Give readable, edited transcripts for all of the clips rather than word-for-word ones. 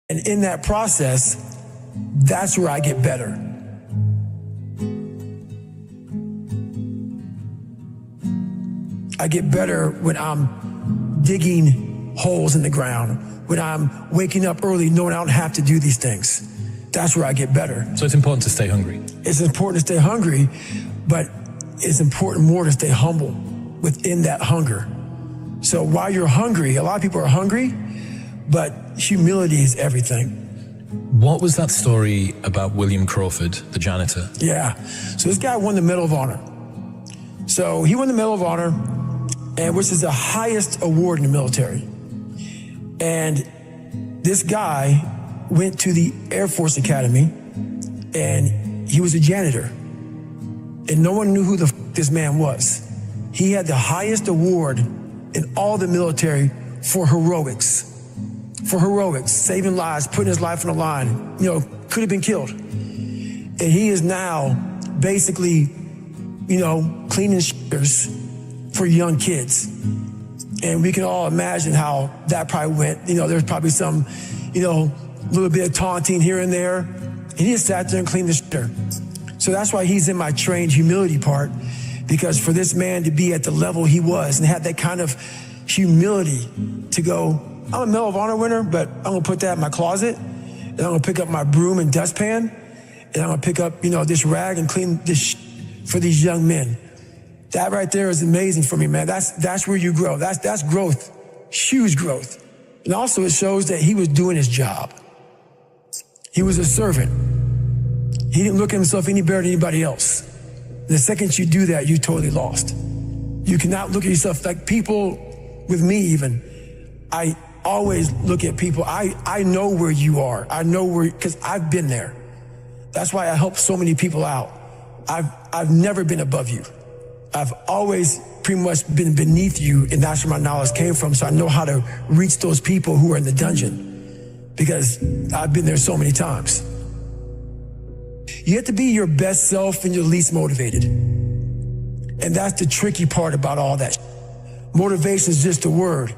And in that process, that's where I get better. I get better when I'm digging holes in the ground, when I'm waking up early knowing I don't have to do these things. That's where I get better. So it's important to stay hungry. It's important to stay hungry, but it's important more to stay humble within that hunger. So while you're hungry, a lot of people are hungry, but humility is everything. What was that story about William Crawford, the janitor? Yeah, so this guy won the Medal of Honor. So he won the Medal of Honor, and which is the highest award in the military. And this guy went to the Air Force Academy, and he was a janitor. And no one knew who the this man was. He had the highest award in all the military for heroics. For heroics, saving lives, putting his life on the line, could have been killed. And he is now basically, cleaning shitters for young kids. And we can all imagine how that probably went. There's probably some, little bit of taunting here and there. And he just sat there and cleaned the shitter. So that's why he's in my trained humility part, because for this man to be at the level he was and have that kind of humility to go, I'm a Medal of Honor winner, but I'm gonna put that in my closet, and I'm gonna pick up my broom and dustpan, and I'm gonna pick up, this rag and clean this for these young men. That right there is amazing for me, man. That's where you grow. That's growth, huge growth. And also it shows that he was doing his job. He was a servant. He didn't look at himself any better than anybody else. The second you do that, you're totally lost. You cannot look at yourself like people, with me even, I always look at people. I know where you are. I know where, because I've been there. That's why I help so many people out. I've never been above you. I've always pretty much been beneath you, and that's where my knowledge came from. So I know how to reach those people who are in the dungeon, because I've been there so many times. You have to be your best self and your least motivated. And that's the tricky part about all that. Motivation is just a word.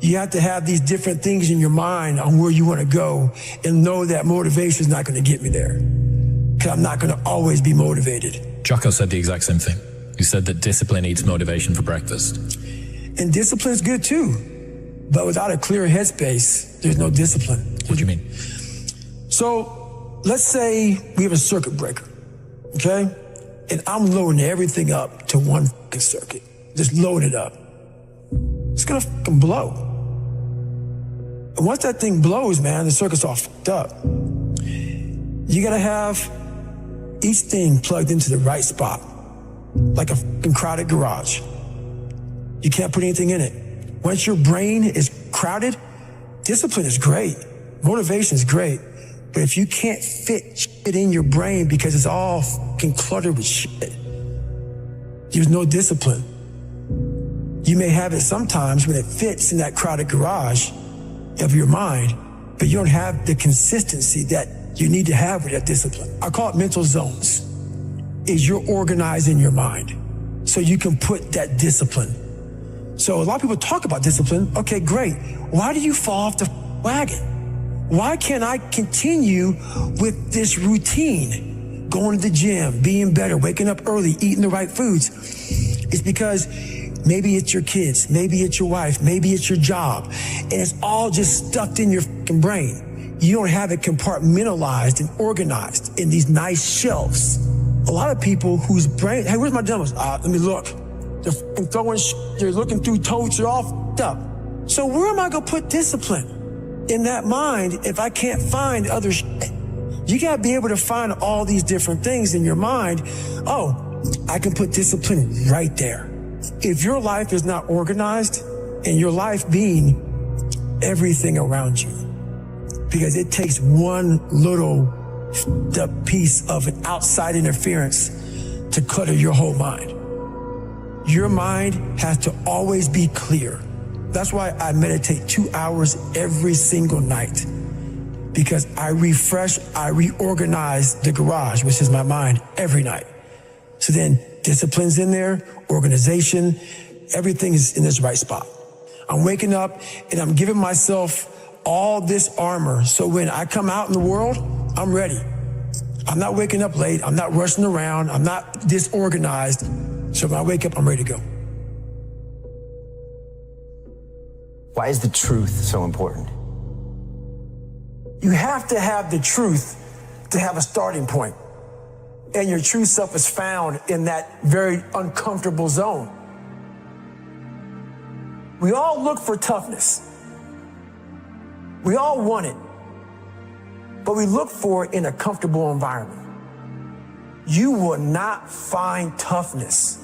You have to have these different things in your mind on where you want to go, and know that motivation is not going to get me there, because I'm not going to always be motivated. Jocko said the exact same thing. He said that discipline eats motivation for breakfast. And discipline is good too, but without a clear headspace, there's no discipline. What do you mean? So let's say we have a circuit breaker, okay? And I'm loading everything up to one fucking circuit. Just load it up. It's gonna fucking blow. And once that thing blows, man, the circuit's all fucked up. You gotta have each thing plugged into the right spot, like a fucking crowded garage. You can't put anything in it. Once your brain is crowded, discipline is great. Motivation is great. But if you can't fit shit in your brain because it's all fucking cluttered with shit, there's no discipline. You may have it sometimes when it fits in that crowded garage of your mind, but you don't have the consistency that you need to have with that discipline. I call it mental zones. Is you're organizing your mind so you can put that discipline. So a lot of people talk about discipline. Okay, great. Why do you fall off the wagon? Why can't I continue with this routine? Going to the gym, being better, waking up early, eating the right foods. It's because maybe it's your kids, maybe it's your wife, maybe it's your job, and it's all just stuffed in your fucking brain. You don't have it compartmentalized and organized in these nice shelves. A lot of people whose brain, hey, where's my dumbbells? Let me look. They're fucking throwing shit. They're looking through totes. They're all fucked up. So where am I gonna put discipline in that mind if I can't find other shit? You gotta be able to find all these different things in your mind. Oh, I can put discipline right there. If your life is not organized, and your life being everything around you, because it takes one little the piece of an outside interference to clutter your whole mind. Your mind has to always be clear. That's why I meditate 2 hours every single night, because I refresh, I reorganize the garage, which is my mind, every night. So then discipline's in there, organization, everything is in this right spot. I'm waking up and I'm giving myself all this armor so when I come out in the world, I'm ready. I'm not waking up late. I'm not rushing around. I'm not disorganized. So when I wake up, I'm ready to go. Why is the truth so important? You have to have the truth to have a starting point. And your true self is found in that very uncomfortable zone. We all look for toughness. We all want it. But we look for it in a comfortable environment. You will not find toughness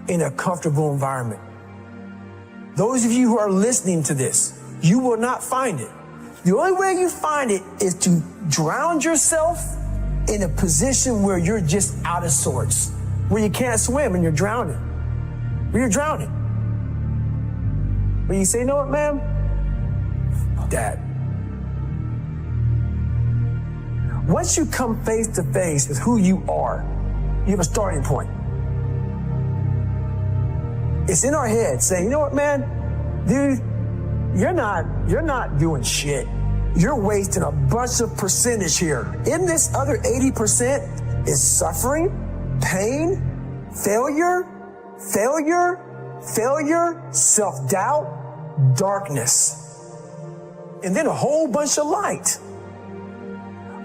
in a comfortable environment. Those of you who are listening to this, you will not find it. The only way you find it is to drown yourself in a position where you're just out of sorts, where you can't swim and you're drowning. Where you're drowning. When you say, you know what, man? Dad. Once you come face to face with who you are, you have a starting point. It's in our head saying, you know what, man? Dude, you're not doing shit. You're wasting a bunch of percentage here. In this other 80% is suffering, pain, failure, self-doubt, darkness, and then a whole bunch of light.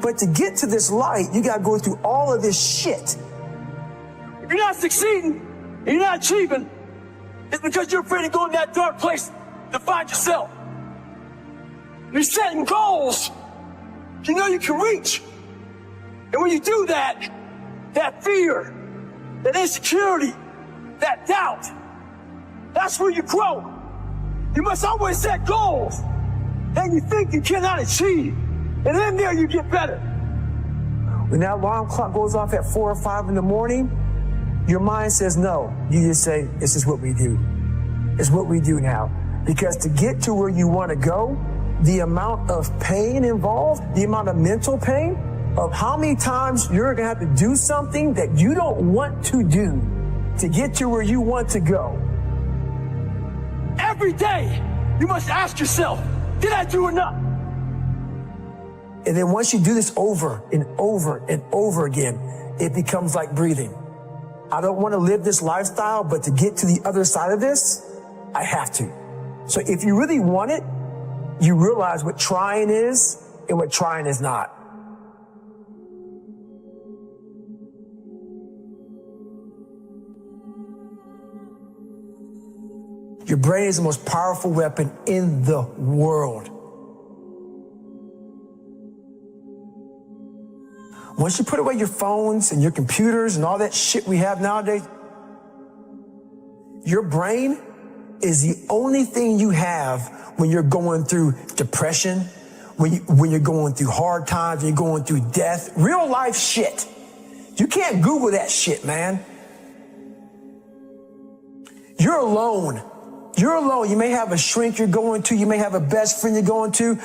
But to get to this light, you gotta go through all of this shit. If you're not succeeding, and you're not achieving, it's because you're afraid to go in that dark place to find yourself. You're setting goals you know you can reach. And when you do that, that fear, that insecurity, that doubt, that's where you grow. You must always set goals that you think you cannot achieve. And then there you get better. When that alarm clock goes off at 4 or 5 in the morning, your mind says no. You just say, this is what we do. It's what we do now. Because to get to where you want to go, the amount of pain involved, the amount of mental pain, of how many times you're going to have to do something that you don't want to do to get to where you want to go. Every day, you must ask yourself, did I do enough? And then once you do this over and over and over again, it becomes like breathing. I don't want to live this lifestyle, but to get to the other side of this, I have to. So if you really want it, you realize what trying is and what trying is not. Your brain is the most powerful weapon in the world. Once you put away your phones and your computers and all that shit we have nowadays, your brain is the only thing you have when you're going through depression, when you're going through hard times, when you're going through death, real life shit. You can't Google that shit, man. You're alone. You're alone. You may have a shrink you're going to, you may have a best friend you're going to,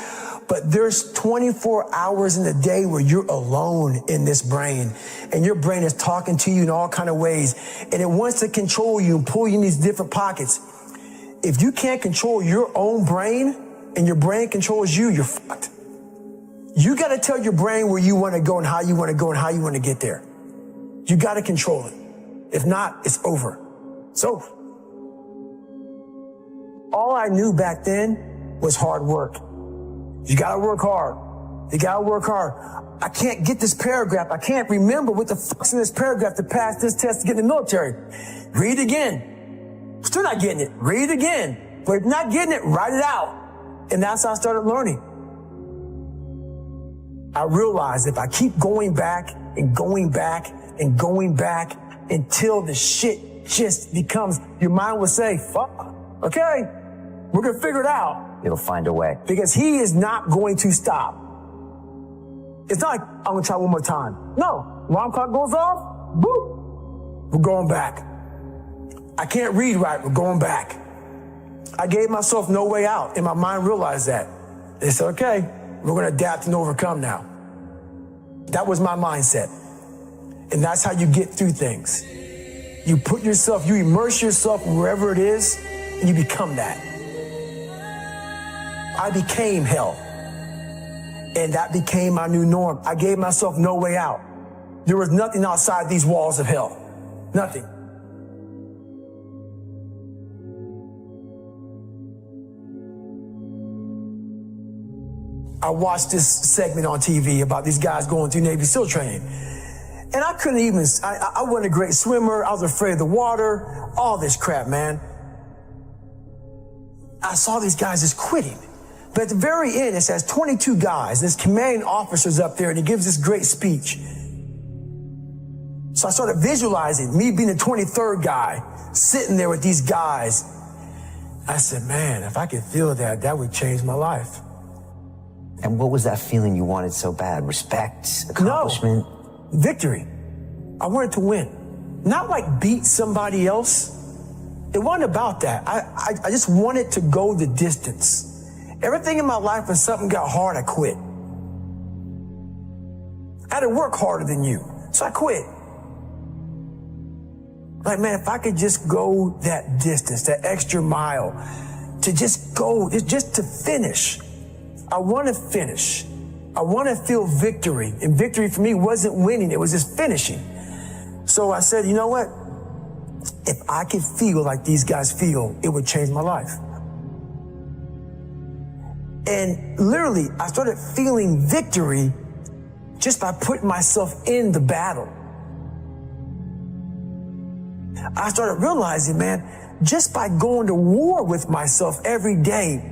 but there's 24 hours in the day where you're alone in this brain, and your brain is talking to you in all kind of ways, and it wants to control you and pull you in these different pockets. If you can't control your own brain and your brain controls you, you're fucked. You got to tell your brain where you want to go and how you want to go and how you want to get there. You got to control it. If not, it's over. It's over. All I knew back then was hard work. You got to work hard. You got to work hard. I can't get this paragraph. I can't remember what the fuck's in this paragraph to pass this test to get in the military. Read again. Still not getting it. Read it again. But if not getting it, write it out. And that's how I started learning. I realized if I keep going back and going back and going back until the shit just becomes, your mind will say, fuck, okay, we're going to figure it out. It'll find a way. Because he is not going to stop. It's not like, I'm going to try one more time. No. Alarm clock goes off, boop, we're going back. I can't read right, we're going back. I gave myself no way out, and my mind realized that. They said, okay, we're going to adapt and overcome now. That was my mindset. And that's how you get through things. You put yourself, you immerse yourself wherever it is, and you become that. I became hell. And that became my new norm. I gave myself no way out. There was nothing outside these walls of hell. Nothing. I watched this segment on TV about these guys going through Navy SEAL training. And I couldn't even, I wasn't a great swimmer. I was afraid of the water, all this crap, man. I saw these guys just quitting. But at the very end, it says 22 guys. There's commanding officers up there, and he gives this great speech. So I started visualizing me being the 23rd guy, sitting there with these guys. I said, man, if I could feel that, that would change my life. And what was that feeling you wanted so bad? Respect? Accomplishment? No, victory. I wanted to win. Not like beat somebody else. It wasn't about that. I just wanted to go the distance. Everything in my life, when something got hard, I quit. I had to work harder than you, so I quit. Like, man, if I could just go that distance, that extra mile, to just go, just to finish. I want to finish. I want to feel victory. And victory for me wasn't winning, it was just finishing. So I said, you know what? If I could feel like these guys feel, it would change my life. And literally, I started feeling victory just by putting myself in the battle. I started realizing, man, just by going to war with myself every day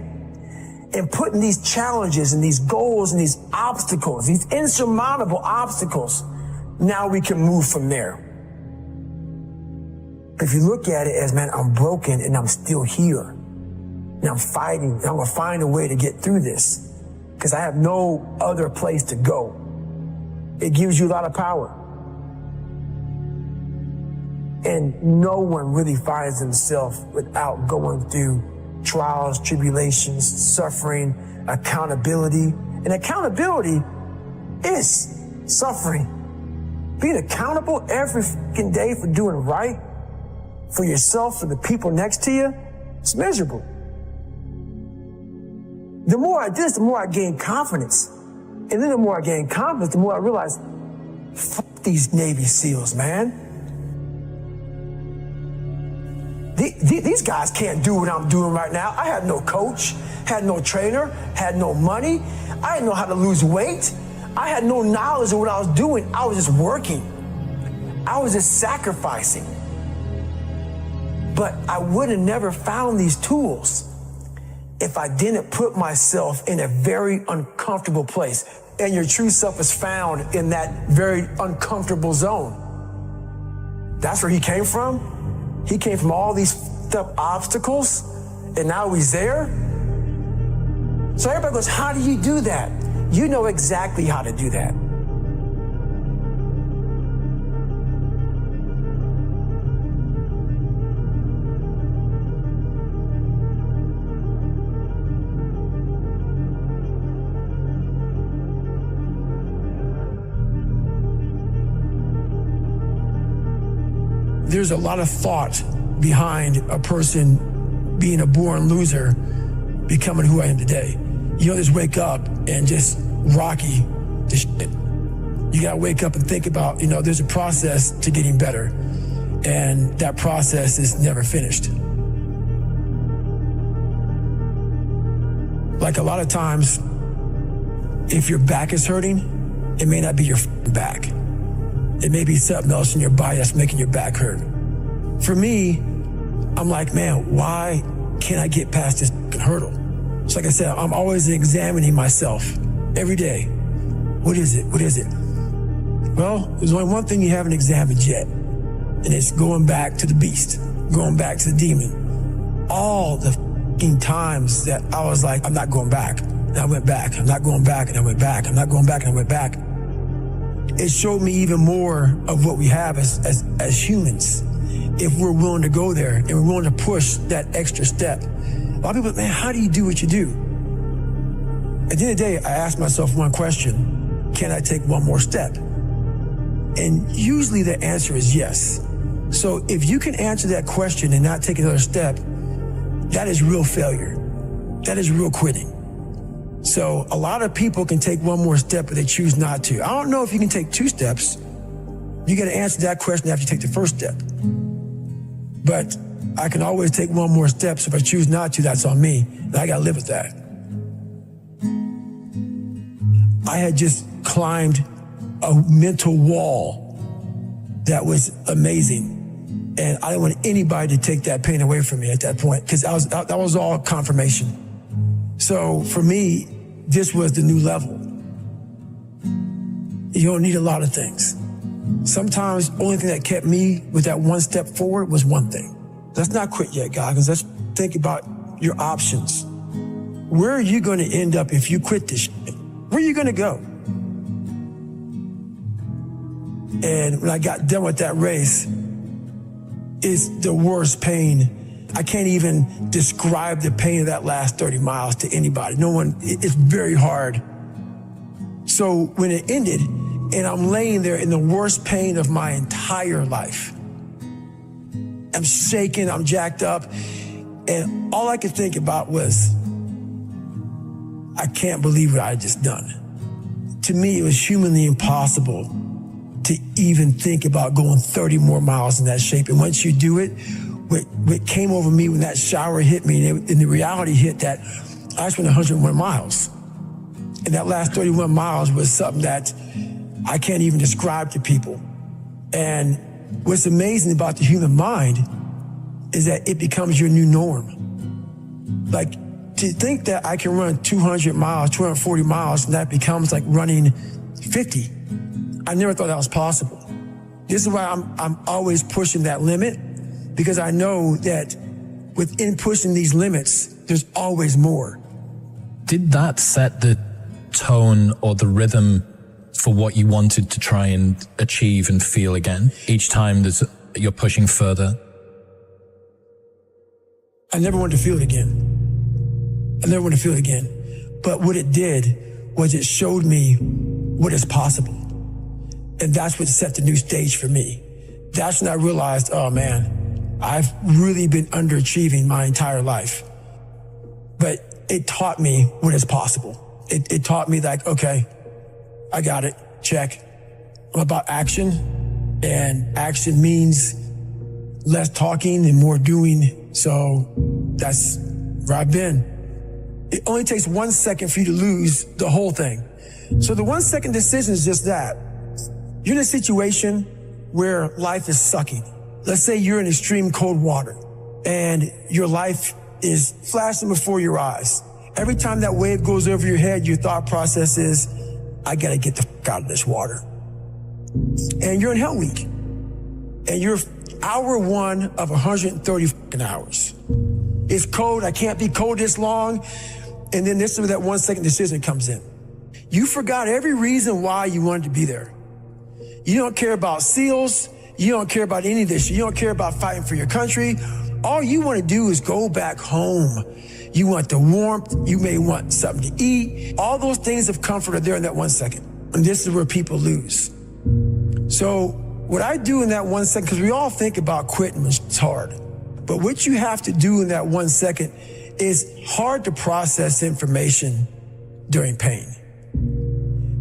and putting these challenges and these goals and these obstacles, these insurmountable obstacles, now we can move from there. If you look at it as, man, I'm broken and I'm still here. And I'm fighting. I'm going to find a way to get through this because I have no other place to go. It gives you a lot of power. And no one really finds themselves without going through trials, tribulations, suffering, accountability. And accountability is suffering. Being accountable every fucking day for doing right for yourself, for the people next to you, it's miserable. The more I did this, the more I gained confidence. And then the more I gained confidence, the more I realized, fuck these Navy SEALs, man. These guys can't do what I'm doing right now. I had no coach, had no trainer, had no money. I didn't know how to lose weight. I had no knowledge of what I was doing. I was just working. I was just sacrificing. But I would have never found these tools if I didn't put myself in a very uncomfortable place. And your true self is found in that very uncomfortable zone. That's where he came from. He came from all these f***ed-up obstacles, and now he's there. So everybody goes, how do you do that? You know exactly how to do that. There's a lot of thought behind a person being a born loser, becoming who I am today. You don't just wake up and just rocky the shit. You gotta wake up and think about, there's a process to getting better. And that process is never finished. Like a lot of times, if your back is hurting, it may not be your back. It may be something else in your body that's making your back hurt. For me, I'm like, man, why can't I get past this hurdle? So like I said, I'm always examining myself every day. What is it? What is it? Well, there's only one thing you haven't examined yet, and it's going back to the beast, going back to the demon. All the times that I was like, I'm not going back, and I went back. I'm not going back, and I went back. I'm not going back, and I went back. It showed me even more of what we have as humans. If we're willing to go there and we're willing to push that extra step. A lot of people, man, how do you do what you do? At the end of the day, I ask myself one question: can I take one more step? And usually the answer is yes. So if you can answer that question and not take another step, that is real failure. That is real quitting. So a lot of people can take one more step, but they choose not to. I don't know if you can take 2 steps. You got to answer that question after you take the first step. But I can always take one more step. So if I choose not to, that's on me. And I got to live with that. I had just climbed a mental wall that was amazing. And I didn't want anybody to take that pain away from me at that point, because that was all confirmation. So for me, this was the new level. You don't need a lot of things. Sometimes the only thing that kept me with that one step forward was one thing. Let's not quit yet, Goggins. Let's think about your options. Where are you going to end up if you quit this shit? Where are you going to go? And when I got done with that race, it's the worst pain. I can't even describe the pain of that last 30 miles to anybody. No one, it's very hard. So when it ended and I'm laying there in the worst pain of my entire life, I'm shaking, I'm jacked up, and all I could think about was, I can't believe what I had just done. To me, it was humanly impossible to even think about going 30 more miles in that shape. And once you do it, what came over me when that shower hit me and the reality hit that I just went 101 miles. And that last 31 miles was something that I can't even describe to people. And what's amazing about the human mind is that it becomes your new norm. Like, to think that I can run 200 miles, 240 miles, and that becomes like running 50. I never thought that was possible. This is why I'm always pushing that limit, because I know that within pushing these limits, there's always more. Did that set the tone or the rhythm for what you wanted to try and achieve and feel again? Each time you're pushing further? I never wanted to feel it again. But what it did was it showed me what is possible. And that's what set the new stage for me. That's when I realized, oh man, I've really been underachieving my entire life. But it taught me what is possible. It taught me like, okay, I got it, check. I'm about action, and action means less talking and more doing. So that's where I've been. It only takes 1 second for you to lose the whole thing. So the 1 second decision is just that. You're in a situation where life is sucking. Let's say you're in extreme cold water and your life is flashing before your eyes. Every time that wave goes over your head, your thought process is, I gotta get the fuck out of this water. And you're in Hell Week. And you're hour 1 of 130 fucking hours. It's cold, I can't be cold this long. And then this is where that 1 second decision comes in. You forgot every reason why you wanted to be there. You don't care about SEALs. You don't care about any of this. You don't care about fighting for your country. All you want to do is go back home. You want the warmth. You may want something to eat. All those things of comfort are there in that 1 second. And this is where people lose. So what I do in that 1 second, because we all think about quitting, it's hard. But what you have to do in that 1 second is hard to process information during pain.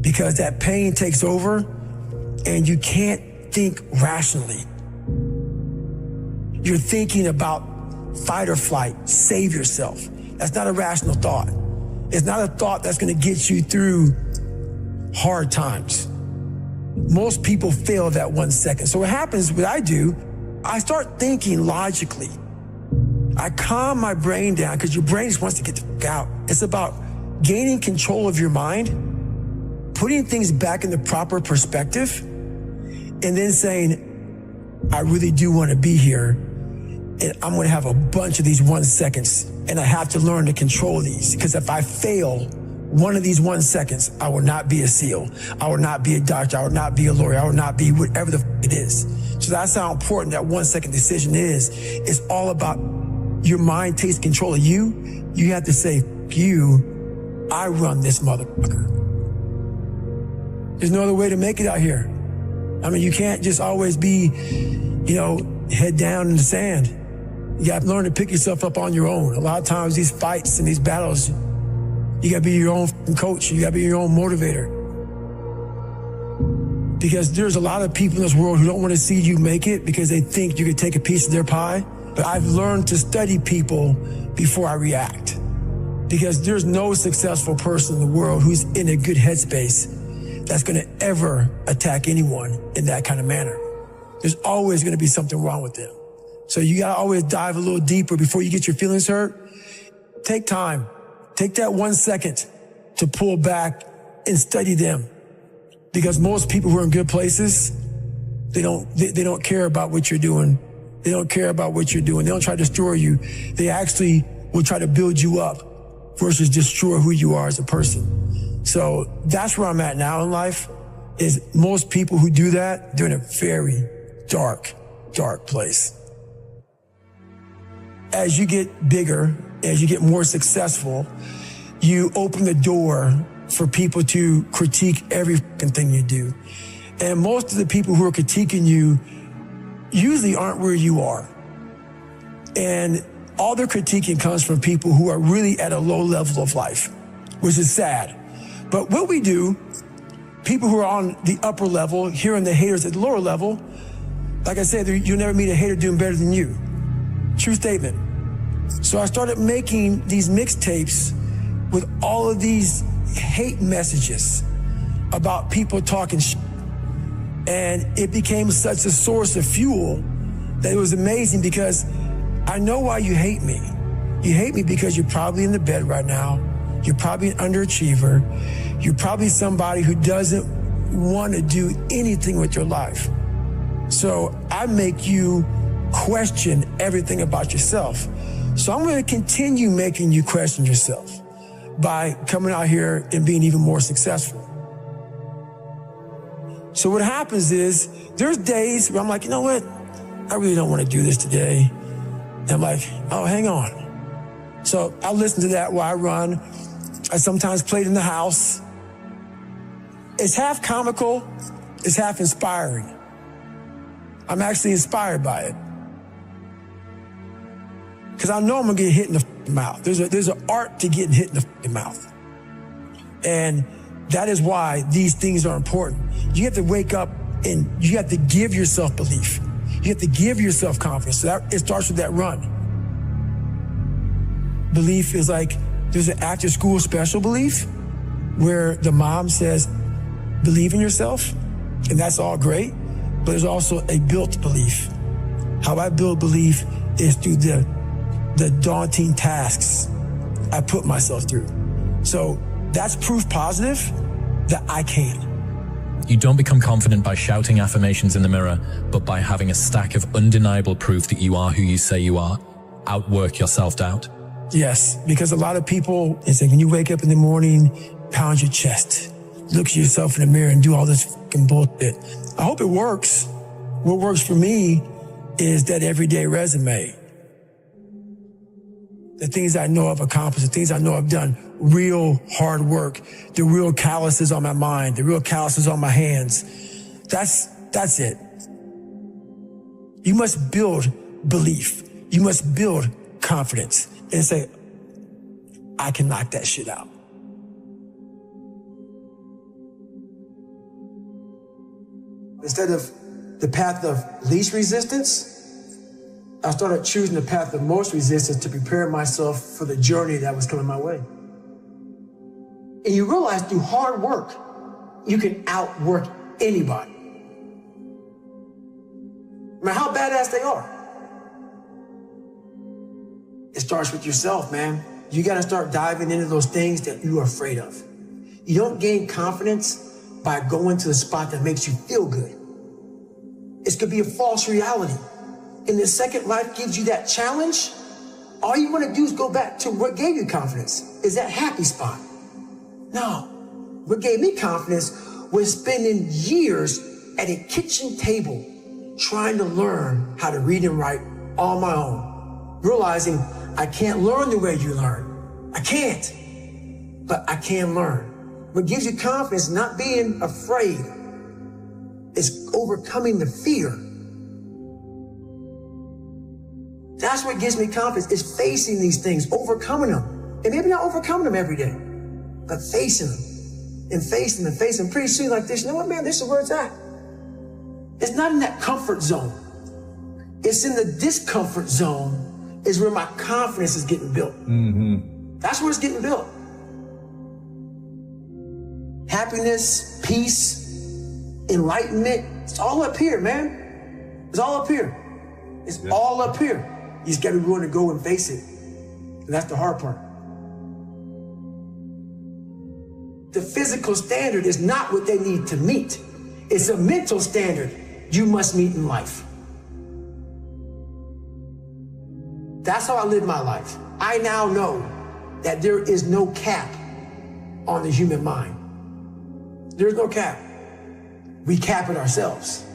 Because that pain takes over and you can't think rationally. You're thinking about fight or flight, save yourself. That's not a rational thought. It's not a thought that's gonna get you through hard times. Most people fail that 1 second. So what happens, what I do, I start thinking logically. I calm my brain down, because your brain just wants to get the fuck out. It's about gaining control of your mind, putting things back in the proper perspective, and then saying, I really do want to be here, and I'm going to have a bunch of these 1 seconds, and I have to learn to control these, because if I fail one of these 1 seconds, I will not be a SEAL. I will not be a doctor. I will not be a lawyer. I will not be whatever the it is. So that's how important that 1 second decision is. It's all about your mind takes control of you. You have to say, fuck you, I run this motherfucker. There's no other way to make it out here. I mean, you can't just always be, head down in the sand. You got to learn to pick yourself up on your own. A lot of times these fights and these battles, You gotta be your own coach. You gotta be your own motivator. Because there's a lot of people in this world who don't want to see you make it because they think you can take a piece of their pie. But I've learned to study people before I react. Because there's no successful person in the world who's in a good headspace that's gonna ever attack anyone in that kind of manner. There's always gonna be something wrong with them. So you gotta always dive a little deeper before you get your feelings hurt. Take time. Take that 1 second to pull back and study them. Because most people who are in good places, they don't care about what you're doing. They don't care about what you're doing. They don't try to destroy you. They actually will try to build you up versus destroy who you are as a person. So that's where I'm at now in life, is most people who do that, they're in a very dark, dark place. As you get bigger, as you get more successful, you open the door for people to critique every fucking thing you do. And most of the people who are critiquing you usually aren't where you are. And all their critiquing comes from people who are really at a low level of life, which is sad. But what we do, people who are on the upper level, hearing the haters at the lower level, like I said, you'll never meet a hater doing better than you. True statement. So I started making these mixtapes with all of these hate messages about people talking shit. And it became such a source of fuel that it was amazing, because I know why you hate me. You hate me because you're probably in the bed right now. You're probably an underachiever. You're probably somebody who doesn't want to do anything with your life. So I make you question everything about yourself. So I'm going to continue making you question yourself by coming out here and being even more successful. So what happens is, there's days where I'm like, you know what? I really don't want to do this today. And I'm like, oh, hang on. So I listen to that while I run. I sometimes play it in the house. It's half comical, it's half inspiring. I'm actually inspired by it. Because I know I'm gonna get hit in the mouth. There's an art to getting hit in the mouth. And that is why these things are important. You have to wake up and you have to give yourself belief. You have to give yourself confidence. So it starts with that run. Belief is like, there's an after school special belief where the mom says, believe in yourself, and that's all great, but there's also a built belief. How I build belief is through the daunting tasks I put myself through. So that's proof positive that I can. You don't become confident by shouting affirmations in the mirror, but by having a stack of undeniable proof that you are who you say you are. Outwork your self-doubt. Yes, because a lot of people, it's like when you wake up in the morning, pound your chest, look at yourself in the mirror and do all this fucking bullshit. I hope it works. What works for me is that everyday resume. The things I know I've accomplished, the things I know I've done, real hard work, the real calluses on my mind, the real calluses on my hands. That's it. You must build belief. You must build confidence and say, I can knock that shit out. Instead of the path of least resistance, I started choosing the path of most resistance to prepare myself for the journey that was coming my way. And you realize through hard work, you can outwork anybody. No matter how badass they are. It starts with yourself, man. You gotta start diving into those things that you are afraid of. You don't gain confidence by going to the spot that makes you feel good. It could be a false reality. And the second life gives you that challenge, all you want to do is go back to what gave you confidence, is that happy spot. No, what gave me confidence was spending years at a kitchen table trying to learn how to read and write on my own, realizing I can't learn the way you learn. I can't, but I can learn. What gives you confidence is not being afraid. It's overcoming the fear. That's what gives me confidence, is facing these things, overcoming them. And maybe not overcoming them every day, But facing them and facing them and facing them, pretty soon like this, you know what, man, this is where it's at. It's not in that comfort zone. It's in the discomfort zone is where my confidence is getting built. That's where it's getting built. Happiness, peace, enlightenment, it's all up here, man. It's all up here. It's all up here. You just gotta be willing to go and face it. And that's the hard part. The physical standard is not what they need to meet. It's a mental standard you must meet in life. That's how I live my life. I now know that there is no cap on the human mind. There's no cap. We cap it ourselves.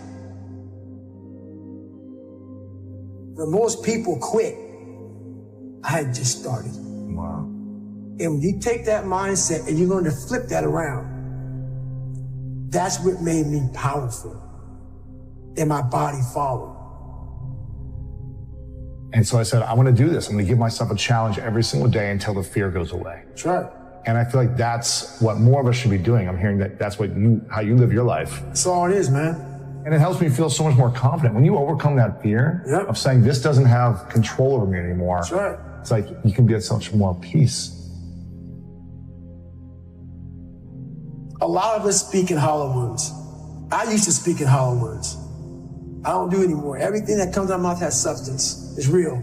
When most people quit, I had just started. Wow. And when you take that mindset and you learn to flip that around, that's what made me powerful. And my body followed. And so I said, I want to do this. I'm going to give myself a challenge every single day until the fear goes away. That's right. And I feel like that's what more of us should be doing. I'm hearing that that's how you live your life. That's all it is, man. And it helps me feel so much more confident. When you overcome that fear of saying this doesn't have control over me anymore, that's right. It's like you can be at such more peace. A lot of us speak in hollow words. I used to speak in hollow words. I don't do it anymore. Everything that comes out of my mouth has substance. It's real.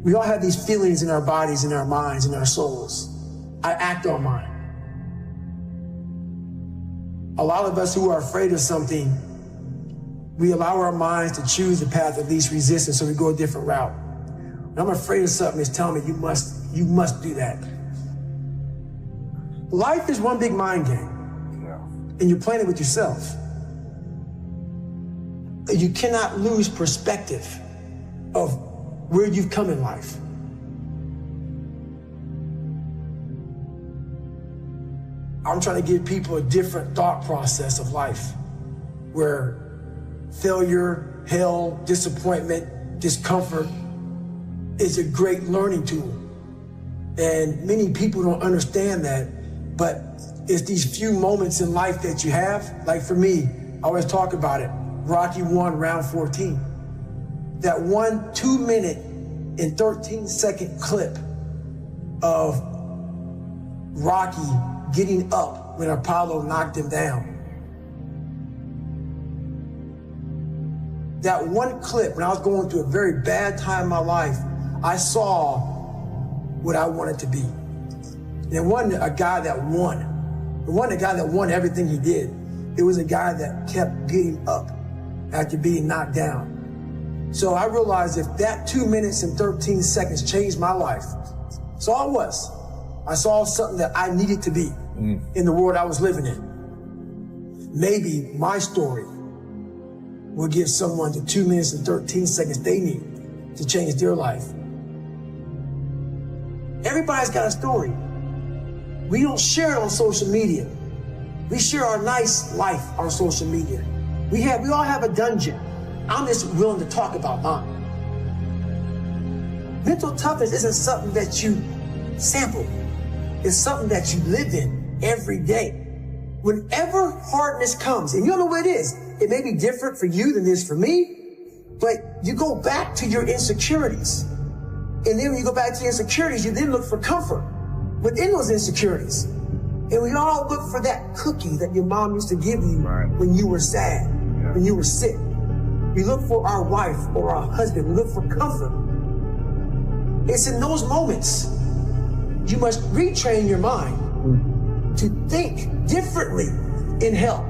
We all have these feelings in our bodies, in our minds, in our souls. I act on mine. A lot of us who are afraid of something, we allow our minds to choose the path of least resistance, so we go a different route. When I'm afraid of something, it's telling me you must do that. Life is one big mind game. And you're playing it with yourself. You cannot lose perspective of where you've come in life. I'm trying to give people a different thought process of life where failure, hell, disappointment, discomfort is a great learning tool. And many people don't understand that, but it's these few moments in life that you have. Like for me, I always talk about it. Rocky 1, round 14. That 1 2-minute and 13-second clip of Rocky getting up when Apollo knocked him down. That one clip, when I was going through a very bad time in my life, I saw what I wanted to be. And it wasn't a guy that won. It wasn't a guy that won everything he did. It was a guy that kept getting up after being knocked down. So I realized if that 2 minutes and 13 seconds changed my life, that's all it was. I saw something that I needed to be in the world I was living in. Maybe my story will give someone the 2 minutes and 13 seconds they need to change their life. Everybody's got a story. We don't share it on social media. We share our nice life on social media. We all have a dungeon. I'm just willing to talk about mine. Mental toughness isn't something that you sample. It's something that you live in every day. Whenever hardness comes, and you don't know what it is, it may be different for you than it is for me, but you go back to your insecurities. And then when you go back to your insecurities, you then look for comfort within those insecurities. And we all look for that cookie that your mom used to give you when you were sad, when you were sick. We look for our wife or our husband. We look for comfort. It's in those moments you must retrain your mind to think differently in help.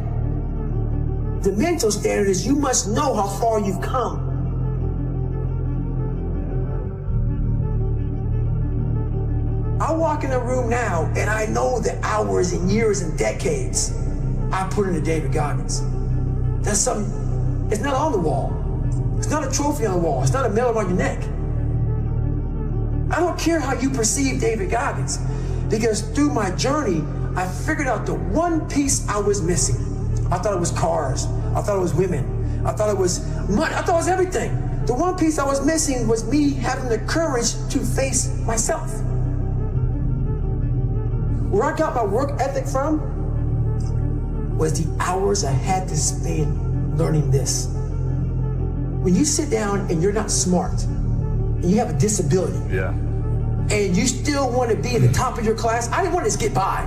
The mental standard is you must know how far you've come. I walk in a room now and I know the hours and years and decades I put into David Goggins. That's something, it's not on the wall. It's not a trophy on the wall. It's not a medal on your neck. I don't care how you perceive David Goggins, because through my journey, I figured out the one piece I was missing. I thought it was cars. I thought it was women. I thought it was money. I thought it was everything. The one piece I was missing was me having the courage to face myself. Where I got my work ethic from was the hours I had to spend learning this. When you sit down and you're not smart, and you have a disability, and you still want to be at the top of your class, I didn't want to just get by.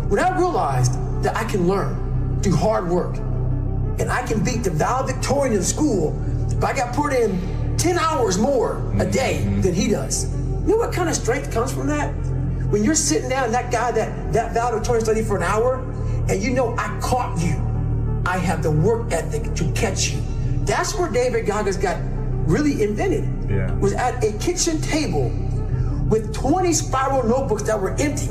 When I realized that I can learn through hard work, and I can beat the valedictorian in school, but I got put in 10 hours more a day than he does. You know what kind of strength comes from that? When you're sitting down, that guy that valedictorian studied for an hour, and you know I caught you. I have the work ethic to catch you. That's where David Goggins got really invented. Was at a kitchen table with 20 spiral notebooks that were empty,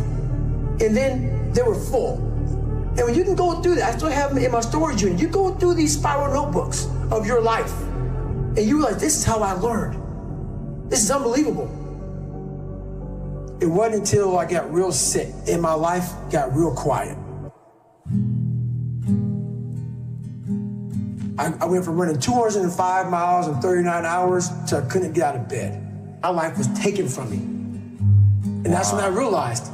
and then they were full. And when you can go through that, I still have them in my storage unit. You go through these spiral notebooks of your life, and you realize, this is how I learned. This is unbelievable. It wasn't until I got real sick and my life got real quiet. I went from running 205 miles in 39 hours to I couldn't get out of bed. My life was taken from me. And that's when I realized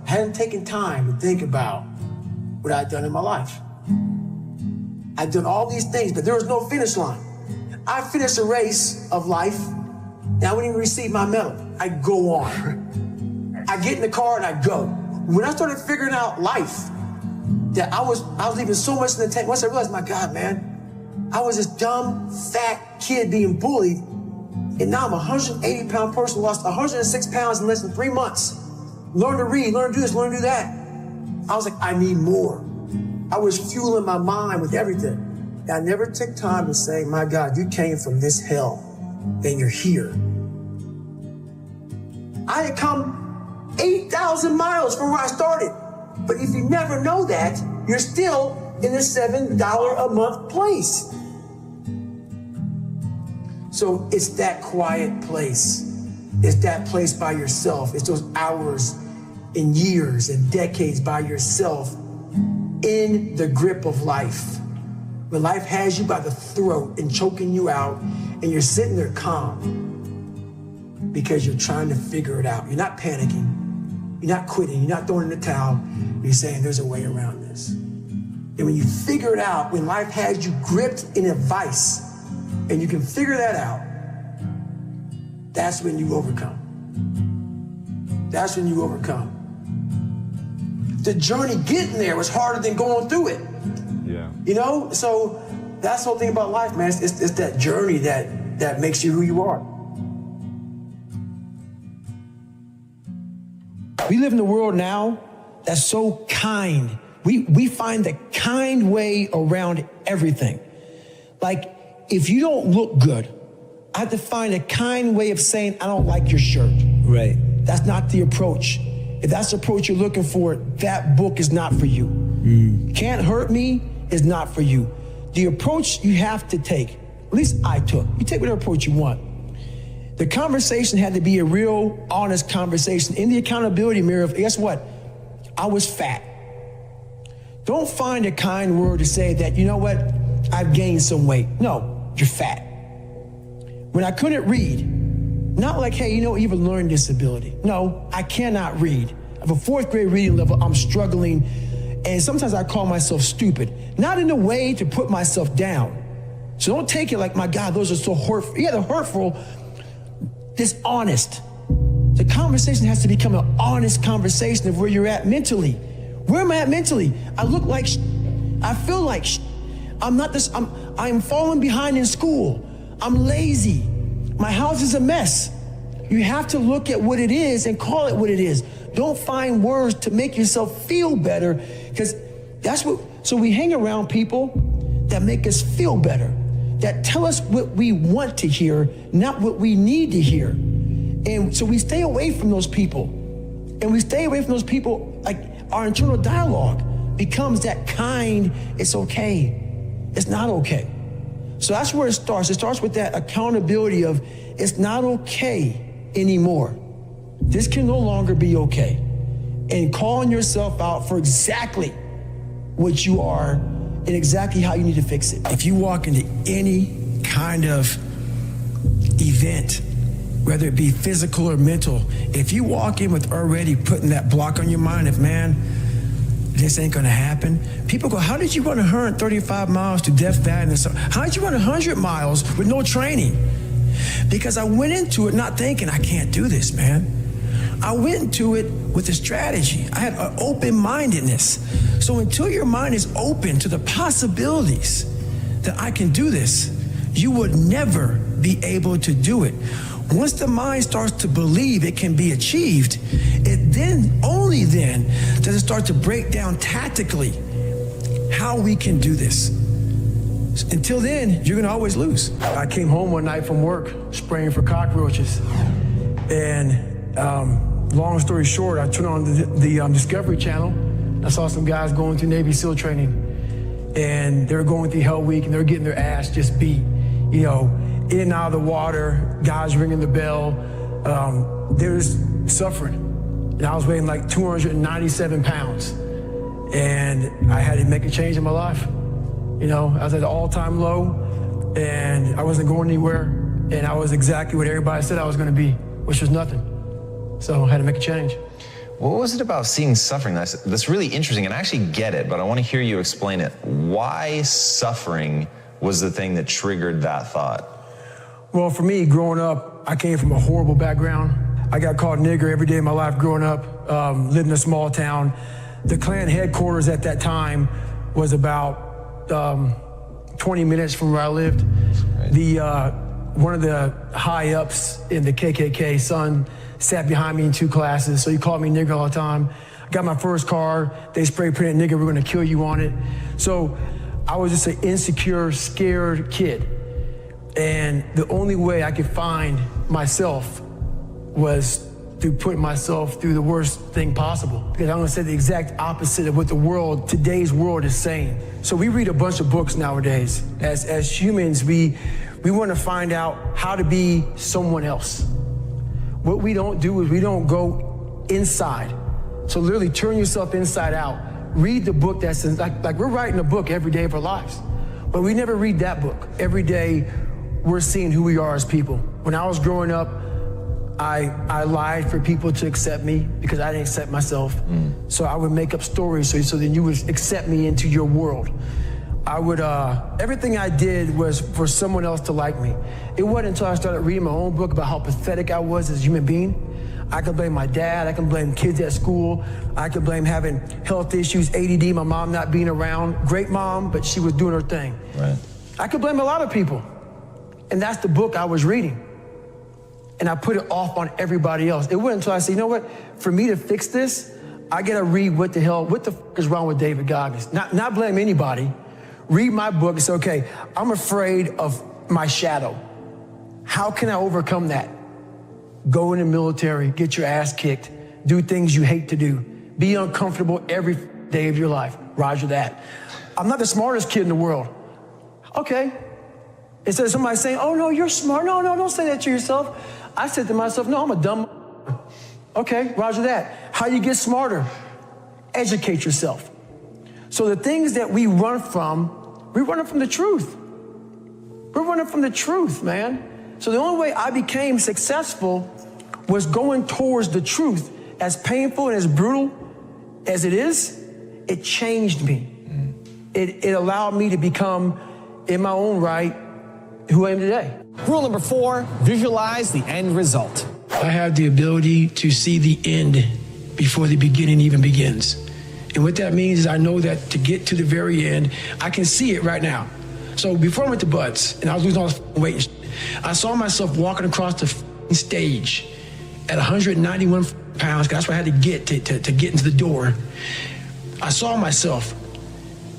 I hadn't taken time to think about what I'd done in my life. I'd done all these things, but there was no finish line. I finished a race of life, and I wouldn't even receive my medal. I go on. I get in the car and I go. When I started figuring out life, that I was leaving so much in the tank. Once I realized, my God, man, I was this dumb, fat kid being bullied, and now I'm a 180-pound person, lost 106 pounds in less than 3 months. Learn to read, learn to do this, learn to do that. I was like, I need more. I was fueling my mind with everything. And I never took time to say, my God, you came from this hell, and you're here. I had come 8,000 miles from where I started. But if you never know that, you're still in a $7 a month place. So it's that quiet place. It's that place by yourself. It's those hours and years and decades by yourself in the grip of life. When life has you by the throat and choking you out, and you're sitting there calm because you're trying to figure it out. You're not panicking. You're not quitting. You're not throwing in the towel. You're saying there's a way around this. And when you figure it out, when life has you gripped in a vice, and you can figure that out, that's when you overcome. That's when you overcome. The journey getting there was harder than going through it. Yeah. You know? So that's the whole thing about life, man. It's that journey that makes you who you are. We live in a world now that's so kind. We find the kind way around everything. Like, if you don't look good, I have to find a kind way of saying, I don't like your shirt. Right. That's not the approach. If that's the approach you're looking for, that book is not for you. Can't Hurt Me is not for you. The approach you have to take, at least I took, you take whatever approach you want. The conversation had to be a real, honest conversation in the accountability mirror of, guess what? I was fat. Don't find a kind word to say that, you know what? I've gained some weight. No, you're fat. When I couldn't read, not like, hey, you know, you have a learning disability. No, I cannot read. I have a 4th grade reading level. I'm struggling. And sometimes I call myself stupid. Not in a way to put myself down. So don't take it like, my God, those are so hurtful. Yeah, they're hurtful. Dishonest. The conversation has to become an honest conversation of where you're at mentally. Where am I at mentally? I look like I feel like I'm falling behind in school. I'm lazy. My house is a mess. You have to look at what it is and call it what it is. Don't find words to make yourself feel better, because so we hang around people that make us feel better, that tell us what we want to hear, not what we need to hear. And so we stay away from those people. And we stay away from those people, like our internal dialogue becomes that kind, it's okay. It's not okay. So that's where it starts. It starts with that accountability of, it's not okay anymore. This can no longer be okay. And calling yourself out for exactly what you are and exactly how you need to fix it. If you walk into any kind of event whether it be physical or mental, if you walk in with already putting that block on your mind of, man, this ain't gonna happen. People go, how did you run 135 miles to Death Valley? How did you run 100 miles with no training? Because I went into it not thinking, I can't do this, man. I went into it with a strategy. I had an open-mindedness. So until your mind is open to the possibilities that I can do this, you would never be able to do it. Once the mind starts to believe it can be achieved, it then, only then, does it start to break down tactically how we can do this. Until then, you're gonna always lose. I came home one night from work, spraying for cockroaches. And long story short, I turned on the Discovery Channel. I saw some guys going through Navy SEAL training. And they were going through Hell Week, and they were getting their ass just beat. You know, in and out of the water, guys ringing the bell. They were suffering. And I was weighing like 297 pounds. And I had to make a change in my life. You know, I was at an all-time low, and I wasn't going anywhere, and I was exactly what everybody said I was gonna be, which was nothing. So I had to make a change. What was it about seeing suffering that's really interesting? And I actually get it, but I want to hear you explain it. Why suffering was the thing that triggered that thought? Well, for me, growing up, I came from a horrible background. I got called nigger every day of my life growing up, lived in a small town. The Klan headquarters at that time was about 20 minutes from where I lived. Right. One of the high-ups in the KKK, son, sat behind me in 2 classes, so he called me nigger all the time. I got my first car, they spray painted nigger, we're gonna kill you on it. So I was just an insecure, scared kid. And the only way I could find myself was through putting myself through the worst thing possible. Because I'm gonna say the exact opposite of what the world, today's world is saying. So we read a bunch of books nowadays. As humans, we wanna find out how to be someone else. What we don't do is we don't go inside. So literally turn yourself inside out. Read the book that's like we're writing a book every day of our lives, but we never read that book. Every day we're seeing who we are as people. When I was growing up, I lied for people to accept me because I didn't accept myself. So I would make up stories so then you would accept me into your world. I would, everything I did was for someone else to like me. It wasn't until I started reading my own book about how pathetic I was as a human being. I could blame my dad, I can blame kids at school, I could blame having health issues, ADD, my mom not being around. Great mom, but she was doing her thing. Right. I could blame a lot of people. And that's the book I was reading. And I put it off on everybody else. It wasn't until I said, you know what, for me to fix this, I gotta read what the f is wrong with David Goggins. Not blame anybody. Read my book and say, okay, I'm afraid of my shadow. How can I overcome that? Go in the military, get your ass kicked, do things you hate to do, be uncomfortable every day of your life. Roger that. I'm not the smartest kid in the world. Okay. Instead of somebody saying, oh no, you're smart. No, don't say that to yourself. I said to myself, no, I'm a dumb. Okay, roger that. How you get smarter? Educate yourself. So the things that we run from the truth. We're running from the truth, man. So the only way I became successful was going towards the truth. As painful and as brutal as it is, it changed me. It allowed me to become, in my own right, who I am today. Rule number 4, visualize the end result. I have the ability to see the end before the beginning even begins. And what that means is I know that to get to the very end, I can see it right now. So before I went to Buds, and I was losing all the weight and I saw myself walking across the stage at 191 pounds, because that's what I had to get to get into the door. I saw myself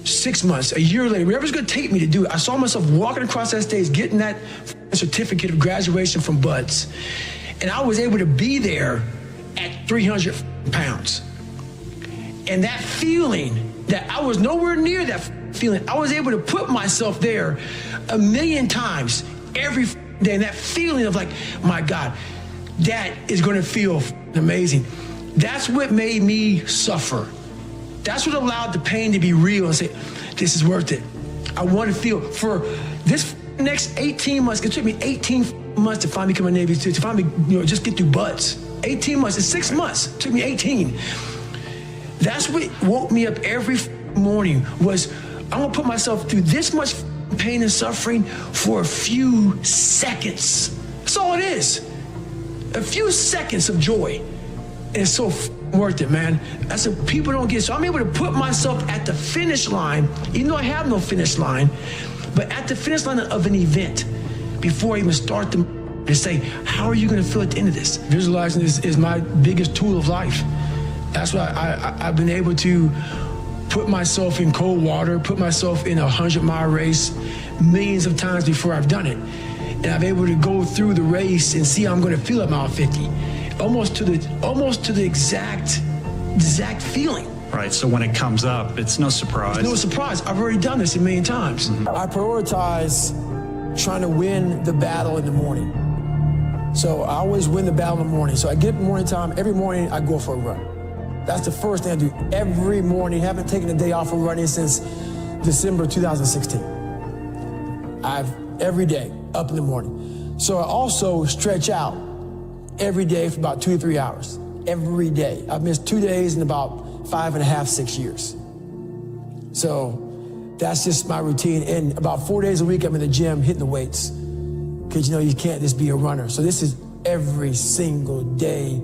6 months, a year later, whatever's gonna take me to do it, I saw myself walking across that stage, getting that certificate of graduation from Buds. And I was able to be there at 300 pounds. And that feeling, that I was nowhere near that feeling, I was able to put myself there 1,000,000 times every day. And that feeling of like, my God, that is gonna feel amazing. That's what made me suffer. That's what allowed the pain to be real and say, this is worth it. I want to feel for this next 18 months, it took me 18 months to finally become a Navy SEAL, to finally, just get through BUD/S. 18 months, it's 6 months. It took me 18. That's what woke me up every morning was, I'm gonna put myself through this much pain and suffering for a few seconds. That's all it is. A few seconds of joy. And it's so worth it, man. That's what people don't get. So I'm able to put myself at the finish line, even though I have no finish line, but at the finish line of an event before I even start to say, how are you gonna feel at the end of this? Visualizing is my biggest tool of life. That's why I've been able to put myself in cold water, put myself in a 100-mile race millions of times before I've done it. And I'm able to go through the race and see how I'm gonna feel at mile 50. Almost to the exact feeling. Right, so when it comes up, it's no surprise. It's no surprise. I've already done this a million times. I prioritize trying to win the battle in the morning. So I always win the battle in the morning. So I get up in the morning time, every morning I go for a run. That's the first thing I do every morning. Haven't taken a day off of running since December 2016. Every day, up in the morning. So I also stretch out every day for about 2 to 3 hours. Every day. I've missed 2 days in about 5.5, 6 years. So that's just my routine. And about 4 days a week, I'm in the gym hitting the weights. Because you can't just be a runner. So this is every single day.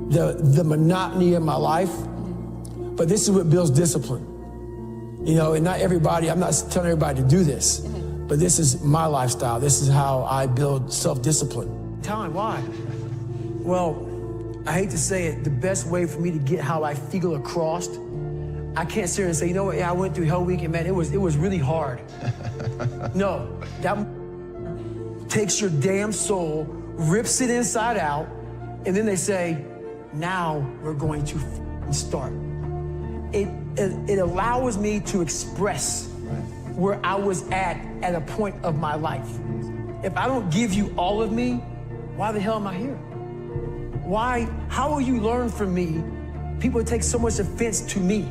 The monotony of my life, but this is what builds discipline. And not everybody, I'm not telling everybody to do this, but this is my lifestyle. This is how I build self-discipline. Time, why? Well, I hate to say it, the best way for me to get how I feel across, I can't sit here and say, I went through Hell Week and man, it was really hard. No, that takes your damn soul, rips it inside out, and then they say, now we're going to start. It allows me to express where I was at a point of my life. If I don't give you all of me, why the hell am I here? How will you learn from me? People take so much offense to me.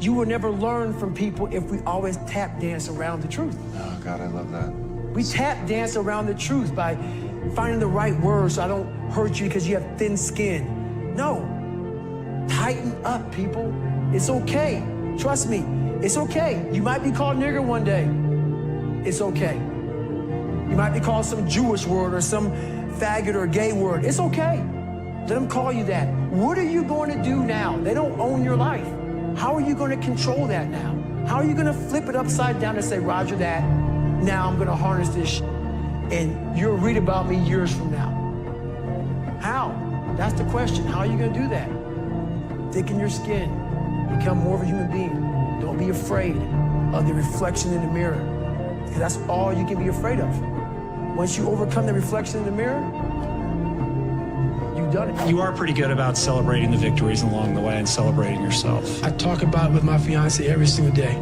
You will never learn from people if we always tap dance around the truth. Oh God, I love that. We tap dance around the truth by finding the right words so I don't hurt you because you have thin skin. No, tighten up, people. It's okay. Trust me, it's okay. You might be called nigger one day. It's okay. You might be called some Jewish word or some faggot or gay word. It's okay. Let them call you that. What are you going to do now? They don't own your life. How are you going to control that now? How are you going to flip it upside down and say, Roger that, now I'm going to harness this shit, and you'll read about me years from now? How? That's the question. How are you going to do that? Thicken your skin. Become more of a human being. Don't be afraid of the reflection in the mirror, because that's all you can be afraid of. Once you overcome the reflection in the mirror, you've done it. You are pretty good about celebrating the victories along the way and celebrating yourself. I talk about it with my fiance every single day.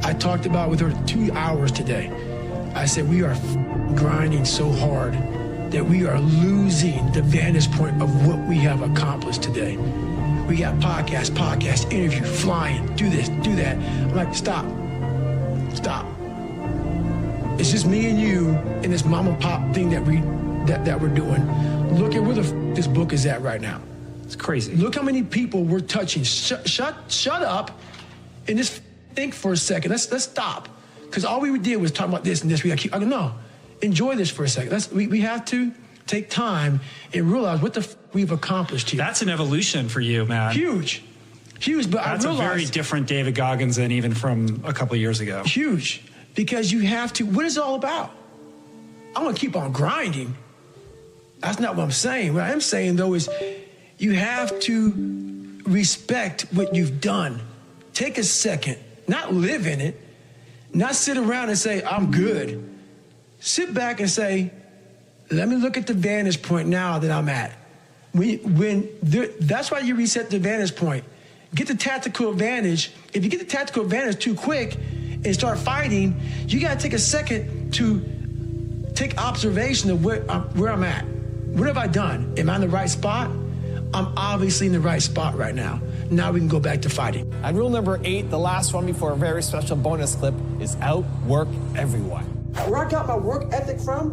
I talked about it with her 2 hours today. I said, we are grinding so hard that we are losing the vantage point of what we have accomplished today. We got podcast, interview, flying, do this, do that. I'm like, stop. It's just me and you and this mom and pop thing that we're doing. Look at where this book is at right now. It's crazy. Look how many people we're touching. Shut up and just think for a second. Let's stop. Because all we did was talk about this and this. We got to keep, no, enjoy this for a second. We have to take time and realize what we've accomplished here. That's an evolution for you, man. Huge, but that's I realized, a very different David Goggins than even from a couple of years ago. Huge, because you have to, what is it all about? I'm going to keep on grinding. That's not what I'm saying. What I'm saying, though, is you have to respect what you've done. Take a second, not live in it, not sit around and say, I'm good. Sit back and say, let me look at the vantage point now that I'm at. That's why you reset the vantage point. Get the tactical advantage. If you get the tactical advantage too quick and start fighting, you got to take a second to take observation of where I'm at. What have I done? Am I in the right spot? I'm obviously in the right spot right now. Now we can go back to fighting. And rule number 8, the last one before a very special bonus clip, is outwork everyone. Where I got my work ethic from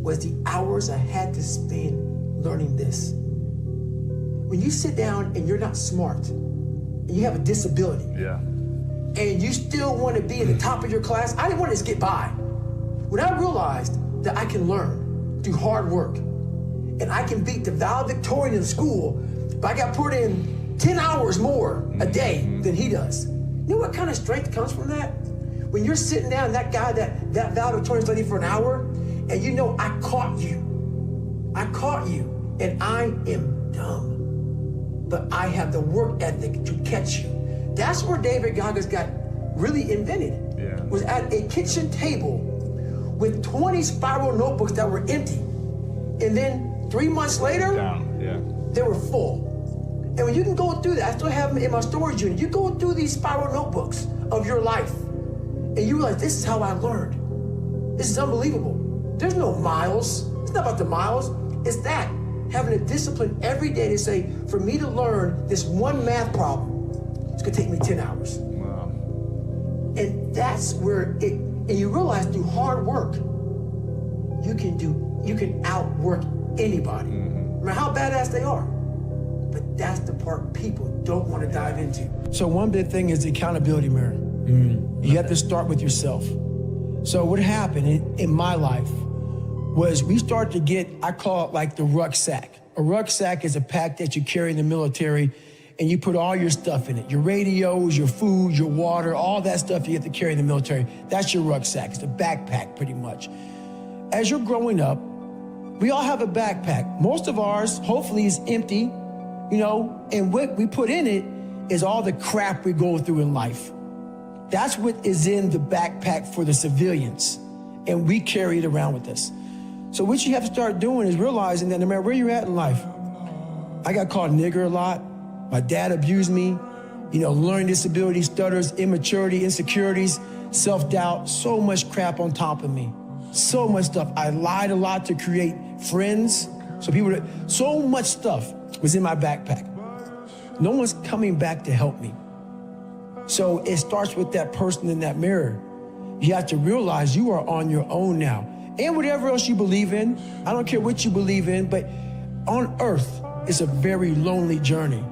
was the hours I had to spend learning this. When you sit down and you're not smart, and you have a disability, and you still want to be at the top of your class, I didn't want to just get by. When I realized that I can learn through hard work, and I can beat the valedictorian in school, but I got put in 10 hours more a day than he does. You know what kind of strength comes from that? When you're sitting down, that guy, that valedictorian studied for an hour, and you know, I caught you, and I am dumb. But I have the work ethic to catch you. That's where David Goggins got really invented. Was at a kitchen table with 20 spiral notebooks that were empty. And then 3 months later, they were full. And when you can go through that, I still have them in my storage unit. You go through these spiral notebooks of your life, and you realize this is how I learned. This is unbelievable. There's no miles. It's not about the miles. It's that. Having a discipline every day to say, for me to learn this one math problem, it's gonna take me 10 hours. Wow. And that's where and you realize through hard work, you can outwork anybody, no matter how badass they are. But that's the part people don't want to dive into. So one big thing is the accountability mirror. You have to start with yourself. So what happened in my life was we started to get, I call it like the rucksack. A rucksack is a pack that you carry in the military, and you put all your stuff in it. Your radios, your food, your water, all that stuff you have to carry in the military. That's your rucksack. It's a backpack, pretty much. As you're growing up, we all have a backpack. Most of ours, hopefully, is empty, you know, and what we put in it is all the crap we go through in life. That's what is in the backpack for the civilians, and we carry it around with us. So what you have to start doing is realizing that no matter where you're at in life, I got called nigger a lot. My dad abused me, you know, learning disabilities, stutters, immaturity, insecurities, self-doubt, so much crap on top of me. So much stuff. I lied a lot to create friends. So much stuff was in my backpack. No one's coming back to help me. So it starts with that person in that mirror. You have to realize you are on your own now. And whatever else you believe in, I don't care what you believe in, but on earth, it's a very lonely journey.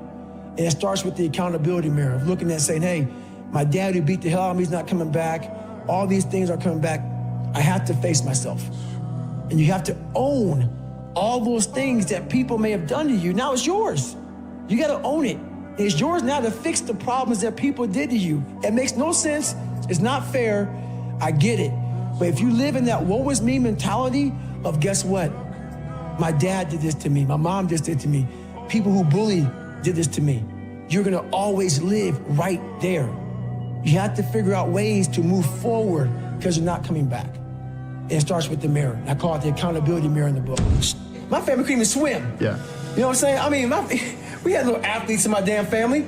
And it starts with the accountability mirror of looking at saying, hey, my dad who beat the hell out of me is not coming back. All these things are coming back. I have to face myself. And you have to own all those things that people may have done to you. Now it's yours. You got to own it. It's yours now to fix the problems that people did to you. It makes no sense. It's not fair. I get it. But if you live in that woe is me mentality of guess what? My dad did this to me. My mom just did to me. People who bully did this to me. You're gonna always live right there. You have to figure out ways to move forward because you're not coming back. And it starts with the mirror. I call it the accountability mirror in the book. My family couldn't even swim. Yeah. You know what I'm saying? I mean, we had no athletes in my damn family.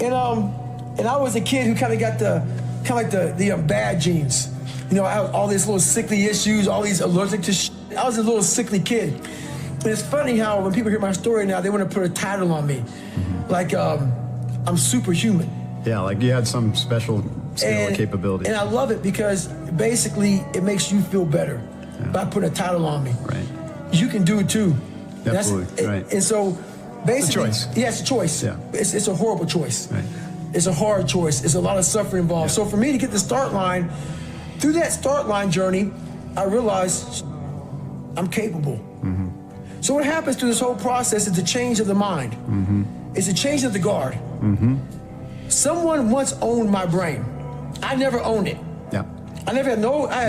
And I was a kid who kind of got the bad genes. You know, I had all these little sickly issues, all these allergic to shit. I was a little sickly kid. And it's funny how when people hear my story now, they want to put a title on me. Like, I'm superhuman. Yeah, like you had some special skill or capability. And I love it because basically it makes you feel better by putting a title on me. Right. You can do it too. Absolutely, right. And so basically, it's a choice. Yeah, it's a choice. Yeah. It's a horrible choice. Right. It's a hard choice. It's a lot of suffering involved. So for me to get the start line, through that start line journey, I realized I'm capable. So what happens through this whole process is the change of the mind. It's a change of the guard. Someone once owned my brain. I never owned it. Yeah. I had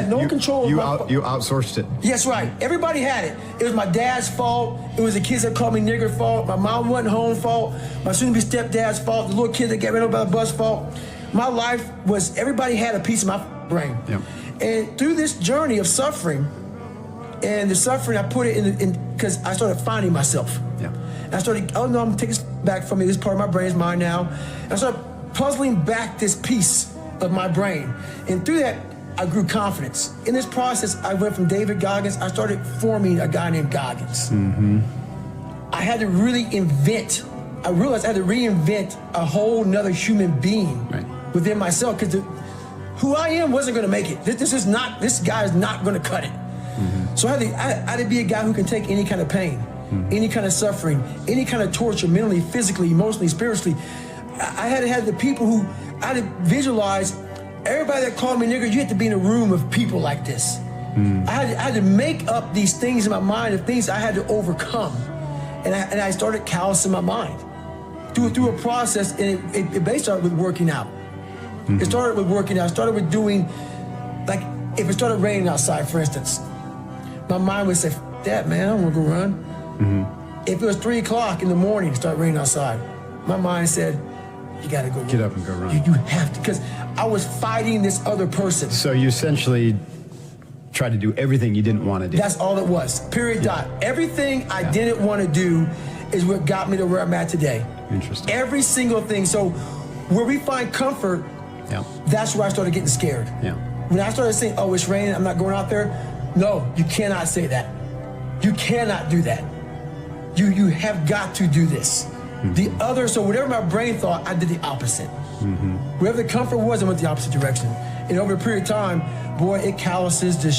no control of You outsourced it. Yes, right. Everybody had it. It was my dad's fault. It was the kids that called me nigger fault. My mom wasn't home fault. My soon-to-be stepdad's fault. The little kid that got ran over by the bus fault. My life was, everybody had a piece of my brain. Yeah. And through this journey of suffering, and the suffering, I put it in because I started finding myself. Yeah. And I started, oh no, I'm taking this back from me. This part of my brain is mine now. And I started puzzling back this piece of my brain. And through that, I grew confidence. In this process, I went from David Goggins, I started forming a guy named Goggins. I had to really I realized I had to reinvent a whole nother human being within myself because who I am wasn't gonna make it. This guy is not gonna cut it. So I had to be a guy who can take any kind of pain, any kind of suffering, any kind of torture, mentally, physically, emotionally, spiritually. I had to have the people who, I had to visualize everybody that called me nigger. You had to be in a room of people like this. I had to make up these things in my mind, of things I had to overcome. And I started callousing my mind through a process, and it basically started with working out. It started with working out. It started with doing, like, if it started raining outside, for instance, my mind would say, "F that, man, I don't want to go run." If it was 3 o'clock in the morning, it started raining outside, my mind said, "You got to go Get up and go run." You have to," because I was fighting this other person. So you essentially tried to do everything you didn't want to do. That's all it was. Period. Dot. Everything I didn't want to do is what got me to where I'm at today. Interesting. Every single thing. So where we find comfort, that's where I started getting scared. When I started saying, "Oh, it's raining, I'm not going out there," no, you cannot say that. You cannot do that. You have got to do this. The other, so whatever my brain thought, I did the opposite. Wherever the comfort was, I went the opposite direction. And over a period of time, boy, it calluses the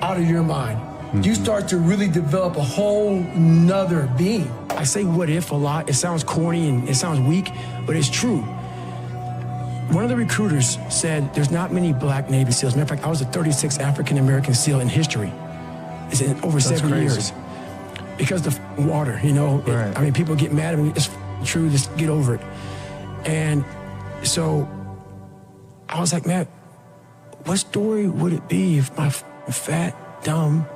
out of your mind. You start to really develop a whole nother being. I say "what if" a lot. It sounds corny and it sounds weak, but it's true. One of the recruiters said there's not many black Navy SEALs. Matter of fact, I was the 36th African-American SEAL in history. It's in over 7 years. Because the water, you know. Right. I mean, people get mad at me. It's true, just get over it. And so I was like, man, what story would it be if my fat, dumb,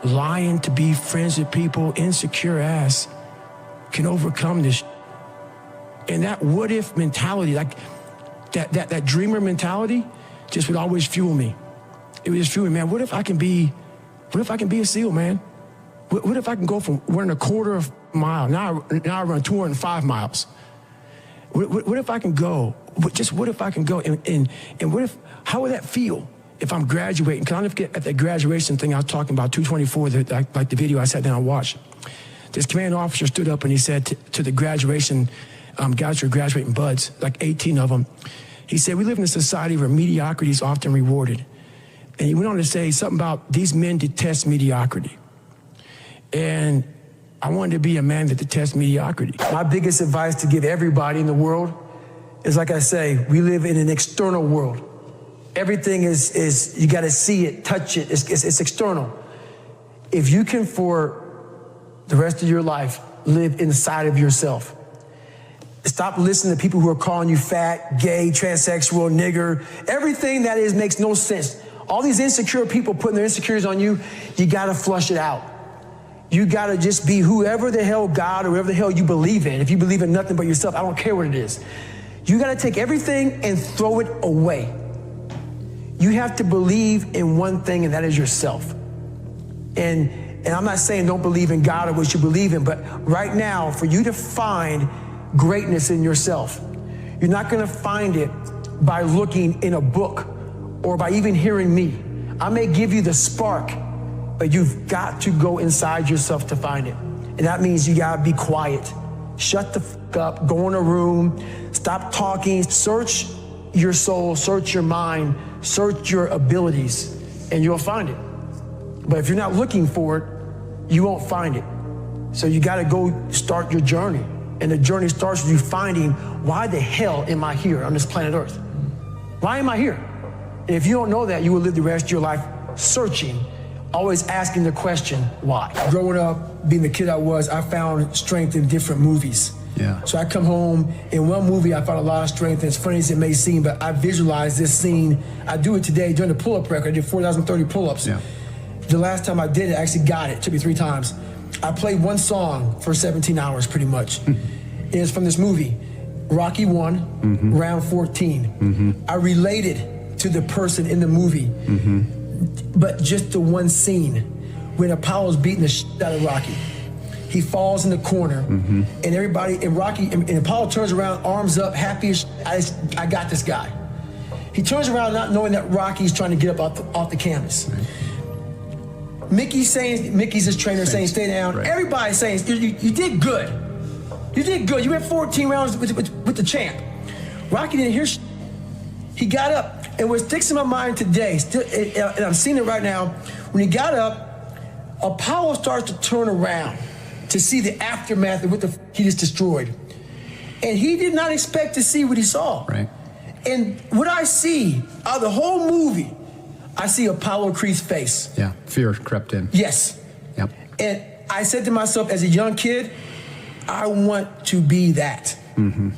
lying to be friends with people, insecure ass can overcome this? And that what if mentality, like that dreamer mentality, just would always fuel me. It would just fuel me, man. What if I can be a SEAL, man? What if I can go from running a quarter of a mile, now I run 205 miles. What if I can go? What if I can go? And what if, how would that feel if I'm graduating? Because I'll forget at that graduation thing I was talking about, 224, like the video I sat down and watched. This command officer stood up and he said to the graduation, guys who are graduating buds, like 18 of them, he said, "We live in a society where mediocrity is often rewarded." And he went on to say something about these men detest mediocrity. And I wanted to be a man that detests mediocrity. My biggest advice to give everybody in the world is, like I say, we live in an external world. Everything is you got to see it, touch it, it's external. If you can, for the rest of your life, live inside of yourself, stop listening to people who are calling you fat, gay, transsexual, nigger. Everything that is makes no sense. All these insecure people putting their insecurities on you, you got to flush it out. You got to just be whoever the hell God or whoever the hell you believe in. If you believe in nothing but yourself, I don't care what it is. You got to take everything and throw it away. You have to believe in one thing, and that is yourself. And I'm not saying don't believe in God or what you believe in, but right now, for you to find greatness in yourself, you're not going to find it by looking in a book or by even hearing me. I may give you the spark, but you've got to go inside yourself to find it. And that means you gotta be quiet. Shut the fuck up, go in a room, stop talking, search your soul, search your mind, search your abilities, and you'll find it. But if you're not looking for it, you won't find it. So you gotta go start your journey. And the journey starts with you finding, why the hell am I here on this planet Earth? Why am I here? And if you don't know that, you will live the rest of your life searching, always asking the question, why? Growing up, being the kid I was, I found strength in different movies. Yeah. So I come home, in one movie I found a lot of strength, and as funny as it may seem, but I visualized this scene. I do it today during the pull-up record. I did 4,030 pull-ups. Yeah. The last time I did it, I actually got it. It took me 3 times. I played one song for 17 hours, pretty much. It's from this movie, Rocky 1, round 14. I related to the person in the movie. But just the one scene when Apollo's beating the shit out of Rocky. He falls in the corner, and everybody, and Rocky, and Apollo turns around, arms up, happy as shit. I got this guy. He turns around not knowing that Rocky's trying to get up off the canvas. Mickey's his trainer saying, stay down. Right. Everybody's saying, you did good. You did good. You went 14 rounds with the champ. Rocky didn't hear shit. He got up. And what sticks in my mind today, and I'm seeing it right now, when he got up, Apollo starts to turn around to see the aftermath of what he just destroyed. And he did not expect to see what he saw. Right. And what I see out of the whole movie, I see Apollo Creed's face. Yeah, fear crept in. Yes. Yep. And I said to myself as a young kid, I want to be that. Mm-hmm.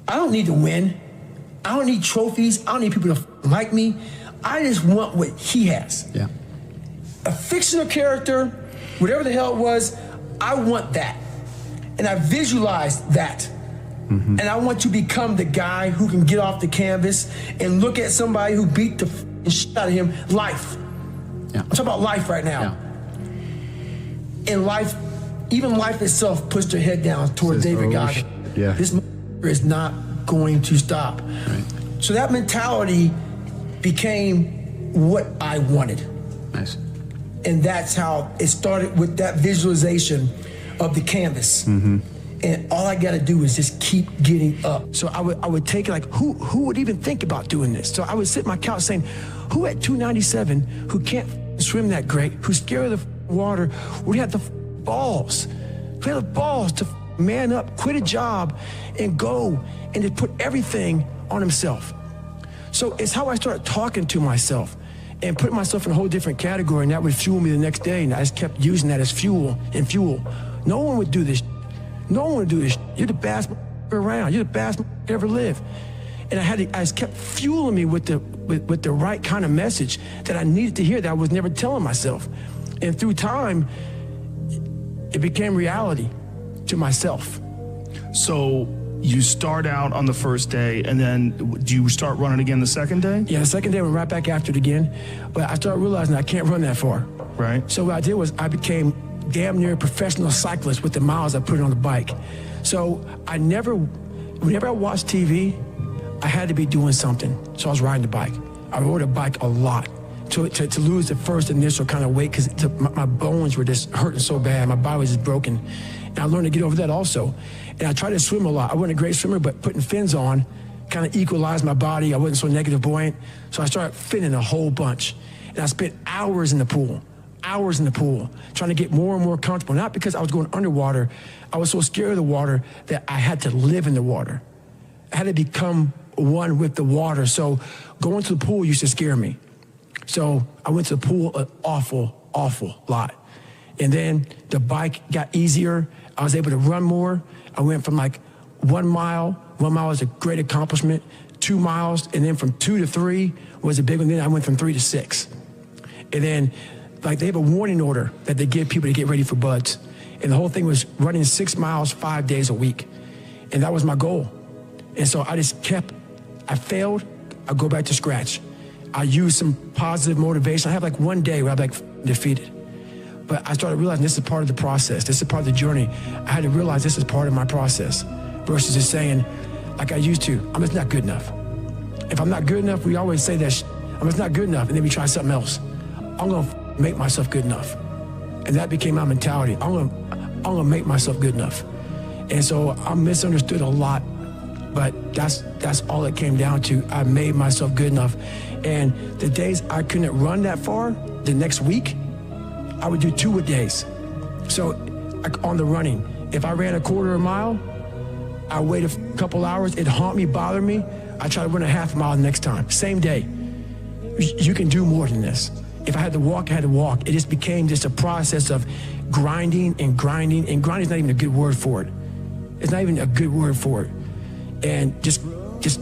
I don't need to win. I don't need trophies. I don't need people to like me. I just want what he has. Yeah. A fictional character, whatever the hell it was, I want that. And I visualized that. Mm-hmm. And I want to become the guy who can get off the canvas and look at somebody who beat the shit out of him. Life. Yeah. I'm talking about life right now. Yeah. And life, even life itself pushed her head down toward Says, David oh, Goggins. yeah. This is not going to stop. Right. So that mentality became what I wanted. Nice. And that's how it started, with that visualization of the canvas. Mm-hmm. And all I gotta do is just keep getting up. So I would take it like, who would even think about doing this? So I would sit on my couch saying, who at 297, who can't swim that great, who's scared of the water, would have the balls, who have the balls to man up, quit a job, and go and just put everything on himself. So it's how I started talking to myself and putting myself in a whole different category, and that would fuel me the next day, and I just kept using that as fuel. No one would do this. No one would do this. You're the best around. You're the best ever live. And I just kept fueling me with the right kind of message that I needed to hear that I was never telling myself. And through time, it became reality to myself. So you start out on the first day, and then do you start running again the second day? Yeah, the second day I went right back after it again. But I started realizing I can't run that far. Right. So what I did was I became damn near a professional cyclist with the miles I put on the bike. So whenever I watched TV, I had to be doing something. So I was riding the bike. I rode a bike a lot to lose the first initial kind of weight, because my bones were just hurting so bad. My body was just broken. And I learned to get over that also. And I tried to swim a lot. I wasn't a great swimmer, but putting fins on kind of equalized my body. I wasn't so negative buoyant. So I started finning a whole bunch. And I spent hours in the pool, trying to get more and more comfortable. Not because I was going underwater. I was so scared of the water that I had to live in the water. I had to become one with the water. So going to the pool used to scare me. So I went to the pool an awful lot. And then the bike got easier. I was able to run more. I went from like 1 mile. 1 mile was a great accomplishment. 2 miles, and then from 2 to 3 was a big one. Then I went from 3 to 6. And then, like, they have a warning order that they give people to get ready for buds. And the whole thing was running 6 miles 5 days a week. And that was my goal. And so I failed, I go back to scratch. I use some positive motivation. I have like one day where I'm like defeated. But I started realizing this is part of the process. This is part of the journey. I had to realize this is part of my process versus just saying, like I used to, I'm just not good enough. If I'm not good enough, we always say that I'm just not good enough, and then we try something else. I'm gonna make myself good enough. And that became my mentality. I'm gonna make myself good enough. And so I'm misunderstood a lot, but that's all it came down to. I made myself good enough. And the days I couldn't run that far, the next week, I would do 2-a-days. So like on the running, if I ran a quarter of a mile, I wait a couple hours, it'd haunt me, bother me. I try to run a half mile the next time, same day. You can do more than this. If I had to walk, I had to walk. It just became just a process of grinding, and grinding is not even a good word for it. It's not even a good word for it. And just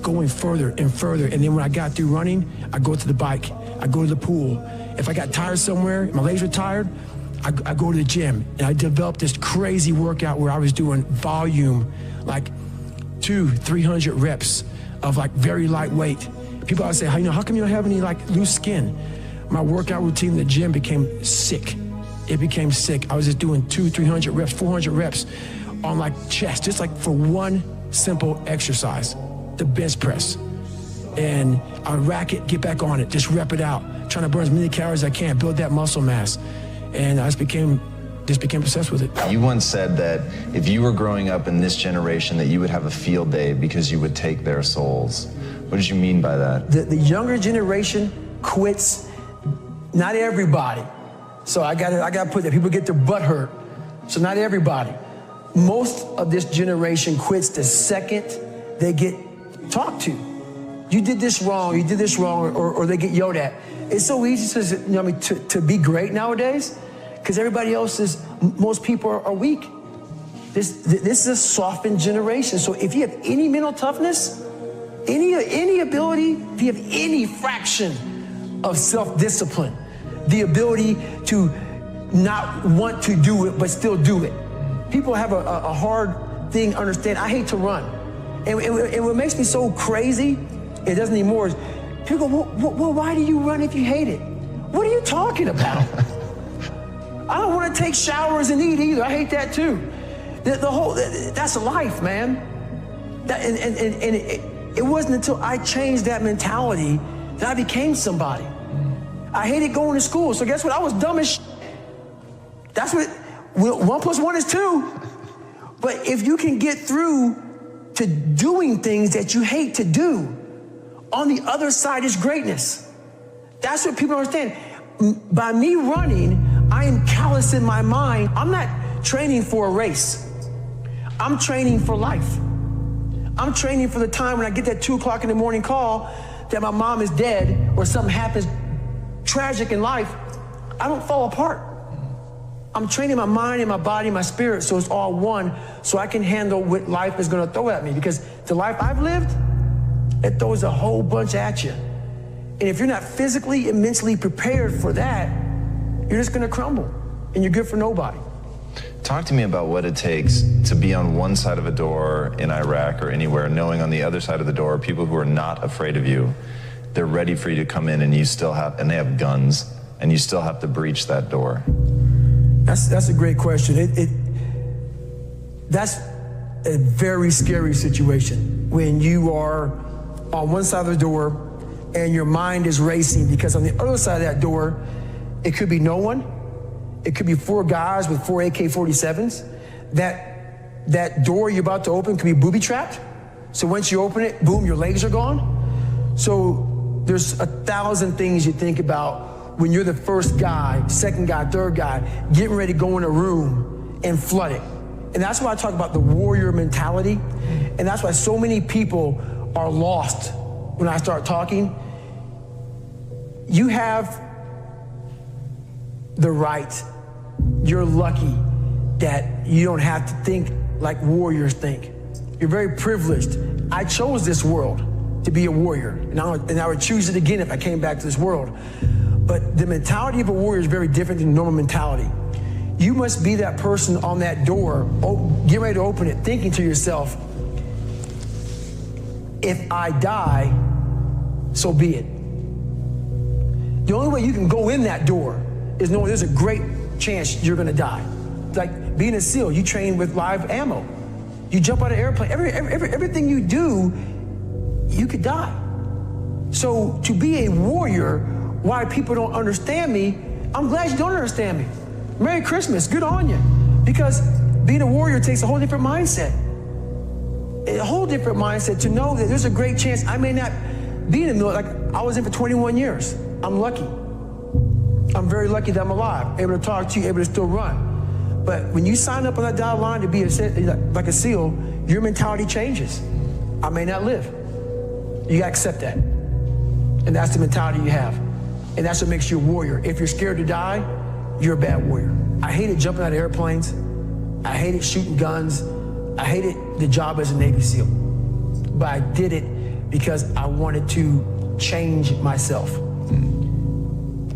going further and further. And then when I got through running, I go to the bike, I go to the pool. If I got tired somewhere, my legs were tired, I go to the gym. And I developed this crazy workout where I was doing volume, like 200-300 reps of like very lightweight. People always say, how come you don't have any like loose skin? My workout routine in the gym became sick. It became sick. I was just doing 200-300 reps, 400 reps on like chest, just like for one simple exercise, the bench press. And I would rack it, get back on it, just rep it out, trying to burn as many calories as I can, build that muscle mass. And I just became just became obsessed with it. You once said that if you were growing up in this generation that you would have a field day because you would take their souls. What did you mean by that? The younger generation quits, not everybody. So I gotta put that, people get their butt hurt. So not everybody. Most of this generation quits the second they get talked to. You did this wrong, or they get yelled at. It's so easy to be great nowadays because everybody else most people are weak. This is a softened generation. So if you have any mental toughness, any ability, if you have any fraction of self-discipline, the ability to not want to do it but still do it. People have a hard thing to understand. I hate to run. And what makes me so crazy, it doesn't anymore, is people go, well, why do you run if you hate it? What are you talking about? I don't want to take showers and eat either. I hate that too. That's life, man. It wasn't until I changed that mentality that I became somebody. I hated going to school, so guess what? I was dumb as shit. That's what, 1 + 1 is 2. But if you can get through to doing things that you hate to do, on the other side is greatness. That's what people understand. By me running, I am callous in my mind. I'm not training for a race. I'm training for life. I'm training for the time when I get that 2 o'clock in the morning call that my mom is dead or something happens tragic in life. I don't fall apart. I'm training my mind and my body and my spirit so it's all one, so I can handle what life is going to throw at me. Because the life I've lived, it throws a whole bunch at you. And if you're not physically and mentally prepared for that, you're just going to crumble and you're good for nobody. Talk to me about what it takes to be on one side of a door in Iraq or anywhere, knowing on the other side of the door people who are not afraid of you. They're ready for you to come in, and you still have, and they have guns, and you still have to breach that door. That's a great question. That's a very scary situation when you are on one side of the door and your mind is racing, because on the other side of that door, it could be no one. It could be 4 guys with 4 AK-47s. That door you're about to open could be booby-trapped. So once you open it, boom, your legs are gone. So there's 1,000 things you think about when you're the first guy, second guy, third guy, getting ready to go in a room and flood it. And that's why I talk about the warrior mentality. And that's why so many people are lost when I start talking. You have the right. You're lucky that you don't have to think like warriors think. You're very privileged. I chose this world to be a warrior, and I would choose it again if I came back to this world. But the mentality of a warrior is very different than normal mentality. You must be that person on that door, get ready to open it, thinking to yourself, if I die, so be it. The only way you can go in that door is knowing there's a great chance you're gonna die. Like being a SEAL, you train with live ammo. You jump out of an airplane, everything you do, you could die. So to be a warrior, why people don't understand me, I'm glad you don't understand me. Merry Christmas, good on you. Because being a warrior takes a whole different mindset. A whole different mindset to know that there's a great chance I may not be in the military. Like I was in for 21 years. I'm lucky. I'm very lucky that I'm alive, able to talk to you, able to still run. But when you sign up on that dotted line to be like a SEAL, your mentality changes. I may not live. You gotta accept that. And that's the mentality you have. And that's what makes you a warrior. If you're scared to die, you're a bad warrior. I hated jumping out of airplanes. I hated shooting guns. I hated the job as a Navy SEAL. But I did it because I wanted to change myself.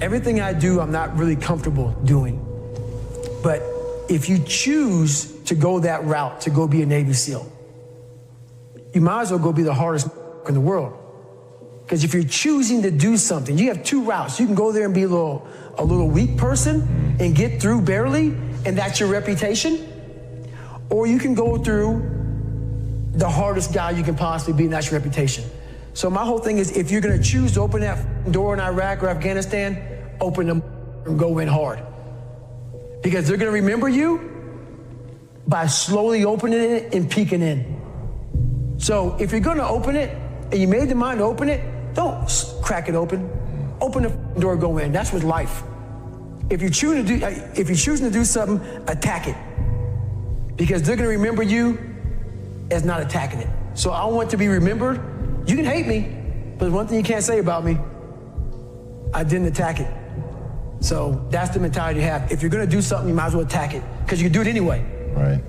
Everything I do, I'm not really comfortable doing. But if you choose to go that route, to go be a Navy SEAL, you might as well go be the hardest in the world. Because if you're choosing to do something, you have 2 routes. You can go there and be a little weak person and get through barely, and that's your reputation. Or you can go through the hardest guy you can possibly be, and that's your reputation. So my whole thing is, if you're gonna choose to open that door in Iraq or Afghanistan, open them and go in hard. Because they're gonna remember you by slowly opening it and peeking in. So if you're gonna open it, and you made the mind to open it, don't crack it open. Open the door, go in. That's with life. If you're choosing to do something, attack it. Because they're gonna remember you as not attacking it. So I want to be remembered. You can hate me, but there's one thing you can't say about me. I didn't attack it. So that's the mentality to have. If you're gonna do something, you might as well attack it, because you can do it anyway. Right.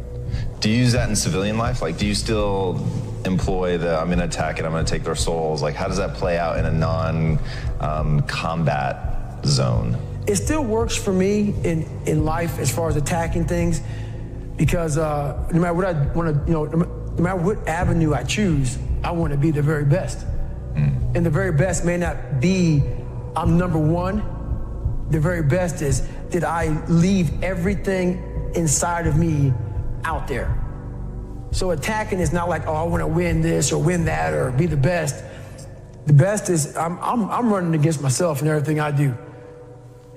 Do you use that in civilian life? Like, do you still employ the, I'm gonna attack it, I'm gonna take their souls? Like, how does that play out in a non-combat zone? It still works for me in life as far as attacking things, because no matter what I want to, no matter what avenue I choose, I want to be the very best. And the very best may not be I'm number one. The very best is, did I leave everything inside of me out there? So attacking is not like, oh, I want to win this or win that or be the best. The best is I'm running against myself in everything I do.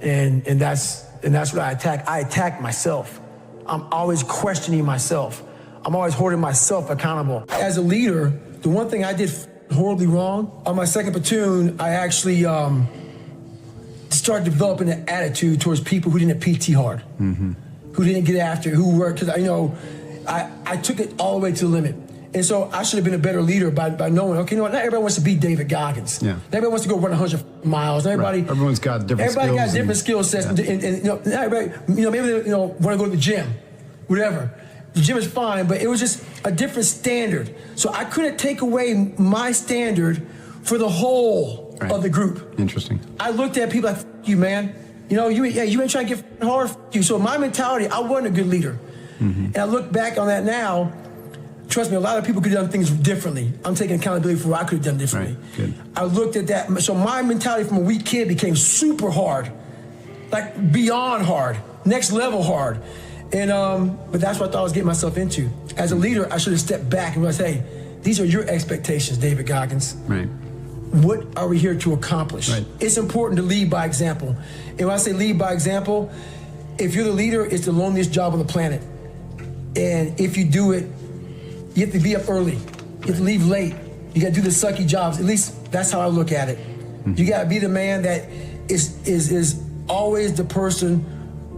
And that's what I attack. I attack myself. I'm always questioning myself. I'm always holding myself accountable. As a leader, the one thing I did horribly wrong, on my second platoon, I actually started developing an attitude towards people who didn't PT hard, who didn't get after, who worked, because I took it all the way to the limit. And so I should have been a better leader by knowing, okay, you know what, not everybody wants to be David Goggins. Yeah. Not everybody wants to go run 100 miles. Not everybody, everyone's got different skills. Everybody got different skill sets. Yeah. And not everybody, maybe they want to go to the gym, whatever. The gym is fine, but it was just a different standard. So I couldn't take away my standard for the whole of the group. Interesting. I looked at people like, F you, man. You ain't trying to get hard, F you. So my mentality, I wasn't a good leader. And I look back on that now, trust me, a lot of people could have done things differently. I'm taking accountability for what I could have done differently. Right. Good. I looked at that, so my mentality from a weak kid became super hard, like beyond hard, next level hard. And but that's what I thought I was getting myself into. As a leader, I should have stepped back and realized, hey, these are your expectations, David Goggins. Right. What are we here to accomplish? Right. It's important to lead by example. And when I say lead by example, if you're the leader, it's the loneliest job on the planet. And if you do it, you have to be up early. You have to leave late. You got to do the sucky jobs. At least that's how I look at it. You got to be the man that is always the person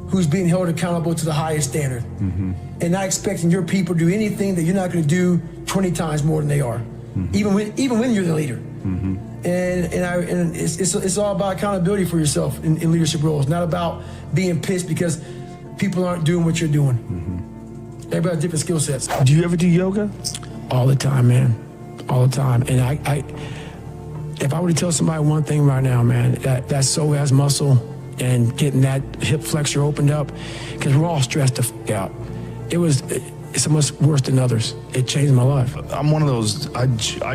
who's being held accountable to the highest standard, and not expecting your people to do anything that you're not going to do 20 times more than they are, even when you're the leader. And it's all about accountability for yourself in leadership roles, not about being pissed because people aren't doing what you're doing. Everybody has different skill sets. Do you ever do yoga? All the time, man. All the time. And I if I were to tell somebody one thing right now, man, that soul has muscle and getting that hip flexor opened up, because we're all stressed the f out. It's almost worse than others. It changed my life. I'm one of those, I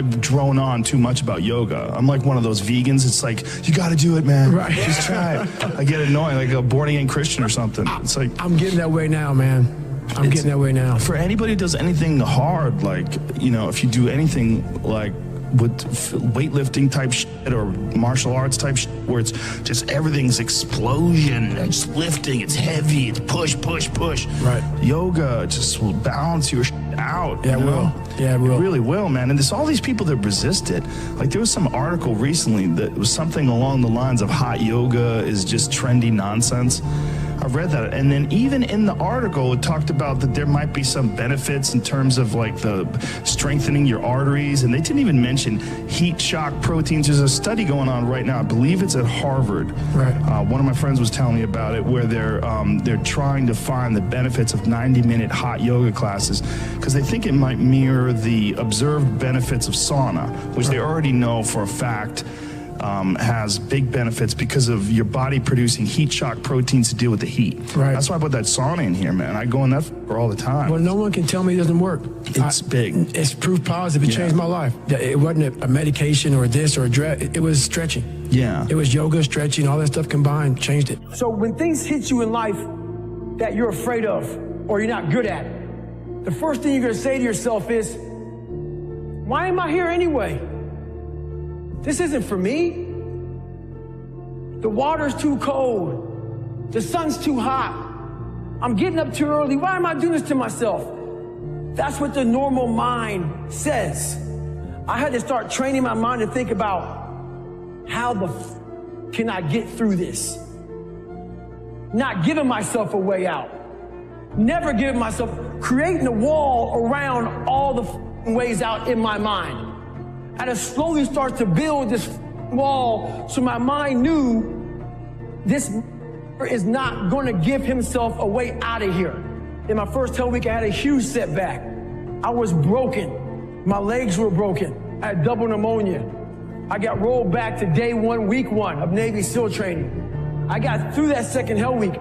drone on too much about yoga. I'm like one of those vegans. It's like, you got to do it, man. Right. Just try it. I get annoying, like a born-again Christian or something. It's like, I'm getting that way now, man. I'm getting that way now. For anybody who does anything hard, like, if you do anything like with weightlifting type shit or martial arts type shit, where it's just everything's explosion, it's lifting, it's heavy, it's push. Right. Yoga just will balance your shit out. Yeah, it will. Yeah, it will. It really will, man. And there's all these people that resist it. Like, there was some article recently that was something along the lines of hot yoga is just trendy nonsense. I read that, and then even in the article, it talked about that there might be some benefits in terms of like the strengthening your arteries, and they didn't even mention heat shock proteins. There's a study going on right now, I believe it's at Harvard. Right. One of my friends was telling me about it, where they're trying to find the benefits of 90-minute hot yoga classes, because they think it might mirror the observed benefits of sauna, which they already know for a fact has big benefits because of your body producing heat shock proteins to deal with the heat. Right. That's why I put that sauna in here, man. I go in that for all the time. Well, no one can tell me it doesn't work. It's big. It's proof positive. It changed my life. It wasn't a medication or this or a drug. It was stretching. Yeah. It was yoga, stretching, all that stuff combined changed it. So when things hit you in life that you're afraid of or you're not good at, the first thing you're going to say to yourself is, why am I here anyway? This isn't for me. The water's too cold. The sun's too hot. I'm getting up too early. Why am I doing this to myself? That's what the normal mind says. I had to start training my mind to think about how can I get through this? Not giving myself a way out. Never giving myself, creating a wall around all the ways out in my mind. I had to slowly start to build this wall so my mind knew this is not going to give himself a way out of here. In my first Hell Week, I had a huge setback. I was broken. My legs were broken. I had double pneumonia. I got rolled back to day 1, week 1 of Navy SEAL training. I got through that second Hell Week.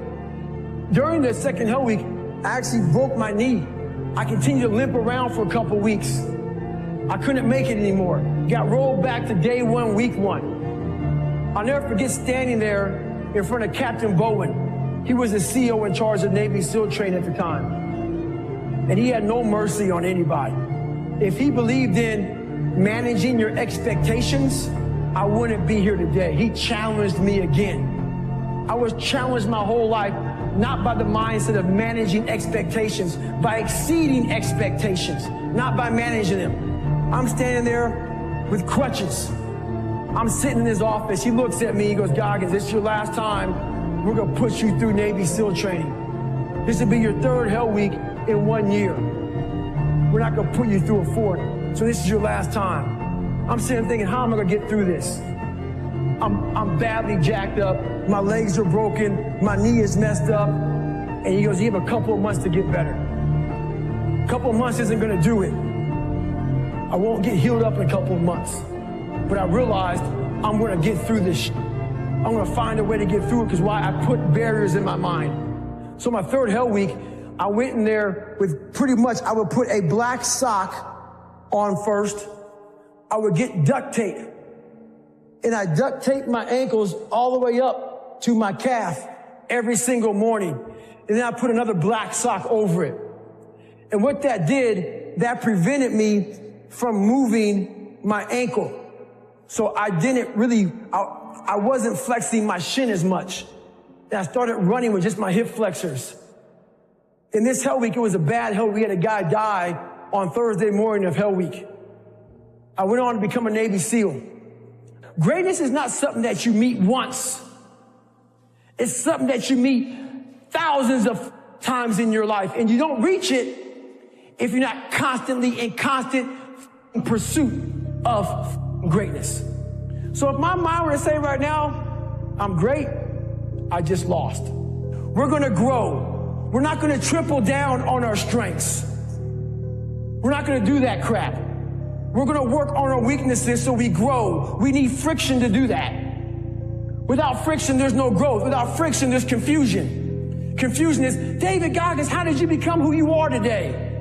During the second Hell Week, I actually broke my knee. I continued to limp around for a couple weeks. I couldn't make it anymore. Got rolled back to day 1, week 1. I'll never forget standing there in front of Captain Bowen. He was the CEO in charge of Navy SEAL training at the time. And he had no mercy on anybody. If he believed in managing your expectations, I wouldn't be here today. He challenged me again. I was challenged my whole life, not by the mindset of managing expectations, by exceeding expectations, not by managing them. I'm standing there with crutches. I'm sitting in his office. He looks at me. He goes, Goggins, this is your last time. We're going to push you through Navy SEAL training. This will be your 3rd Hell Week in 1 year. We're not going to put you through a 4th. So this is your last time. I'm sitting thinking, how am I going to get through this? I'm badly jacked up. My legs are broken. My knee is messed up. And he goes, you have a couple of months to get better. A couple of months isn't going to do it. I won't get healed up in a couple of months. But I realized I'm going to get through this. I'm going to find a way to get through it because why? I put barriers in my mind. So my 3rd Hell Week, I went in there with pretty much, I would put a black sock on first. I would get duct tape. And I duct tape my ankles all the way up to my calf every single morning. And then I put another black sock over it. And what that did, that prevented me from moving my ankle. So I didn't really, I wasn't flexing my shin as much. And I started running with just my hip flexors. In this Hell Week, it was a bad Hell Week. We had a guy die on Thursday morning of Hell Week. I went on to become a Navy SEAL. Greatness is not something that you meet once. It's something that you meet thousands of times in your life. And you don't reach it if you're not constantly in constant pursuit of greatness. So if my mind were to say right now, I'm great, I just lost. We're going to grow. We're not going to triple down on our strengths. We're not going to do that crap. We're going to work on our weaknesses so we grow. We need friction to do that. Without friction, there's no growth. Without friction, there's confusion. Confusion is, David Goggins, how did you become who you are today?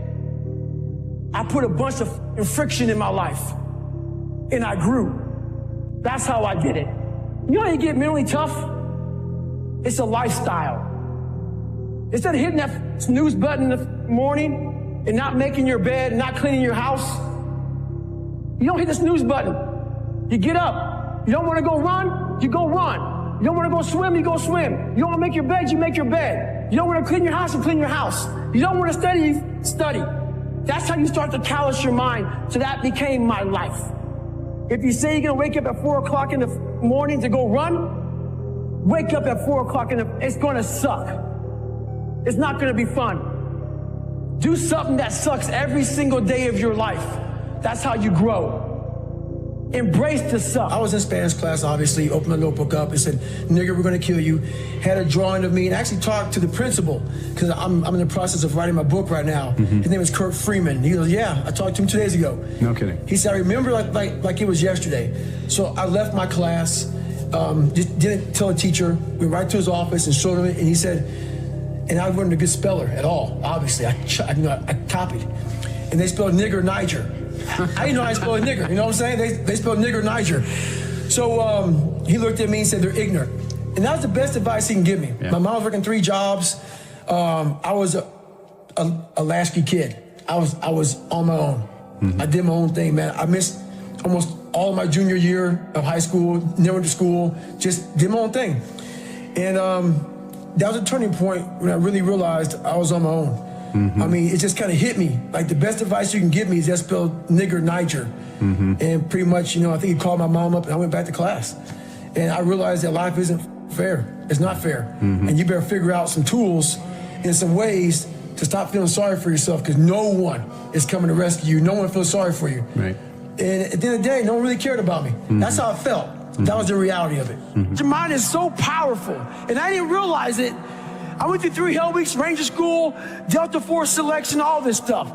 I put a bunch of friction in my life. And I grew. That's how I did it. You know how you get mentally tough? It's a lifestyle. Instead of hitting that snooze button in the morning and not making your bed and not cleaning your house, you don't hit the snooze button. You get up. You don't want to go run? You go run. You don't want to go swim? You go swim. You don't want to make your bed? You make your bed. You don't want to clean your house? You clean your house. You don't want to study? You study. That's how you start to callous your mind. So that became my life. If you say you're going to wake up at 4 o'clock in the morning to go run, wake up at 4 o'clock it's going to suck. It's not going to be fun. Do something that sucks every single day of your life. That's how you grow. Embrace the suck. I was in Spanish class, obviously, opened my notebook up and said, nigger, we're going to kill you. Had a drawing of me and actually talked to the principal because I'm in the process of writing my book right now. Mm-hmm. His name is Kurt Freeman. He goes, yeah, I talked to him 2 days ago. No kidding. He said, I remember like it was yesterday. So I left my class, just didn't tell the teacher, went right to his office and showed him it. And he said, and I wasn't a good speller at all, obviously. I copied. And they spelled nigger Niger. I didn't know how to spell a nigger, you know what I'm saying? They spelled nigger Niger. So he looked at me and said, they're ignorant. And that was the best advice he can give me. Yeah. My mom was working 3 jobs. I was a latchkey kid. I was on my own. Mm-hmm. I did my own thing, man. I missed almost all of my junior year of high school, never went to school, just did my own thing. And that was a turning point when I really realized I was on my own. I mean, it just kind of hit me. Like, the best advice you can give me is just spell nigger Niger. And pretty much, I think he called my mom up and I went back to class. And I realized that life isn't fair. It's not fair. And you better figure out some tools and some ways to stop feeling sorry for yourself, because no one is coming to rescue you. No one feels sorry for you. Right. And at the end of the day, no one really cared about me. That's how I felt. That was the reality of it. Your mind is so powerful. And I didn't realize it. I went through 3 hell weeks, Ranger School, Delta Force selection, all this stuff.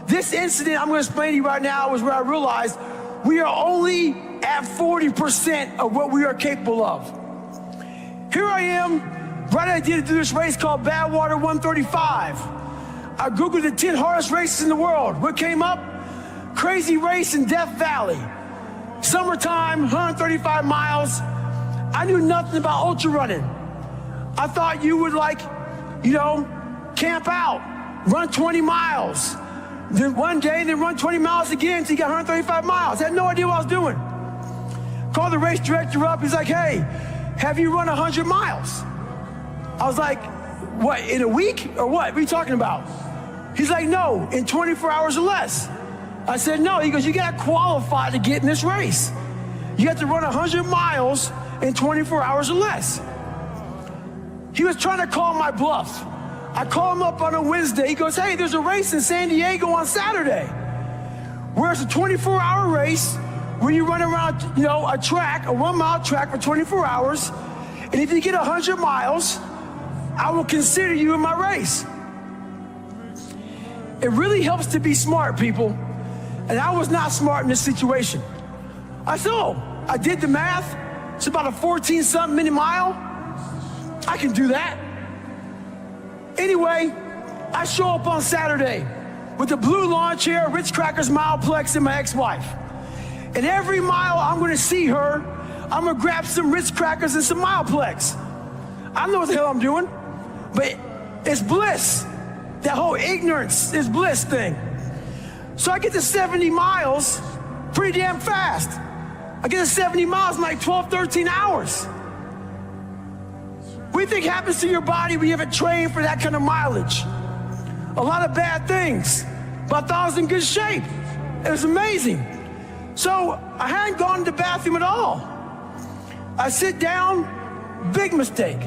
This incident I'm going to explain to you right now was where I realized we are only at 40% of what we are capable of. Here I am, right at the end of this race called Badwater 135. I Googled the 10 hardest races in the world. What came up? Crazy race in Death Valley. Summertime, 135 miles. I knew nothing about ultra running. I thought you would camp out, run 20 miles. Then one day, then run 20 miles again until you got 135 miles. I had no idea what I was doing. Called the race director up. He's like, hey, have you run 100 miles? I was like, what, in a week or what? What are you talking about? He's like, no, in 24 hours or less. I said, no. He goes, you got to qualify to get in this race. You have to run 100 miles in 24 hours or less. He was trying to call my bluff. I call him up on a Wednesday. He goes, hey, there's a race in San Diego on Saturday, where it's a 24-hour race where you run around, a track, a 1-mile track for 24 hours. And if you get 100 miles, I will consider you in my race. It really helps to be smart, people. And I was not smart in this situation. I said, I did the math. It's about a 14-something minute mile. I can do that. Anyway, I show up on Saturday with a blue lawn chair, Ritz Crackers Mileplex, and my ex-wife. And every mile I'm going to see her, I'm going to grab some Ritz Crackers and some Mileplex. I don't know what the hell I'm doing, but it's bliss. That whole ignorance is bliss thing. So I get to 70 miles pretty damn fast. I get to 70 miles in like 12, 13 hours. What do you think happens to your body when you haven't trained for that kind of mileage? A lot of bad things. But I thought I was in good shape. It was amazing. So I hadn't gone to the bathroom at all. I sit down, big mistake.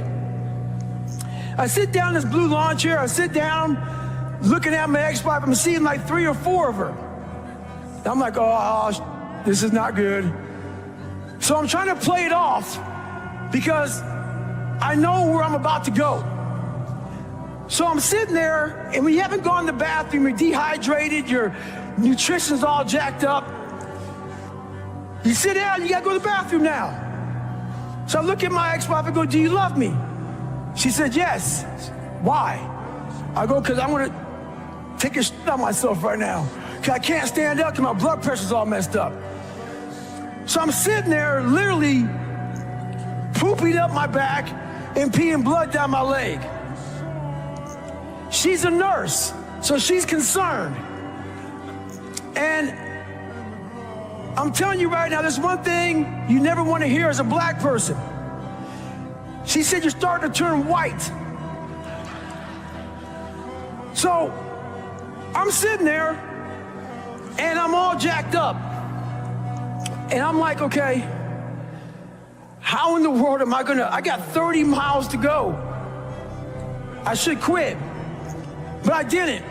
I sit down in this blue lawn chair. I sit down, looking at my ex-wife. I'm seeing like 3 or 4 of her. I'm like, oh, this is not good. So I'm trying to play it off because I know where I'm about to go. So I'm sitting there, and when you haven't gone to the bathroom, you're dehydrated, your nutrition's all jacked up. You sit down, you gotta go to the bathroom now. So I look at my ex-wife and go, do you love me? She said, yes. Why? I go, because I'm gonna take a shit on myself right now. Because I can't stand up because my blood pressure's all messed up. So I'm sitting there literally pooping up my back and peeing blood down my leg. She's a nurse, so she's concerned. And I'm telling you right now, there's one thing you never want to hear as a black person. She said, you're starting to turn white. So I'm sitting there and I'm all jacked up. And I'm like, okay, how in the world am I I got 30 miles to go. I should quit, but I didn't.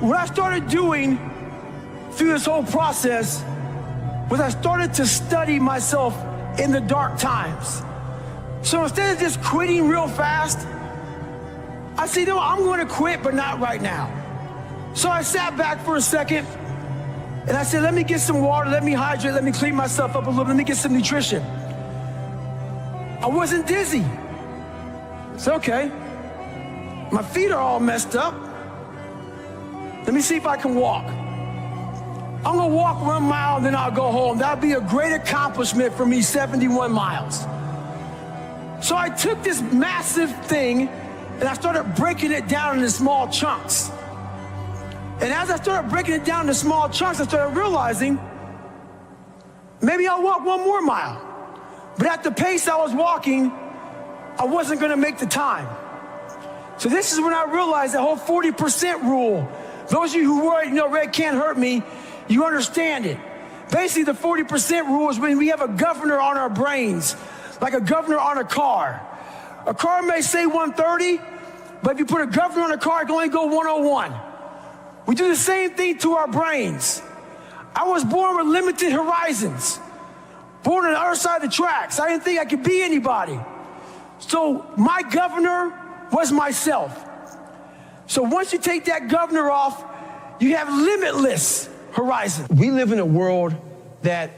What I started doing through this whole process was I started to study myself in the dark times. So instead of just quitting real fast, I said, no, I'm going to quit, but not right now. So I sat back for a second, and I said, let me get some water, let me hydrate, let me clean myself up a little, let me get some nutrition. I wasn't dizzy. It's okay. My feet are all messed up. Let me see if I can walk. I'm gonna walk 1 mile and then I'll go home. That'll be a great accomplishment for me, 71 miles. So I took this massive thing and I started breaking it down into small chunks. And as I started breaking it down into small chunks, I started realizing maybe I'll walk 1 more mile. But at the pace I was walking, I wasn't gonna make the time. So this is when I realized the whole 40% rule. Those of you who worry, red can't hurt me, you understand it. Basically, the 40% rule is when we have a governor on our brains, like a governor on a car. A car may say 130, but if you put a governor on a car, it can only go 101. We do the same thing to our brains. I was born with limited horizons, born on the other side of the tracks. I didn't think I could be anybody. So my governor was myself. So once you take that governor off, you have limitless horizon. We live in a world that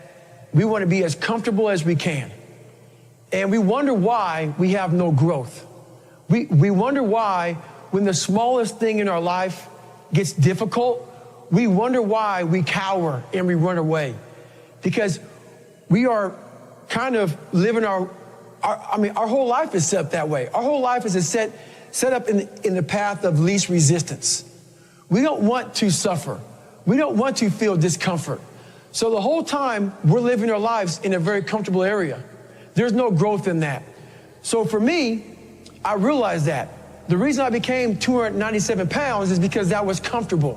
we want to be as comfortable as we can. And we wonder why we have no growth. We wonder why when the smallest thing in our life gets difficult, we wonder why we cower and we run away. Because we are kind of living our whole life is set up that way. Our whole life is set up in the path of least resistance. We don't want to suffer. We don't want to feel discomfort. So the whole time we're living our lives in a very comfortable area. There's no growth in that. So for me, I realized that. The reason I became 297 pounds is because that was comfortable.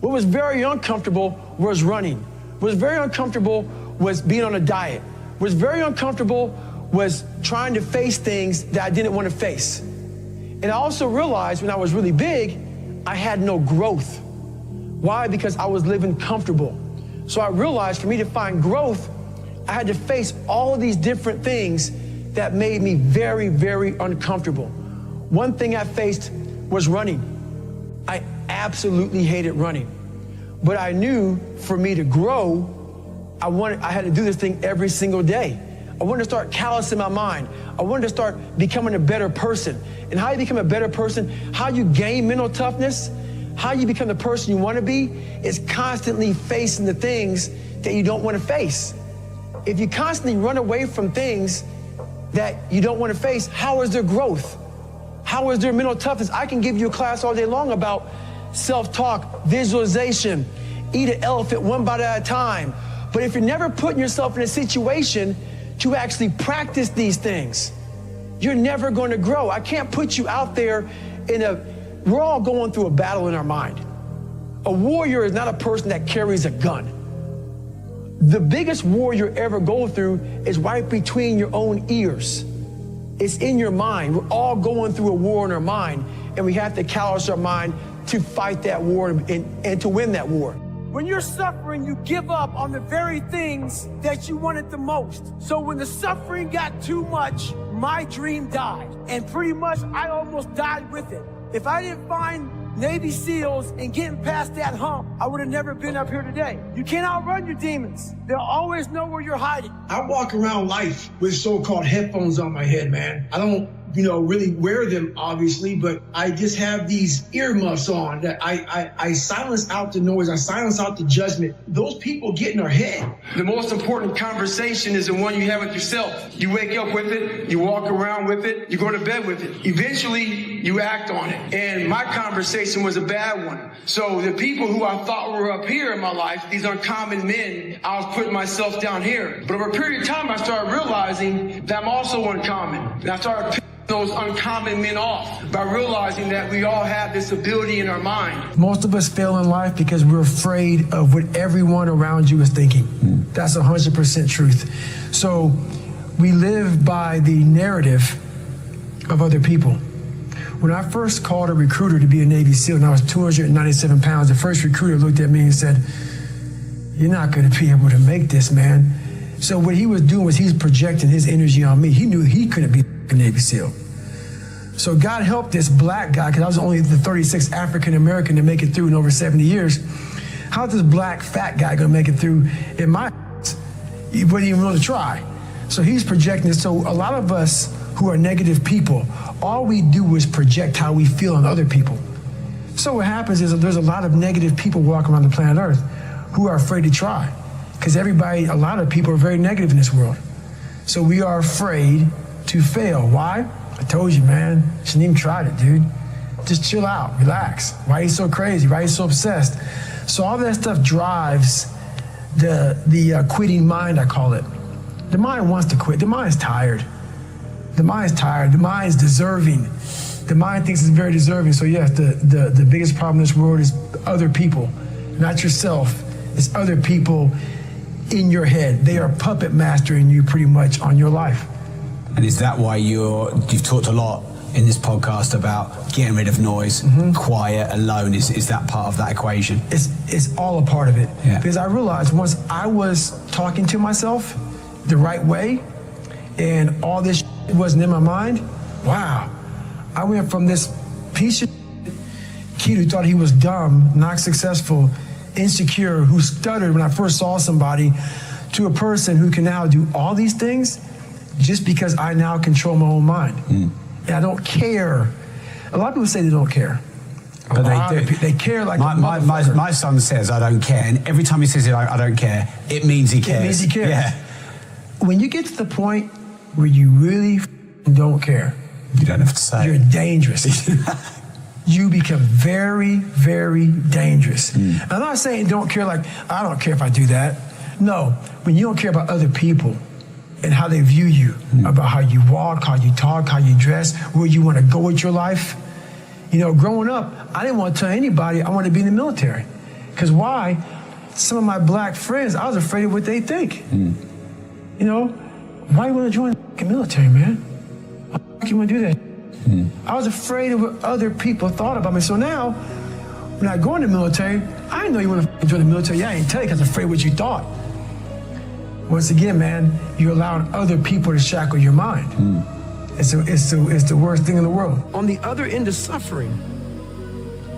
What was very uncomfortable was running. What was very uncomfortable was being on a diet. What was very uncomfortable was trying to face things that I didn't want to face. And I also realized when I was really big, I had no growth. Why? Because I was living comfortable. So I realized for me to find growth, I had to face all of these different things that made me very, very uncomfortable. One thing I faced was running. I absolutely hated running. But I knew for me to grow, I had to do this thing every single day. I wanted to start callousing my mind. I wanted to start becoming a better person. And how you become a better person, how you gain mental toughness, how you become the person you want to be, is constantly facing the things that you don't want to face. If you constantly run away from things that you don't want to face, how is there growth? How is there mental toughness? I can give you a class all day long about self-talk, visualization, eat an elephant one bite at a time. But if you're never putting yourself in a situation to actually practice these things, you're never going to grow. I can't put you out there we're all going through a battle in our mind. A warrior is not a person that carries a gun. The biggest war you ever go through is right between your own ears. It's in your mind. We're all going through a war in our mind, and we have to callous our mind to fight that war and to win that war. When you're suffering, you give up on the very things that you wanted the most. So when the suffering got too much, my dream died. And pretty much I almost died with it. If I didn't find Navy SEALs and getting past that hump, I would have never been up here today. You can't outrun your demons. They'll always know where you're hiding. I walk around life with so-called headphones on my head, man. I don't, really wear them, obviously, but I just have these earmuffs on that I silence out the noise. I silence out the judgment. Those people get in our head. The most important conversation is the one you have with yourself. You wake up with it, you walk around with it, you go to bed with it. Eventually, you act on it. And my conversation was a bad one. So the people who I thought were up here in my life, these uncommon men, I was putting myself down here. But over a period of time, I started realizing that I'm also uncommon. And I started picking those uncommon men off by realizing that we all have this ability in our mind. Most of us fail in life because we're afraid of what everyone around you is thinking. That's 100% truth. So we live by the narrative of other people. When I first called a recruiter to be a Navy SEAL and I was 297 pounds, the first recruiter looked at me and said, "You're not going to be able to make this, man." So what he was doing was he's projecting his energy on me. He knew he couldn't be a Navy SEAL. So God helped this black guy, because I was only the 36th African American to make it through in over 70 years. How's this black fat guy going to make it through in my he wouldn't even want to try. So he's projecting this. So a lot of us who are negative people, all we do is project how we feel on other people. So what happens is that there's a lot of negative people walking around the planet Earth who are afraid to try. Because a lot of people are very negative in this world. So we are afraid to fail. Why? I told you, man. Shouldn't even try it, dude. Just chill out, relax. Why are you so crazy? Why are you so obsessed? So all that stuff drives the quitting mind, I call it. The mind wants to quit. The mind's tired. The mind's tired. The mind's deserving. The mind thinks it's very deserving. So yes, the biggest problem in this world is other people, not yourself. It's other people in your head. They are puppet mastering you pretty much on your life. And is that why you've talked a lot in this podcast about getting rid of noise, quiet, alone? Is that part of that equation? It's all a part of it. Yeah. Because I realized once I was talking to myself the right way and all this wasn't in my mind, wow. I went from this piece of kid who thought he was dumb, not successful, insecure, who stuttered when I first saw somebody, to a person who can now do all these things just because I now control my own mind. And I don't care. A lot of people say they don't care. But they do. They care like my son says, I don't care. And every time he says I don't care, it means he cares. It means he cares. Yeah. When you get to the point where you really don't care, you don't have to say. You're dangerous. You become very, very dangerous. I'm not saying don't care like, I don't care if I do that. No, when you don't care about other people and how they view you, about how you walk, how you talk, how you dress, where you want to go with your life. You know, growing up, I didn't want to tell anybody I wanted to be in the military. Because why? Some of my black friends, I was afraid of what they think. You know, why you want to join the military, man? Why you want to do that? I was afraid of what other people thought about me. So now, when I go in the military, I didn't know you want to join the military. Yeah, I didn't tell you because I was afraid of what you thought. Once again, man, you're allowing other people to shackle your mind. It's the worst thing in the world. On the other end of suffering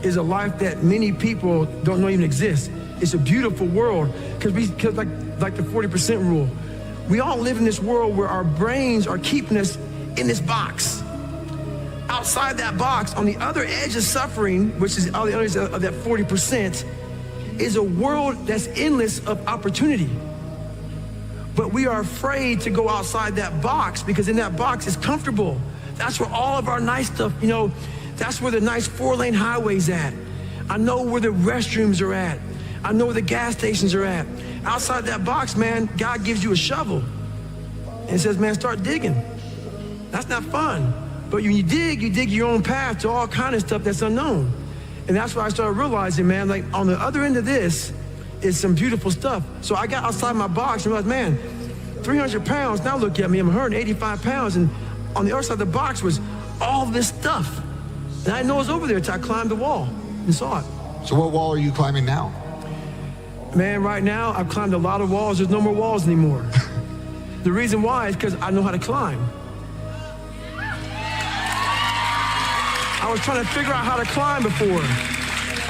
is a life that many people don't know even exists. It's a beautiful world because like the 40% rule, we all live in this world where our brains are keeping us in this box. Outside that box, on the other edge of suffering, which is on the other edge of that 40%, is a world that's endless of opportunity. But we are afraid to go outside that box because in that box is comfortable. That's where all of our nice stuff, you know, that's where the nice 4-lane highway's at. I know where the restrooms are at. I know where the gas stations are at. Outside that box, man, God gives you a shovel and says, man, start digging. That's not fun. But when you dig your own path to all kind of stuff that's unknown. And that's why I started realizing, man, like on the other end of this is some beautiful stuff. So I got outside my box and realized, man, 300 pounds, now look at me, I'm 185 pounds. And on the other side of the box was all this stuff. And I didn't know it was over there until I climbed the wall and saw it. So what wall are you climbing now? Man, right now, I've climbed a lot of walls. There's no more walls anymore. The reason why is because I know how to climb. I was trying to figure out how to climb before.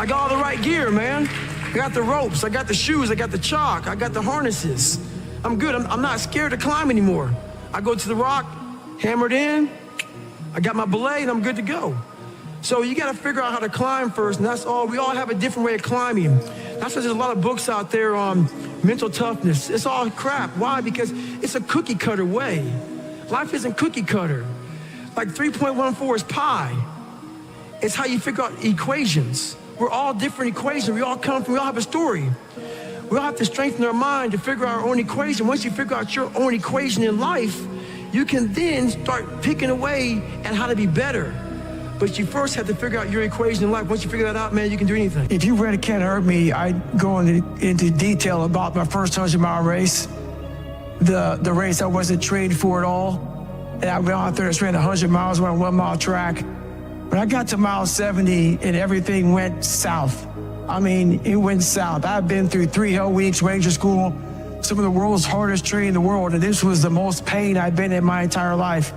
I got all the right gear, man. I got the ropes, I got the shoes, I got the chalk, I got the harnesses. I'm good, I'm not scared to climb anymore. I go to the rock, hammered in, I got my belay, and I'm good to go. So you gotta figure out how to climb first, and that's all. We all have a different way of climbing. That's why there's a lot of books out there on mental toughness. It's all crap. Why? Because it's a cookie cutter way. Life isn't cookie cutter. Like 3.14 is pi. It's how you figure out equations. We're all different equations. We all have a story. We all have to strengthen our mind to figure out our own equation. Once you figure out your own equation in life, you can then start picking away at how to be better. But you first have to figure out your equation in life. Once you figure that out, man, you can do anything. If you read It Can't Hurt Me, I go into detail about my first 100-mile race, the race I wasn't trained for at all. And I went out there and ran 100 miles on a 1-mile track. When I got to mile 70 and everything went south. I mean, it went south. I've been through 3 hell weeks, Ranger School, some of the world's hardest training in the world, and this was the most pain I've been in my entire life.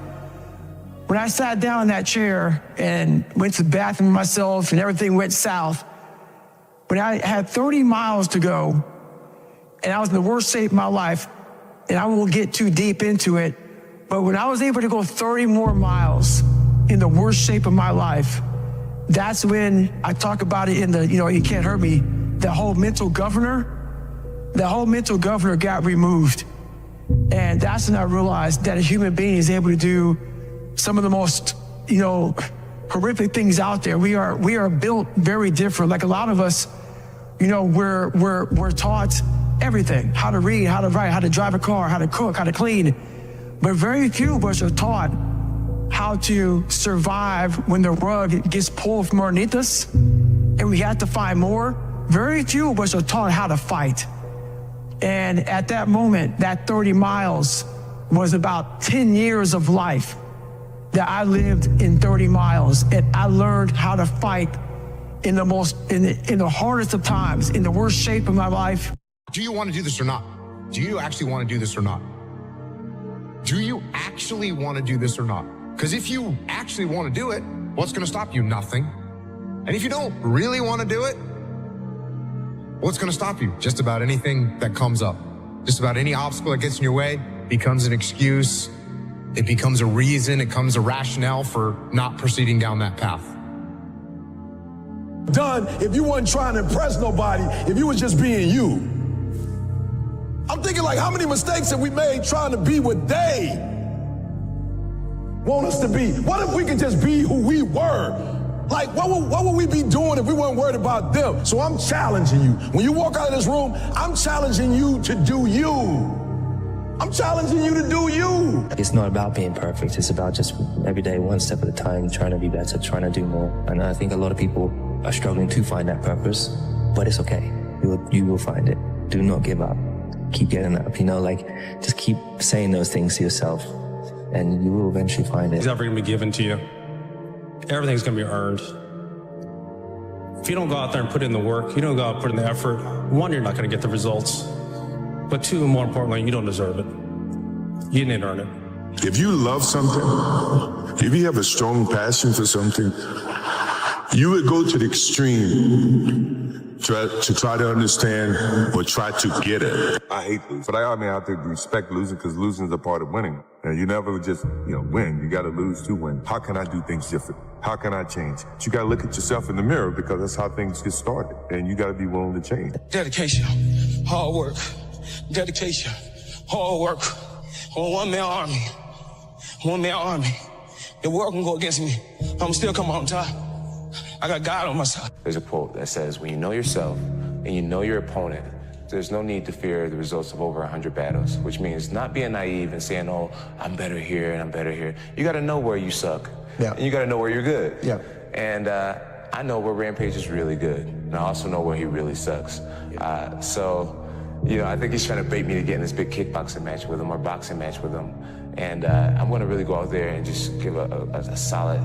When I sat down in that chair and went to the bathroom myself and everything went south, when I had 30 miles to go and I was in the worst shape of my life, and I won't get too deep into it, but when I was able to go 30 more miles in the worst shape of my life, that's when I talk about it in the, It Can't Hurt Me, the whole mental governor got removed. And that's when I realized that a human being is able to do some of the most, horrific things out there. We are built very different. Like a lot of us, we're taught everything, how to read, how to write, how to drive a car, how to cook, how to clean. But very few of us are taught how to survive when the rug gets pulled from underneath us and we have to fight more. Very few of us are taught how to fight. And at that moment, that 30 miles was about 10 years of life that I lived in 30 miles. And I learned how to fight in the hardest of times, in the worst shape of my life. Do you want to do this or not? Do you actually want to do this or not? Do you actually want to do this or not? Because if you actually want to do it, what's going to stop you? Nothing. And if you don't really want to do it, what's going to stop you? Just about anything that comes up. Just about any obstacle that gets in your way becomes an excuse. It becomes a reason. It becomes a rationale for not proceeding down that path. Done if you wasn't trying to impress nobody, if you was just being you. I'm thinking like, how many mistakes have we made trying to be what they want us to be? What if we could just be who we were? Like, what would we be doing if we weren't worried about them? So I'm challenging you. When you walk out of this room, I'm challenging you to do you. I'm challenging you to do you. It's not about being perfect. It's about just every day, one step at a time, trying to be better, trying to do more. And I think a lot of people are struggling to find that purpose, but it's okay. You will find it. Do not give up. Keep getting up, just keep saying those things to yourself and you will eventually find it. It's never going to be given to you. Everything's going to be earned. If you don't go out there and put in the work, you don't go out and put in the effort, one, you're not going to get the results. But two, more importantly, you don't deserve it. You didn't earn it. If you love something, if you have a strong passion for something, you would go to the extreme to try to understand or try to get it. I hate losing, but I have to respect losing because losing is a part of winning. And you never just, win. You got to lose to win. How can I do things different? How can I change? But you got to look at yourself in the mirror because that's how things get started. And you got to be willing to change. Dedication, hard work, dedication, hard work. One-man army. The world can go against me. I'm still coming on top. I got God on my side. There's a quote that says, when you know yourself and you know your opponent, there's no need to fear the results of over 100 battles, which means not being naive and saying, oh, I'm better here and I'm better here. You got to know where you suck. Yeah. And you got to know where you're good. Yeah. And I know where Rampage is really good. And I also know where he really sucks. So, I think he's trying to bait me to get in this big kickboxing match with him or boxing match with him. And I'm going to really go out there and just give a solid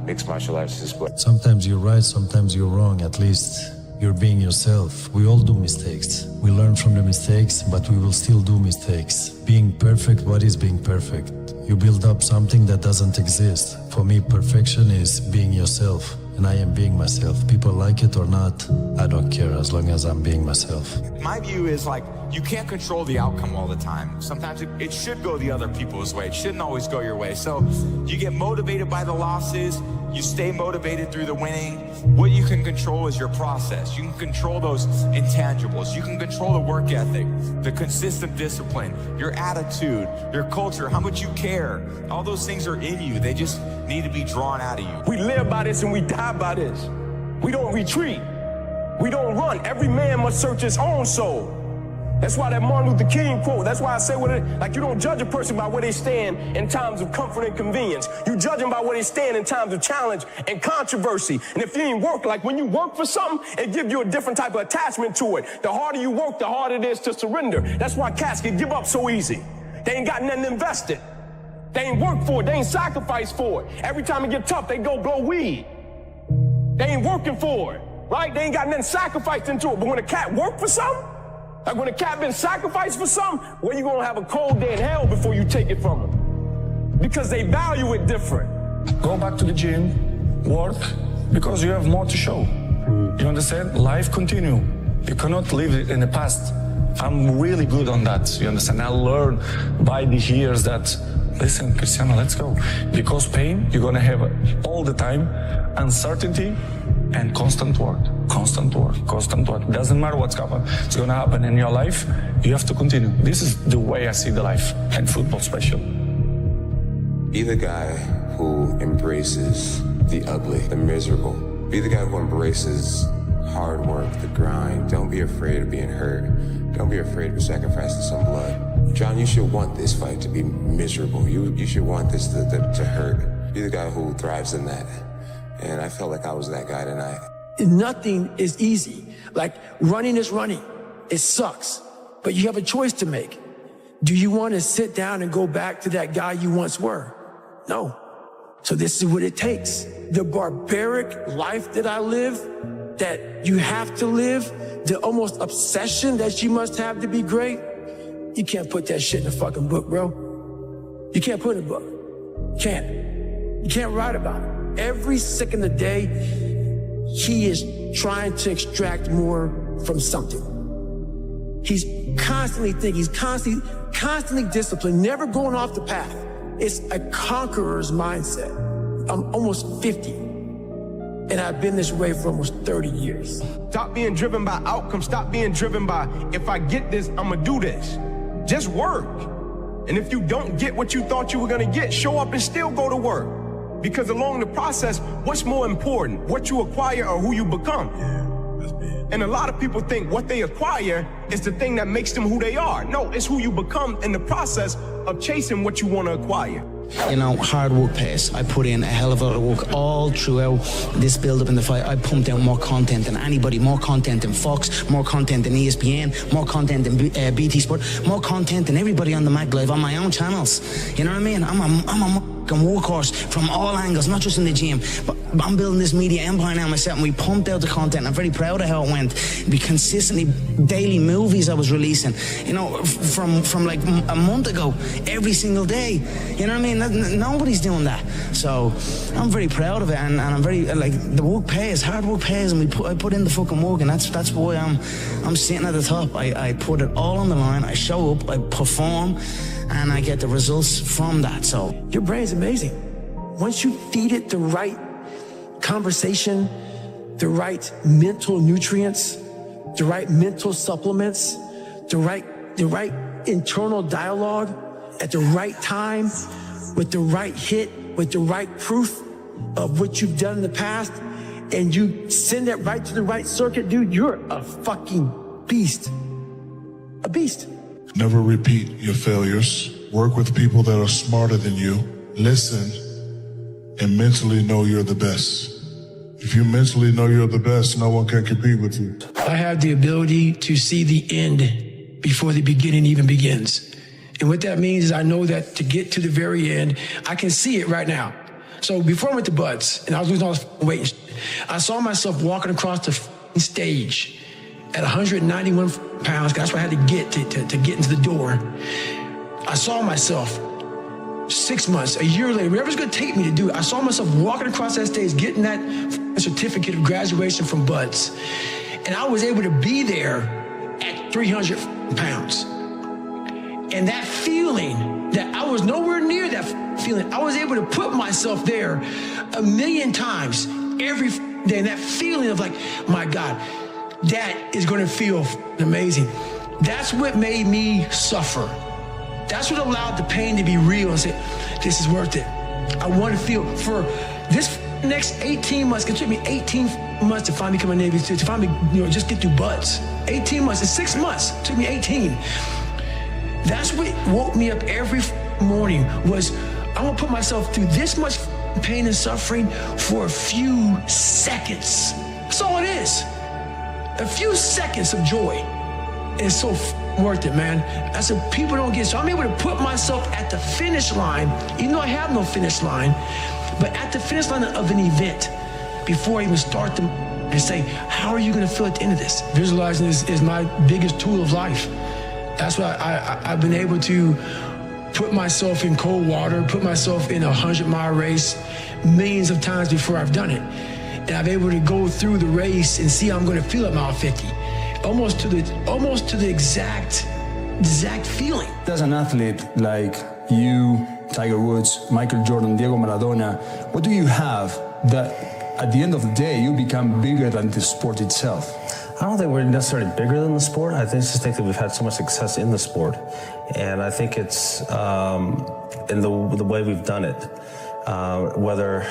mixed martial arts sport. Sometimes you're right, sometimes you're wrong. At least you're being yourself. We all do mistakes. We learn from the mistakes, but we will still do mistakes. Being perfect, what is being perfect? You build up something that doesn't exist. For me, perfection is being yourself. And I am being myself. People like it or not, I don't care as long as I'm being myself. My view is you can't control the outcome all the time. Sometimes it should go the other people's way. It shouldn't always go your way. So you get motivated by the losses. You stay motivated through the winning. What you can control is your process. You can control those intangibles. You can control the work ethic, the consistent discipline, your attitude, your culture, how much you care. All those things are in you. They just need to be drawn out of you. We live by this and we die by this. We don't retreat. We don't run. Every man must search his own soul. That's why that Martin Luther King quote, that's why I say you don't judge a person by where they stand in times of comfort and convenience. You judge them by where they stand in times of challenge and controversy. And if you ain't work, when you work for something, it gives you a different type of attachment to it. The harder you work, the harder it is to surrender. That's why cats can give up so easy. They ain't got nothing invested. They ain't worked for it. They ain't sacrificed for it. Every time it get tough, they go blow weed. They ain't working for it, right? They ain't got nothing sacrificed into it. But when a cat work for something, when a cat been sacrificed for something, you gonna have a cold day in hell before you take it from them. Because they value it different. Go back to the gym, work, because you have more to show. You understand? Life continue. You cannot live in the past. I'm really good on that, you understand? I learned by these years that, listen, Cristiano, let's go. Because pain, you're gonna have all the time, uncertainty, and constant work. Doesn't matter what's happening. It's gonna happen in your life. You have to continue. This is the way I see the life, and football special. Be the guy who embraces the ugly, the miserable. Be the guy who embraces hard work, the grind. Don't be afraid of being hurt. Don't be afraid of sacrificing some blood. John, you should want this fight to be miserable. You should want this to hurt. Be the guy who thrives in that. And I felt like I was that guy tonight. Nothing is easy. Like, running is running. It sucks. But you have a choice to make. Do you want to sit down and go back to that guy you once were? No. So this is what it takes. The barbaric life that I live, that you have to live, the almost obsession that you must have to be great, you can't put that shit in a fucking book, bro. You can't put it in a book. You can't. You can't write about it. Every second of the day, he is trying to extract more from something. He's constantly thinking, he's constantly disciplined, never going off the path. It's a conqueror's mindset. I'm almost 50, and I've been this way for almost 30 years. Stop being driven by outcomes. Stop being driven by, if I get this, I'm gonna do this. Just work. And if you don't get what you thought you were gonna get, show up and still go to work. Because along the process, what's more important, what you acquire or who you become? And a lot of people think what they acquire is the thing that makes them who they are. No, it's who you become in the process of chasing what you want to acquire. You know, hard work pays. I put in a hell of a lot of work all throughout this build-up in the fight. I pumped out more content than anybody, more content than Fox, more content than ESPN, more content than BT Sport, more content than everybody on the Mag Live on my own channels. You know what I mean? I'm a workhorse from all angles, not just in the gym, but I'm building this media empire now myself, and we pumped out the content. I'm very proud of how it went. We consistently, daily movies I was releasing, you know, from like a month ago, every single day. You know what I mean? Nobody's doing that. So I'm very proud of it, and I'm very, like, the work pays, hard work pays, and I put in the fucking work, and that's why I'm sitting at the top. I put it all on the line. I show up, I perform, and I get the results from that. So your brain's amazing. Once you feed it the right conversation, the right mental nutrients, the right mental supplements, the right internal dialogue at the right time, with the right hit, with the right proof of what you've done in the past, and you send that right to the right circuit, dude, you're a fucking beast. A beast. Never repeat your failures. Work with people that are smarter than you. Listen and mentally know you're the best. If you mentally know you're the best, no one can compete with you. I have the ability to see the end before the beginning even begins. And what that means is I know that to get to the very end, I can see it right now. So before I went to Buds and I was losing all this weight and shit, I saw myself walking across the stage at 191 pounds. That's what I had to get to get into the door. I saw myself 6 months, a year later, whatever's gonna take me to do it, I saw myself walking across that stage, getting that certificate of graduation from Buds. And I was able to be there at 300 pounds. And that feeling, that I was nowhere near that feeling, I was able to put myself there 1,000,000 times every day. And that feeling of like, my God, that is gonna feel amazing. That's what made me suffer. That's what allowed the pain to be real and say, this is worth it. I want to feel for this next 18 months. It took me 18 months to finally become a Navy SEAL, to finally, just get through Buds. 18 months, it's 6 months. It took me 18. That's what woke me up every morning was, I'm gonna put myself through this much pain and suffering for a few seconds. That's all it is. A few seconds of joy. It's so worth it, man. That's what people don't get. So I'm able to put myself at the finish line, even though I have no finish line, but at the finish line of an event before I even start them, and say, how are you gonna feel at the end of this? Visualizing is my biggest tool of life. That's why I've been able to put myself in cold water, put myself in a 100-mile race millions of times before I've done it. And I'm able to go through the race and see how I'm gonna feel at mile 50. Almost to the exact feeling. As an athlete like you, Tiger Woods, Michael Jordan, Diego Maradona, what do you have that at the end of the day you become bigger than the sport itself? I don't think we're necessarily bigger than the sport. I just think that we've had so much success in the sport. And I think it's in the way we've done it, whether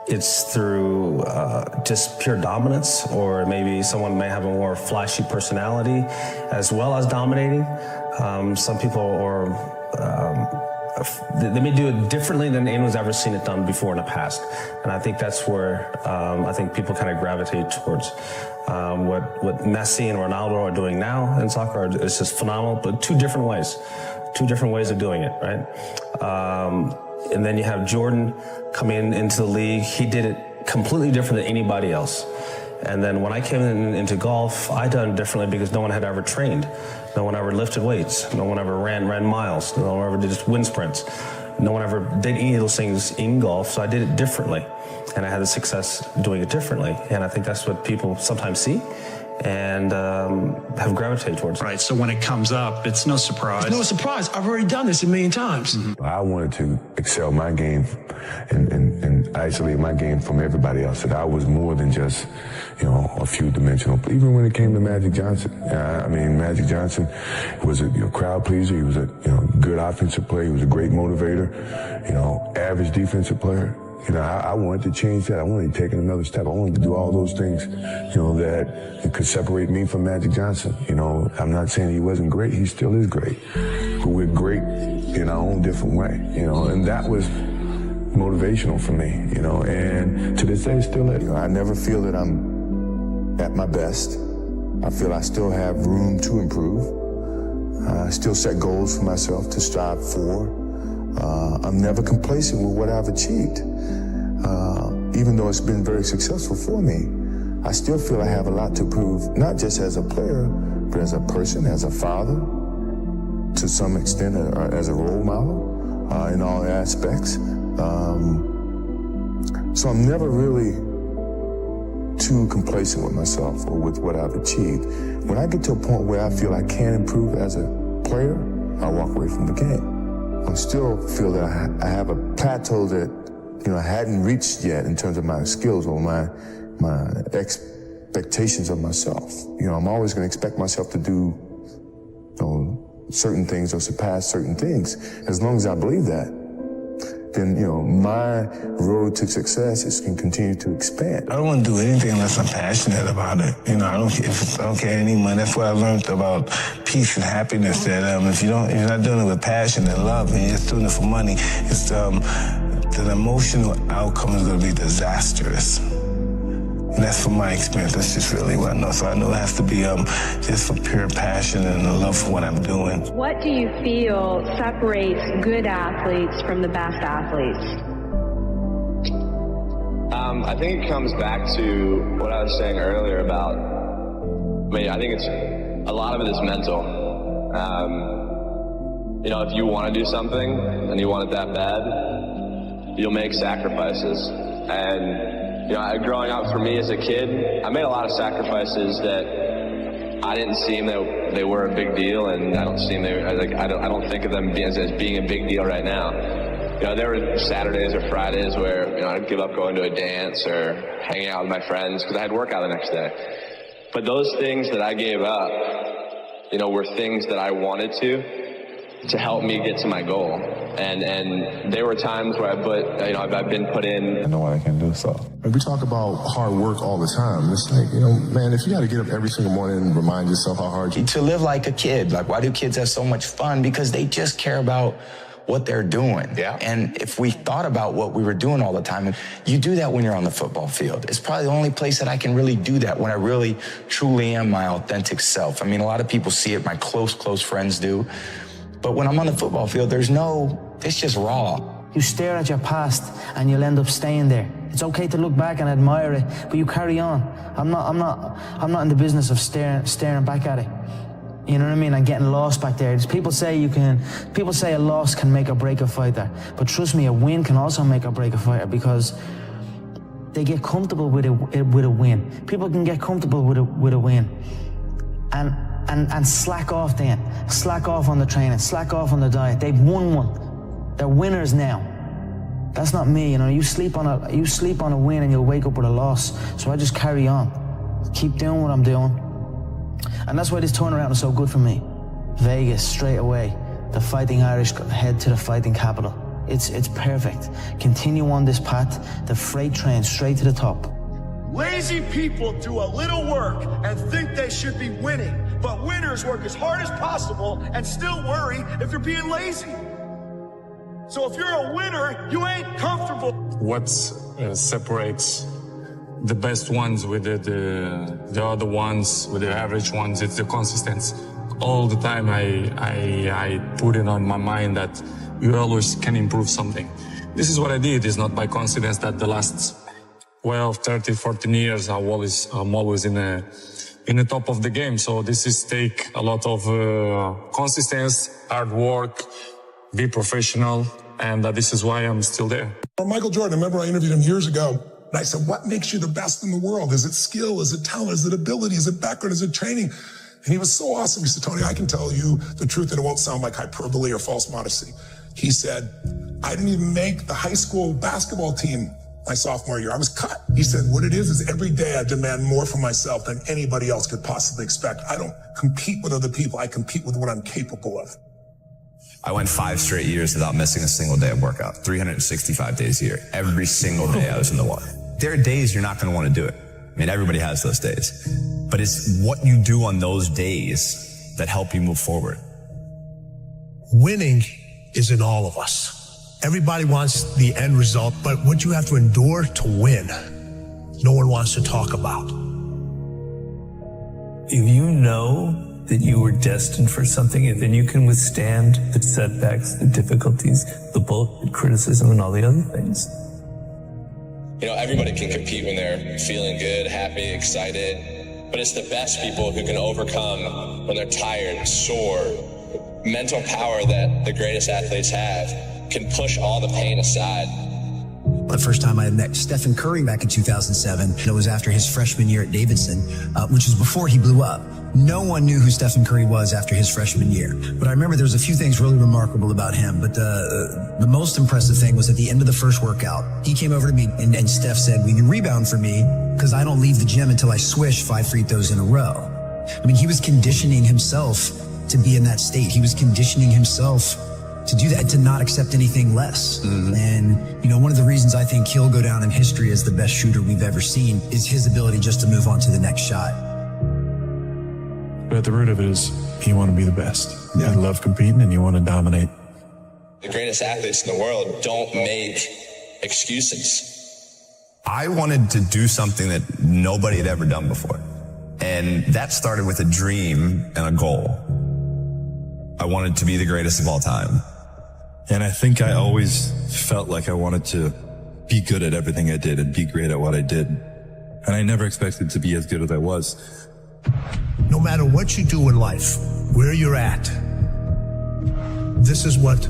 it's through just pure dominance, or maybe someone may have a more flashy personality as well as dominating. Some people are they may do it differently than anyone's ever seen it done before in the past. And I think that's where I think people kind of gravitate towards. What Messi and Ronaldo are doing now in soccer is just phenomenal, but two different ways of doing it, right? And then you have Jordan coming into the league. He did it completely different than anybody else. And then when I came into golf, I done it differently because no one had ever trained. No one ever lifted weights. No one ever ran miles. No one ever did just wind sprints. No one ever did any of those things in golf, so I did it differently. And I had the success doing it differently. And I think that's what people sometimes see and have gravitated towards. Right, so when it comes up, it's no surprise. It's no surprise. I've already done this a million times. I wanted to excel my game and isolate my game from everybody else. That I was more than just, a few dimensional. Even when it came to Magic Johnson, Magic Johnson was a crowd pleaser. He was a good offensive player. He was a great motivator. Average defensive player. I wanted to change that. I wanted to take it another step. I wanted to do all those things, that could separate me from Magic Johnson. I'm not saying he wasn't great. He still is great. But we're great in our own different way, and that was motivational for me, and to this day it's still is. I never feel that I'm at my best. I feel I still have room to improve. I still set goals for myself to strive for. I'm never complacent with what I've achieved. Even though it's been very successful for me, I still feel I have a lot to prove, not just as a player, but as a person, as a father, to some extent, as a role model, in all aspects. So I'm never really too complacent with myself or with what I've achieved. When I get to a point where I feel I can improve as a player, I walk away from the game. I still feel that I have a plateau that, I hadn't reached yet in terms of my skills or my expectations of myself. I'm always going to expect myself to do, certain things or surpass certain things. As long as I believe that, then, my road to success can continue to expand. I don't want to do anything unless I'm passionate about it. I don't care any money. That's what I learned about peace and happiness. That if you're not doing it with passion and love, and you're just doing it for money, it's the emotional outcome is going to be disastrous. And that's from my experience. That's just really what I know. So I know it has to be just for pure passion and a love for what I'm doing. What do you feel separates good athletes from the best athletes? I think it comes back to what I was saying earlier about, I think a lot of it is mental. If you want to do something and you want it that bad, you'll make sacrifices. And growing up for me as a kid, I made a lot of sacrifices that I didn't seem that they were a big deal, and I don't think of them as being a big deal right now. There were Saturdays or Fridays where I'd give up going to a dance or hanging out with my friends because I had work out the next day. But those things that I gave up, were things that I wanted to help me get to my goal. And there were times where I've been put in. I know what I can do, so. We talk about hard work all the time. It's like, man, if you got to get up every single morning and remind yourself how hard to live like a kid. Like, why do kids have so much fun? Because they just care about what they're doing. Yeah. And if we thought about what we were doing all the time, and you do that when you're on the football field. It's probably the only place that I can really do that, when I really, truly am my authentic self. A lot of people see it, my close friends do. But when I'm on the football field, it's just raw. You stare at your past and you'll end up staying there. It's okay to look back and admire it, but you carry on. I'm not in the business of staring back at it. You know what I mean? And getting lost back there. People say a loss can make or break a fighter, but trust me, a win can also make or break a fighter, because they get comfortable with a win. People can get comfortable with a win, and slack off then. Slack off on the training, slack off on the diet. They've won one. They're winners now. That's not me, You sleep on a win and you'll wake up with a loss. So I just carry on. Keep doing what I'm doing. And that's why this turnaround is so good for me. Vegas, straight away. The Fighting Irish head to the fighting capital. It's perfect. Continue on this path, the freight train straight to the top. Lazy people do a little work and think they should be winning, but winners work as hard as possible and still worry if they're being lazy. So if you're a winner, you ain't comfortable. What separates the best ones with the other ones, with the average ones, it's the consistency. All the time I put it on my mind that you always can improve something. This is what I did. It's not by coincidence that the last 12, 30, 14 years I'm always in the top of the game. So this is take a lot of consistency, hard work, be professional, and this is why I'm still there. Michael Jordan, remember I interviewed him years ago, and I said, what makes you the best in the world? Is it skill? Is it talent? Is it ability? Is it background? Is it training? And he was so awesome. He said, Tony, I can tell you the truth and it won't sound like hyperbole or false modesty. He said, I didn't even make the high school basketball team my sophomore year. I was cut. He said, what it is every day I demand more from myself than anybody else could possibly expect. I don't compete with other people. I compete with what I'm capable of. I went 5 straight years without missing a single day of workout, 365 days a year. Every single day I was in the water. There are days you're not going to want to do it. I mean, everybody has those days. But it's what you do on those days that help you move forward. Winning is in all of us. Everybody wants the end result, but what you have to endure to win, no one wants to talk about. If you know that you were destined for something, then you can withstand the setbacks, the difficulties, the bullshit, criticism, and all the other things. You know, everybody can compete when they're feeling good, happy, excited, but it's the best people who can overcome when they're tired, sore. Mental power that the greatest athletes have can push all the pain aside. The first time I met Stephen Curry back in 2007, it was after his freshman year at Davidson, which was before he blew up. No one knew who Stephen Curry was after his freshman year. But I remember there was a few things really remarkable about him. But the most impressive thing was at the end of the first workout, he came over to me and Steph said, will you rebound for me? Because I don't leave the gym until I swish 5 free throws in a row. I mean, he was conditioning himself to be in that state. He was conditioning himself to do that, to not accept anything less. And, you know, one of the reasons I think he'll go down in history as the best shooter we've ever seen is his ability just to move on to the next shot. But at the root of it is you want to be the best. You love competing and you want to dominate. The greatest athletes in the world don't make excuses. I wanted to do something that nobody had ever done before. And that started with a dream and a goal. I wanted to be the greatest of all time. And I think I always felt like I wanted to be good at everything I did and be great at what I did. And I never expected to be as good as I was. No matter what you do in life, where you're at, this is what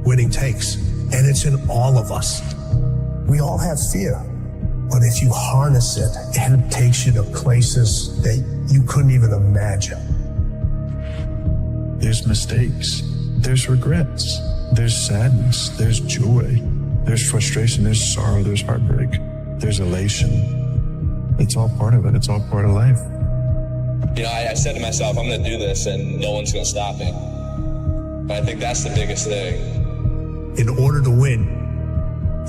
winning takes. And it's in all of us. We all have fear. But if you harness it, it takes you to places that you couldn't even imagine. There's mistakes, there's regrets, there's sadness, there's joy, there's frustration, there's sorrow, there's heartbreak, there's elation. It's all part of it. It's all part of life. You know, I said to myself, I'm going to do this and no one's going to stop me. But I think that's the biggest thing. In order to win,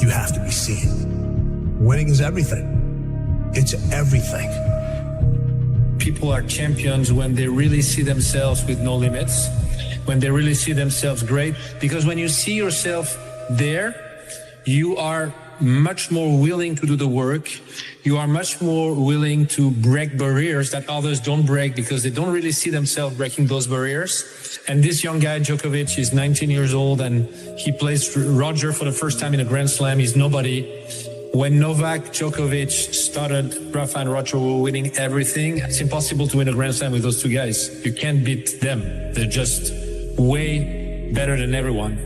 you have to be seen. Winning is everything. It's everything. People are champions when they really see themselves with no limits, when they really see themselves great. Because when you see yourself there, you are much more willing to do the work. You are much more willing to break barriers that others don't break because they don't really see themselves breaking those barriers. And this young guy, Djokovic, is 19 years old and he plays Roger for the first time in a Grand Slam. He's nobody. When Novak Djokovic started, Rafa and Roger were winning everything. It's impossible to win a Grand Slam with those two guys. You can't beat them. They're just way better than everyone.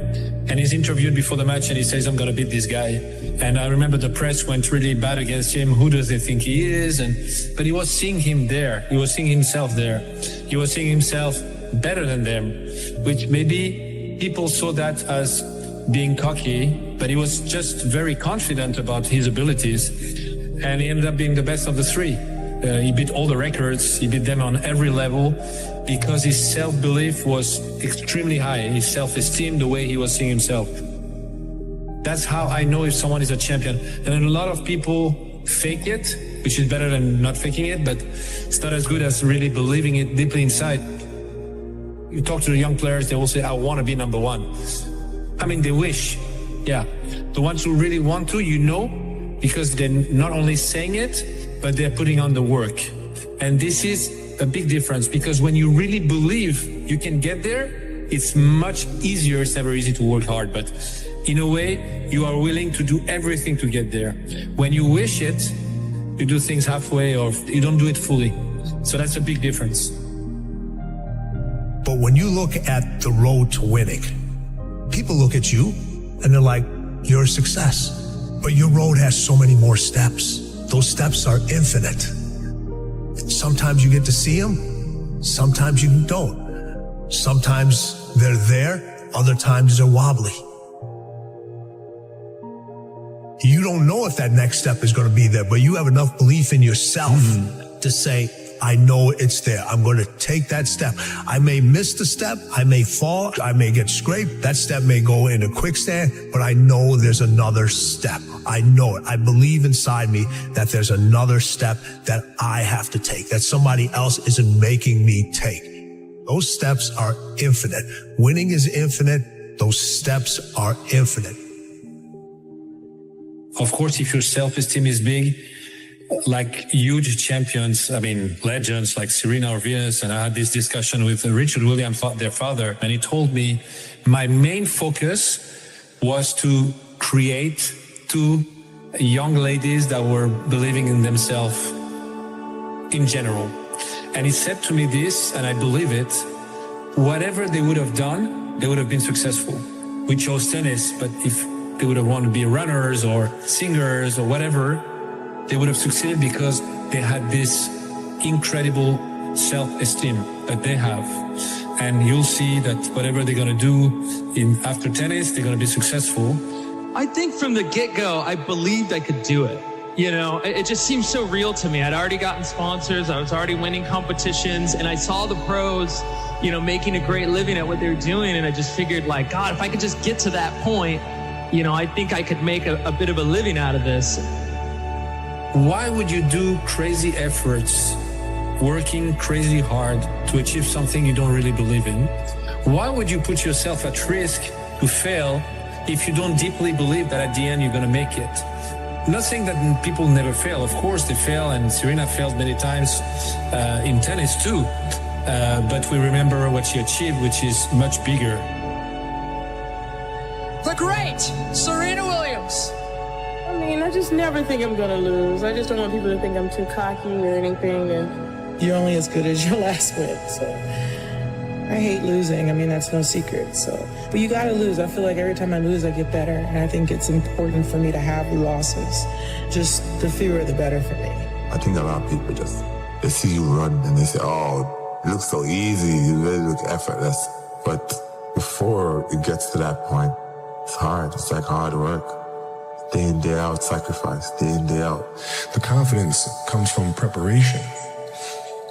And he's interviewed before the match and he says, I'm going to beat this guy. And I remember the press went really bad against him. Who does they think he is? But he was seeing him there. He was seeing himself there. He was seeing himself better than them, which maybe people saw that as being cocky, but he was just very confident about his abilities. And he ended up being the best of the three. He beat all the records. He beat them on every level because his self-belief was extremely high. His self-esteem, the way he was seeing himself. That's how I know if someone is a champion. And a lot of people fake it, which is better than not faking it, but it's not as good as really believing it deeply inside. You talk to the young players, they will say, I want to be number one. I mean, they wish. Yeah. The ones who really want to, you know, because they're not only saying it, but they're putting on the work. And this is a big difference, because when you really believe you can get there, it's much easier. It's never easy to work hard, but in a way, you are willing to do everything to get there. When you wish it, you do things halfway or you don't do it fully. So that's a big difference. But when you look at the road to winning, people look at you and they're like, you're a success. But your road has so many more steps. Those steps are infinite. Sometimes you get to see them, sometimes you don't. Sometimes they're there, other times they're wobbly. You don't know if that next step is going to be there, but you have enough belief in yourself to say, I know it's there. I'm going to take that step. I may miss the step. I may fall. I may get scraped. That step may go in a quicksand, but I know there's another step. I know it. I believe inside me that there's another step that I have to take, that somebody else isn't making me take. Those steps are infinite. Winning is infinite. Those steps are infinite. Of course, if your self-esteem is big, like huge champions, I mean, legends like Serena or Venus, and I had this discussion with Richard Williams, their father, and he told me my main focus was to create two young ladies that were believing in themselves in general. And he said to me this, and I believe it, whatever they would have done, they would have been successful. We chose tennis, but if they would have wanted to be runners or singers or whatever, they would have succeeded because they had this incredible self-esteem that they have. And you'll see that whatever they're going to do after tennis, they're going to be successful. I think from the get-go, I believed I could do it. You know, it just seemed so real to me. I'd already gotten sponsors. I was already winning competitions, and I saw the pros, you know, making a great living at what they were doing. And I just figured, like, God, if I could just get to that point, you know, I think I could make a bit of a living out of this. Why would you do crazy efforts, working crazy hard to achieve something you don't really believe in? Why would you put yourself at risk to fail if you don't deeply believe that at the end you're going to make it? Not saying that people never fail. Of course they fail, and Serena failed many times in tennis too. But we remember what she achieved, which is much bigger. The great Serena Williams. I mean, I just never think I'm gonna lose. I just don't want people to think I'm too cocky or anything. And you're only as good as your last win. So I hate losing. I mean, that's no secret. So, but you gotta lose. I feel like every time I lose, I get better. And I think it's important for me to have losses. Just the fewer, the better for me. I think a lot of people just, they see you run and they say, oh, it looks so easy. You really look effortless. But before it gets to that point, it's hard. It's like hard work. Day in, day out, sacrifice. Day in, day out. The confidence comes from preparation.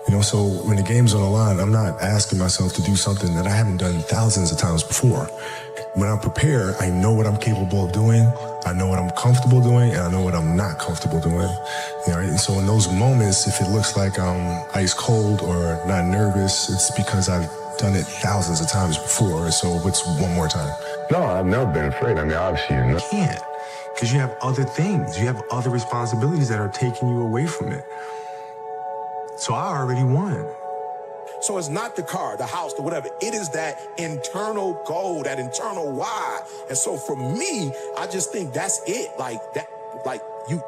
You know, so when the game's on the line, I'm not asking myself to do something that I haven't done thousands of times before. When I'm prepared, I know what I'm capable of doing. I know what I'm comfortable doing, and I know what I'm not comfortable doing. You know, and so in those moments, if it looks like I'm ice cold or not nervous, it's because I've done it thousands of times before. So it's one more time. No, I've never been afraid. I mean, obviously, you can't. Because you have other things. You have other responsibilities that are taking you away from it. So I already won. So it's not the car, the house, the whatever. It is that internal goal, that internal why. And so for me, I just think that's it. Like that, like you,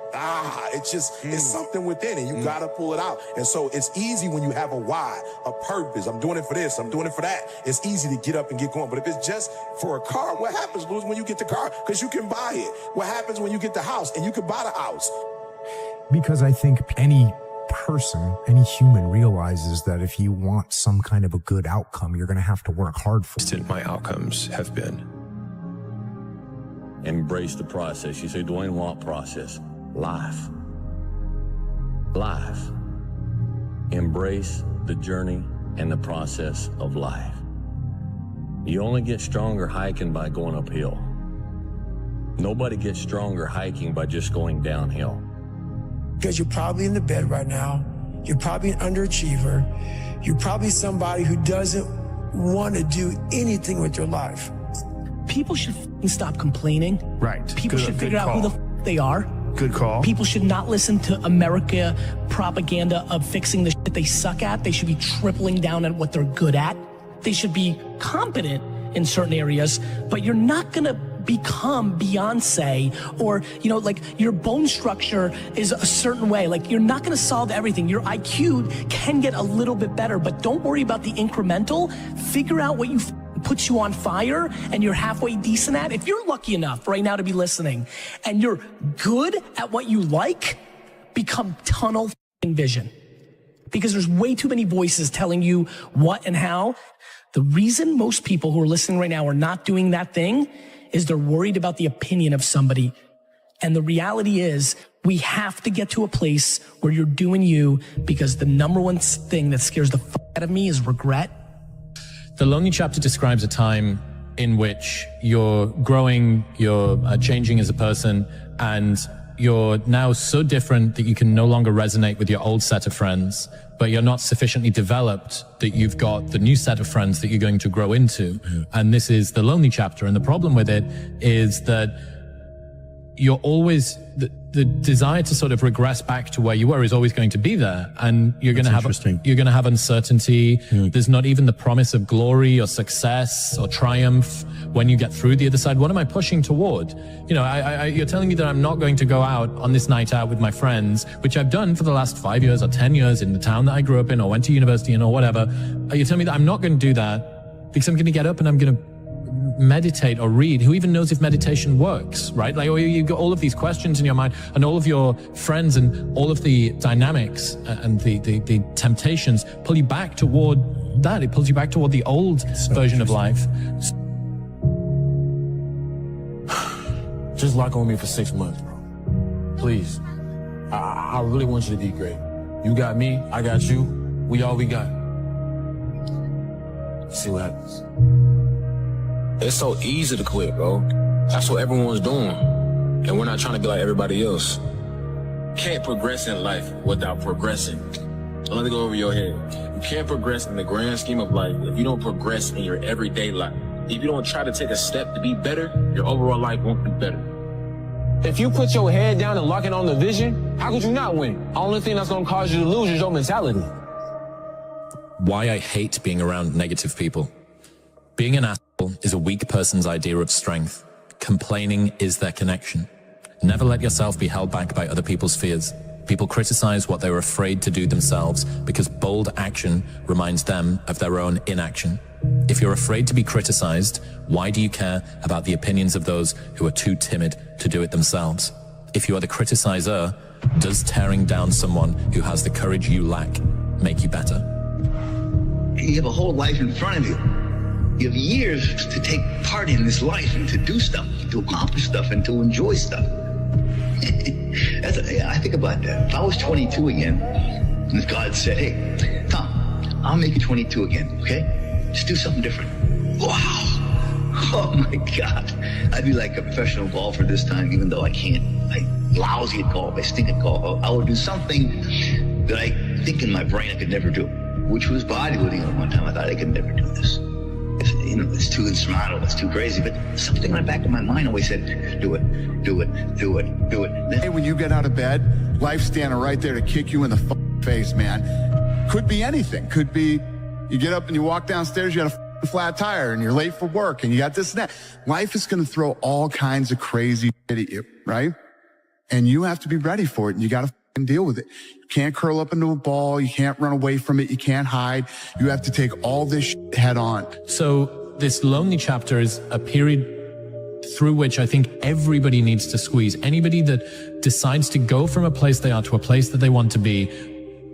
it's just, it's something within it. You gotta pull it out. And so it's easy when you have a why, a purpose. I'm doing it for this, I'm doing it for that. It's easy to get up and get going. But if it's just for a car, what happens, Louis, when you get the car? Because you can buy it. What happens when you get the house and you can buy the house? Because I think any person, any human realizes that if you want some kind of a good outcome, you're going to have to work hard for it. My outcomes have been. Embrace the process. You say, Dwayne, what process? Life. Life. Embrace the journey and the process of life. You only get stronger hiking by going uphill. Nobody gets stronger hiking by just going downhill. Because you're probably in the bed right now. You're probably an underachiever. You're probably somebody who doesn't want to do anything with your life. people should stop complaining. Right. People should figure out who the they are. Good call. People should not listen to America propaganda of fixing the shit they suck at. They should be tripling down at what they're good at. They should be competent in certain areas, but you're not gonna become Beyonce or, you know, like your bone structure is a certain way. Like you're not gonna solve everything. Your IQ can get a little bit better, but don't worry about the incremental. Figure out what puts you on fire and you're halfway decent at. If you're lucky enough right now to be listening and you're good at what you like, become tunnel vision. Because there's way too many voices telling you what and how. The reason most people who are listening right now are not doing that thing is they're worried about the opinion of somebody. And the reality is we have to get to a place where you're doing you, because the number one thing that scares the fuck out of me is regret. The Lonely Chapter describes a time in which you're growing, you're changing as a person, and you're now so different that you can no longer resonate with your old set of friends, but you're not sufficiently developed that you've got the new set of friends that you're going to grow into. And this is the Lonely Chapter. And the problem with it is that you're always, the desire to sort of regress back to where you were is always going to be there. And you're going to have uncertainty. There's not even the promise of glory or success or triumph when you get through the other side. What am I pushing toward? You know, you're telling me that I'm not going to go out on this night out with my friends, which I've done for the last 5 years or 10 years in the town that I grew up in or went to university in or whatever. You're telling me that I'm not going to do that because I'm going to get up and I'm going to meditate or read. Who even knows if meditation works, right? Like, you got all of these questions in your mind, and all of your friends and all of the dynamics and the temptations pull you back toward that. It pulls you back toward the old version of life. Just lock on me for 6 months, bro. Please. I really want you to be great. You got me, I got you. We all we got. See what happens. It's so easy to quit, bro. That's what everyone's doing. And we're not trying to be like everybody else. Can't progress in life without progressing. Don't let it go over your head. You can't progress in the grand scheme of life if you don't progress in your everyday life. If you don't try to take a step to be better, your overall life won't be better. If you put your head down and lock in on the vision, how could you not win? The only thing that's gonna cause you to lose is your mentality. Why I hate being around negative people. Being an asshole is a weak person's idea of strength. Complaining is their connection. Never let yourself be held back by other people's fears. People criticize what they were afraid to do themselves because bold action reminds them of their own inaction. If you're afraid to be criticized, why do you care about the opinions of those who are too timid to do it themselves? If you are the criticizer, does tearing down someone who has the courage you lack make you better? You have a whole life in front of you. You have years to take part in this life and to do stuff, to accomplish stuff, and to enjoy stuff. I think about that. If I was 22 again, and God said, hey, Tom, I'll make you 22 again, okay? Just do something different. Wow. Oh my God. I'd be like a professional golfer this time, even though I can't. I'm lousy at golf. I stink at golf. I would do something that I think in my brain I could never do, which was bodybuilding at one time. I thought I could never do this. You know, it's too insurmountable, it's too crazy, but something in the back of my mind always said, do it, do it, do it, do it. Hey, when you get out of bed, life's standing right there to kick you in the face, man. Could be anything. Could be you get up and you walk downstairs, you got a flat tire and you're late for work and you got this and that. Life is going to throw all kinds of crazy shit at you, right? And you have to be ready for it, and you got to deal with it. You can't curl up into a ball. You can't run away from it. You can't hide. You have to take all this shit head on. So this Lonely Chapter is a period through which I think everybody needs to squeeze. Anybody that decides to go from a place they are to a place that they want to be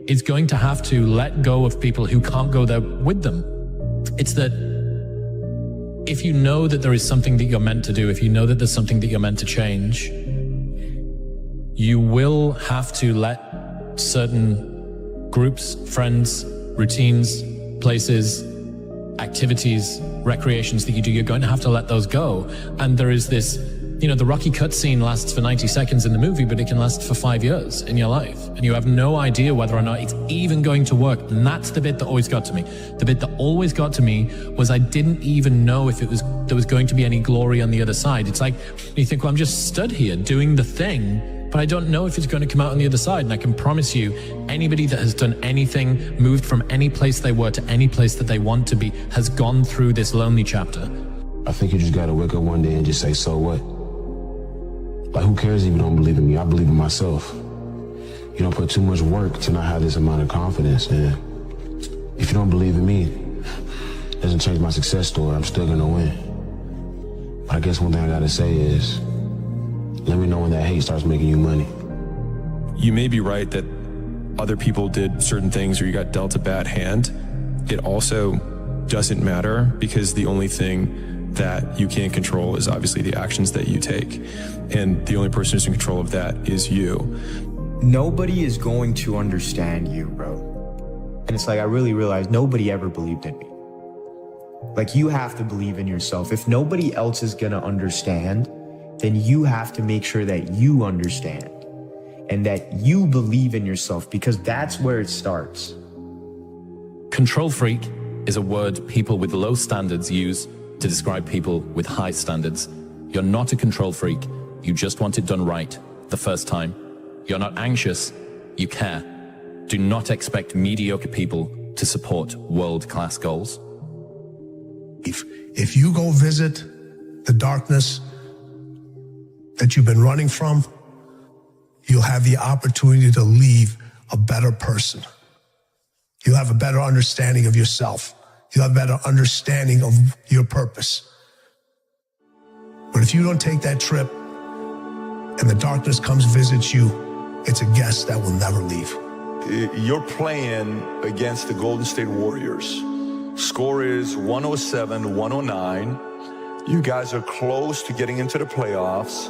is going to have to let go of people who can't go there with them. It's that if you know that there is something that you're meant to do, if you know that there's something that you're meant to change, you will have to let certain groups, friends, routines, places, activities, recreations that you do, you're going to have to let those go. And there is this, You know, the Rocky cutscene lasts for 90 seconds in the movie, but it can last for 5 years in your life. And you have no idea whether or not it's even going to work. And that's the bit that always got to me. The bit that always got to me was I didn't even know if there was going to be any glory on the other side. It's like, you think, well, I'm just stood here doing the thing, but I don't know if it's going to come out on the other side. And I can promise you, anybody that has done anything, moved from any place they were to any place that they want to be, has gone through this lonely chapter. I think you just gotta wake up one day and just say, so what? Like, who cares if you don't believe in me? I believe in myself. You don't put too much work to not have this amount of confidence. And if you don't believe in me, it doesn't change my success story. I'm still gonna win. But I guess one thing I gotta say is, let me know when that hate starts making you money. You may be right that other people did certain things or you got dealt a bad hand. It also doesn't matter, because the only thing that you can't control is obviously the actions that you take. And the only person who's in control of that is you. Nobody is going to understand you, bro. And it's like, I really realized nobody ever believed in me. Like, you have to believe in yourself. If nobody else is gonna understand, then you have to make sure that you understand and that you believe in yourself, because that's where it starts. Control freak is a word people with low standards use to describe people with high standards. You're not a control freak. You just want it done right the first time. You're not anxious. You care. Do not expect mediocre people to support world-class goals. If you go visit the darkness that you've been running from, you'll have the opportunity to leave a better person. You'll have a better understanding of yourself. You'll have a better understanding of your purpose. But if you don't take that trip and the darkness comes visits you, it's a guest that will never leave. You're playing against the Golden State Warriors. Score is 107-109. You guys are close to getting into the playoffs.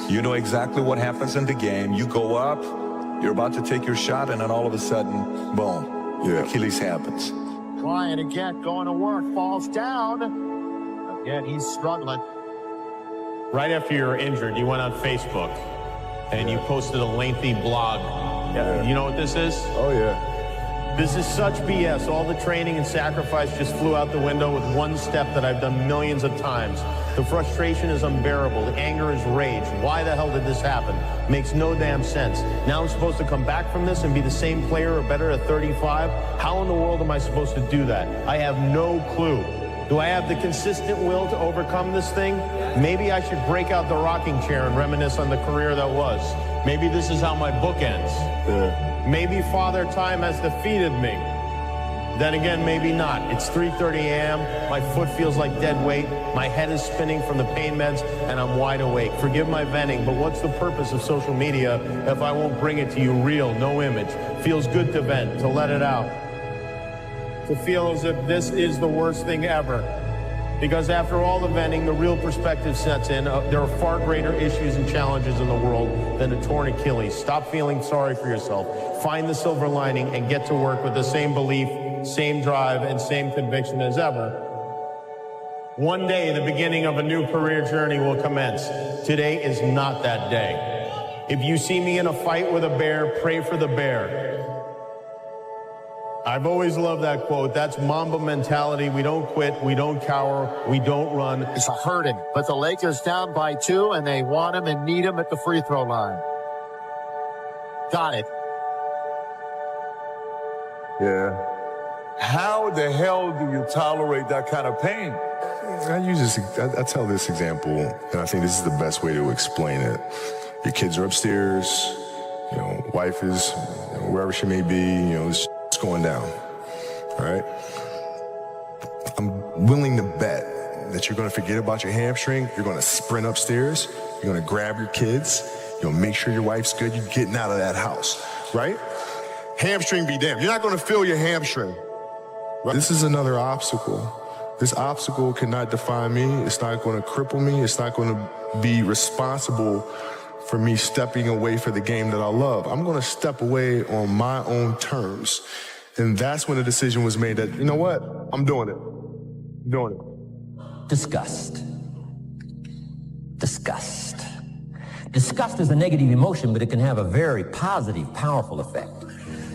You know exactly what happens in the game. You go up, you're about to take your shot, and then all of a sudden, boom, Achilles happens. Trying again, going to work, falls down. Again, he's struggling. Right after you were injured, you went on Facebook and you posted a lengthy blog. You know what this is? Oh, yeah. This is such BS. All the training and sacrifice just flew out the window with one step that I've done millions of times. The frustration is unbearable. The anger is rage. Why the hell did this happen? Makes no damn sense. Now I'm supposed to come back from this and be the same player or better at 35? How in the world am I supposed to do that? I have no clue. Do I have the consistent will to overcome this thing? Maybe I should break out the rocking chair and reminisce on the career that was. Maybe this is how my book ends. Maybe Father Time has defeated me. Then again, maybe not. It's 3:30 a.m. My foot feels like dead weight. My head is spinning from the pain meds, and I'm wide awake. Forgive my venting, but what's the purpose of social media if I won't bring it to you real, no image? Feels good to vent, to let it out. To feel as if this is the worst thing ever. Because after all the venting, the real perspective sets in. There are far greater issues and challenges in the world than a torn Achilles. Stop feeling sorry for yourself. Find the silver lining and get to work with the same belief, same drive, and same conviction as ever. One day, the beginning of a new career journey will commence. Today is not that day. If you see me in a fight with a bear, pray for the bear. I've always loved that quote. That's Mamba mentality. We don't quit. We don't cower. We don't run. It's a hurting, but the Lakers down by 2, and they want him and need him at the free throw line. Got it. Yeah. How the hell do you tolerate that kind of pain? I tell this example, and I think this is the best way to explain it. Your kids are upstairs, wife is wherever she may be, it's going down, all right? I'm willing to bet that you're gonna forget about your hamstring, you're gonna sprint upstairs, you're gonna grab your kids, you're gonna make sure your wife's good, you're getting out of that house, right? Hamstring be damned. You're not gonna feel your hamstring. Right? This is another obstacle. This obstacle cannot define me. It's not gonna cripple me. It's not gonna be responsible for me stepping away for the game that I love. I'm gonna step away on my own terms. And that's when the decision was made that, you know what? I'm doing it. I'm doing it. Disgust. Disgust. Disgust is a negative emotion, but it can have a very positive, powerful effect.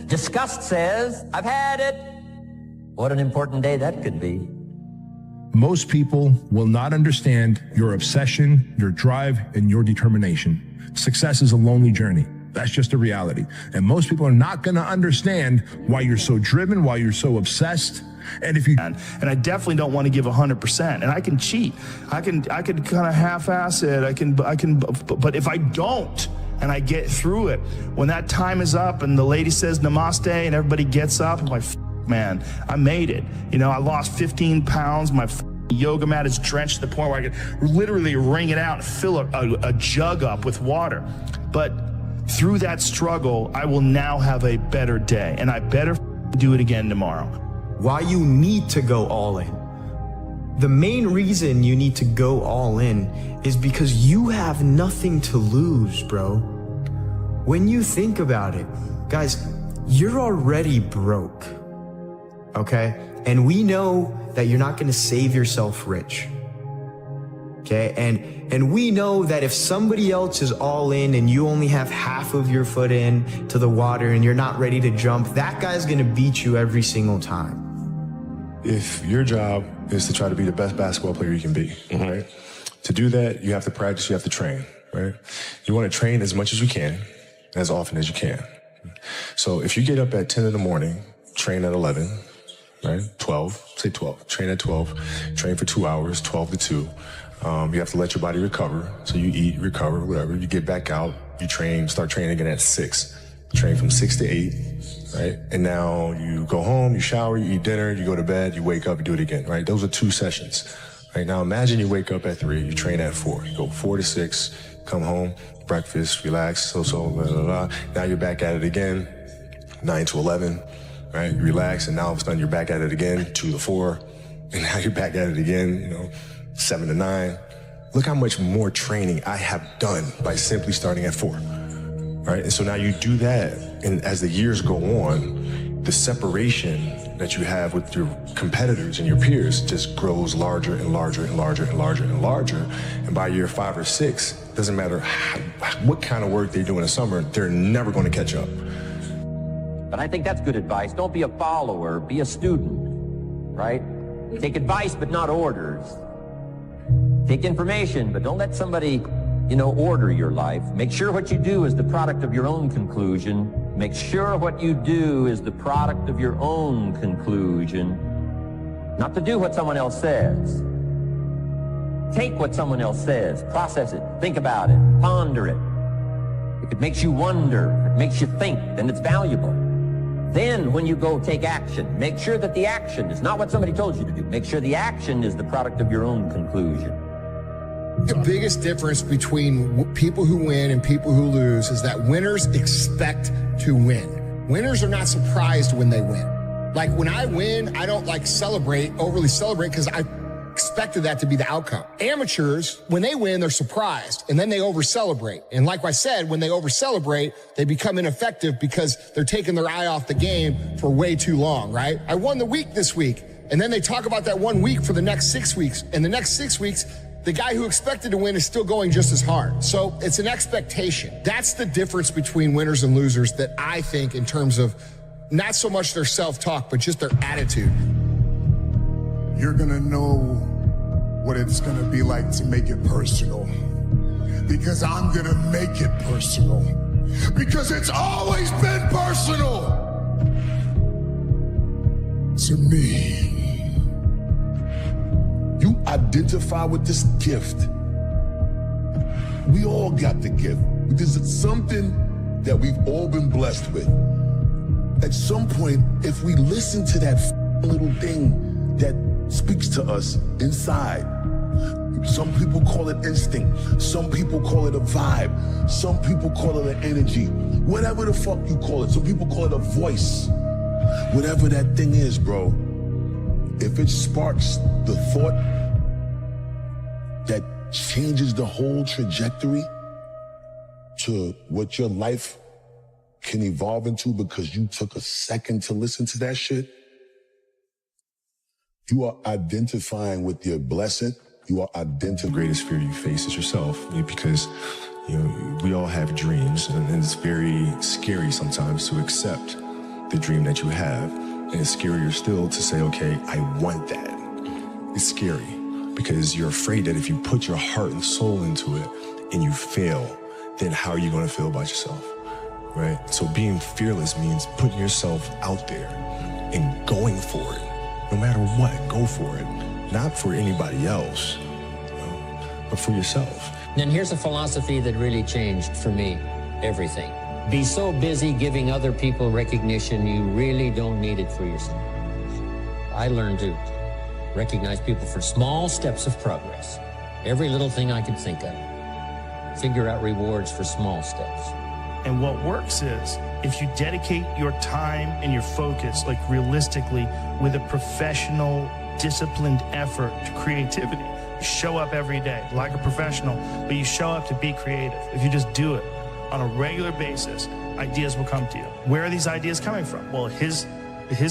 Disgust says, I've had it. What an important day that could be. Most people will not understand your obsession, your drive, and your determination. Success is a lonely journey. That's just a reality. And most people are not going to understand why you're so driven, why you're so obsessed. And if you and I definitely don't want to give 100%. And I can cheat. I could kind of half-ass it. I can. But if I don't, and I get through it, when that time is up, and the lady says namaste, and everybody gets up, I'm like, man, I made it. You know, I lost 15 pounds. My yoga mat is drenched to the point where I could literally wring it out and fill a jug up with water. But through that struggle, I will now have a better day, and I better do it again tomorrow. Why you need to go all in. The main reason you need to go all in is because you have nothing to lose, bro. When you think about it, guys, you're already broke, okay? And we know that you're not gonna save yourself rich, okay? And we know that if somebody else is all in and you only have half of your foot in to the water and you're not ready to jump, that guy's gonna beat you every single time. If your job is to try to be the best basketball player you can be, right? To do that, you have to practice, you have to train, right? You want to train as much as you can, as often as you can. So if you get up at 10 in the morning, train at 11, right? 12, say 12, train at 12, train for 2 hours, 12 to 2. You have to let your body recover. So you eat, recover, whatever. You get back out, you train, start training again at 6. Train from 6 to 8, right? And now you go home, you shower, you eat dinner, you go to bed, you wake up, you do it again, right? Those are 2 sessions, right? Now imagine you wake up at 3, you train at 4, you go 4 to 6, come home, breakfast, relax, blah, blah, blah. Now you're back at it again, 9 to 11, right? You relax, and now all of a sudden you're back at it again, 2 to 4, and now you're back at it again, 7 to 9. Look how much more training I have done by simply starting at 4. Right? And so now you do that, and as the years go on, the separation that you have with your competitors and your peers just grows larger and larger and larger and larger and larger. And by year 5 or 6, doesn't matter what kind of work they do in the summer, they're never going to catch up. But I think that's good advice. Don't be a follower, be a student, right? Take advice, but not orders. Take information, but don't let somebody order your life. Make sure what you do is the product of your own conclusion. Make sure what you do is the product of your own conclusion. Not to do what someone else says. Take what someone else says, process it, think about it, ponder it. If it makes you wonder, if it makes you think, then it's valuable. Then when you go take action, make sure that the action is not what somebody told you to do. Make sure the action is the product of your own conclusion. The biggest difference between people who win and people who lose is that winners expect to win. Winners are not surprised when they win. Like when I win, I don't overly celebrate because I expected that to be the outcome. Amateurs, when they win, they're surprised and then they over-celebrate. And like I said, when they over-celebrate, they become ineffective because they're taking their eye off the game for way too long, right? I won the week this week. And then they talk about that 1 week for the next 6 weeks. And the next 6 weeks, the guy who expected to win is still going just as hard. So it's an expectation. That's the difference between winners and losers that I think in terms of not so much their self-talk, but just their attitude. You're gonna know what it's gonna be like to make it personal. Because I'm gonna make it personal. Because it's always been personal to me. You identify with this gift. We all got the gift because it's something that we've all been blessed with. At some point, if we listen to that little thing that speaks to us inside, some people call it instinct, some people call it a vibe, some people call it an energy, whatever the fuck you call it. Some people call it a voice. Whatever that thing is, bro, if it sparks the thought that changes the whole trajectory to what your life can evolve into because you took a second to listen to that shit, you are identifying with your blessing. You are identifying. The greatest fear you face is yourself, because You know, we all have dreams, and it's very scary sometimes to accept the dream that you have. And it's scarier still to say, okay, I want that. It's scary because you're afraid that if you put your heart and soul into it and you fail, then how are you going to feel about yourself, right? So being fearless means putting yourself out there and going for it. No matter what, go for it. Not for anybody else, but for yourself. And here's a philosophy that really changed for me everything. Be so busy giving other people recognition, you really don't need it for yourself. I learned to recognize people for small steps of progress. Every little thing I could think of. Figure out rewards for small steps. And what works is, if you dedicate your time and your focus, like realistically, with a professional, disciplined effort to creativity, you show up every day like a professional, but you show up to be creative. If you just do it on a regular basis, ideas will come to you. Where are these ideas coming from? Well, his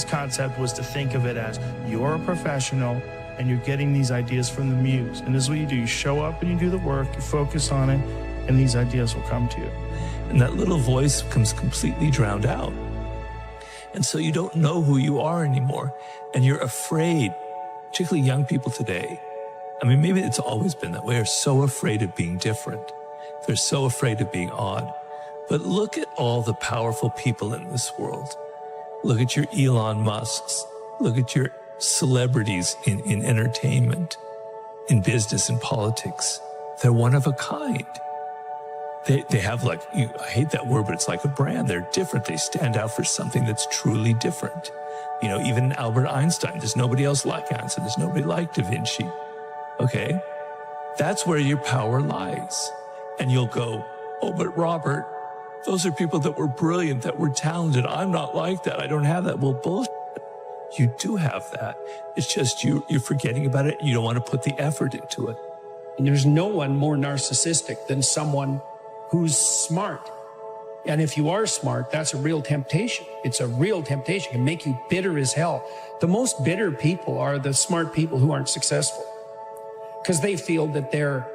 concept was to think of it as you're a professional and you're getting these ideas from the muse. And this is what you do. You show up and you do the work, you focus on it, and these ideas will come to you. And that little voice becomes completely drowned out. And so you don't know who you are anymore. And you're afraid, particularly young people today. I mean, maybe it's always been that way. Are so afraid of being different. They're so afraid of being odd. But look at all the powerful people in this world. Look at your Elon Musks. Look at your celebrities in entertainment, in business, in politics. They're one of a kind. They have I hate that word, but it's like a brand. They're different. They stand out for something that's truly different. You know, even Albert Einstein, there's nobody else like Einstein. There's nobody like Da Vinci. Okay? That's where your power lies. And you'll go, oh, but Robert, those are people that were brilliant, that were talented. I'm not like that. I don't have that. Well, bullshit. You do have that. It's just you're forgetting about it. You don't want to put the effort into it. And there's no one more narcissistic than someone who's smart. And if you are smart, that's a real temptation. It's a real temptation. It can make you bitter as hell. The most bitter people are the smart people who aren't successful because they feel that their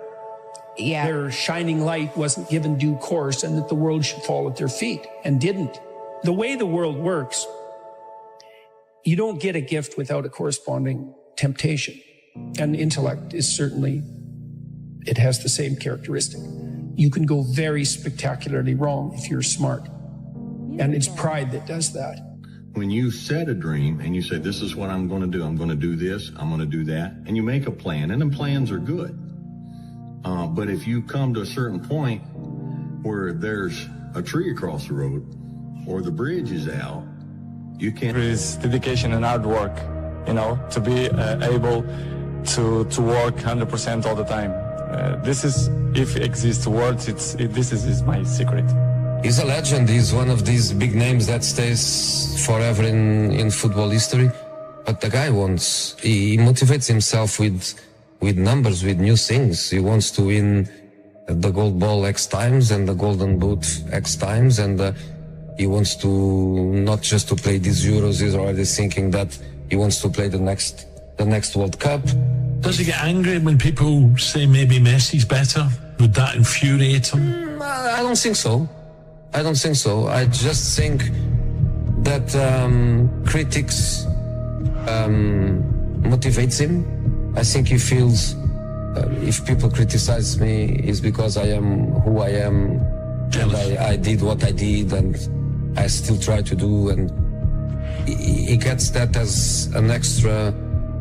shining light wasn't given due course and that the world should fall at their feet and didn't. The way the world works, you don't get a gift without a corresponding temptation. And intellect is certainly, it has the same characteristic. You can go very spectacularly wrong if you're smart. And it's pride that does that. When you set a dream and you say, this is what I'm going to do. I'm going to do this. I'm going to do that. And you make a plan, and the plans are good. But if you come to a certain point where there's a tree across the road or the bridge is out, you can't. There is dedication and hard work, you know, to be able to work 100% all the time. This is, if it exists words, this is my secret. He's a legend. He's one of these big names that stays forever in football history. But the guy he motivates himself with numbers, with new things. He wants to win the gold ball X times and the golden boot X times. And he wants to not just to play these Euros. He's already thinking that he wants to play the next World Cup. Does he get angry when people say maybe Messi's better? Would that infuriate him? I don't think so. I don't think so. I just think that critics motivates him. I think he feels if people criticize me, it's because I am who I am, and I did what I did, and I still try to do, and he gets that as an extra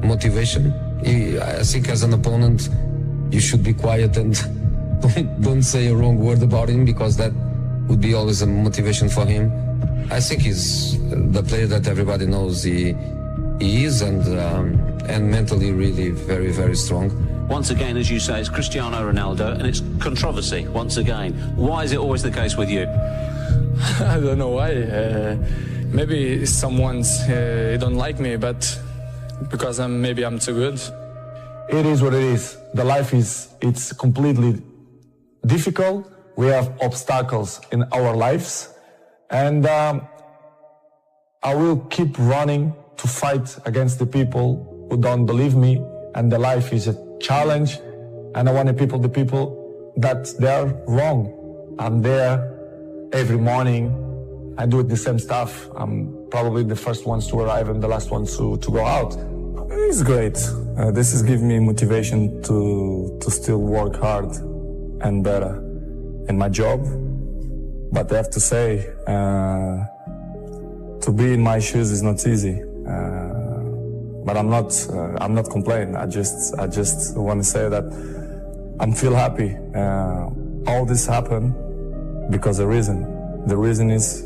motivation. I think as an opponent, you should be quiet and don't say a wrong word about him, because that would be always a motivation for him. I think he's the player that everybody knows he is, and mentally really very, very strong. Once again, as you say, it's Cristiano Ronaldo, and it's controversy once again. Why is it always the case with you? I don't know why. Maybe someone's don't like me, but because maybe I'm too good. It is what it is. The life it's completely difficult. We have obstacles in our lives, and I will keep running to fight against the people who don't believe me. And the life is a challenge, and I want the people that they're wrong. I'm there every morning. I do the same stuff. I'm probably the first ones to arrive and the last ones to go out. It's great. This is giving me motivation to still work hard and better in my job. But I have to say, to be in my shoes is not easy. But I'm not complaining. I just want to say that I feel happy. All this happened because of a reason. The reason is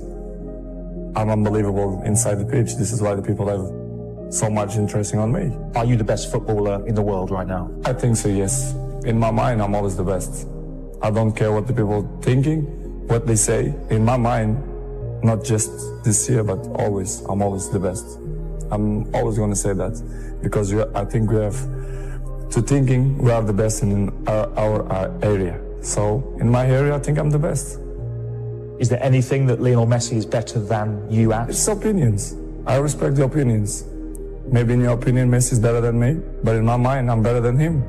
I'm unbelievable inside the pitch. This is why the people have so much interest on me. Are you the best footballer in the world right now? I think so, yes. In my mind, I'm always the best. I don't care what the people thinking, what they say. In my mind, not just this year, but always, I'm always the best. I'm always going to say that because I think we have to thinking we are the best in our area. So in my area, I think I'm the best. Is there anything that Lionel Messi is better than you at? It's opinions. I respect the opinions. Maybe in your opinion, Messi is better than me, but in my mind, I'm better than him.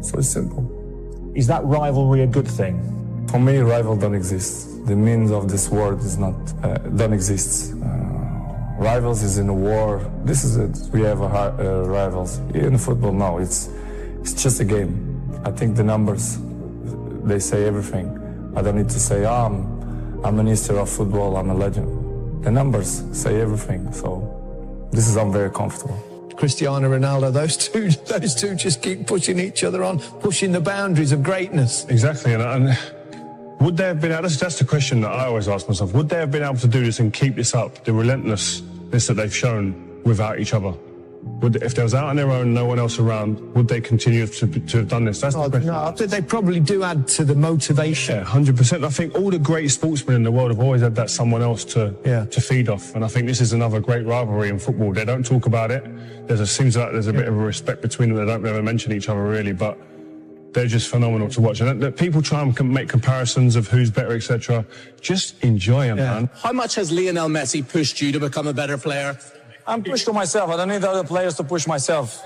So it's simple. Is that rivalry a good thing? For me, rival don't exist. The means of this word is not, don't exist. Rivals is in a war. This is it. We have rivals. In football, no, it's just a game. I think the numbers, they say everything. I don't need to say, I'm a minister of football, I'm a legend. The numbers say everything, so this is, I'm very comfortable. Cristiano Ronaldo, those two just keep pushing each other on, pushing the boundaries of greatness. Exactly, and would they have been able, that's the question that I always ask myself, would they have been able to do this and keep this up, the relentlessness that they've shown without each other? If they was out on their own, no one else around, would they continue to have done this? That's the question. No, I think they probably do add to the motivation. Yeah, 100%. I think all the great sportsmen in the world have always had that someone else to feed off. And I think this is another great rivalry in football. They don't talk about it. Seems like there's a bit of a respect between them. They don't ever mention each other really, but they're just phenomenal to watch. And that people try and make comparisons of who's better, etc. Just enjoy them, man. How much has Lionel Messi pushed you to become a better player? I'm pushed to myself. I don't need other players to push myself.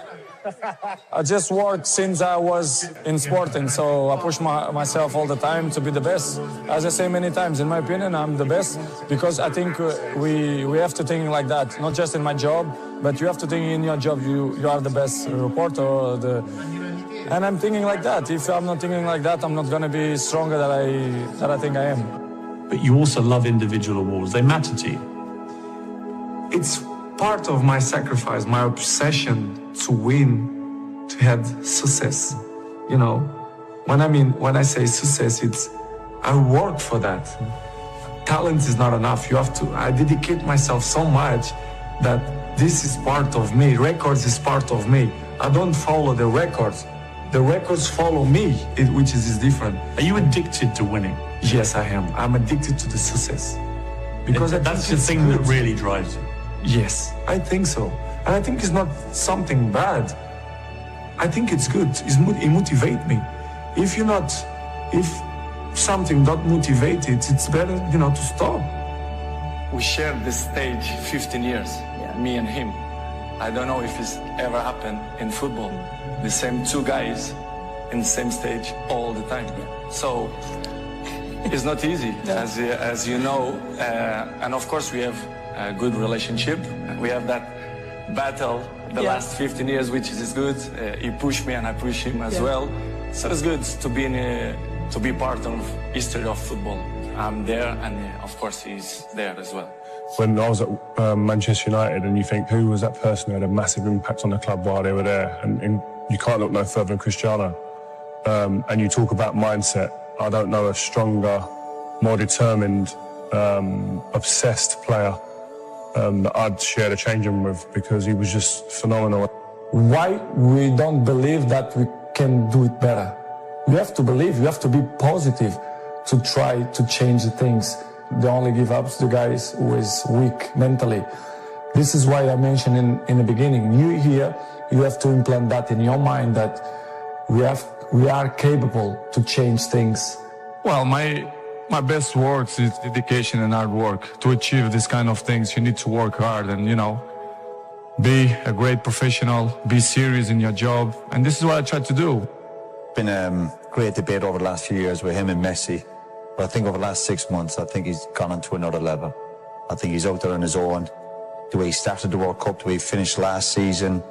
I just work since I was in sporting, so I push myself all the time to be the best. As I say many times, in my opinion, I'm the best because I think we have to think like that, not just in my job, but you have to think in your job you are the best reporter. And I'm thinking like that. If I'm not thinking like that, I'm not going to be stronger than I think I am. But you also love individual awards. They matter to you. It's part of my sacrifice, my obsession to win, to have success. You know, when I say success, it's I work for that. Talent is not enough. I dedicate myself so much that this is part of me. Records is part of me. I don't follow the records. The records follow me, which is different. Are you addicted to winning? Yes, I am. I'm addicted to the success. Because that's the thing that really drives you. Yes, I think so. And I think it's not something bad. I think it's good. It motivates me. If something not motivated, it's better, to stop. We shared this stage 15 years, me and him. I don't know if it's ever happened in football. The same two guys in the same stage all the time. So it's not easy, as you know. And of course we have a good relationship. We have that battle the last 15 years, which is good. He pushed me and I push him as well. So it's good to be part of history of football. I'm there, and of course he's there as well. When I was at Manchester United, and you think, who was that person who had a massive impact on the club while they were there? And you can't look no further than Cristiano. And you talk about mindset. I don't know a stronger, more determined, obsessed player that I'd share the changing room with, because he was just phenomenal. Why we don't believe that we can do it better? You have to believe, you have to be positive to try to change the things. The only give up is the guys who is weak mentally. This is why I mentioned in the beginning, you have to implant that in your mind, that we are capable to change things. Well, my best works is dedication and hard work. To achieve this kind of things, you need to work hard and, be a great professional, be serious in your job. And this is what I try to do. been a great debate over the last few years with him and Messi. But I think over the last 6 months, I think he's gone on to another level. I think he's out there on his own. The way he started the World Cup, the way he finished last season.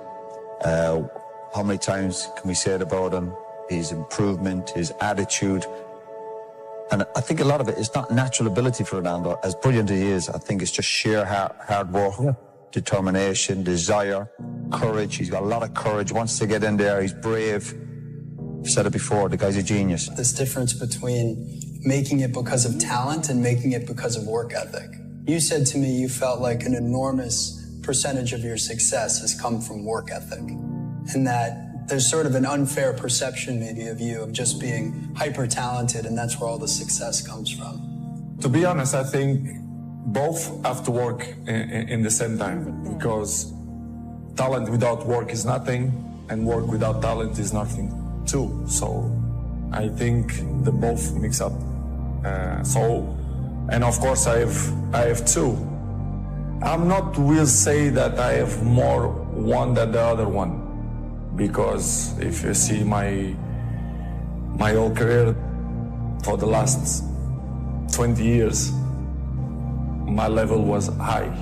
How many times can we say it about him? His improvement, his attitude. And I think a lot of it is not natural ability for Ronaldo. As brilliant as he is, I think it's just sheer hard work, determination, desire, courage. He's got a lot of courage, wants to get in there, he's brave. I've said it before, the guy's a genius. This difference between making it because of talent and making it because of work ethic. You said to me you felt like an enormous percentage of your success has come from work ethic, and that there's sort of an unfair perception maybe of you of just being hyper talented, and that's where all the success comes from. To be honest, I think both have to work in the same time, because talent without work is nothing, and work without talent is nothing too. So I think the both mix up. And of course I have two. I'm not will say that I have more one than the other one, because if you see my whole career for the last 20 years, my level was high,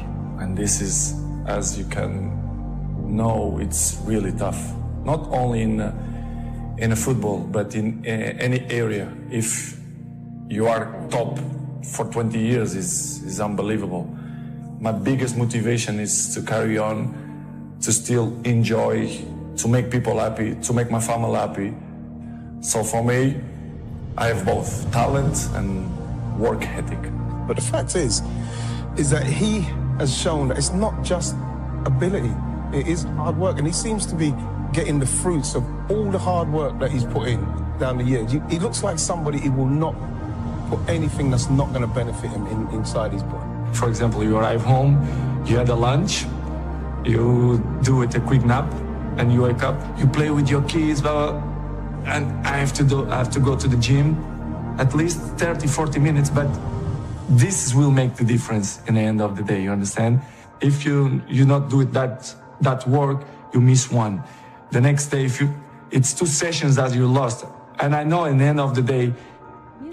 and this is, as you can know, it's really tough. Not only in a football, but in any area. If you are top for 20 years is unbelievable. My biggest motivation is to carry on, to still enjoy, to make people happy, to make my family happy. So for me, I have both talent and work ethic. But the fact is that he has shown that it's not just ability, it is hard work, and he seems to be getting the fruits of all the hard work that he's put in down the years. He looks like somebody who will not put anything that's not going to benefit him inside his body. For example, you arrive home, you had a lunch, you do it a quick nap, and you wake up, you play with your kids, and I have to go to the gym at least 30, 40 minutes, but this will make the difference in the end of the day, you understand? If you not do it that work, you miss one. The next day, it's 2 sessions that you lost. And I know in the end of the day,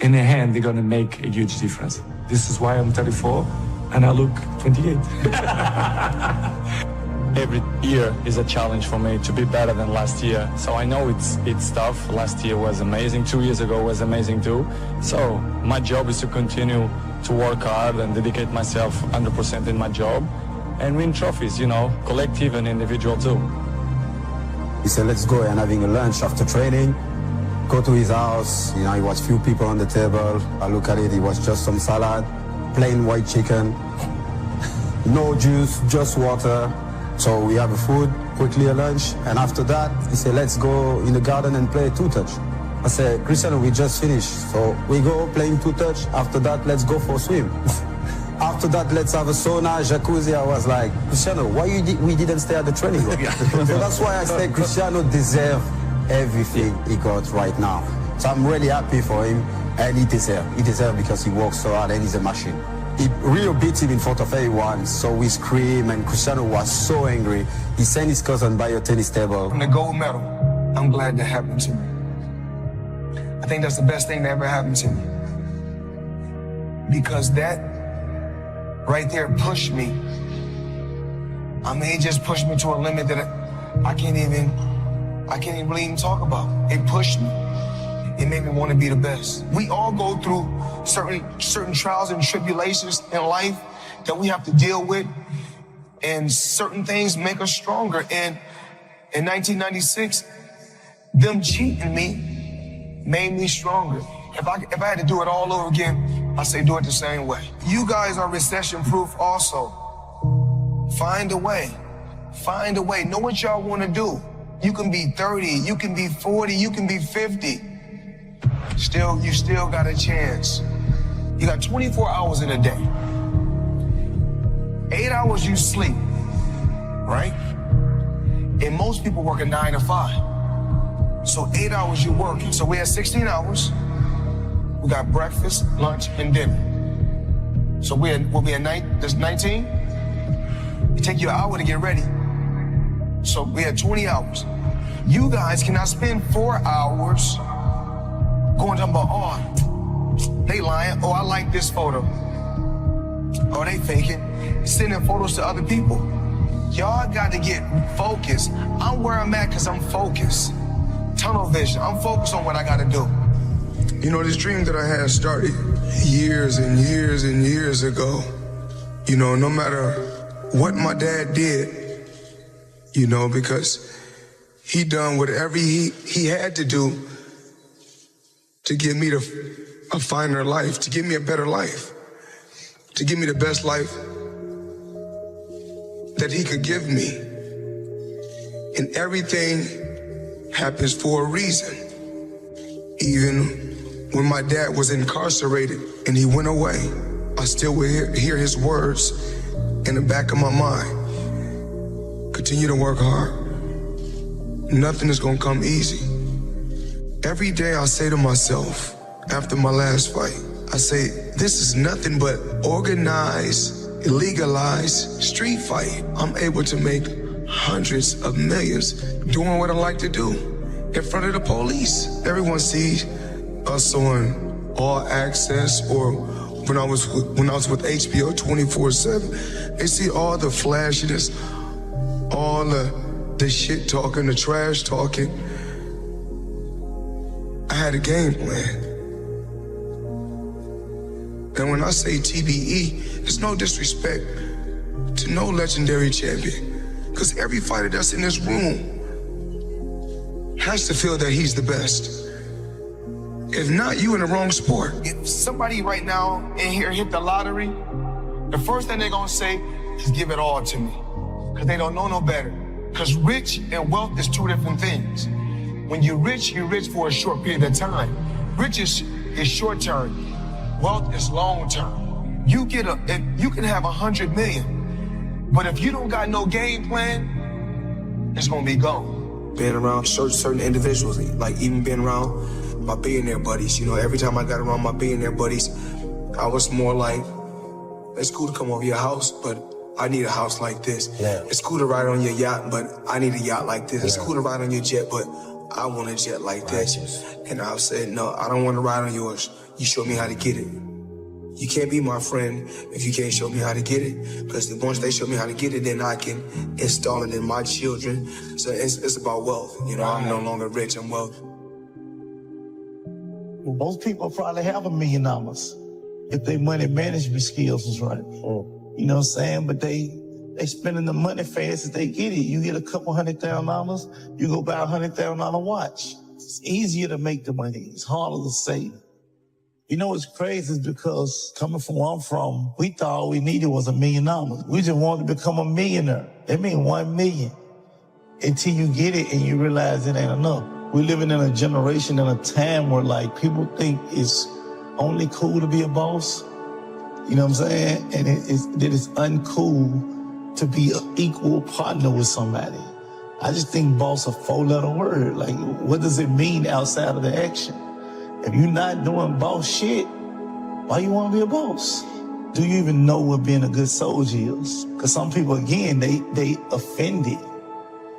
in the hand, they're gonna make a huge difference. This is why I'm 34 and I look 28. Every year is a challenge for me to be better than last year. So I know it's tough. Last year was amazing. 2 years ago was amazing too. So my job is to continue to work hard and dedicate myself 100% in my job and win trophies, collective and individual too. He said, let's go and having a lunch after training. Go to his house, he was few people on the table. I look at it, it was just some salad, plain white chicken, no juice, just water. So we have a food, quickly a lunch, and after that, he said, let's go in the garden and play two-touch. I said, Cristiano, we just finished. So we go playing two-touch, after that, let's go for a swim. After that, let's have a sauna, jacuzzi. I was like, Cristiano, why we didn't stay at the training ground? So that's why I say Cristiano deserves everything he got right now. So I'm really happy for him, and he deserves. He deserves because he works so hard and he's a machine. He really beat him in front of everyone, so we screamed, and Cristiano was so angry. He sent his cousin by a tennis table. And the gold medal, I'm glad that happened to me. I think that's the best thing that ever happened to me. Because that right there pushed me. I mean, it just pushed me to a limit that I can't even really even talk about. It pushed me. It made me want to be the best. We all go through certain trials and tribulations in life that we have to deal with, and certain things make us stronger. And in 1996, them cheating me made me stronger. If I had to do it all over again, I say do it the same way. You guys are recession-proof also. Find a way. Find a way. Know what y'all want to do. You can be 30, you can be 40, you can be 50. You still got a chance. You got 24 hours in a day. 8 hours you sleep, right? And most people work a 9 to 5. So 8 hours you working. So we have 16 hours. We got breakfast, lunch, and dinner. So we'll be at night, there's 19. It take you an hour to get ready. So we had 20 hours. You guys cannot spend 4 hours going to they lying. Oh, I like this photo. Oh, they faking. Sending photos to other people. Y'all got to get focused. I'm where I'm at because I'm focused. Tunnel vision. I'm focused on what I got to do. You know, this dream that I had started years and years and years ago. You know, no matter what my dad did, you know, because he done whatever he had to do to give me a finer life, to give me a better life, to give me the best life that he could give me. And everything happens for a reason. Even when my dad was incarcerated and he went away, I still would hear his words in the back of my mind. Continue to work hard. Nothing is gonna come easy. Every day I say to myself, after my last fight, I say, this is nothing but organized, legalized street fight. I'm able to make hundreds of millions doing what I like to do in front of the police. Everyone sees us on All Access or when I was with HBO 24/7. They see all the flashiness, all the shit talking, the trash talking. I had a game plan. And when I say TBE, it's no disrespect to no legendary champion. Because every fighter that's in this room has to feel that he's the best. If not, you in the wrong sport. If somebody right now in here hit the lottery, the first thing they're gonna say is give it all to me. Because they don't know no better. Because rich and wealth is two different things. When you're rich for a short period of time. Rich is short term. Wealth is long term. You can have 100 million, but if you don't got no game plan, it's gonna be gone. Being around certain individuals, like even being around my billionaire buddies, you know, every time I got around my billionaire buddies, I was more like, it's cool to come over your house, but I need a house like this. Yeah. It's cool to ride on your yacht, but I need a yacht like this. Yeah. It's cool to ride on your jet, but I want a jet like this. And I said, no, I don't want to ride on yours. You show me how to get it. You can't be my friend if you can't show me how to get it. Because once they show me how to get it, then I can install it in my children. So it's about wealth. You know, I'm no longer rich, I'm wealthy. Well, most people probably have $1 million if their money management skills is right. You know what I'm saying? But they spending the money fast as they get it. You get a couple $100,000, you go buy a $100,000 watch. It's easier to make the money. It's harder to save. You know what's crazy is because coming from where I'm from, we thought all we needed was $1 million. We just wanted to become a millionaire. That means 1 million. Until you get it and you realize it ain't enough. We're living in a generation and a time where like people think it's only cool to be a boss. You know what I'm saying? And it is uncool to be an equal partner with somebody. I just think boss a 4-letter word. Like, what does it mean outside of the action? If you're not doing boss shit, why you want to be a boss? Do you even know what being a good soldier is? Because some people, again, they offended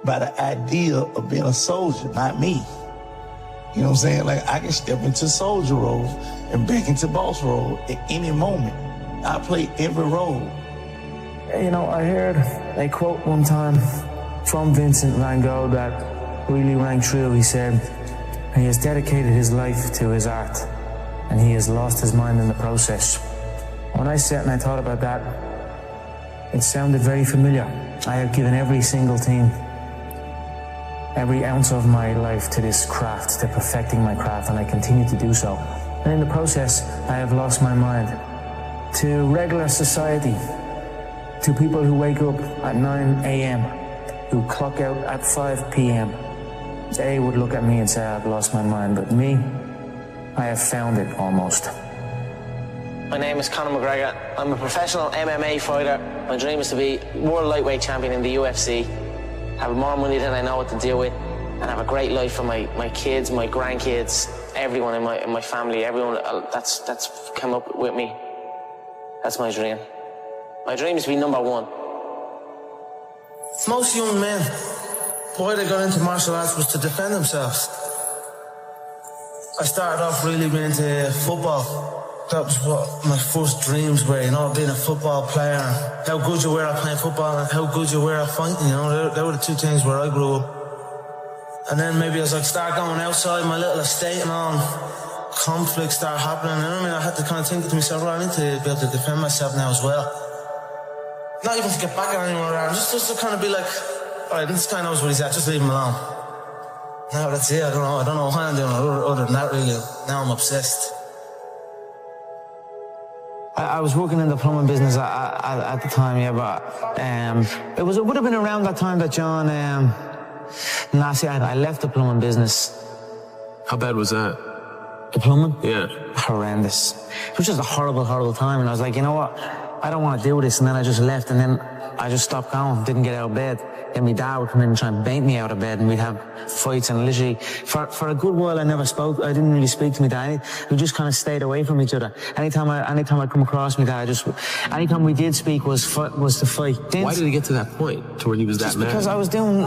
by the idea of being a soldier, not me. You know what I'm saying? Like, I can step into soldier role and back into boss role at any moment. I play every role. You know, I heard a quote one time from Vincent van Gogh that really rang true. He said, he has dedicated his life to his art, and he has lost his mind in the process. When I sat and I thought about that, it sounded very familiar. I have given every single thing, every ounce of my life to this craft, to perfecting my craft, and I continue to do so. And in the process, I have lost my mind to regular society, to people who wake up at 9 a.m., who clock out at 5 p.m. They would look at me and say, I've lost my mind, but me, I have found it almost. My name is Conor McGregor. I'm a professional MMA fighter. My dream is to be world lightweight champion in the UFC, have more money than I know what to do with, and have a great life for my kids, my grandkids, everyone in my family, everyone that's come up with me. That's my dream. My dream is to be #1. Most young men why they got into martial arts was to defend themselves. I started off really being into football. That was what my first dreams were, you know, being a football player. How good you were at playing football and how good you were at fighting, you know. They were the two things where I grew up. And then maybe as I start going outside my little estate and all, conflicts start happening. You know what I mean? I had to kind of think to myself, right, I need to be able to defend myself now as well. Not even to get back at anyone around, just to kind of be like, all right, this guy knows what he's at, just leave him alone. Now that's it, I don't know why I'm doing it other than that really. Now I'm obsessed. I was working in the plumbing business at the time, yeah, but it would have been around that time that John, I left the plumbing business. How bad was that? The plumbing? Yeah. Horrendous. It was just a horrible, horrible time, and I was like, you know what? I don't want to do this, and then I just left, and then I just stopped going, didn't get out of bed. Then my dad would come in and try and bait me out of bed, and we'd have fights, and literally, for a good while, I didn't really speak to my dad. We just kind of stayed away from each other. Anytime I come across my dad, anytime we did speak was to fight. Why did he get to that point, to where he was that mad? Because I was doing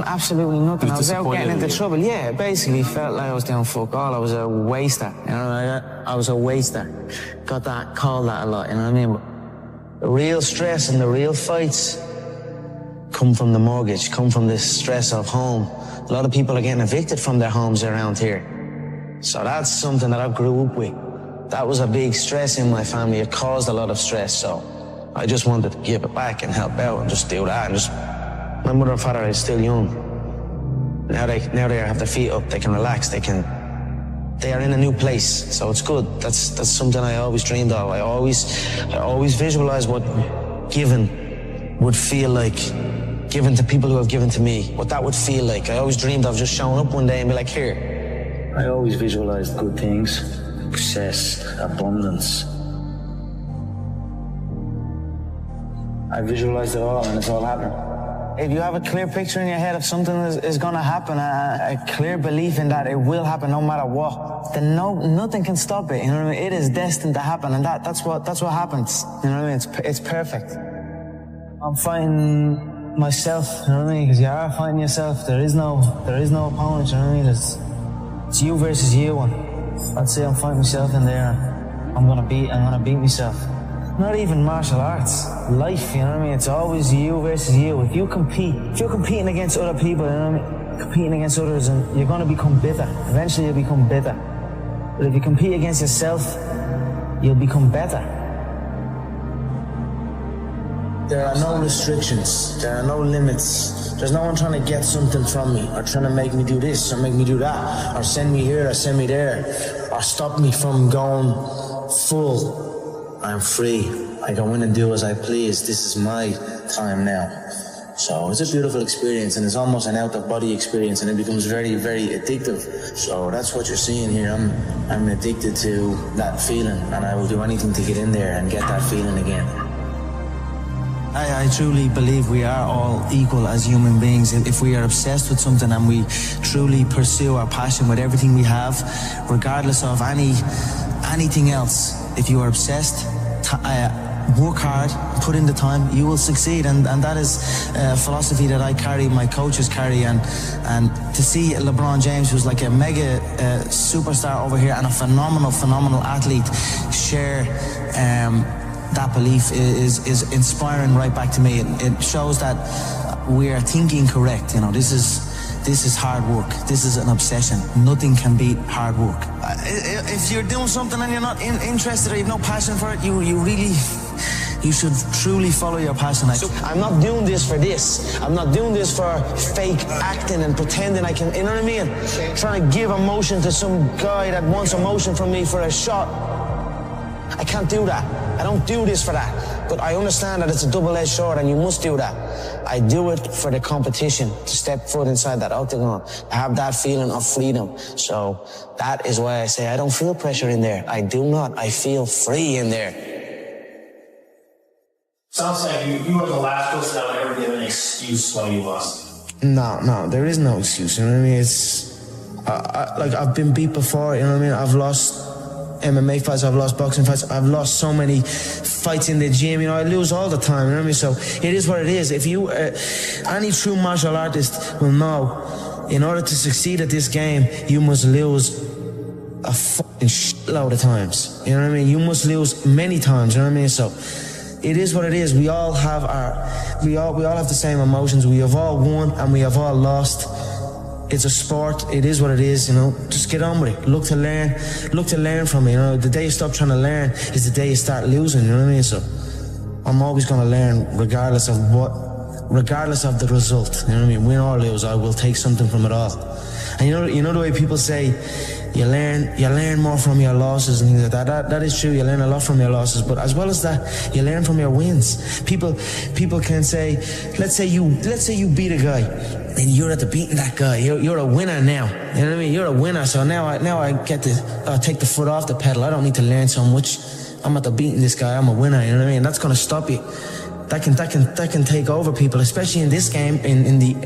absolutely nothing. I was out getting into trouble. Yeah, basically felt like I was doing fuck all. I was a waster, you know, I was a waster. Got that, called that a lot, you know what I mean? But the real stress and the real fights come from the mortgage, come from this stress of home. A lot of people are getting evicted from their homes around here. So that's something that I grew up with. That was a big stress in my family. It caused a lot of stress. So I just wanted to give it back and help out and just do that. And my mother and father are still young. Now they have their feet up. They can relax. They are in a new place. So it's good. That's something I always dreamed of. I always visualized what giving would feel like. Given to people who have given to me, what that would feel like. I always dreamed of just showing up one day and be like, here. I always visualized good things, success, abundance. I visualized it all and it's all happening. If you have a clear picture in your head of something is going to happen, a clear belief in that it will happen no matter what, then nothing can stop it. You know what I mean? It is destined to happen, and that's what happens. You know what I mean? It's perfect. I'm fighting myself, you know what I mean? Because you are fighting yourself. There is no opponent, you know what I mean? It's you versus you, and I'd say I'm fighting myself in there. I'm gonna beat myself. Not even martial arts, life, you know what I mean? It's always you versus you. If you're competing against other people, you know what I mean? Competing against others, and you're gonna become bitter. Eventually you'll become bitter. But if you compete against yourself, you'll become better. There are no restrictions. There are no limits. There's no one trying to get something from me, or trying to make me do this, or make me do that, or send me here, or send me there, or stop me from going full. I'm free. I go in and do as I please. This is my time now. So it's a beautiful experience, and it's almost an out-of-body experience, and it becomes very, very addictive. So that's what you're seeing here. I'm addicted to that feeling, and I will do anything to get in there and get that feeling again. I truly believe we are all equal as human beings. If we are obsessed with something and we truly pursue our passion with everything we have, regardless of anything else, if you are obsessed, work hard, put in the time, you will succeed. And that is a philosophy that I carry, my coaches carry. And to see LeBron James, who's like a mega superstar over here and a phenomenal athlete, share that belief is inspiring right back to me. It shows that we are thinking correct. You know, this is hard work. This is an obsession. Nothing can beat hard work. If you're doing something and you're not interested or you have no passion for it, you should truly follow your passion. I'm not doing this for this. I'm not doing this for fake acting and pretending I can, you know what I mean? Trying to give emotion to some guy that wants emotion from me for a shot. I can't do that. I don't do this for that. But I understand that it's a double-edged sword and you must do that. I do it for the competition, to step foot inside that octagon, to have that feeling of freedom. So that is why I say I don't feel pressure in there. I do not. I feel free in there. Sounds like you were the last person that would ever give an excuse why you lost. No, there is no excuse. You know what I mean? It's like I've been beat before. You know what I mean? I've lost MMA fights, I've lost boxing fights, I've lost so many fights in the gym, I lose all the time, you know what I mean? So it is what it is. If you, any true martial artist will know, in order to succeed at this game, you must lose a fucking shitload of times, you know what I mean? You must lose many times, you know what I mean? So it is what it is. We all have we all have the same emotions. We have all won and we have all lost. It's a sport. It is what it is, Just get on with it. Look to learn from it, The day you stop trying to learn is the day you start losing, you know what I mean? So I'm always going to learn regardless of the result, you know what I mean? Win or lose, I will take something from it all. And you know the way people say, you learn more from your losses and things like that. That is true. You learn a lot from your losses, but as well as that, you learn from your wins. People can say, let's say you beat a guy, and you're at the beating that guy. You're a winner now. You know what I mean? You're a winner. So now I get to take the foot off the pedal. I don't need to learn so much. I'm at the beating this guy. I'm a winner. You know what I mean? That's gonna stop you. That can take over people, especially in this game.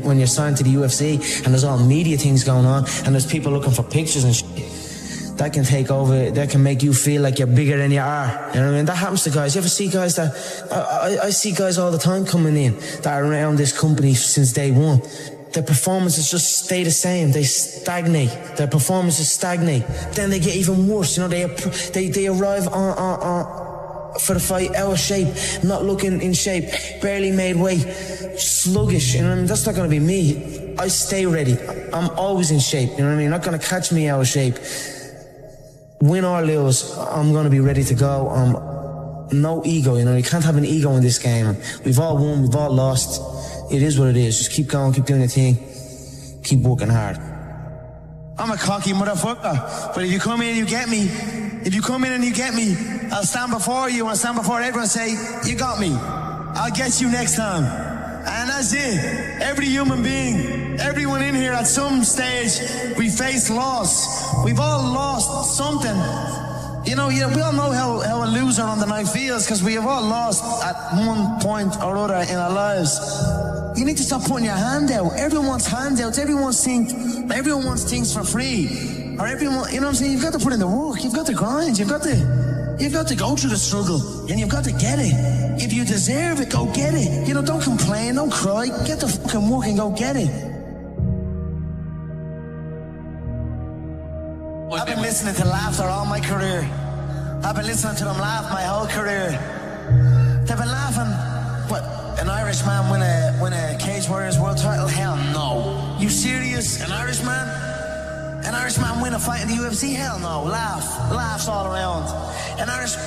When you're signed to the UFC and there's all media things going on and there's people looking for pictures and shit, that can take over. That can make you feel like you're bigger than you are. You know what I mean? That happens to guys. You ever see guys that I see guys all the time coming in that are around this company since day one. Their performances just stay the same. They stagnate. Their performances stagnate. Then they get even worse. They arrive on for the fight, out of shape, not looking in shape, barely made weight, sluggish, you know what I mean? That's not going to be me. I stay ready. I'm always in shape, you know what I mean? You're not going to catch me out of shape. Win or lose, I'm going to be ready to go. No ego, you can't have an ego in this game. We've all won, we've all lost. It is what it is. Just keep going, keep doing your thing, keep working hard. I'm a cocky motherfucker, but if you come in and you get me, I'll stand before you, I'll stand before everyone and say, you got me. I'll get you next time. And that's it. Every human being, everyone in here at some stage, we face loss. We've all lost something. We all know how a loser on the night feels because we have all lost at one point or other in our lives. You need to stop putting your hand out. Everyone wants handouts. Everyone wants things for free. Or everyone, you know what I'm saying? You've got to put in the work. You've got to grind. You've got to go through the struggle. And you've got to get it. If you deserve it, go get it. Don't complain. Don't cry. Get the fucking work and go get it. I've been listening to laughter all my career. I've been listening to them laugh my whole career. They've been laughing. What? An Irishman win a Cage Warriors world title? Hell no. You serious? An Irishman? An Irishman win a fight in the UFC? Hell no. Laughs all around.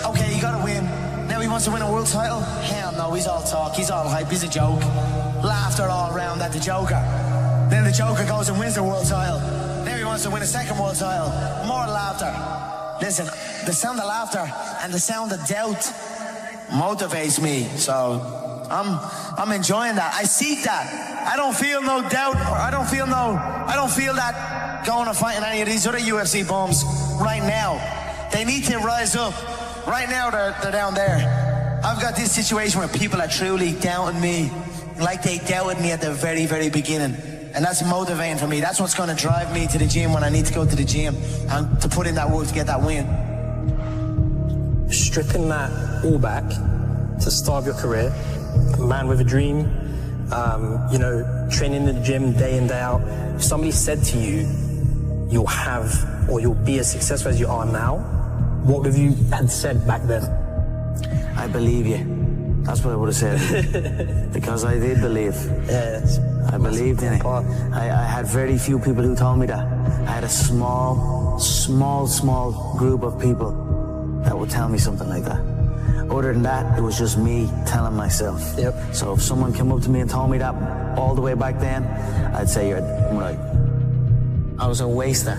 Okay, you gotta win. Now he wants to win a world title? Hell no, he's all talk, he's all hype, he's a joke. Laughter all around at the Joker. Then the Joker goes and wins the world title. Now he wants to win a second world title. More laughter. Listen, the sound of laughter and the sound of doubt motivates me, so I'm enjoying that. I seek that. I don't feel no doubt. I don't feel that going to fight in any of these other UFC bums right now. They need to rise up. Right now they're down there. I've got this situation where people are truly doubting me like they doubted me at the very, very beginning. And that's motivating for me. That's what's going to drive me to the gym when I need to go to the gym and to put in that work to get that win. Stripping that all back to start your career, a man with a dream, training in the gym day in, day out. If somebody said to you, you'll have or you'll be as successful as you are now, what would you had said back then? I believe you. That's what I would have said. Because I did believe. Yes. I believed in it. I had very few people who told me that. I had a small group of people that would tell me something like that. Other than that, it was just me telling myself. Yep. So if someone came up to me and told me that all the way back then, I'd say you're right. I was a waster.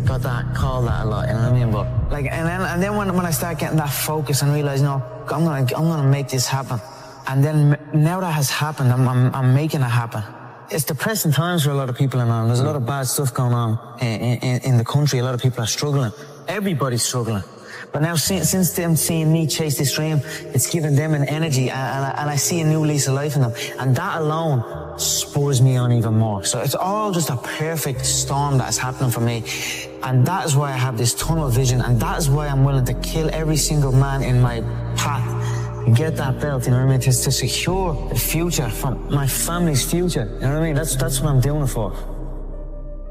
Got that, called that a lot, you know what I mean? But and then when I start getting that focus and realize, no, I'm gonna make this happen. And then now that has happened, I'm making it happen. It's depressing times for a lot of people, and there's a lot of bad stuff going on in the country. A lot of people are struggling. Everybody's struggling. But now, since them seeing me chase this dream, it's giving them an energy, and I see a new lease of life in them. And that alone spurs me on even more. So it's all just a perfect storm that's happening for me. And that is why I have this tunnel vision, and that is why I'm willing to kill every single man in my path and get that belt, you know what I mean? Just to secure the future, for my family's future, you know what I mean? That's what I'm doing it for.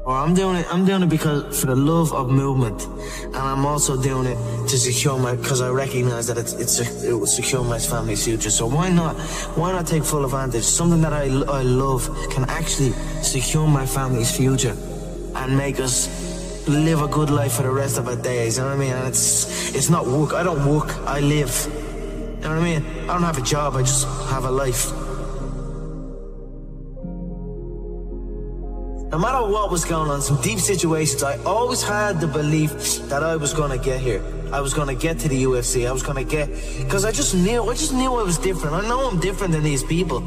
Or I'm doing it because for the love of movement, and I'm also doing it to secure because I recognize that it will secure my family's future. So why not take full advantage? Something that I love can actually secure my family's future and make us live a good life for the rest of our days. You know what I mean? And it's not work. I don't work. I live. You know what I mean? I don't have a job. I just have a life. No matter what was going on, some deep situations, I always had the belief that I was going to get here. I was going to get to the UFC. I was going to because I just knew I was different. I know I'm different than these people.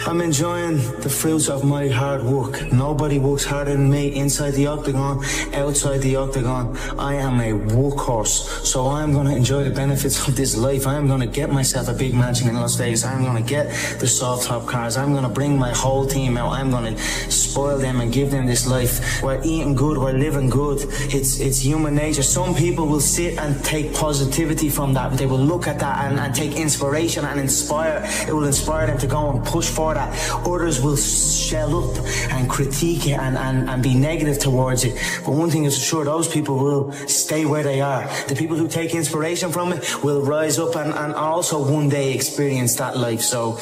I'm enjoying the fruits of my hard work. Nobody works harder than me inside the octagon, outside the octagon. I am a workhorse, so I'm going to enjoy the benefits of this life. I'm going to get myself a big mansion in Las Vegas. I'm going to get the soft top cars. I'm going to bring my whole team out. I'm going to spoil them and give them this life. We're eating good, we're living good. It's human nature. Some people will sit and take positivity from that. They will look at that and take inspiration and inspire. It will inspire them to go and push for that. Others will shell up and critique it and be negative towards it. But one thing is for sure, those people will stay where they are. The people who take inspiration from it will rise up and also one day experience that life. So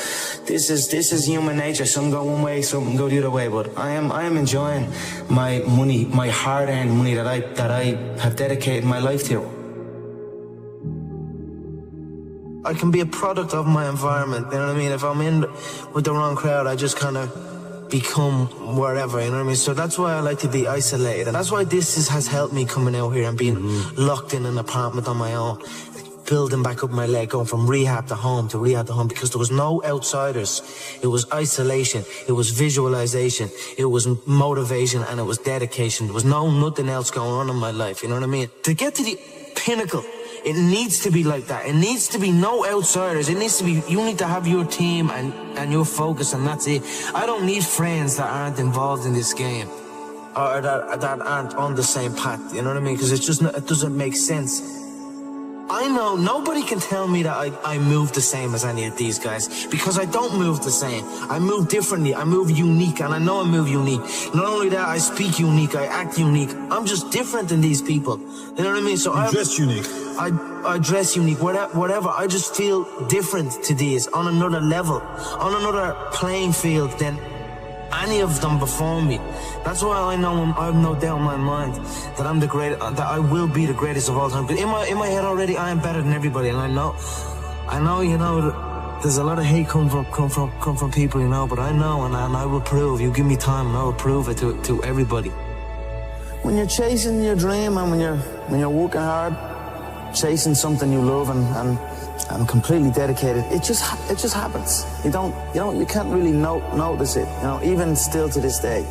this is human nature. Some go one way, some go the other way. But I am enjoying my money, my hard-earned money that I have dedicated my life to. I can be a product of my environment, you know what I mean? If I'm in with the wrong crowd, I just kind of become wherever, you know what I mean? So that's why I like to be isolated. And that's why this has helped me coming out here and being locked in an apartment on my own, building back up my leg, going from rehab to home, because there was no outsiders. It was isolation, it was visualization, it was motivation, and it was dedication. There was nothing else going on in my life, you know what I mean? To get to the pinnacle, it needs to be like that. It needs to be no outsiders. It needs to be, you need to have your team and your focus, and that's it. I don't need friends that aren't involved in this game or that aren't on the same path, you know what I mean? Because it doesn't make sense. I know nobody can tell me that I move the same as any of these guys, because I don't move the same. I move differently. I move unique, and I know I move unique. Not only that, I speak unique. I act unique. I'm just different than these people. You know what I mean? So I dress unique. I dress unique. Whatever. I just feel different to these on another level, on another playing field than any of them before me. That's why I know I have no doubt in my mind that I'm the great, that I will be the greatest of all time. But in my head already, I am better than everybody, and I know, you know, there's a lot of hate come from people, you know. But I know, and I will prove. You give me time, and I will prove it to everybody. When you're chasing your dream, and when you're working hard, chasing something you love, and completely dedicated, it just happens. You can't really notice it, you know, even still to this day.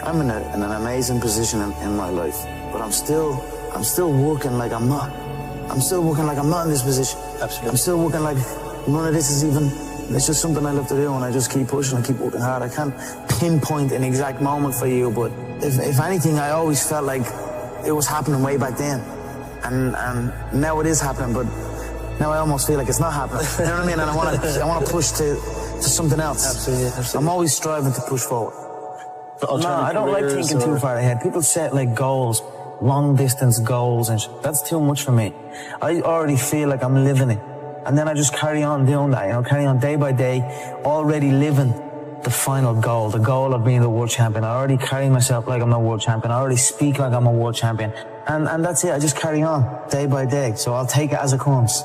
I'm in an amazing position in my life, but I'm still working like I'm not. I'm still working like I'm not in this position. Absolutely. I'm still working like none of this is even, it's just something I love to do, and I just keep pushing and keep working hard. I can't pinpoint an exact moment for you, but if anything, I always felt like it was happening way back then. And now it is happening, but now I almost feel like it's not happening. You know what I mean? And I want to push to something else. Absolutely. I'm always striving to push forward. No, I don't like thinking too far ahead. People set like goals, long distance goals, and that's too much for me. I already feel like I'm living it, and then I just carry on doing that. You know, carry on day by day, already living the final goal, the goal of being the world champion. I already carry myself like I'm a world champion. I already speak like I'm a world champion. And that's it. I just carry on day by day. So I'll take it as it comes.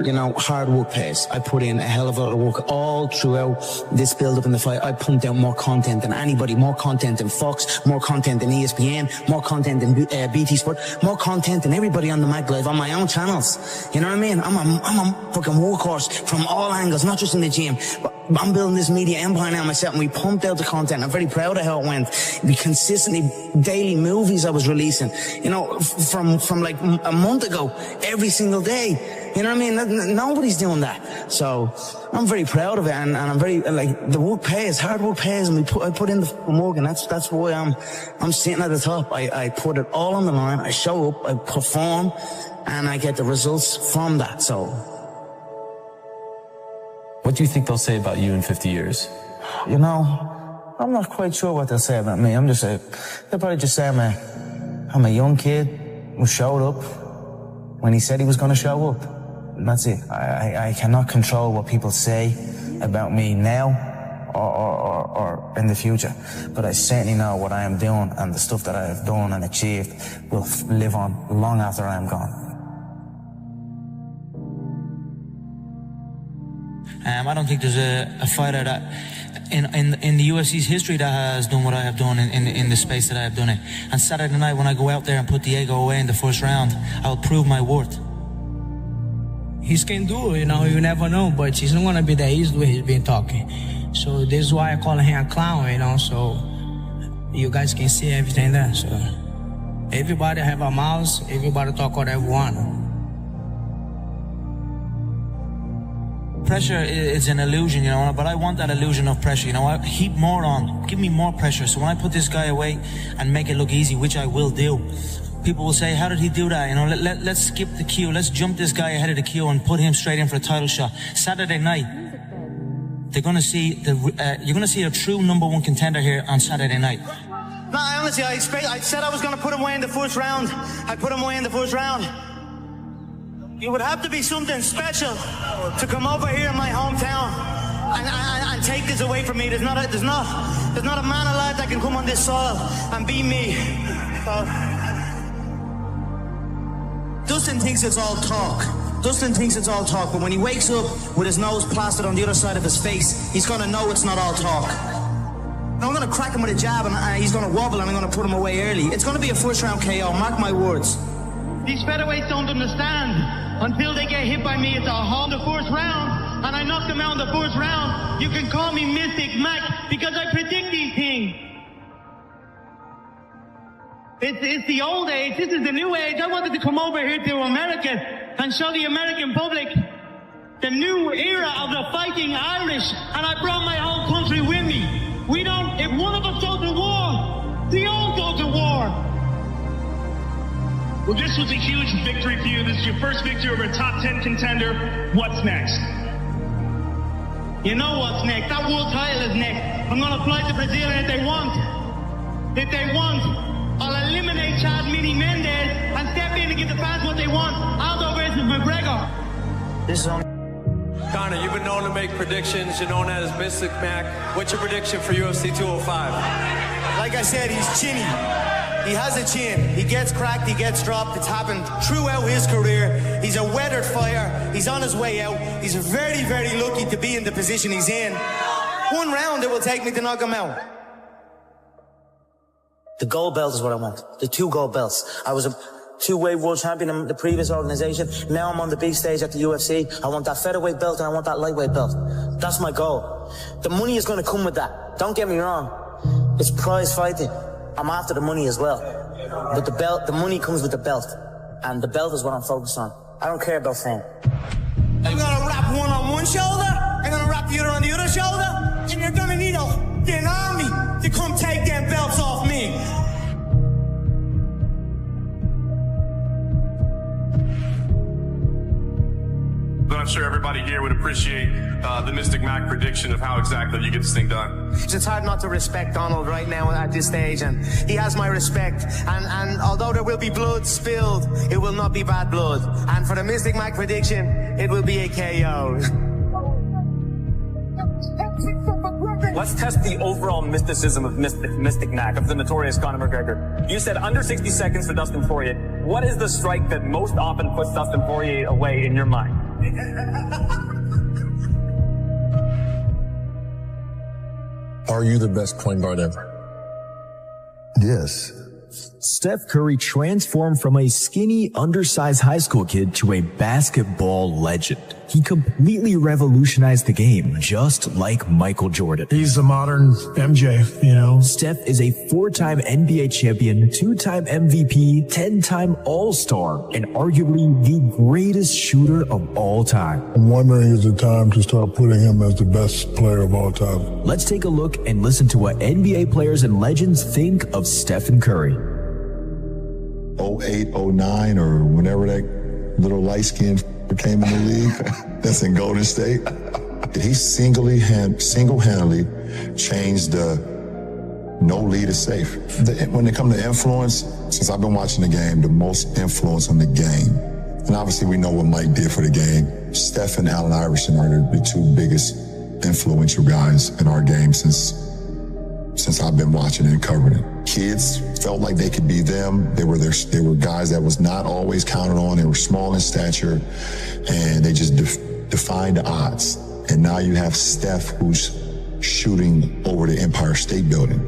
You know, hard work pays. I put in a hell of a lot of work all throughout this build-up in the fight. I pumped out more content than anybody, more content than Fox, more content than ESPN, more content than BT Sport, more content than everybody on the Mag Live on my own channels. You know what I mean? I'm a fucking workhorse from all angles, not just in the gym. But I'm building this media empire now myself, and we pumped out the content. I'm very proud of how it went. We consistently, daily movies I was releasing, you know, from like a month ago, every single day. You know what I mean? Nobody's doing that. So I'm very proud of it, and I'm very, like, the work pays, hard work pays, and I put in the work, and that's why I'm sitting at the top. I put it all on the line, I show up, I perform, and I get the results from that, so. What do you think they'll say about you in 50 years? You know, I'm not quite sure what they'll say about me. They'll probably just say I'm a young kid who showed up when he said he was going to show up. And that's it. I cannot control what people say about me now or in the future. But I certainly know what I am doing, and the stuff that I have done and achieved will live on long after I am gone. I don't think there's a fighter that in the UFC's history that has done what I have done in the space that I have done it. And Saturday night, when I go out there and put Diego away in the first round, I'll prove my worth. He can do it, you never know, but he's not gonna be that easy the way he's been talking. So this is why I call him a clown, so you guys can see everything there. So everybody have a mouth, everybody talk whatever they want. Pressure is an illusion, but I want that illusion of pressure, heap more on, give me more pressure. So when I put this guy away and make it look easy, which I will do, people will say, how did he do that? Let's skip the queue, let's jump this guy ahead of the queue and put him straight in for a title shot. Saturday night, they're gonna see you're gonna see a true #1 contender here on Saturday night. No, honestly, I said I was gonna put him away in the first round. I put him away in the first round. It would have to be something special to come over here in my hometown and take this away from me. There's not a man alive that can come on this soil and beat me. Dustin thinks it's all talk. But when he wakes up with his nose plastered on the other side of his face, he's gonna know it's not all talk. I'm gonna crack him with a jab, and he's gonna wobble, and I'm gonna put him away early. It's gonna be a first round KO, mark my words. These featherweights don't understand. Until they get hit by me, it's on the first round, and I knock them out in the first round. You can call me Mystic Mac because I predict these things. It's the old age. This is the new age. I wanted to come over here to America and show the American public the new era of the fighting Irish, and I brought my whole country with me. If one of us goes to war, they all go to war. Well, this was a huge victory for you. This is your first victory over a top 10 contender. What's next? You know what's next. That world title is next. I'm going to fly to Brazil, and if they want, I'll eliminate Chad Mini Mendez and step in and give the fans what they want. Aldo versus McGregor. This is on. Conor, you've been known to make predictions. You're known as Mystic Mac. What's your prediction for UFC 205? Like I said, he's chinny. He has a chin. He gets cracked, he gets dropped. It's happened throughout his career. He's a weathered fire. He's on his way out. He's very, very lucky to be in the position he's in. One round it will take me to knock him out. The gold belt is what I want. The 2 gold belts. I was a 2-way world champion in the previous organization. Now I'm on the big stage at the UFC. I want that featherweight belt and I want that lightweight belt. That's my goal. The money is going to come with that. Don't get me wrong. It's prize fighting. I'm after the money as well. But the money comes with the belt. And the belt is what I'm focused on. I don't care about fame. I'm gonna wrap one on one shoulder, I'm gonna wrap the other on the other shoulder, and you're gonna need an army to come take them belts off me. But I'm sure everybody here would appreciate the Mystic Mac prediction of how exactly you get this thing done. It's hard not to respect Donald right now at this stage, and he has my respect. And although there will be blood spilled, it will not be bad blood. And for the Mystic Mac prediction, it will be a KO. Let's test the overall mysticism of Mystic Mac, of the notorious Conor McGregor. You said under 60 seconds for Dustin Poirier. What is the strike that most often puts Dustin Poirier away in your mind? Are you the best point guard ever? Yes. Steph Curry transformed from a skinny, undersized high school kid to a basketball legend. he completely revolutionized the game, just like Michael Jordan. He's the modern MJ, you know. Steph is a 4-time NBA champion, 2-time MVP, 10-time All-Star, and arguably the greatest shooter of all time. I'm wondering, is it time to start putting him as the best player of all time? Let's take a look and listen to what NBA players and legends think of Stephen Curry. 08, 09, or whenever that little light skin came in the league, that's in Golden State. He single-handedly changed the no lead is safe. When it comes to influence, since I've been watching the game, the most influence on the game, and obviously we know what Mike did for the game, Steph and Allen Iverson are the two biggest influential guys in our game since I've been watching it and covering it. Kids felt like they could be them. They were guys that was not always counted on. They were small in stature, and they just defied the odds. And now you have Steph, who's shooting over the Empire State Building.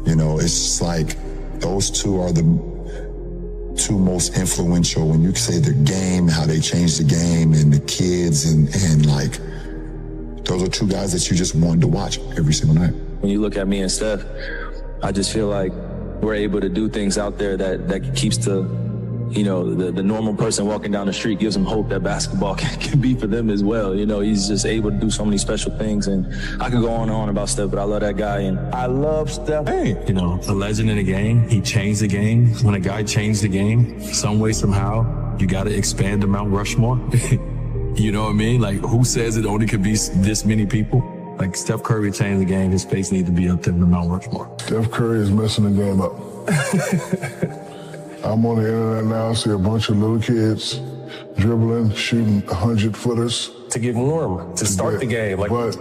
You know, it's just like those two are the two most influential. When you say their game, how they changed the game, and the kids, and like those are two guys that you just wanted to watch every single night. When you look at me and Steph, I just feel like we're able to do things out there that keeps the normal person walking down the street, gives them hope that basketball can be for them as well. You know, he's just able to do so many special things, and I could go on and on about Steph, but I love that guy, and I love Steph. Hey, you know, a legend in the game. He changed the game. When a guy changed the game, some way, somehow, you got to expand the Mount Rushmore. You know what I mean? Like, who says it only could be this many people? Like, Steph Curry changed the game. His face needs to be up there in the Mount Rushmore. Steph Curry is messing the game up. I'm on the internet now, see a bunch of little kids dribbling, shooting 100-footers. To get warm, to start the game. But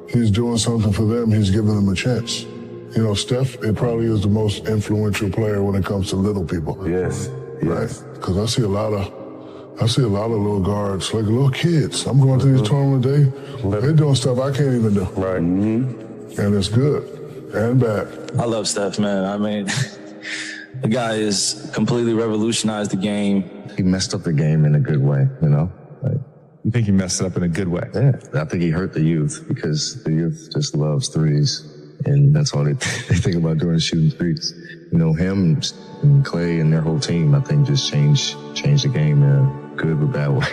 he's doing something for them. He's giving them a chance. You know, Steph, it probably is the most influential player when it comes to little people. Yes. Right? Because I see a lot of little guards, like little kids. I'm going to these tournaments, they're doing stuff I can't even do. Right. Mm-hmm. And it's good and bad. I love Steph, man. I mean, the guy has completely revolutionized the game. He messed up the game in a good way, you know? Like, you think he messed it up in a good way? Yeah, I think he hurt the youth because the youth just loves threes. And that's all they think about doing is shooting threes. You know, him and Clay and their whole team, I think, just changed the game in a good or bad way.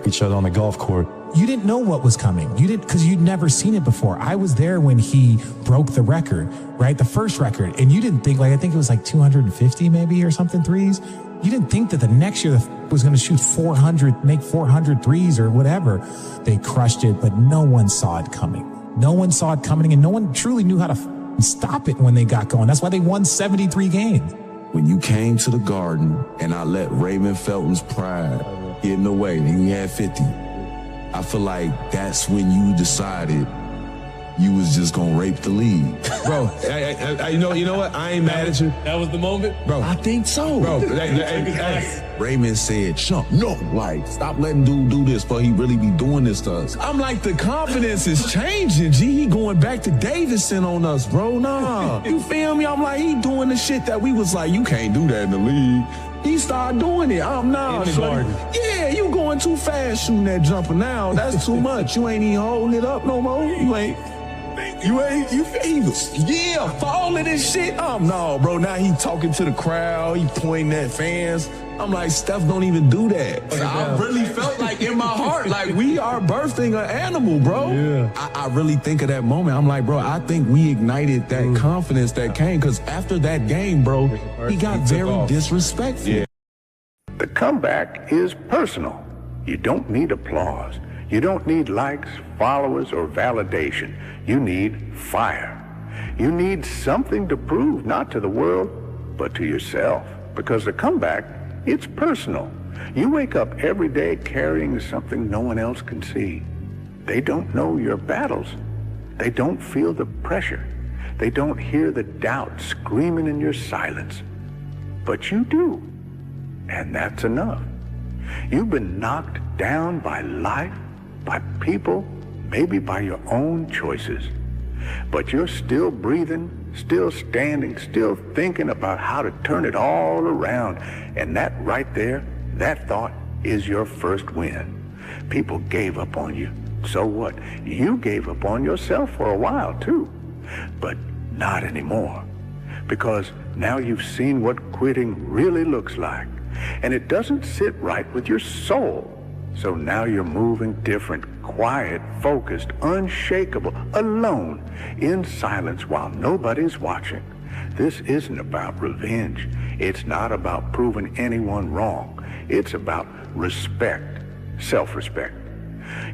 Each other on the golf court. You didn't know what was coming. You didn't, because you'd never seen it before. I was there when he broke the record, right? The first record. And you didn't think, like, I think it was like 250 maybe or something threes. You didn't think that the next year was going to shoot 400, make 400 threes or whatever. They crushed it, but no one saw it coming. No one saw it coming, and no one truly knew how to stop it when they got going. That's why they won 73 games. When you came to the Garden and I let Raymond Felton's pride get in the way, and he had 50, I feel like that's when you decided you was just gonna rape the league. Bro, you know what? I ain't mad at you. That was the moment? Bro, I think so. Bro, Raymond said, Chump, no, like, stop letting dude do this, but he really be doing this to us. I'm like, the confidence is changing, G. He going back to Davidson on us, bro. Nah. You feel me? I'm like, he doing the shit that we was like, you can't do that in the league. He started doing it. Yeah, you going too fast shooting that jumper now. That's too much. You ain't even holding it up no more. For all of this shit. No, bro. Now he talking to the crowd. He pointing at fans. I'm like, Steph don't even do that. I really felt like in my heart, like we are birthing an animal, bro. Yeah. I really think of that moment. I'm like, bro, I think we ignited that confidence that came, because after that game, bro, he got very disrespectful. Yeah. The comeback is personal. You don't need applause. You don't need likes, followers, or validation. You need fire. You need something to prove, not to the world, but to yourself. Because the comeback, it's personal. You wake up every day carrying something no one else can see. They don't know your battles. They don't feel the pressure. They don't hear the doubt screaming in your silence. But you do. And that's enough. You've been knocked down by life, by people, maybe by your own choices. But you're still breathing, still standing, still thinking about how to turn it all around. And that right there, that thought is your first win. People gave up on you. So what? You gave up on yourself for a while, too. But not anymore. Because now you've seen what quitting really looks like. And it doesn't sit right with your soul. So now you're moving different, quiet, focused, unshakable, alone, in silence while nobody's watching. This isn't about revenge. It's not about proving anyone wrong. It's about respect, self-respect.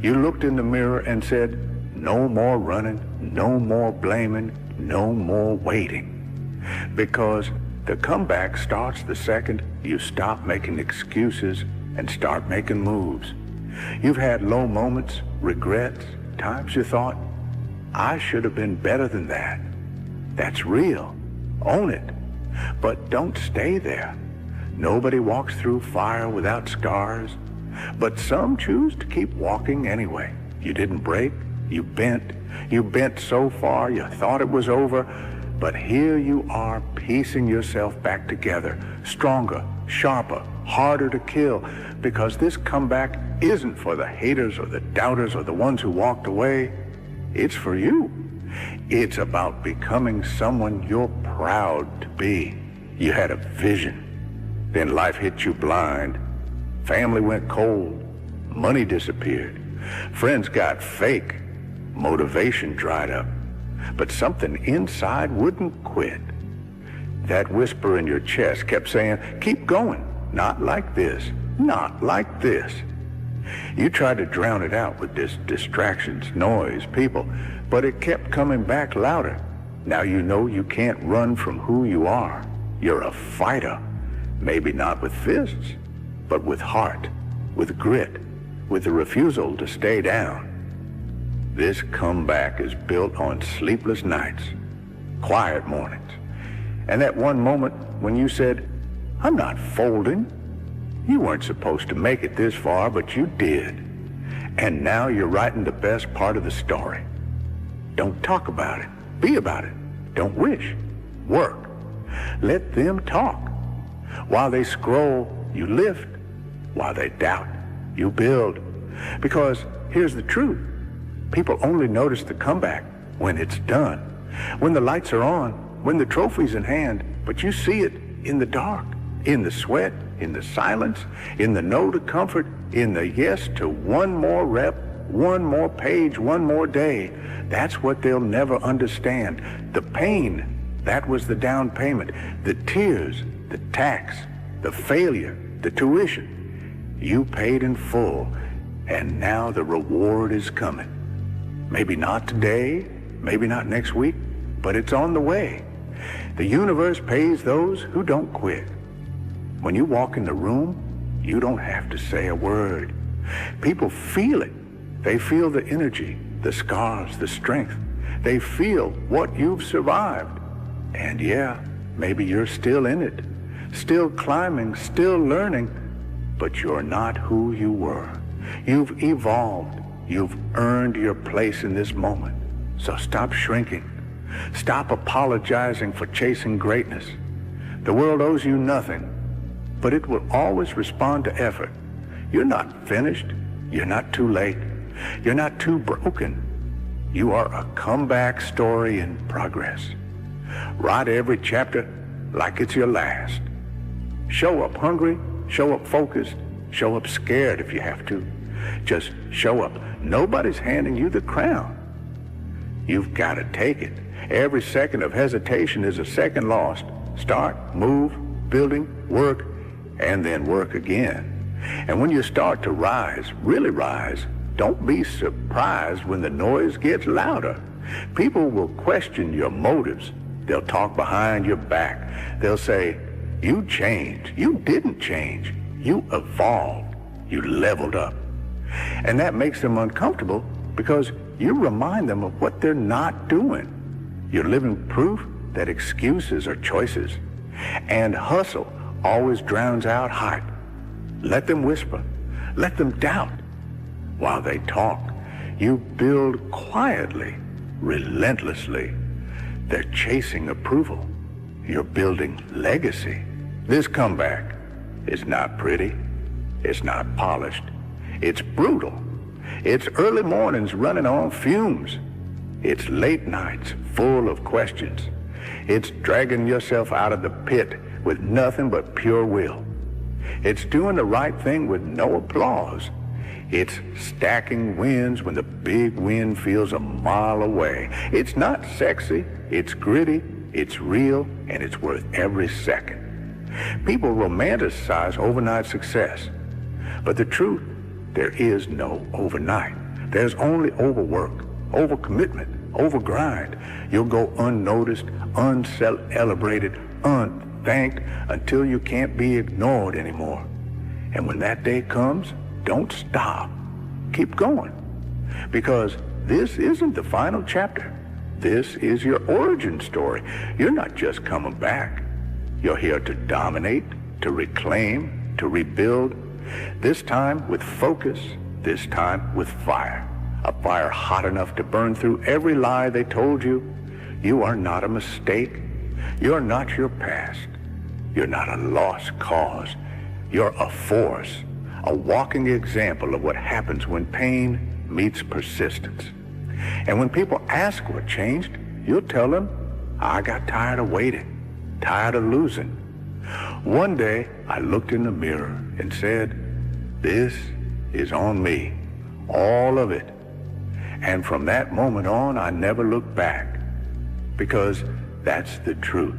You looked in the mirror and said, no more running, no more blaming, no more waiting. Because the comeback starts the second you stop making excuses and start making moves. You've had low moments, regrets, times you thought, I should have been better than that. That's real. Own it. But don't stay there. Nobody walks through fire without scars, but some choose to keep walking anyway. You didn't break, you bent. You bent so far you thought it was over, but here you are piecing yourself back together, stronger, sharper, harder to kill, because this comeback isn't for the haters or the doubters or the ones who walked away. It's for you. It's about becoming someone you're proud to be. You had a vision. Then life hit you blind. Family went cold. Money disappeared. Friends got fake. Motivation dried up. But something inside wouldn't quit. That whisper in your chest kept saying, keep going. Not like this. Not like this. You tried to drown it out with distractions, noise, people, but it kept coming back louder. Now you know you can't run from who you are. You're a fighter. Maybe not with fists, but with heart, with grit, with the refusal to stay down. This comeback is built on sleepless nights, quiet mornings, and that one moment when you said, I'm not folding. You weren't supposed to make it this far, but you did. And now you're writing the best part of the story. Don't talk about it. Be about it. Don't wish. Work. Let them talk. While they scroll, you lift. While they doubt, you build. Because here's the truth. People only notice the comeback when it's done. When the lights are on, when the trophy's in hand, but you see it in the dark, in the sweat, in the silence, in the no to comfort, in the yes to one more rep, one more page, one more day. That's what they'll never understand. The pain, that was the down payment. The tears, the tax, the failure, the tuition. You paid in full, and now the reward is coming. Maybe not today, maybe not next week, but it's on the way. The universe pays those who don't quit. When you walk in the room, you don't have to say a word. People feel it. They feel the energy, the scars, the strength. They feel what you've survived. And yeah, maybe you're still in it, still climbing, still learning, but you're not who you were. You've evolved. You've earned your place in this moment. So stop shrinking. Stop apologizing for chasing greatness. The world owes you nothing, but it will always respond to effort. You're not finished. You're not too late. You're not too broken. You are a comeback story in progress. Write every chapter like it's your last. Show up hungry, show up focused, show up scared if you have to. Just show up. Nobody's handing you the crown. You've got to take it. Every second of hesitation is a second lost. Start, move, building, work, and then work again. And when you start to rise, really rise, don't be surprised when the noise gets louder. People will question your motives. They'll talk behind your back. They'll say, you changed. You didn't change. You evolved. You leveled up. And that makes them uncomfortable because you remind them of what they're not doing. You're living proof that excuses are choices. And hustle always drowns out hype. Let them whisper. Let them doubt. While they talk, you build quietly, relentlessly. They're chasing approval. You're building legacy. This comeback is not pretty. It's not polished. It's brutal. It's early mornings running on fumes. It's late nights full of questions. It's dragging yourself out of the pit with nothing but pure will. It's doing the right thing with no applause. It's stacking wins when the big win feels a mile away. It's not sexy, it's gritty, it's real, and it's worth every second. People romanticize overnight success, but the truth, there is no overnight. There's only overwork, overcommitment, overgrind. You'll go unnoticed, uncelebrated, unthanked until you can't be ignored anymore. And when that day comes, don't stop. Keep going. Because this isn't the final chapter. This is your origin story. You're not just coming back. You're here to dominate, to reclaim, to rebuild. This time with focus, this time with fire. A fire hot enough to burn through every lie they told you. You are not a mistake. You're not your past. You're not a lost cause. You're a force, a walking example of what happens when pain meets persistence. And when people ask what changed, you'll tell them, I got tired of waiting, tired of losing. One day, I looked in the mirror and said, this is on me, all of it. And from that moment on, I never looked back, because that's the truth.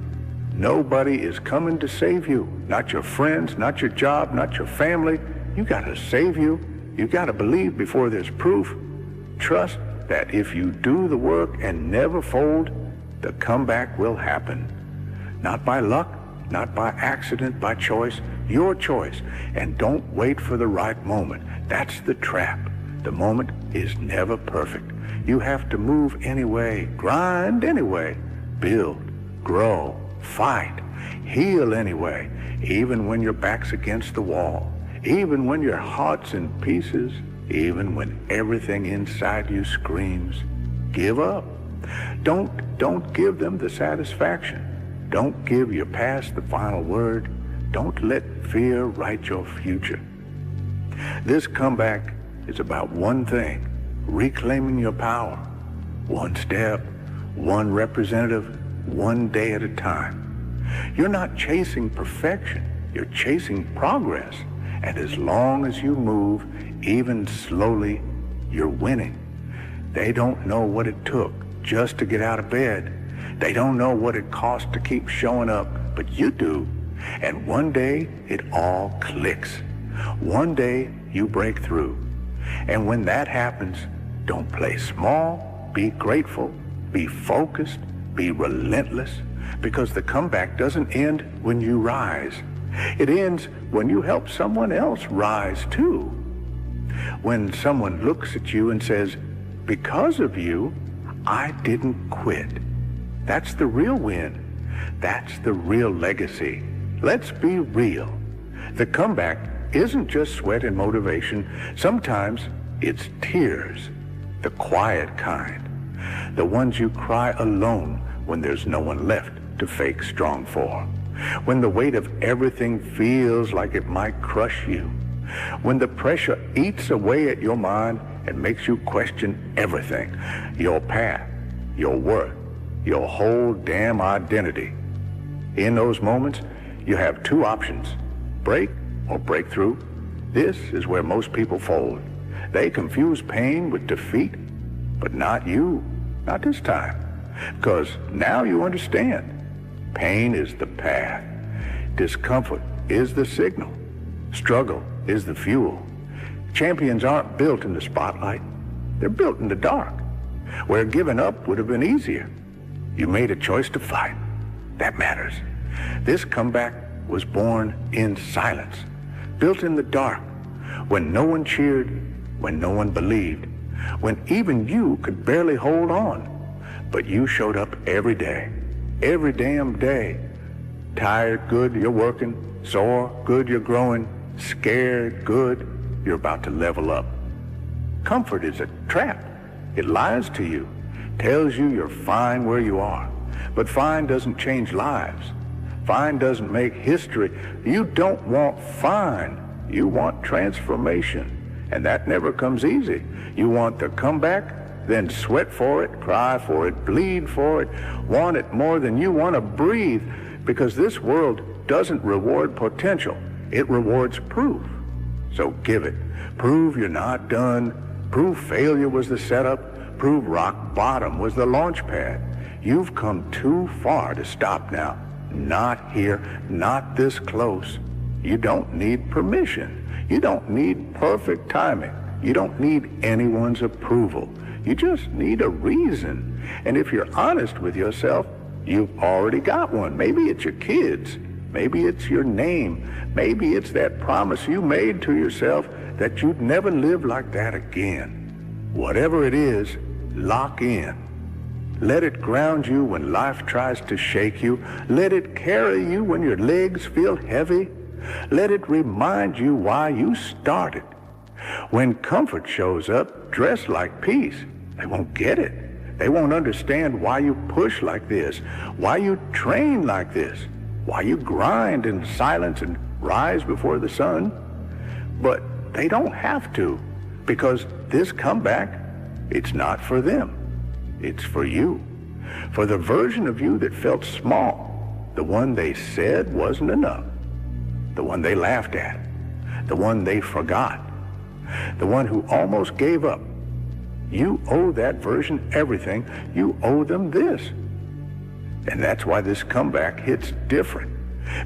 Nobody is coming to save you. Not your friends, not your job, not your family. You gotta save you. You gotta believe before there's proof. Trust that if you do the work and never fold, the comeback will happen. Not by luck, not by accident, by choice, your choice. And don't wait for the right moment. That's the trap. The moment is never perfect. You have to move anyway, grind anyway, build, grow, fight, heal anyway, even when your back's against the wall, even when your heart's in pieces, even when everything inside you screams, give up. Don't give them the satisfaction. Don't give your past the final word. Don't let fear write your future. This comeback is about one thing, reclaiming your power. One step, one representative, one day at a time. You're not chasing perfection, you're chasing progress. And as long as you move, even slowly, you're winning. They don't know what it took just to get out of bed. They don't know what it cost to keep showing up, but you do. And one day, it all clicks. One day, you break through. And when that happens, don't play small, be grateful, be focused, be relentless, because the comeback doesn't end when you rise. It ends when you help someone else rise too. When someone looks at you and says, because of you, I didn't quit. That's the real win. That's the real legacy. Let's be real. The comeback isn't just sweat and motivation. Sometimes it's tears, the quiet kind, the ones you cry alone when there's no one left to fake strong for, when the weight of everything feels like it might crush you, when the pressure eats away at your mind and makes you question everything, your path, your worth, your whole damn identity. In those moments, you have two options, break or break through. This is where most people fold. They confuse pain with defeat, but not you, not this time. Because now you understand. Pain is the path. Discomfort is the signal. Struggle is the fuel. Champions aren't built in the spotlight. They're built in the dark, where giving up would have been easier. You made a choice to fight. That matters. This comeback was born in silence, built in the dark, when no one cheered, when no one believed, when even you could barely hold on. But you showed up every day, every damn day. Tired, good, you're working. Sore, good, you're growing. Scared, good, you're about to level up. Comfort is a trap. It lies to you, tells you you're fine where you are. But fine doesn't change lives. Fine doesn't make history. You don't want fine. You want transformation. and that never comes easy. You want the comeback, then sweat for it, cry for it, bleed for it, want it more than you want to breathe, because this world doesn't reward potential. It rewards proof. So give it. Prove you're not done. Prove failure was the setup. Prove rock bottom was the launch pad. You've come too far to stop now. Not here, not this close. You don't need permission. You don't need perfect timing. You don't need anyone's approval. You just need a reason. And if you're honest with yourself, you've already got one. Maybe it's your kids. Maybe it's your name. Maybe it's that promise you made to yourself that you'd never live like that again. Whatever it is, lock in. Let it ground you when life tries to shake you. Let it carry you when your legs feel heavy. Let it remind you why you started. When comfort shows up, dress like peace. They won't get it. They won't understand why you push like this, why you train like this, why you grind in silence and rise before the sun. But they don't have to, because this comeback, it's not for them. It's for you. For the version of you that felt small, the one they said wasn't enough, the one they laughed at, the one they forgot, the one who almost gave up. You owe that version everything. You owe them this. And that's why this comeback hits different.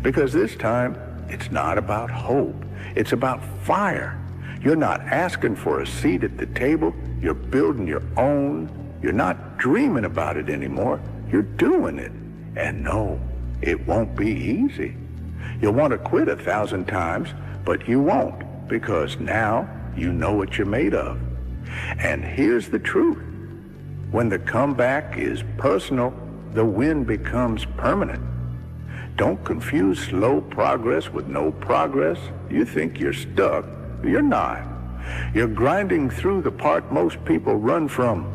Because this time, it's not about hope. It's about fire. You're not asking for a seat at the table. You're building your own. You're not dreaming about it anymore. You're doing it. And no, it won't be easy. You'll want to quit 1,000 times, but you won't, because now you know what you're made of. And here's the truth. When the comeback is personal, the win becomes permanent. Don't confuse slow progress with no progress. You think you're stuck. You're not. You're grinding through the part most people run from.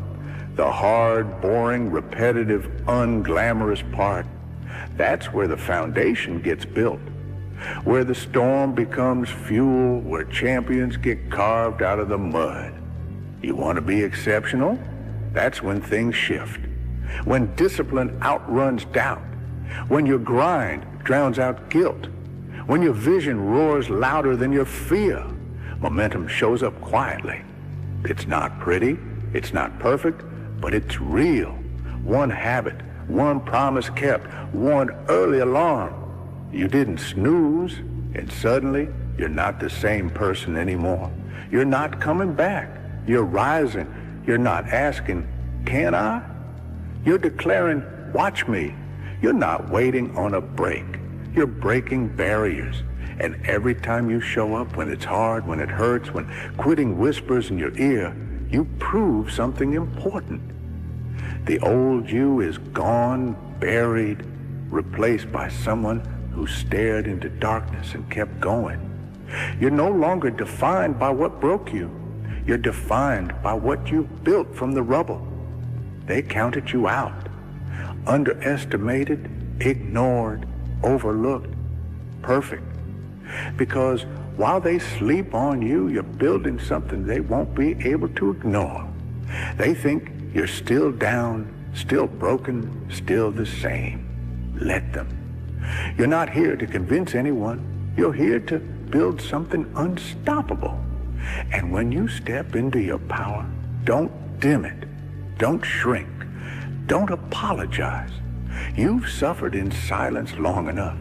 The hard, boring, repetitive, unglamorous part. That's where the foundation gets built. Where the storm becomes fuel, where champions get carved out of the mud. You want to be exceptional? That's when things shift. When discipline outruns doubt. When your grind drowns out guilt. When your vision roars louder than your fear. Momentum shows up quietly. It's not pretty, it's not perfect, but it's real. One habit, one promise kept, one early alarm. You didn't snooze, and suddenly you're not the same person anymore. You're not coming back. You're rising. You're not asking, can I? You're declaring, watch me. You're not waiting on a break. You're breaking barriers. And every time you show up, when it's hard, when it hurts, when quitting whispers in your ear, you prove something important. The old you is gone, buried, replaced by someone who stared into darkness and kept going. You're no longer defined by what broke you. You're defined by what you built from the rubble. They counted you out, underestimated, ignored, overlooked. Perfect. Because while they sleep on you, you're building something they won't be able to ignore. They think you're still down, still broken, still the same. Let them. You're not here to convince anyone. You're here to build something unstoppable. And when you step into your power, don't dim it. Don't shrink. Don't apologize. You've suffered in silence long enough.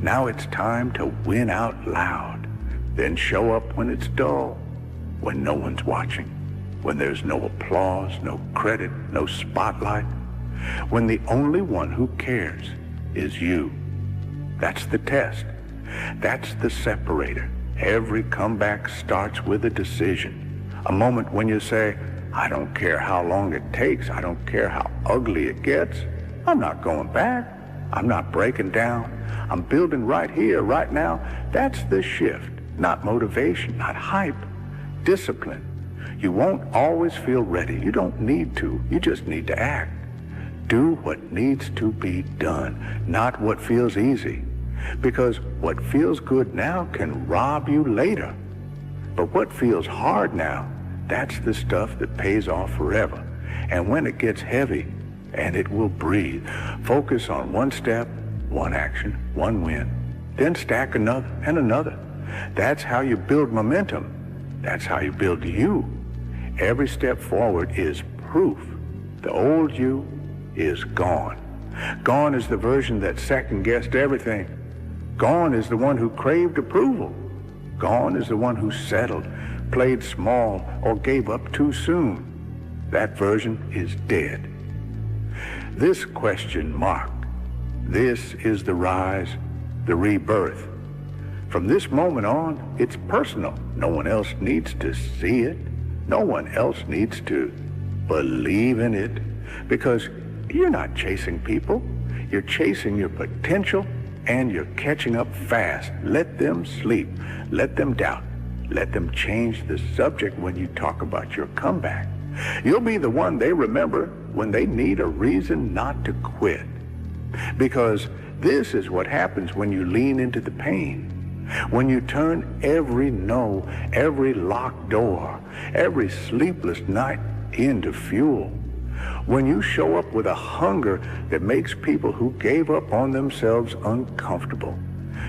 Now it's time to win out loud. Then show up when it's dull, when no one's watching, when there's no applause, no credit, no spotlight, when the only one who cares is you. That's the test. That's the separator. Every comeback starts with a decision. A moment when you say, I don't care how long it takes. I don't care how ugly it gets. I'm not going back. I'm not breaking down. I'm building right here, right now. That's the shift. Not motivation, not hype. Discipline. You won't always feel ready. You don't need to. You just need to act. Do what needs to be done, not what feels easy. Because what feels good now can rob you later. But what feels hard now, that's the stuff that pays off forever. And when it gets heavy, and it will breathe, focus on one step, one action, one win, then stack another and another. That's how you build momentum. That's how you build you. Every step forward is proof. The old you is gone. Gone is the version that second-guessed everything. Gone is the one who craved approval. Gone is the one who settled, played small, or gave up too soon. That version is dead. This question mark. This is the rise, the rebirth. From this moment on, it's personal. No one else needs to see it. No one else needs to believe in it, because you're not chasing people. You're chasing your potential, and you're catching up fast. Let them sleep. Let them doubt. Let them change the subject when you talk about your comeback. You'll be the one they remember when they need a reason not to quit. Because this is what happens when you lean into the pain. When you turn every no, every locked door, every sleepless night into fuel. When you show up with a hunger that makes people who gave up on themselves uncomfortable.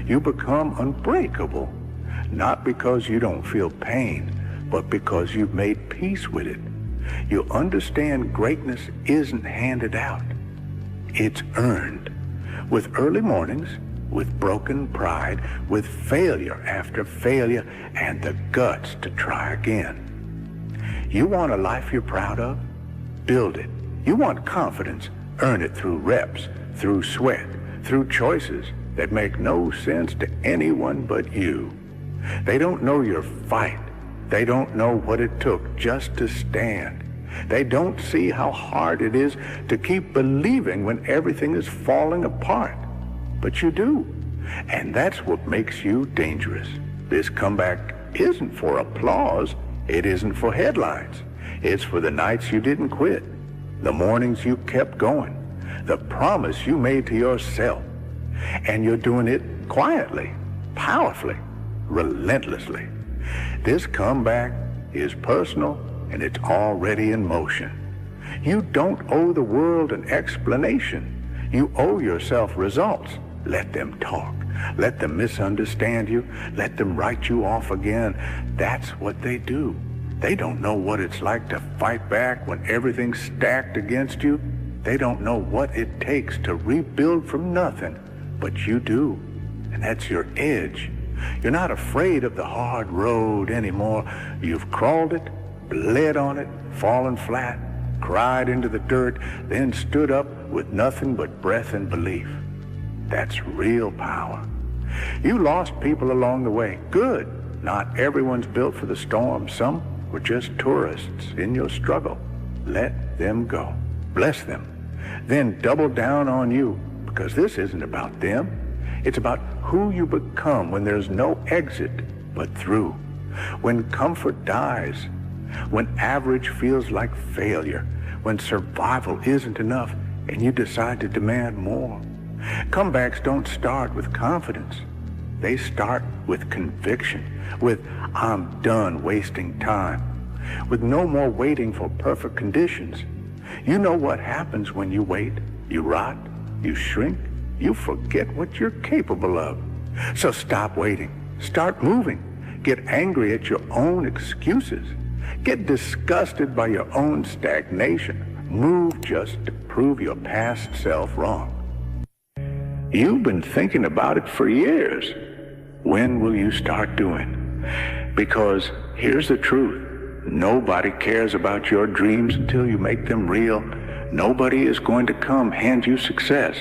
You become unbreakable, not because you don't feel pain, but because you've made peace with it. You understand greatness isn't handed out. It's earned. With early mornings, with broken pride, with failure after failure, and the guts to try again. You want a life you're proud of? Build it. You want confidence? Earn it through reps, through sweat, through choices that make no sense to anyone but you. They don't know your fight. They don't know what it took just to stand. They don't see how hard it is to keep believing when everything is falling apart. But you do. And that's what makes you dangerous. This comeback isn't for applause. It isn't for headlines. It's for the nights you didn't quit, the mornings you kept going, the promise you made to yourself. And you're doing it quietly, powerfully, relentlessly. This comeback is personal, and it's already in motion. You don't owe the world an explanation. You owe yourself results. Let them talk. Let them misunderstand you. Let them write you off again. That's what they do. They don't know what it's like to fight back when everything's stacked against you. They don't know what it takes to rebuild from nothing. But you do. And that's your edge. You're not afraid of the hard road anymore. You've crawled it, bled on it, fallen flat, cried into the dirt, then stood up with nothing but breath and belief. That's real power. You lost people along the way. Good. Not everyone's built for the storm. Some were just tourists in your struggle. Let them go. Bless them. Then double down on you, because this isn't about them. It's about who you become when there's no exit but through. When comfort dies. When average feels like failure. When survival isn't enough and you decide to demand more. Comebacks don't start with confidence. They start with conviction, with I'm done wasting time, with no more waiting for perfect conditions. You know what happens when you wait. You rot, you shrink, you forget what you're capable of. So stop waiting. Start moving. Get angry at your own excuses. Get disgusted by your own stagnation. Move just to prove your past self wrong. You've been thinking about it for years. When will you start doing? Because here's the truth. Nobody cares about your dreams until you make them real. Nobody is going to come hand you success.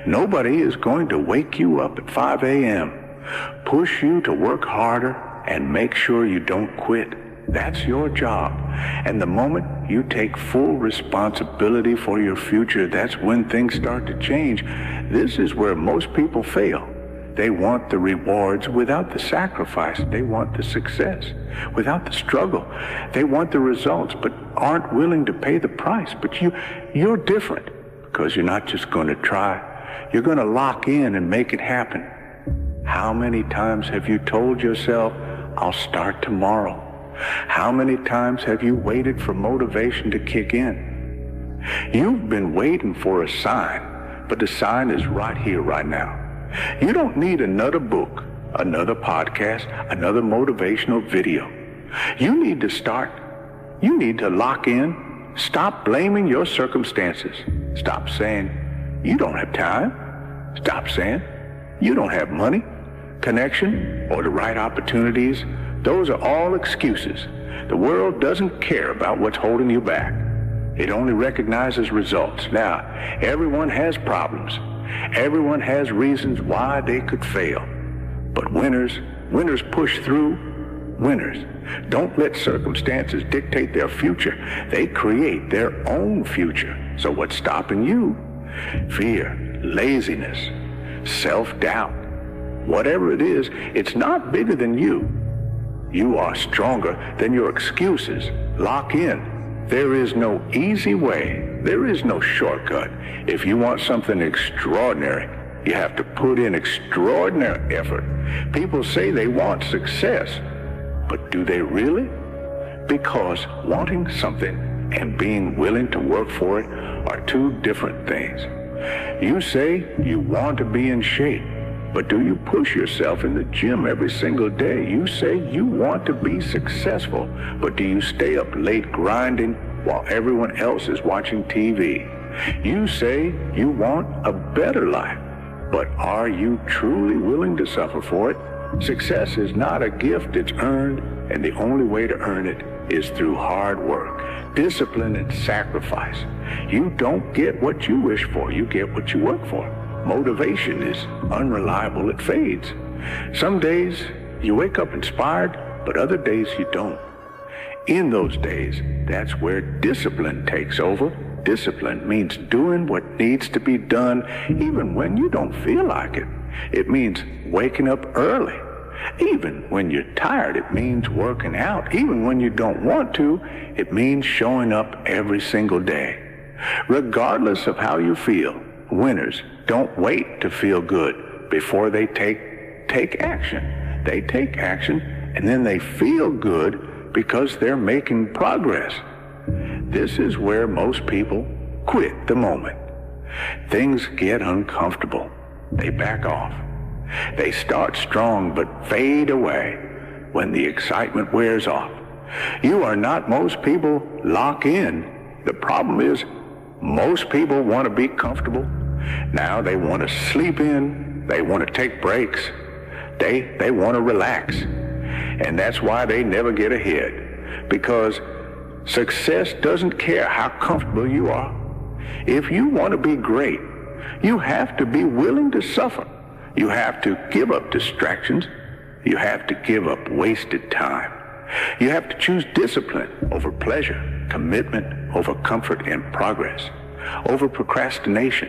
Nobody is going to wake you up at 5 a.m., push you to work harder, and make sure you don't quit. That's your job. And the moment you take full responsibility for your future, that's when things start to change. This is where most people fail. They want the rewards without the sacrifice. They want the success without the struggle. They want the results, but aren't willing to pay the price. But you're different, because you're not just going to try. You're going to lock in and make it happen. How many times have you told yourself, I'll start tomorrow. How many times have you waited for motivation to kick in? You've been waiting for a sign, but the sign is right here, right now. You don't need another book, another podcast, another motivational video. You need to start. You need to lock in. Stop blaming your circumstances. Stop saying, you don't have time. Stop saying, you don't have money, connection, or the right opportunities. Those are all excuses. The world doesn't care about what's holding you back. It only recognizes results. Now, everyone has problems. Everyone has reasons why they could fail. But winners push through. Winners don't let circumstances dictate their future. They create their own future. So what's stopping you? Fear, laziness, self-doubt. Whatever it is, it's not bigger than you. You are stronger than your excuses. Lock in. There is no easy way. There is no shortcut. If you want something extraordinary, you have to put in extraordinary effort. People say they want success, but do they really? Because wanting something and being willing to work for it are two different things. You say you want to be in shape, but do you push yourself in the gym every single day? You say you want to be successful, but do you stay up late grinding while everyone else is watching TV? You say you want a better life, but are you truly willing to suffer for it? Success is not a gift, it's earned, and the only way to earn it is through hard work, discipline, and sacrifice. You don't get what you wish for, you get what you work for. Motivation is unreliable, it fades. Some days you wake up inspired, but other days you don't. In those days, that's where discipline takes over. Discipline means doing what needs to be done even when you don't feel like it. It means waking up early. Even when you're tired, it means working out. Even when you don't want to, it means showing up every single day. Regardless of how you feel, winners don't wait to feel good before they take action. They take action and then they feel good because they're making progress. This is where most people quit the moment. Things get uncomfortable. They back off. They start strong but fade away when the excitement wears off. You are not most people lock in. The problem is most people want to be comfortable. Now they want to sleep in. They want to take breaks. They want to relax. And that's why they never get ahead. Because success doesn't care how comfortable you are. If you want to be great, you have to be willing to suffer. You have to give up distractions. You have to give up wasted time. You have to choose discipline over pleasure, commitment over comfort and progress, over procrastination.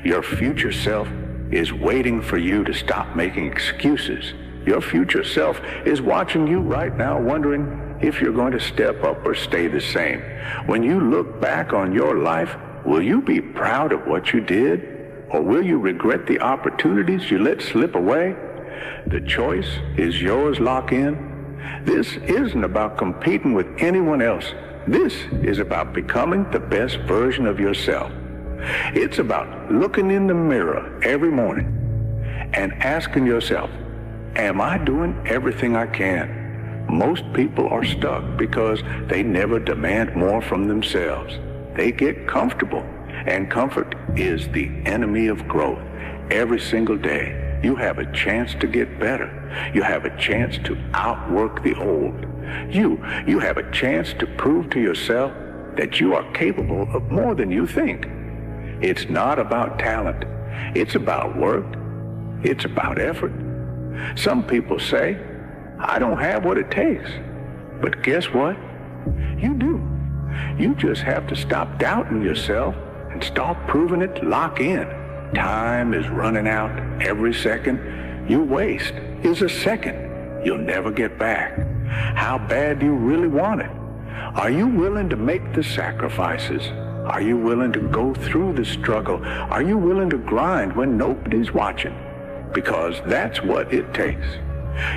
Your future self is waiting for you to stop making excuses. Your future self is watching you right now, wondering if you're going to step up or stay the same. When you look back on your life, will you be proud of what you did? Or will you regret the opportunities you let slip away? The choice is yours, lock in. This isn't about competing with anyone else. This is about becoming the best version of yourself. It's about looking in the mirror every morning and asking yourself, am I doing everything I can? Most people are stuck because they never demand more from themselves. They get comfortable. And comfort is the enemy of growth. Every single day, you have a chance to get better. You have a chance to outwork the old. You have a chance to prove to yourself that you are capable of more than you think. It's not about talent. It's about work. It's about effort. Some people say, I don't have what it takes. But guess what? You do. You just have to stop doubting yourself and start proving it. Lock in. Time is running out. Every second you waste is a second you'll never get back. How bad do you really want it? Are you willing to make the sacrifices? Are you willing to go through the struggle? Are you willing to grind when nobody's watching? Because that's what it takes.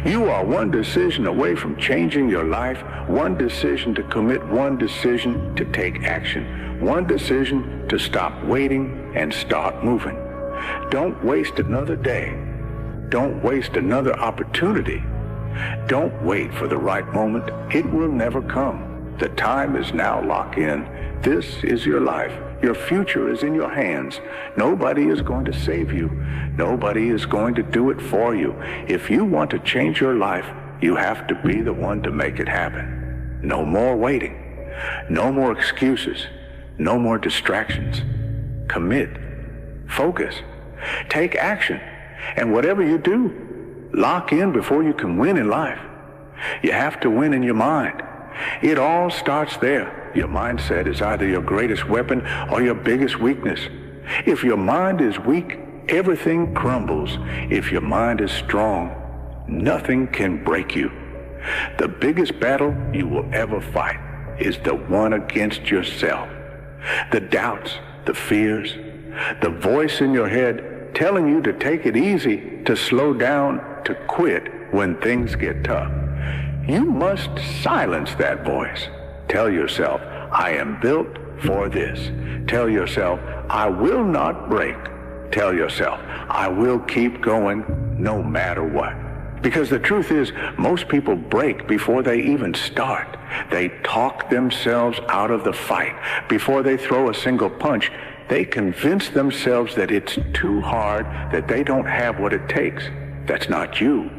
You are one decision away from changing your life, one decision to commit, one decision to take action, one decision to stop waiting and start moving. Don't waste another day. Don't waste another opportunity. Don't wait for the right moment. It will never come. The time is now. Lock in. This is your life. Your future is in your hands. Nobody is going to save you. Nobody is going to do it for you. If you want to change your life, you have to be the one to make it happen. No more waiting. No more excuses. No more distractions. Commit. Focus. Take action. And whatever you do, lock in before you can win in life. You have to win in your mind. It all starts there. Your mindset is either your greatest weapon or your biggest weakness. If your mind is weak, everything crumbles. If your mind is strong, nothing can break you. The biggest battle you will ever fight is the one against yourself. The doubts, the fears, the voice in your head telling you to take it easy, to slow down, to quit when things get tough. You must silence that voice. Tell yourself, I am built for this. Tell yourself, I will not break. Tell yourself, I will keep going no matter what. Because the truth is, most people break before they even start. They talk themselves out of the fight. Before they throw a single punch, they convince themselves that it's too hard, that they don't have what it takes. That's not you.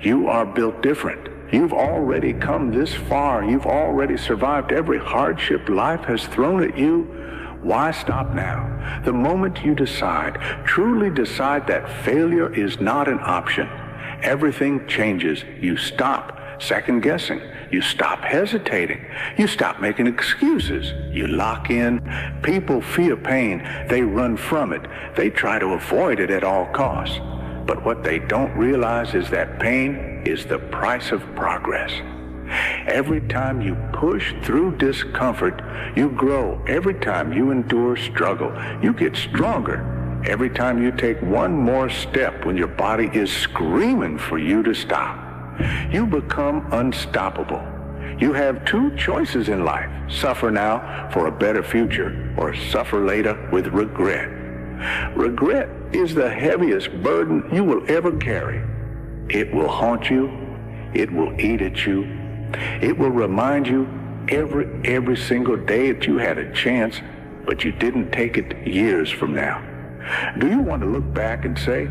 You are built different. You've already come this far. You've already survived every hardship life has thrown at you. Why stop now? The moment you decide, truly decide that failure is not an option, everything changes. You stop second guessing. You stop hesitating. You stop making excuses. You lock in. People fear pain. They run from it. They try to avoid it at all costs. But what they don't realize is that pain is the price of progress. Every time you push through discomfort, you grow. Every time you endure struggle, you get stronger. Every time you take one more step when your body is screaming for you to stop, you become unstoppable. You have two choices in life: suffer now for a better future, or suffer later with regret. Regret is the heaviest burden you will ever carry. It will haunt you. It will eat at you. It will remind you every single day that you had a chance, but you didn't take it years from now. Do you want to look back and say,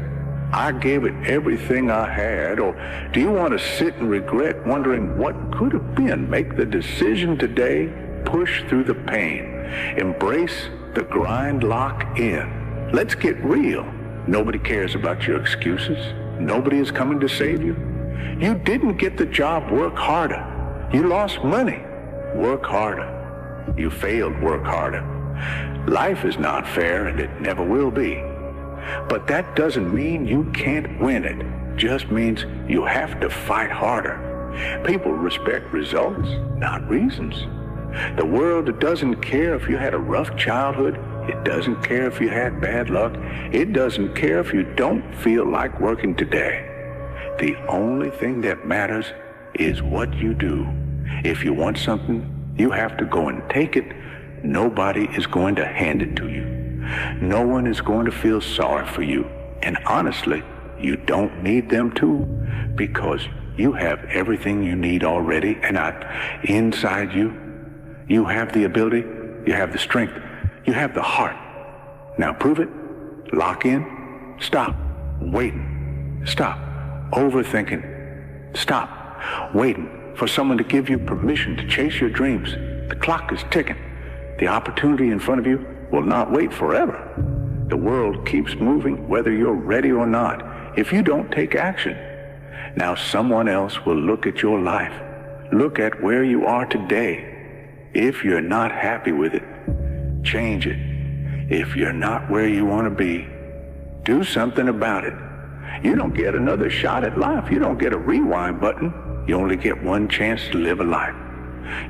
I gave it everything I had? Or do you want to sit and regret, wondering what could have been? Make the decision today. Push through the pain. Embrace the grind. Lock in. Let's get real. Nobody cares about your excuses. Nobody is coming to save you. You didn't get the job. Work harder. You lost money. Work harder. You failed. Work harder. Life is not fair, and it never will be. But that doesn't mean you can't win it. It just means you have to fight harder. People respect results, not reasons. The world doesn't care if you had a rough childhood. It doesn't care if you had bad luck. It doesn't care if you don't feel like working today. The only thing that matters is what you do. If you want something, you have to go and take it. Nobody is going to hand it to you. No one is going to feel sorry for you. And honestly, you don't need them to, because you have everything you need already. And inside you, you have the ability, you have the strength, you have the heart. Now prove it. Lock in. Stop waiting. Stop overthinking. Stop waiting for someone to give you permission to chase your dreams. The clock is ticking. The opportunity in front of you will not wait forever. The world keeps moving whether you're ready or not. If you don't take action, now someone else will look at your life. Look at where you are today. If you're not happy with it, change it. If you're not where you want to be, do something about it. You don't get another shot at life. You don't get a rewind button. You only get one chance to live a life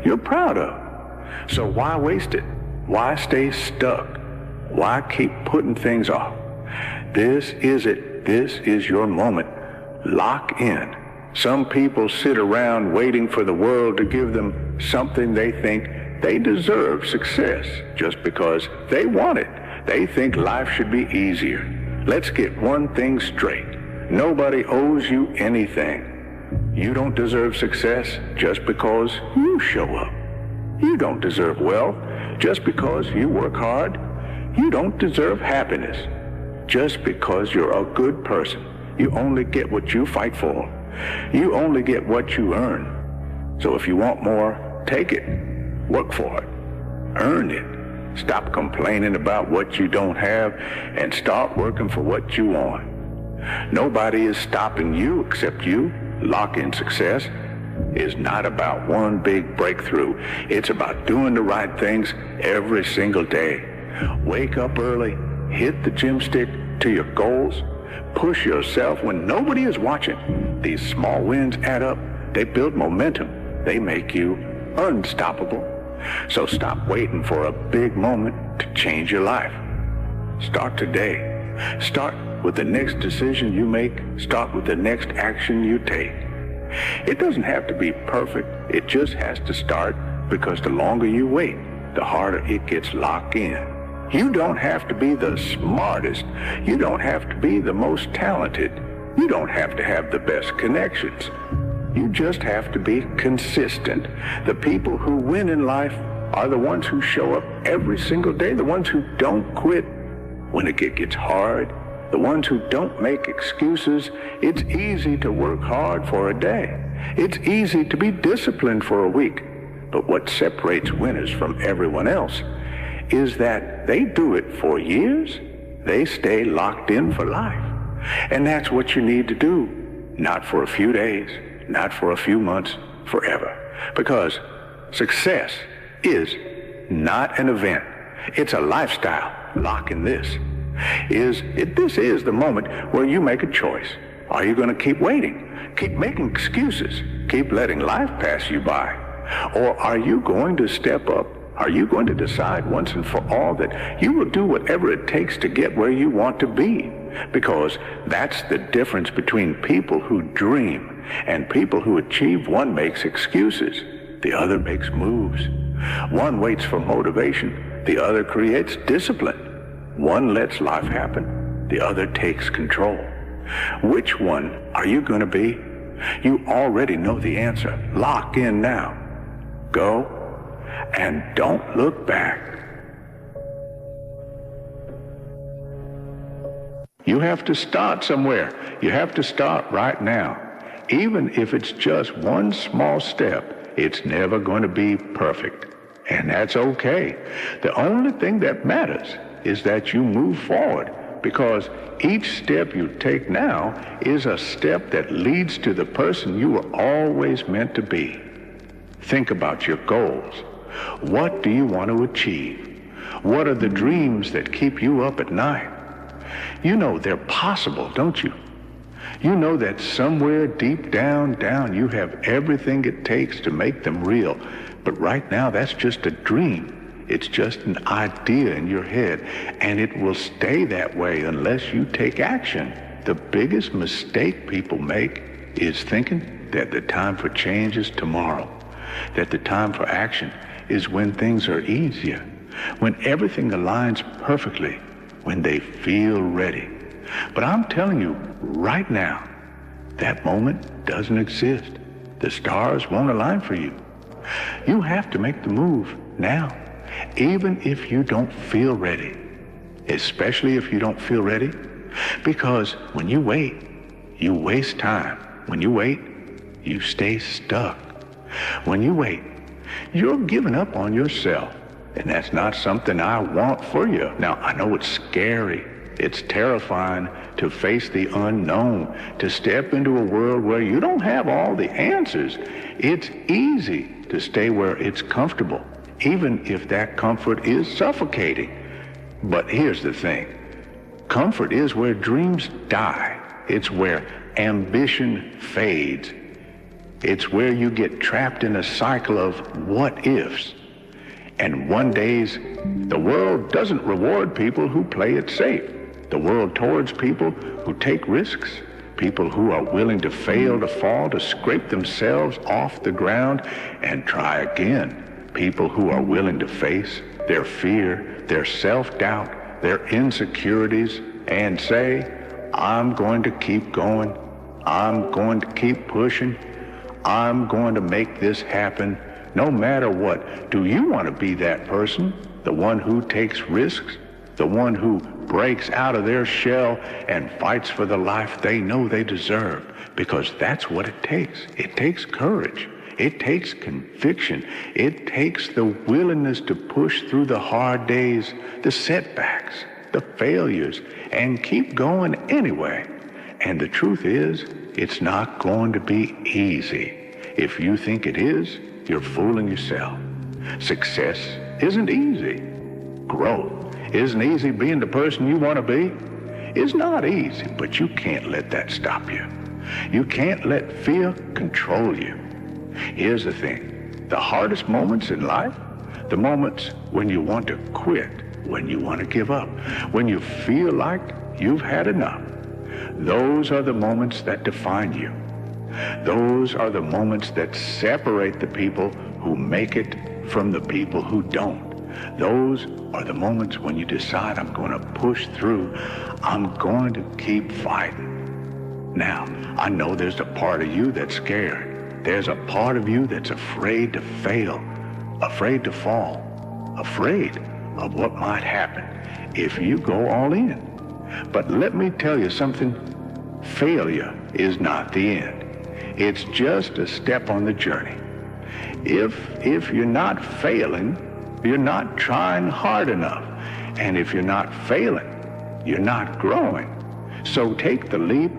you're proud of. So why waste it? Why stay stuck? Why keep putting things off? This is it. This is your moment. Lock in. Some people sit around waiting for the world to give them something they think they deserve success just because they want it. They think life should be easier. Let's get one thing straight. Nobody owes you anything. You don't deserve success just because you show up. You don't deserve wealth just because you work hard. You don't deserve happiness just because you're a good person. You only get what you fight for. You only get what you earn. So if you want more, take it. Work for it. Earn it. Stop complaining about what you don't have and start working for what you want. Nobody is stopping you except you. Lock-in success is not about one big breakthrough. It's about doing the right things every single day. Wake up early, hit the gym stick to your goals, push yourself when nobody is watching. These small wins add up. They build momentum. They make you unstoppable. So stop waiting for a big moment to change your life. Start today. Start with the next decision you make. Start with the next action you take. It doesn't have to be perfect. It just has to start, because the longer you wait, the harder it gets locked in. You don't have to be the smartest. You don't have to be the most talented. You don't have to have the best connections. You just have to be consistent. The people who win in life are the ones who show up every single day, the ones who don't quit when it gets hard, the ones who don't make excuses. It's easy to work hard for a day. It's easy to be disciplined for a week. But what separates winners from everyone else is that they do it for years. They stay locked in for life. And that's what you need to do. Not for a few days, not for a few months, forever. Because success is not an event. It's a lifestyle. Lock in this. This is the moment where you make a choice. Are you going to keep waiting? Keep making excuses? Keep letting life pass you by? Or are you going to step up? Are you going to decide once and for all that you will do whatever it takes to get where you want to be? Because that's the difference between people who dream and people who achieve. One makes excuses, the other makes moves. One waits for motivation, the other creates discipline. One lets life happen, the other takes control. Which one are you going to be? You already know the answer. Lock in now. Go and don't look back. You have to start somewhere. You have to start right now. Even if it's just one small step, it's never going to be perfect. And that's okay. The only thing that matters is that you move forward, because each step you take now is a step that leads to the person you were always meant to be. Think about your goals. What do you want to achieve? What are the dreams that keep you up at night? You know they're possible, don't you? You know that somewhere deep down, you have everything it takes to make them real. But right now, that's just a dream. It's just an idea in your head, and it will stay that way unless you take action. The biggest mistake people make is thinking that the time for change is tomorrow, that the time for action is when things are easier, when everything aligns perfectly, when they feel ready. But I'm telling you right now, that moment doesn't exist. The stars won't align for you. You have to make the move now, even if you don't feel ready, especially if you don't feel ready, because when you wait, you waste time. When you wait, you stay stuck. When you wait, you're giving up on yourself, and that's not something I want for you. Now, I know it's scary. It's terrifying to face the unknown, to step into a world where you don't have all the answers. It's easy to stay where it's comfortable, even if that comfort is suffocating. But here's the thing. Comfort is where dreams die. It's where ambition fades. It's where you get trapped in a cycle of what ifs. And one days, the world doesn't reward people who play it safe. The world rewards people who take risks, People who are willing to fail, to fall, to scrape themselves off the ground and try again. People who are willing to face their fear, their self-doubt, their insecurities, and say, I'm going to keep going. I'm going to keep pushing. I'm going to make this happen no matter what. Do you want to be that person? The one who takes risks? The one who breaks out of their shell and fights for the life they know they deserve? Because that's what it takes. It takes courage. It takes conviction. It takes the willingness to push through the hard days, the setbacks, the failures, and keep going anyway. And the truth is, it's not going to be easy. If you think it is, you're fooling yourself. Success isn't easy. Growth isn't easy. Being the person you want to be is not easy, but you can't let that stop you. You can't let fear control you. Here's the thing. The hardest moments in life, the moments when you want to quit, when you want to give up, when you feel like you've had enough, those are the moments that define you. Those are the moments that separate the people who make it from the people who don't. Those are the moments when you decide, I'm going to push through. I'm going to keep fighting. Now, I know there's a part of you that's scared. There's a part of you that's afraid to fail, afraid to fall, afraid of what might happen if you go all in. But let me tell you something. Failure is not the end. It's just a step on the journey. If you're not failing, you're not trying hard enough. And if you're not failing, you're not growing. So take the leap.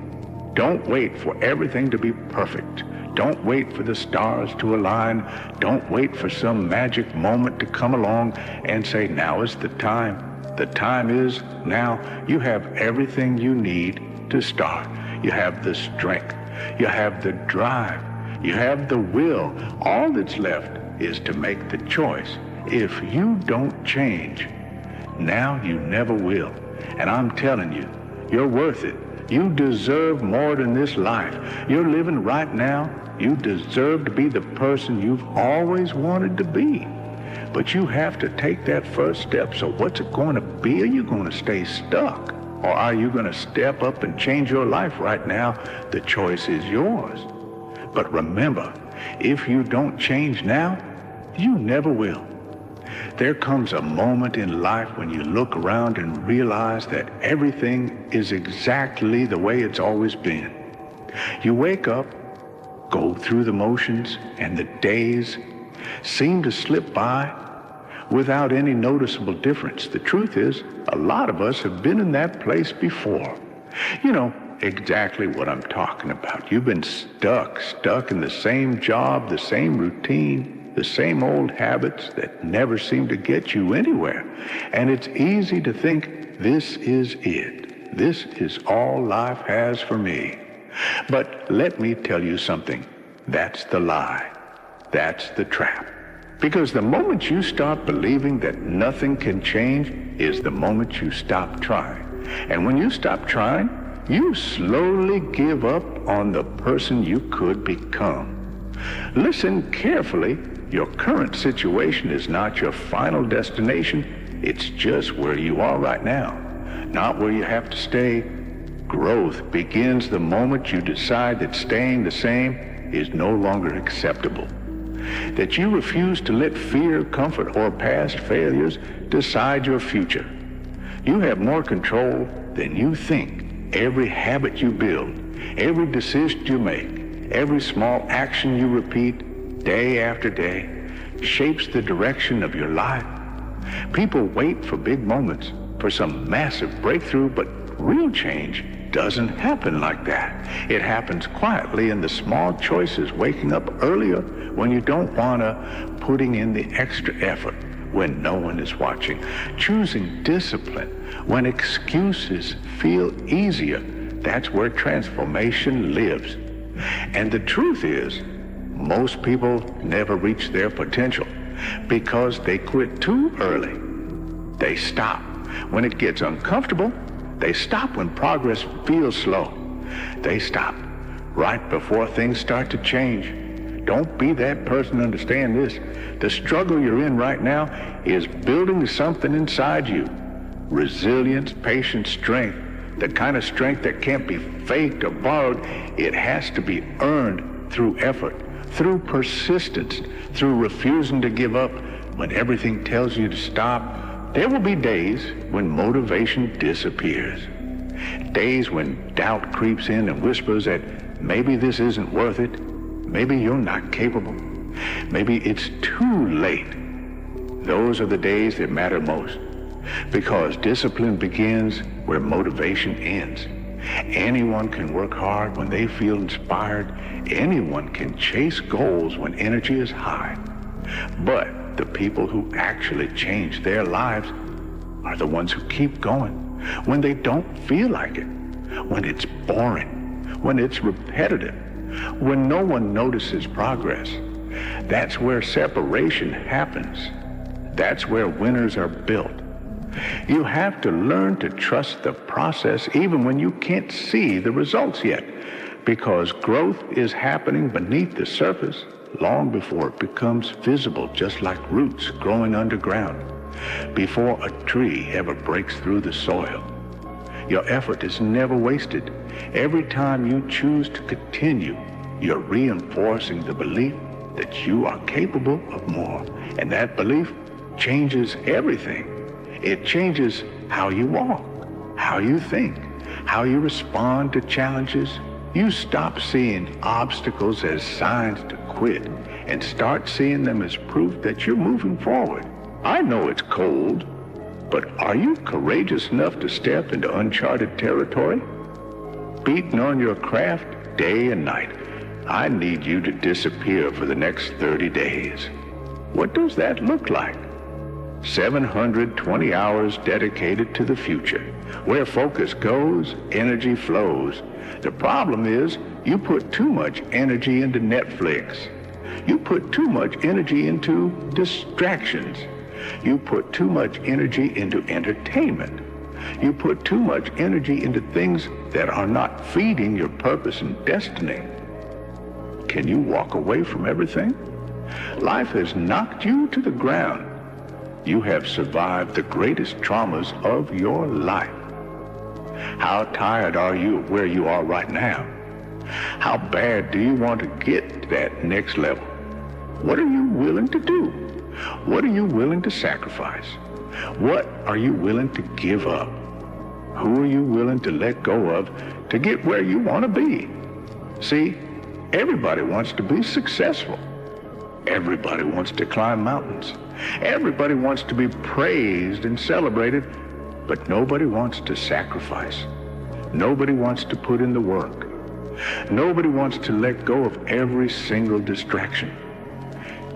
Don't wait for everything to be perfect. Don't wait for the stars to align. Don't wait for some magic moment to come along and say, now is the time. The time is now. You have everything you need to start. You have the strength. You have the drive. You have the will. All that's left is to make the choice. If you don't change, now you never will. And I'm telling you, you're worth it. You deserve more than this life. You're living right now. You deserve to be the person you've always wanted to be. But you have to take that first step. So what's it going to be? Are you going to stay stuck? Or are you going to step up and change your life right now? The choice is yours. But remember, if you don't change now, you never will. There comes a moment in life when you look around and realize that everything is exactly the way it's always been. You wake up, go through the motions, and the days seem to slip by without any noticeable difference. The truth is, a lot of us have been in that place before. You know exactly what I'm talking about. You've been stuck in the same job, the same routine, the same old habits that never seem to get you anywhere. And it's easy to think, this is it. This is all life has for me. But let me tell you something. That's the lie. That's the trap. Because the moment you start believing that nothing can change is the moment you stop trying. And when you stop trying, you slowly give up on the person you could become. Listen carefully. Your current situation is not your final destination. It's just where you are right now, not where you have to stay. Growth begins the moment you decide that staying the same is no longer acceptable. That you refuse to let fear, comfort, or past failures decide your future. You have more control than you think. Every habit you build, every decision you make, every small action you repeat day after day shapes the direction of your life. People wait for big moments, for some massive breakthrough, but real change doesn't happen like that. It happens quietly in the small choices, waking up earlier when you don't want to, putting in the extra effort when no one is watching, choosing discipline when excuses feel easier. That's where transformation lives. And the truth is, most people never reach their potential because they quit too early. They stop when it gets uncomfortable. They stop when progress feels slow. They stop right before things start to change. Don't be that person. Understand this. The struggle you're in right now is building something inside you. Resilience, patience, strength. The kind of strength that can't be faked or borrowed. It has to be earned through effort, through persistence, through refusing to give up when everything tells you to stop. There will be days when motivation disappears. Days when doubt creeps in and whispers that maybe this isn't worth it. Maybe you're not capable. Maybe it's too late. Those are the days that matter most, because discipline begins where motivation ends. Anyone can work hard when they feel inspired. Anyone can chase goals when energy is high. But the people who actually change their lives are the ones who keep going when they don't feel like it, when it's boring, when it's repetitive, when no one notices progress. That's where separation happens. That's where winners are built. You have to learn to trust the process even when you can't see the results yet, because growth is happening beneath the surface long before it becomes visible, just like roots growing underground, before a tree ever breaks through the soil. Your effort is never wasted. Every time you choose to continue, you're reinforcing the belief that you are capable of more. And that belief changes everything. It changes how you walk, how you think, how you respond to challenges. You stop seeing obstacles as signs to quit and start seeing them as proof that you're moving forward. I know it's cold, but are you courageous enough to step into uncharted territory? Beating on your craft day and night. I need you to disappear for the next 30 days. What does that look like? 720 hours dedicated to the future. Where focus goes, energy flows. The problem is you put too much energy into Netflix. You put too much energy into distractions. You put too much energy into entertainment. You put too much energy into things that are not feeding your purpose and destiny. Can you walk away from everything? Life has knocked you to the ground. You have survived the greatest traumas of your life. How tired are you of where you are right now? How bad do you want to get to that next level? What are you willing to do? What are you willing to sacrifice? What are you willing to give up? Who are you willing to let go of to get where you want to be? See, everybody wants to be successful. Everybody wants to climb mountains. Everybody wants to be praised and celebrated, but nobody wants to sacrifice. Nobody wants to put in the work. Nobody wants to let go of every single distraction.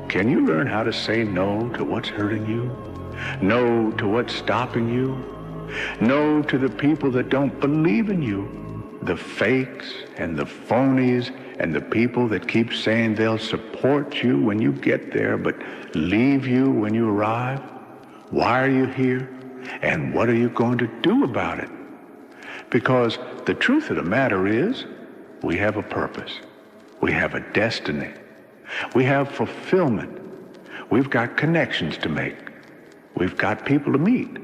Can you learn how to say no to what's hurting you? No to what's stopping you? No to the people that don't believe in you? The fakes and the phonies and the people that keep saying they'll support you when you get there but leave you when you arrive? Why are you here? And what are you going to do about it? Because the truth of the matter is, we have a purpose. We have a destiny. We have fulfillment. We've got connections to make. We've got people to meet.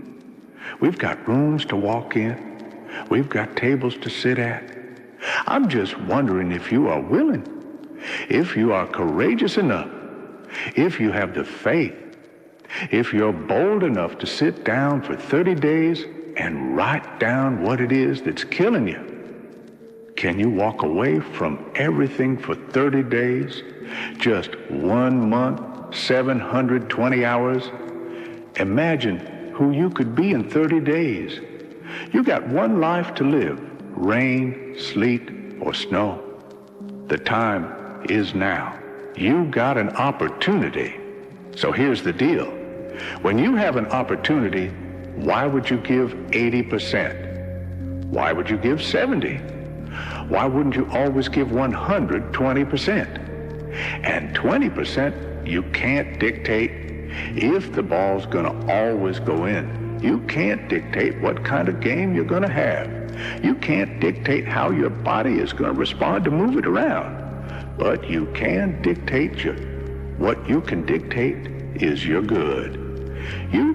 We've got rooms to walk in. We've got tables to sit at. I'm just wondering if you are willing, if you are courageous enough, if you have the faith, if you're bold enough to sit down for 30 days and write down what it is that's killing you. Can you walk away from everything for 30 days? Just 1 month, 720 hours? Imagine who you could be in 30 days. You got one life to live, rain, sleet, or snow. The time is now. You got an opportunity. So here's the deal. When you have an opportunity, why would you give 80%? Why would you give 70? Why wouldn't you always give 120%? And 20% you can't dictate if the ball's gonna always go in. You can't dictate what kind of game you're gonna have. You can't dictate how your body is going to respond to move it around. But you can dictate what you can dictate is your good. You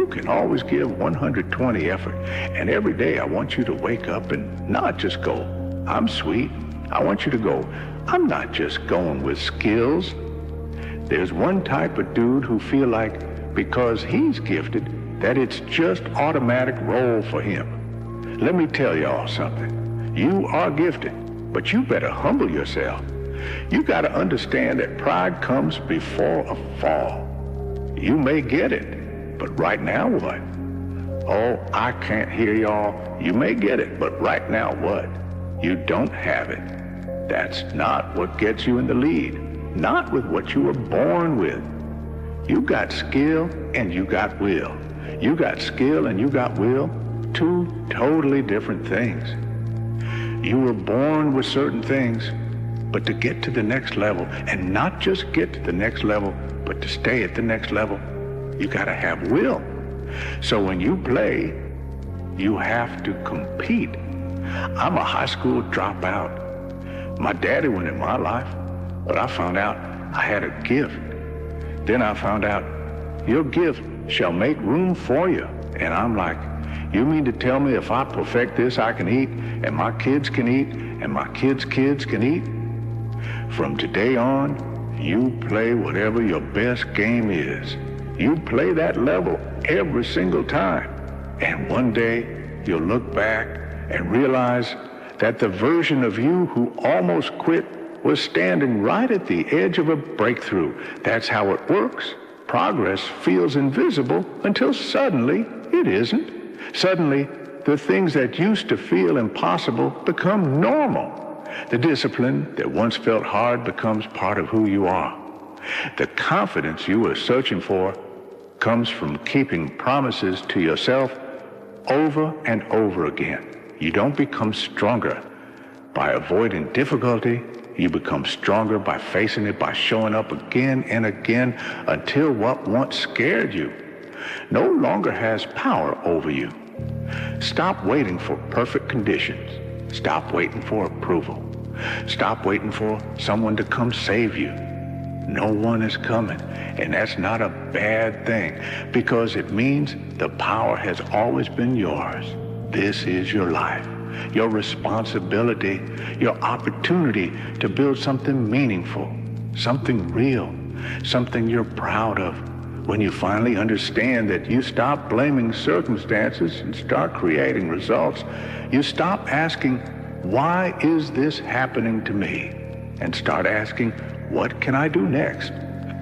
can always give 120 effort. And every day I want you to wake up and not just go, I'm sweet. I want you to go, I'm not just going with skills. There's one type of dude who feel like because he's gifted, that it's just automatic roll for him. Let me tell y'all something. You are gifted, but you better humble yourself. You got to understand that pride comes before a fall. You may get it, but right now what? Oh, I can't hear y'all. You may get it, but right now what? You don't have it. That's not what gets you in the lead. Not with what you were born with. You got skill and you got will. You got skill and you got will, two totally different things. You were born with certain things, but to get to the next level, and not just get to the next level, but to stay at the next level, you gotta have will. So when you play, you have to compete. I'm a high school dropout. My daddy went in my life, but I found out I had a gift. Then I found out your gift shall make room for you. And I'm like, you mean to tell me if I perfect this, I can eat, and my kids can eat, and my kids' kids can eat? From today on, you play whatever your best game is. You play that level every single time. And one day, you'll look back and realize that the version of you who almost quit was standing right at the edge of a breakthrough. That's how it works. Progress feels invisible until suddenly it isn't. Suddenly, the things that used to feel impossible become normal. The discipline that once felt hard becomes part of who you are. The confidence you were searching for comes from keeping promises to yourself over and over again. You don't become stronger by avoiding difficulty. You become stronger by facing it, by showing up again and again until what once scared you no longer has power over you. Stop waiting for perfect conditions. Stop waiting for approval. Stop waiting for someone to come save you. No one is coming, and that's not a bad thing because it means the power has always been yours. This is your life, your responsibility, your opportunity to build something meaningful, something real, something you're proud of. When you finally understand that you stop blaming circumstances and start creating results, you stop asking, why is this happening to me? And start asking, what can I do next?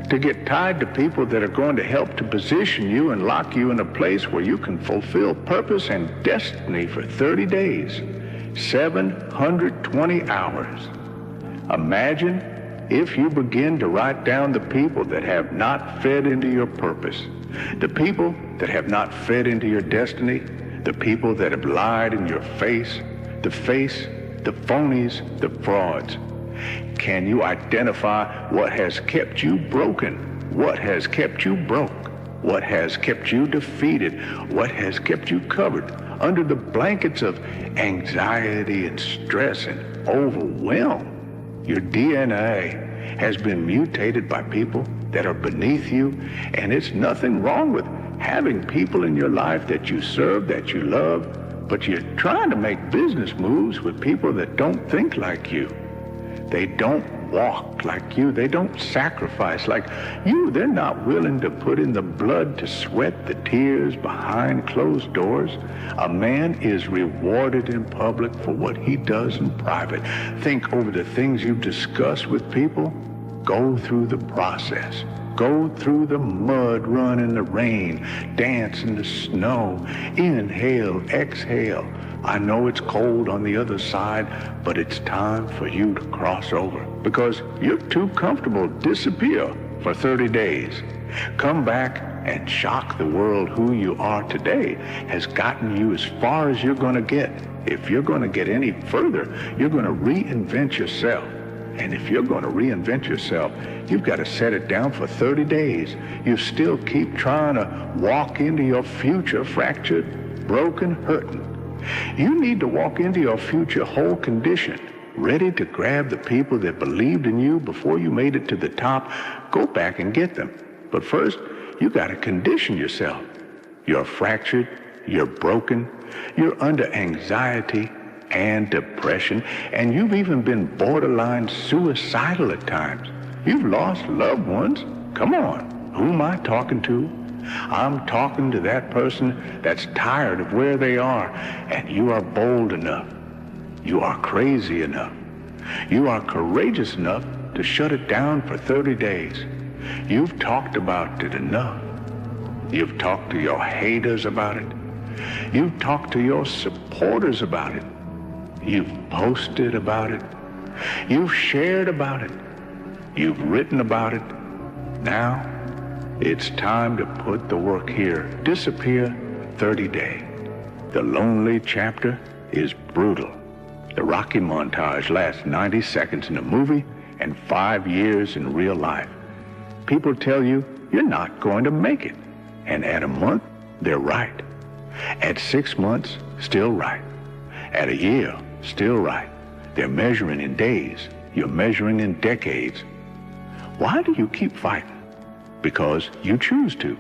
To get tied to people that are going to help to position you and lock you in a place where you can fulfill purpose and destiny for 30 days, 720 hours. Imagine if you begin to write down the people that have not fed into your purpose, the people that have not fed into your destiny, the people that have lied in your face, the phonies, the frauds. Can you identify what has kept you broken? What has kept you broke? What has kept you defeated? What has kept you covered under the blankets of anxiety and stress and overwhelm? Your DNA has been mutated by people that are beneath you, and it's nothing wrong with having people in your life that you serve, that you love, but you're trying to make business moves with people that don't think like you. They don't walk like you. They don't sacrifice like you. They're not willing to put in the blood, to sweat the tears behind closed doors. A man is rewarded in public for what he does in private. Think over the things you discuss with people. Go through the process. Go through the mud, run in the rain, dance in the snow, inhale, exhale. I know it's cold on the other side, but it's time for you to cross over because you're too comfortable to disappear for 30 days. Come back and shock the world. Who you are today has gotten you as far as you're going to get. If you're going to get any further, you're going to reinvent yourself. And if you're going to reinvent yourself, you've got to set it down for 30 days. You still keep trying to walk into your future fractured, broken, hurting. You need to walk into your future whole condition, ready to grab the people that believed in you before you made it to the top. Go back and get them. But first, you got to condition yourself. You're fractured, you're broken, you're under anxiety and depression, and you've even been borderline suicidal at times. You've lost loved ones. Come on, who am I talking to? I'm talking to that person that's tired of where they are, and you are bold enough. You are crazy enough. You are courageous enough to shut it down for 30 days. You've talked about it enough. You've talked to your haters about it. You've talked to your supporters about it. You've posted about it. You've shared about it. You've written about it. Now, it's time to put the work here. Disappear 30 days. The lonely chapter is brutal. The Rocky montage lasts 90 seconds in a movie and 5 years in real life. People tell you you're not going to make it. And at a month, they're right. At 6 months, still right. At a year, still right. They're measuring in days. You're measuring in decades. Why do you keep fighting? Because you choose to.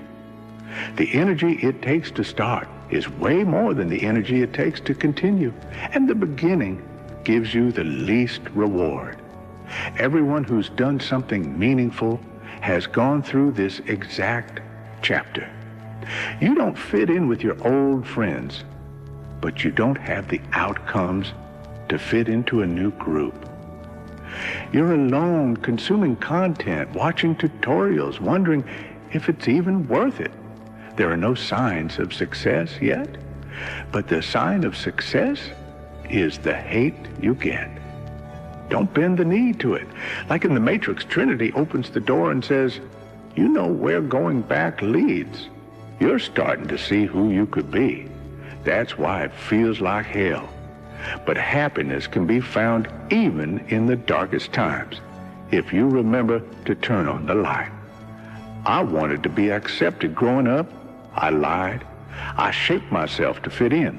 The energy it takes to start is way more than the energy it takes to continue. And the beginning gives you the least reward. Everyone who's done something meaningful has gone through this exact chapter. You don't fit in with your old friends, but you don't have the outcomes to fit into a new group. You're alone consuming content, watching tutorials, wondering if it's even worth it. There are no signs of success yet, but the sign of success is the hate you get. Don't bend the knee to it. Like in The Matrix, Trinity opens the door and says, you know where going back leads. You're starting to see who you could be. That's why it feels like hell. But happiness can be found even in the darkest times, if you remember to turn on the light. I wanted to be accepted growing up. I lied. I shaped myself to fit in.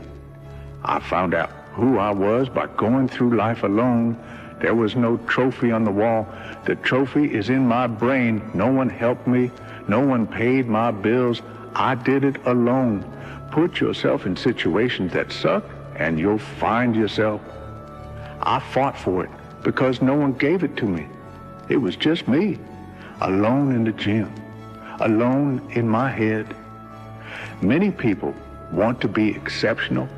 I found out who I was by going through life alone. There was no trophy on the wall. The trophy is in my brain. No one helped me. No one paid my bills. I did it alone. Put yourself in situations that suck, and you'll find yourself. I fought for it because no one gave it to me. It was just me, alone in the gym, alone in my head. Many people want to be exceptional,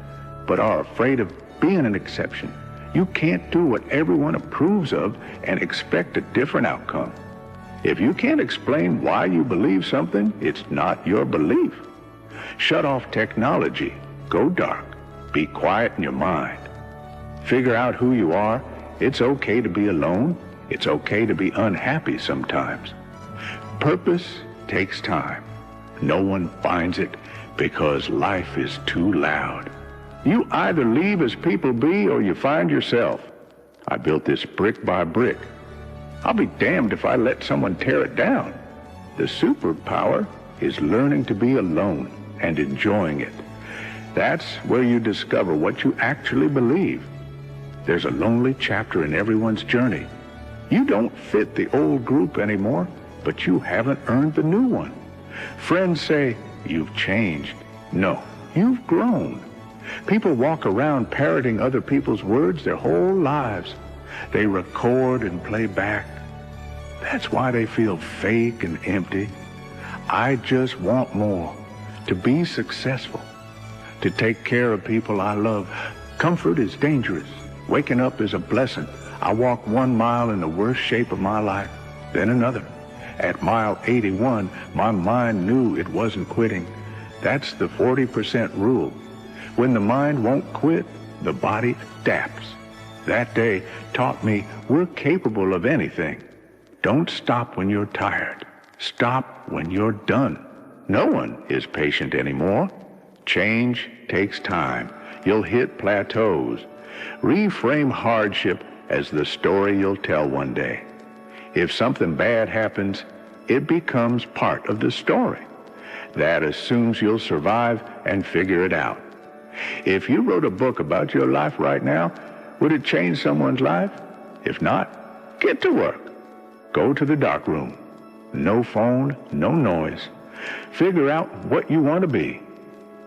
but are afraid of being an exception. You can't do what everyone approves of and expect a different outcome. If you can't explain why you believe something, it's not your belief. Shut off technology. Go dark. Be quiet in your mind. Figure out who you are. It's okay to be alone. It's okay to be unhappy sometimes. Purpose takes time. No one finds it because life is too loud. You either leave as people be or you find yourself. I built this brick by brick. I'll be damned if I let someone tear it down. The superpower is learning to be alone and enjoying it. That's where you discover what you actually believe. There's a lonely chapter in everyone's journey. You don't fit the old group anymore, but you haven't earned the new one. Friends say, you've changed. No, you've grown. People walk around parroting other people's words their whole lives. They record and play back. That's why they feel fake and empty. I just want more, to be successful, to take care of people I love. Comfort is dangerous. Waking up is a blessing. I walked 1 mile in the worst shape of my life, then another. At mile 81, my mind knew it wasn't quitting. That's the 40% rule. When the mind won't quit, the body adapts. That day taught me we're capable of anything. Don't stop when you're tired. Stop when you're done. No one is patient anymore. Change takes time. You'll hit plateaus. Reframe hardship as the story you'll tell one day. If something bad happens, it becomes part of the story. That assumes you'll survive and figure it out. If you wrote a book about your life right now, would it change someone's life? If not, get to work. Go to the dark room. No phone, no noise. Figure out what you want to be.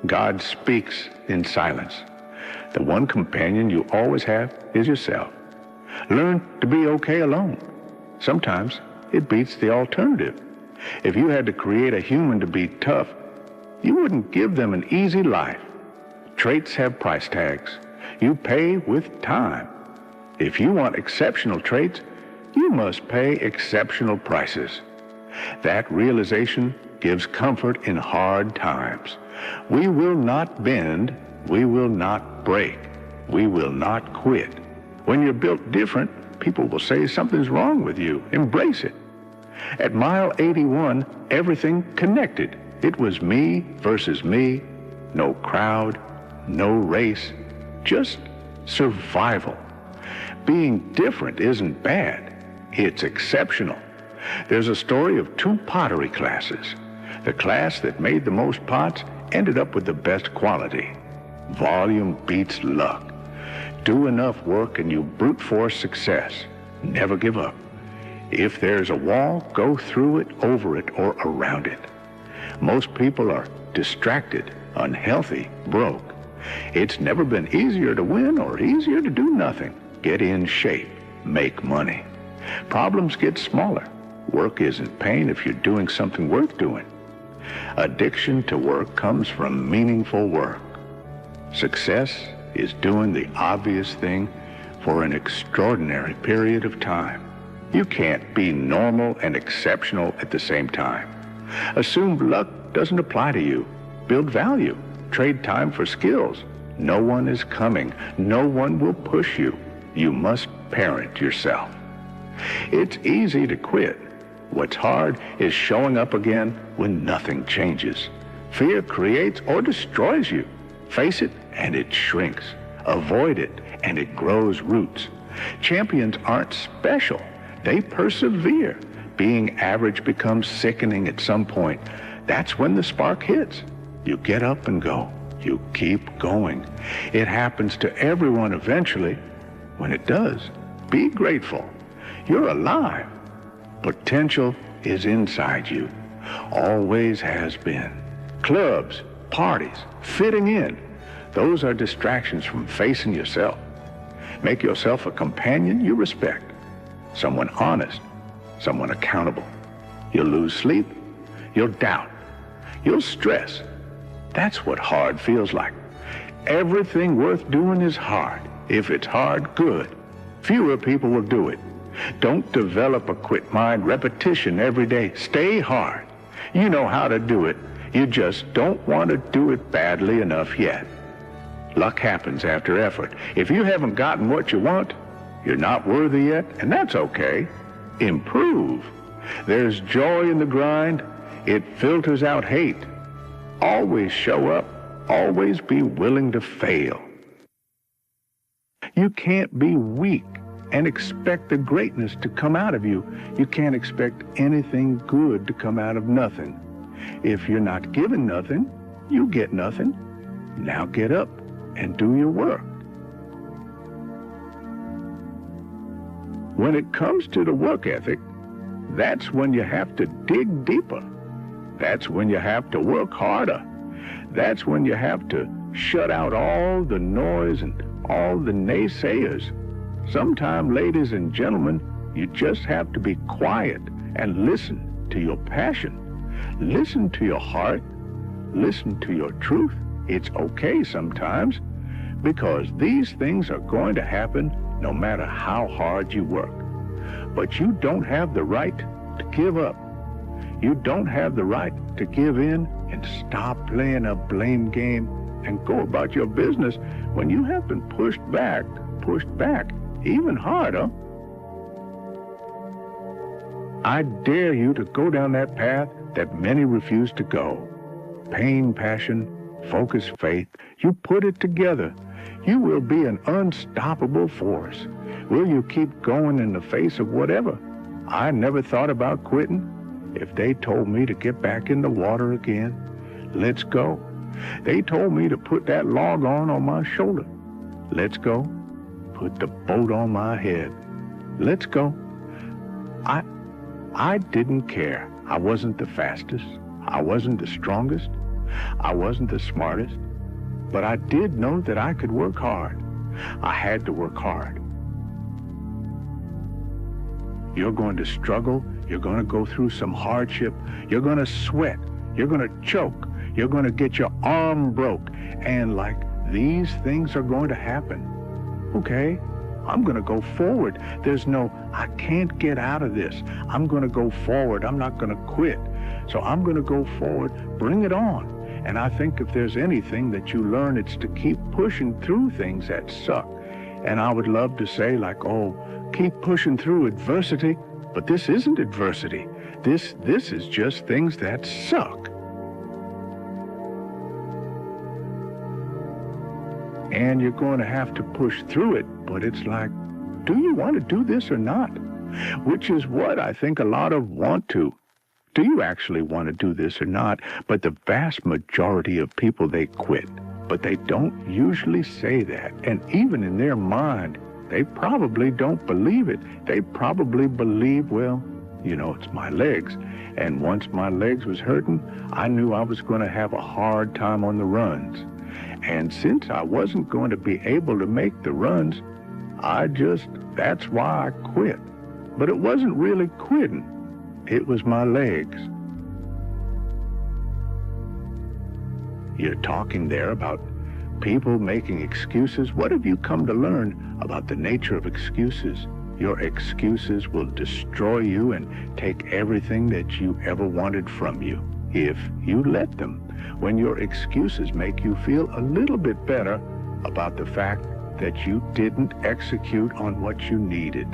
God speaks in silence. The one companion you always have is yourself. Learn to be okay alone. Sometimes it beats the alternative. If you had to create a human to be tough, you wouldn't give them an easy life. Traits have price tags. You pay with time. If you want exceptional traits, you must pay exceptional prices. That realization gives comfort in hard times. We will not bend. We will not break. We will not quit. When you're built different, people will say something's wrong with you. Embrace it. At mile 81, everything connected. It was me versus me. No crowd, no race, just survival. Being different isn't bad. It's exceptional. There's a story of two pottery classes. The class that made the most pots ended up with the best quality. Volume beats luck. Do enough work and you brute force success. Never give up. If there's a wall, go through it, over it, or around it. Most people are distracted, unhealthy, broke. It's never been easier to win or easier to do nothing. Get in shape. Make money. Problems get smaller. Work isn't pain if you're doing something worth doing. Addiction to work comes from meaningful work. Success is doing the obvious thing for an extraordinary period of time. You can't be normal and exceptional at the same time. Assume luck doesn't apply to you. Build value. Trade time for skills. No one is coming. No one will push you. You must parent yourself. It's easy to quit. What's hard is showing up again when nothing changes. Fear creates or destroys you. Face it and it shrinks. Avoid it and it grows roots. Champions aren't special. They persevere. Being average becomes sickening at some point. That's when the spark hits. You get up and go. You keep going. It happens to everyone eventually. When it does, be grateful. You're alive. Potential is inside you. Always has been. Clubs, parties, fitting in. Those are distractions from facing yourself. Make yourself a companion you respect. Someone honest. Someone accountable. You'll lose sleep. You'll doubt. You'll stress. That's what hard feels like. Everything worth doing is hard. If it's hard, good. Fewer people will do it. Don't develop a quit mind. Repetition every day. Stay hard. You know how to do it. You just don't want to do it badly enough yet. Luck happens after effort. If you haven't gotten what you want, you're not worthy yet, and that's okay. Improve. There's joy in the grind. It filters out hate. Always show up. Always be willing to fail. You can't be weak and expect the greatness to come out of you. You can't expect anything good to come out of nothing. If you're not given nothing, you get nothing. Now get up and do your work. When it comes to the work ethic, that's when you have to dig deeper. That's when you have to work harder. That's when you have to shut out all the noise and all the naysayers. Sometimes, ladies and gentlemen, you just have to be quiet and listen to your passion. Listen to your heart. Listen to your truth. It's okay sometimes, because these things are going to happen no matter how hard you work. But you don't have the right to give up. You don't have the right to give in and stop playing a blame game and go about your business when you have been pushed back, even harder. I dare you to go down that path that many refuse to go. Pain, passion, focus, faith. You put it together. You will be an unstoppable force. Will you keep going in the face of whatever? I never thought about quitting. If they told me to get back in the water again, let's go. They told me to put that log on my shoulder. Let's go. Put the boat on my head. Let's go. I didn't care. I wasn't the fastest. I wasn't the strongest. I wasn't the smartest. But I did know that I could work hard. I had to work hard. You're going to struggle. You're going to go through some hardship. You're going to sweat. You're going to choke. You're going to get your arm broke. And like these things are going to happen. Okay, I'm going to go forward. There's no, I can't get out of this. I'm going to go forward. I'm not going to quit. So I'm going to go forward. Bring it on. And I think if there's anything that you learn, it's to keep pushing through things that suck. And I would love to say like, oh, keep pushing through adversity, but this isn't adversity. This is just things that suck. And you're going to have to push through it, but it's like, do you want to do this or not? Which is what I think a lot of want to. Do you actually want to do this or not? But the vast majority of people, they quit. But they don't usually say that. And even in their mind, they probably don't believe it. They probably believe, well, you know, it's my legs. And once my legs was hurting, I knew I was going to have a hard time on the runs. And since I wasn't going to be able to make the runs, that's why I quit. But it wasn't really quitting. It was my legs. You're talking there about people making excuses. What have you come to learn about the nature of excuses? Your excuses will destroy you and take everything that you ever wanted from you, if you let them. When your excuses make you feel a little bit better about the fact that you didn't execute on what you needed.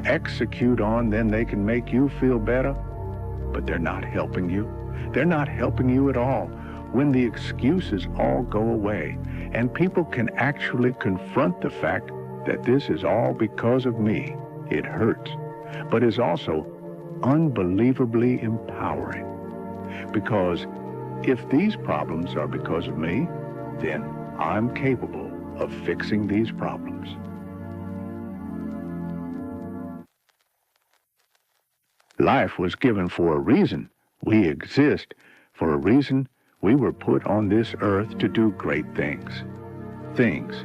Execute on, then they can make you feel better, but they're not helping you. They're not helping you at all. When the excuses all go away and people can actually confront the fact that this is all because of me, it hurts, but is also unbelievably empowering. Because if these problems are because of me, then I'm capable of fixing these problems. Life was given for a reason. We exist for a reason. We were put on this earth to do great things.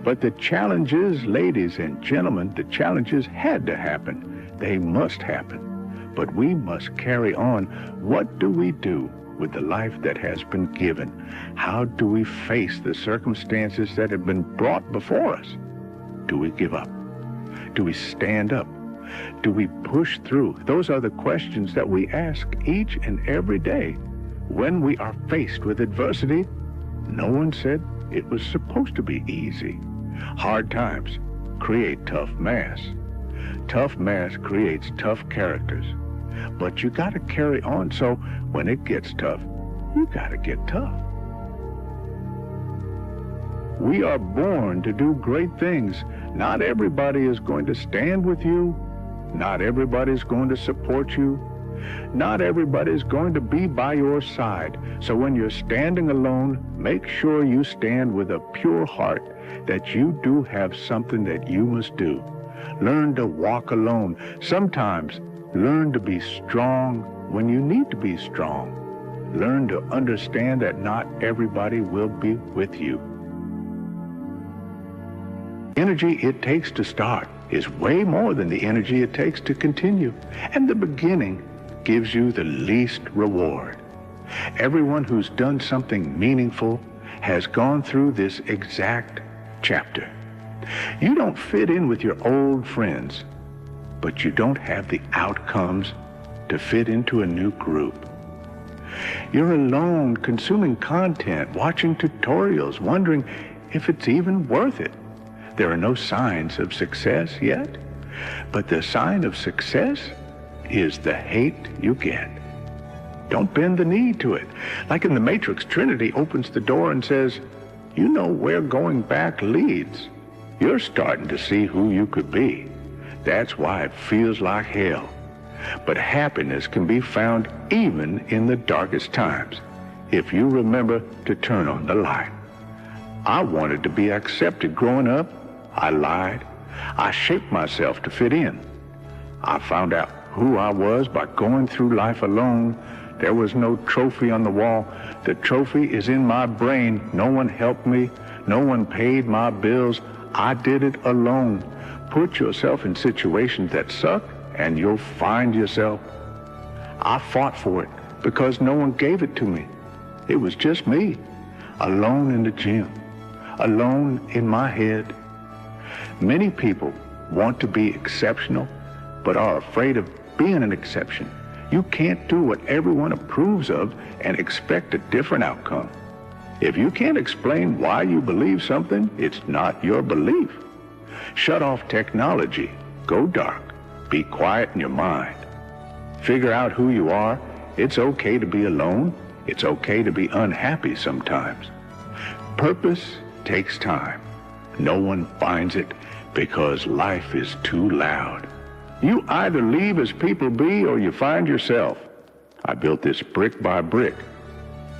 But the challenges, ladies and gentlemen, the challenges had to happen. They must happen. But we must carry on. What do we do with the life that has been given? How do we face the circumstances that have been brought before us? Do we give up? Do we stand up? Do we push through? Those are the questions that we ask each and every day. When we are faced with adversity, no one said it was supposed to be easy. Hard times create tough mass. Tough mass creates tough characters. But you got to carry on, so when it gets tough, you got to get tough. We are born to do great things. Not everybody is going to stand with you. Not everybody is going to support you. Not everybody is going to be by your side. So when you're standing alone, make sure you stand with a pure heart that you do have something that you must do. Learn to walk alone. Sometimes learn to be strong when you need to be strong. Learn to understand that not everybody will be with you. Energy it takes to start is way more than the energy it takes to continue. And the beginning gives you the least reward. Everyone who's done something meaningful has gone through this exact chapter. You don't fit in with your old friends, but you don't have the outcomes to fit into a new group. You're alone consuming content, watching tutorials, wondering if it's even worth it. There are no signs of success yet, but the sign of success is the hate you get. Don't bend the knee to it. Like in the Matrix, Trinity opens the door and says, you know where going back leads. You're starting to see who you could be. That's why it feels like hell. But happiness can be found even in the darkest times. if you remember to turn on the light. I wanted to be accepted growing up. I lied. I shaped myself to fit in. I found out who I was by going through life alone. There was no trophy on the wall. The trophy is in my brain. No one helped me. No one paid my bills. I did it alone. Put yourself in situations that suck and you'll find yourself. I fought for it because no one gave it to me. It was just me, alone in the gym, alone in my head. Many people want to be exceptional, but are afraid of being an exception. You can't do what everyone approves of and expect a different outcome. If you can't explain why you believe something, it's not your belief. Shut off technology. Go dark. Be quiet in your mind. Figure out who you are. It's okay to be alone. It's okay to be unhappy sometimes. Purpose takes time. No one finds it because life is too loud. You either leave as people be or you find yourself. I built this brick by brick.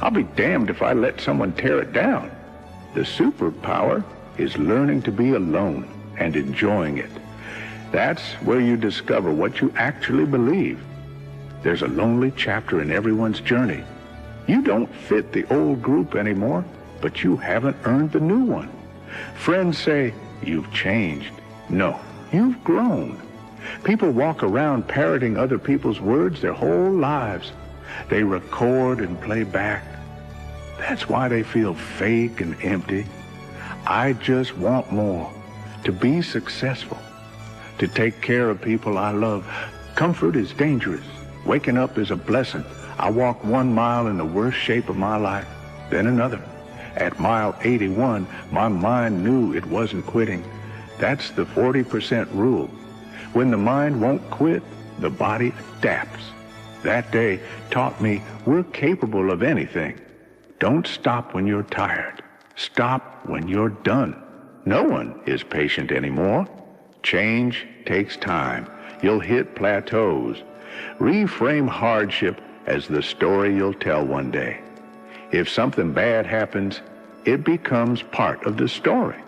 I'll be damned if I let someone tear it down. The superpower is learning to be alone and enjoying it. That's where you discover what you actually believe. There's a lonely chapter in everyone's journey. You don't fit the old group anymore, but you haven't earned the new one. Friends say, you've changed. No, you've grown. People walk around parroting other people's words their whole lives. They record and play back. That's why they feel fake and empty. I just want more, to be successful, to take care of people I love. Comfort is dangerous. Waking up is a blessing. I walked 1 mile in the worst shape of my life, then another. At mile 81, my mind knew it wasn't quitting. That's the 40% rule. When the mind won't quit, the body adapts. That day taught me we're capable of anything. Don't stop when you're tired. Stop when you're done. No one is patient anymore. Change takes time. You'll hit plateaus. Reframe hardship as the story you'll tell one day. If something bad happens, it becomes part of the story.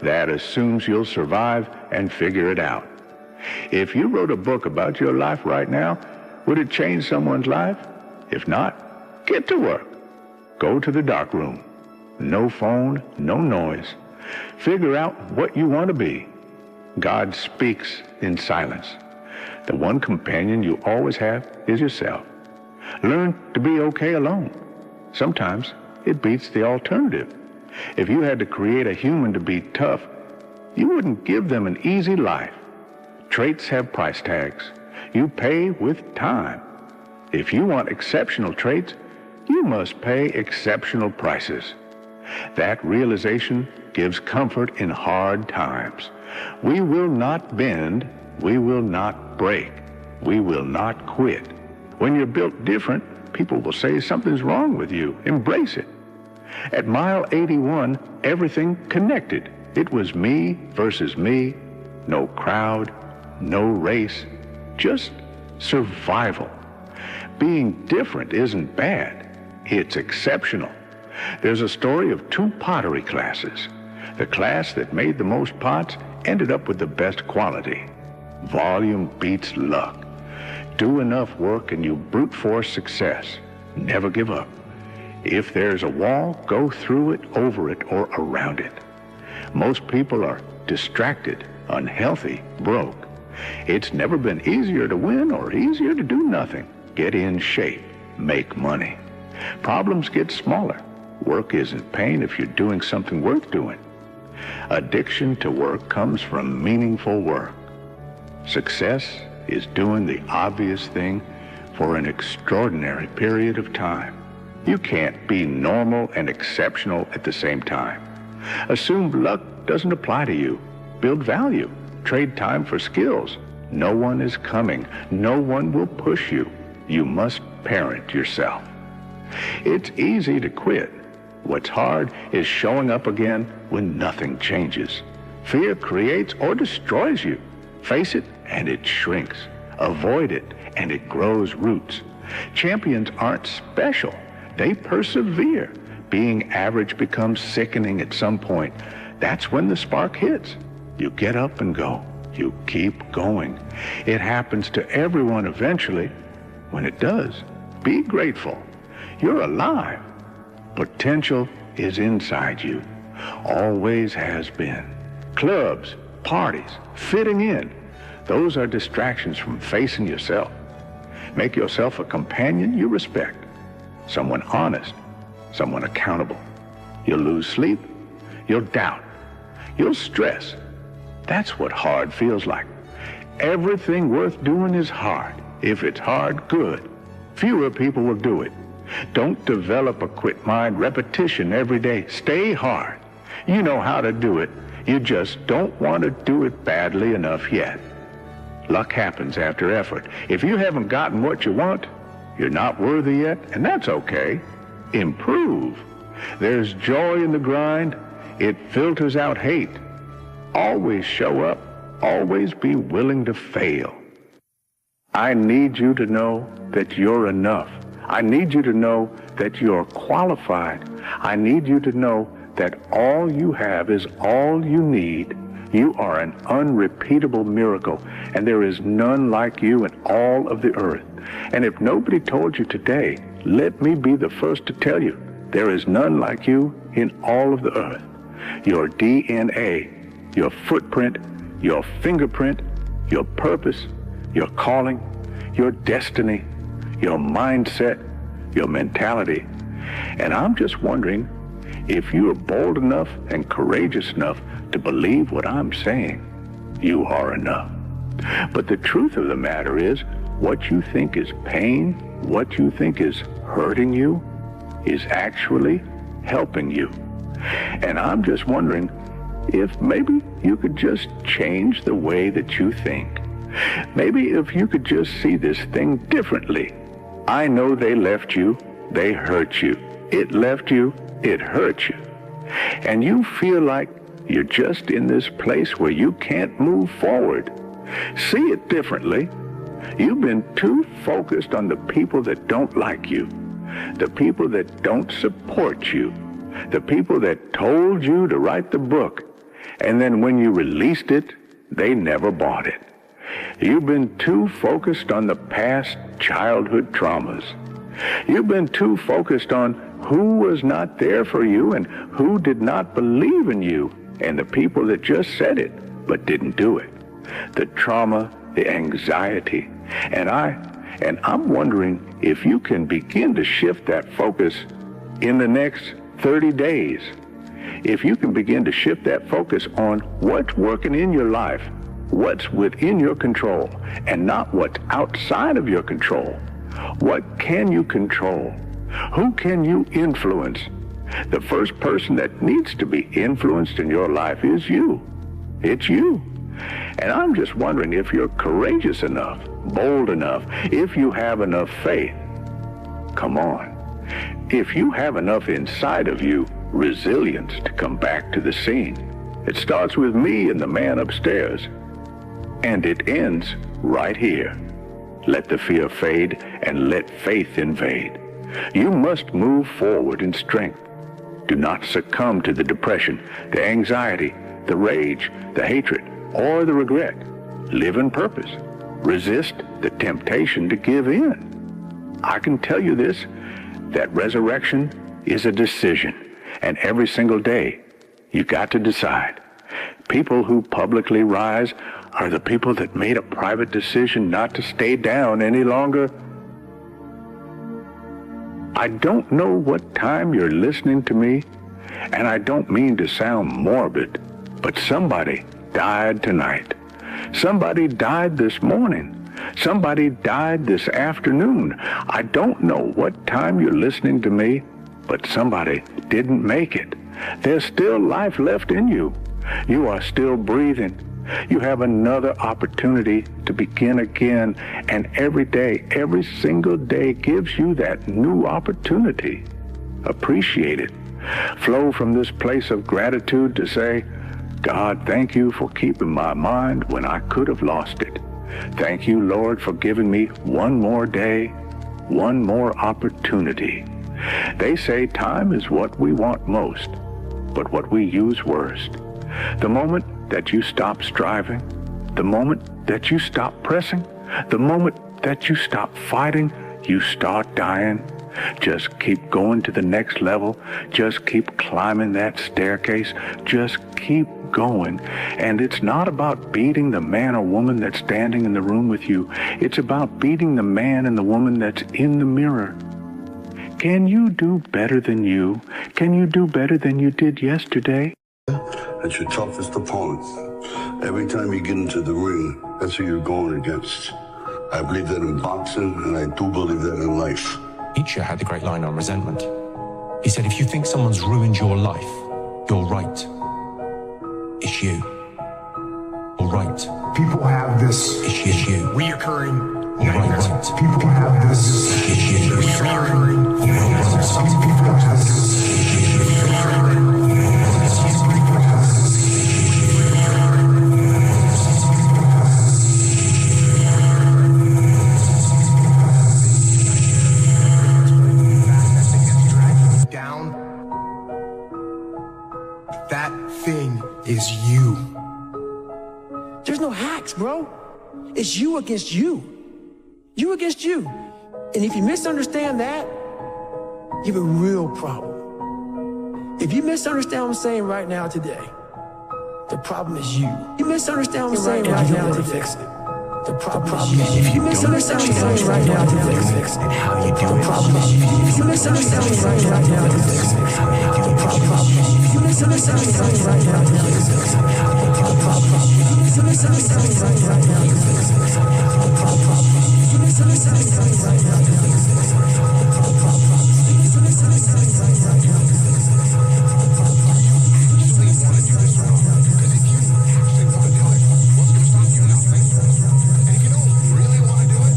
That assumes you'll survive and figure it out. If you wrote a book about your life right now, would it change someone's life? If not, get to work. Go to the dark room. No phone, no noise. Figure out what you want to be. God speaks in silence. The one companion you always have is yourself. Learn to be okay alone. Sometimes it beats the alternative. If you had to create a human to be tough, you wouldn't give them an easy life. Traits have price tags. You pay with time. If you want exceptional traits, you must pay exceptional prices. That realization gives comfort in hard times. We will not bend. We will not break. We will not quit. When you're built different, people will say something's wrong with you. Embrace it. At mile 81, everything connected. It was me versus me. No crowd, no race, just survival. Being different isn't bad. It's exceptional. There's a story of 2 pottery classes. The class that made the most pots ended up with the best quality. Volume beats luck. Do enough work and you brute force success. Never give up. If there's a wall, go through it, over it, or around it. Most people are distracted, unhealthy, broke. It's never been easier to win or easier to do nothing. Get in shape. Make money. Problems get smaller. Work isn't pain if you're doing something worth doing. Addiction to work comes from meaningful work. Success is doing the obvious thing for an extraordinary period of time. You can't be normal and exceptional at the same time. Assume luck doesn't apply to you. Build value. Trade time for skills. No one is coming. No one will push you. You must parent yourself. It's easy to quit. What's hard is showing up again when nothing changes. Fear creates or destroys you. Face it and it shrinks. Avoid it and it grows roots. Champions aren't special. They persevere. Being average becomes sickening at some point. That's when the spark hits. You get up and go. You keep going. It happens to everyone eventually. When it does, be grateful. You're alive. Potential is inside you. Always has been. Clubs, parties, fitting in. Those are distractions from facing yourself. Make yourself a companion you respect. Someone honest. Someone accountable. You'll lose sleep. You'll doubt. You'll stress. That's what hard feels like. Everything worth doing is hard. If it's hard, good. Fewer people will do it. Don't develop a quit mind. Repetition every day. Stay hard. You know how to do it. You just don't want to do it badly enough yet. Luck happens after effort. If you haven't gotten what you want, you're not worthy yet, and that's okay. Improve. There's joy in the grind. It filters out hate. Always show up. Always be willing to fail. I need you to know that you're enough. I need you to know that you're qualified. I need you to know that all you have is all you need. You are an unrepeatable miracle, and there is none like you in all of the earth. And if nobody told you today, let me be the first to tell you, there is none like you in all of the earth. Your DNA, your footprint, your fingerprint, your purpose, your calling, your destiny, your mindset, your mentality. And I'm just wondering if you are bold enough and courageous enough to believe what I'm saying. You are enough. But the truth of the matter is, what you think is pain, what you think is hurting you, is actually helping you. And I'm just wondering if maybe you could just change the way that you think. Maybe if you could just see this thing differently. I know they left you, they hurt you. It left you, it hurt you. And you feel like you're just in this place where you can't move forward. See it differently. You've been too focused on the people that don't like you, the people that don't support you, the people that told you to write the book, and then when you released it, they never bought it. You've been too focused on the past childhood traumas. You've been too focused on who was not there for you and who did not believe in you, and the people that just said it but didn't do it. The trauma, the anxiety. And I'm wondering if you can begin to shift that focus in the next 30 days. If you can begin to shift that focus on what's working in your life, what's within your control, and not what's outside of your control. What can you control? Who can you influence? The first person that needs to be influenced in your life is you. It's you. And I'm just wondering if you're courageous enough, bold enough, if you have enough faith. Come on. If you have enough inside of you, resilience to come back to the scene. It starts with me and the man upstairs. And it ends right here. Let the fear fade and let faith invade. You must move forward in strength. Do not succumb to the depression, the anxiety, the rage, the hatred, or the regret. Live in purpose. Resist the temptation to give in. I can tell you this, that resurrection is a decision, and every single day you got to decide. People who publicly rise are the people that made a private decision not to stay down any longer. I don't know what time you're listening to me, and I don't mean to sound morbid, but somebody died tonight. Somebody died this morning. Somebody died this afternoon. I don't know what time you're listening to me, but somebody didn't make it. There's still life left in you. You are still breathing. You have another opportunity to begin again, and every day, every single day gives you that new opportunity. Appreciate it. Flow from this place of gratitude to say, God, thank you for keeping my mind when I could have lost it. Thank you, Lord, for giving me one more day, one more opportunity. They say time is what we want most, but what we use worst. The moment that you stop striving, the moment that you stop pressing, the moment that you stop fighting, you start dying. Just keep going to the next level. Just keep climbing that staircase. Just keep going. And it's not about beating the man or woman that's standing in the room with you. It's about beating the man and the woman that's in the mirror. Can you do better than you? Can you do better than you did yesterday? That's your toughest opponent. Every time you get into the ring, that's who you're going against. I believe that in boxing, and I do believe that in life. Nietzsche had the great line on resentment. He said, if you think someone's ruined your life, you're right. It's you. You're right. People have this It's you. reoccurring Right. People have this reoccurring Some people have this down. That thing is you. There's no hacks, bro. It's you against you. You against you. And if you misunderstand that, you have a real problem. If you misunderstand what I'm saying right now today, the problem is you. You misunderstand what I'm saying right now to fix it. The problem is you. If you misunderstand what I'm saying right now to fix it, and how you do it, the problem is you. If you misunderstand what I'm saying right now to fix it, how you do it, the problem is you. If you misunderstand what I'm saying right now to fix it, how you do it, the problem is you. If you misunderstand what I'm saying right now to fix it, how you do it, the problem is you. If you misunderstand what I'm saying right now to fix it, how you do it, the problem is you. If you misunderstand what I'm saying right now to fix it, how you do it, the problem is you. You really want to do this or not? Because if you actually want to do it, what's going to stop you? Nothing. And if you don't really want to do it,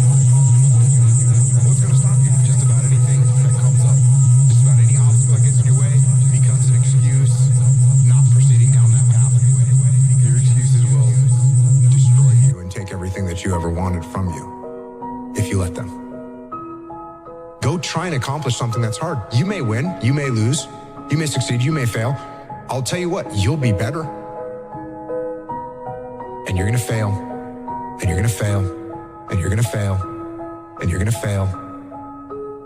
what's going to stop you? Just about anything that comes up. Just about any obstacle that gets in your way becomes an excuse not proceeding down that path. Your excuses will destroy you and take everything that you ever wanted from you, if you let them. Go try and accomplish something that's hard. You may win, you may lose, you may succeed, you may fail. I'll tell you what, you'll be better. And you're gonna fail, and you're gonna fail, and you're gonna fail, and you're gonna fail,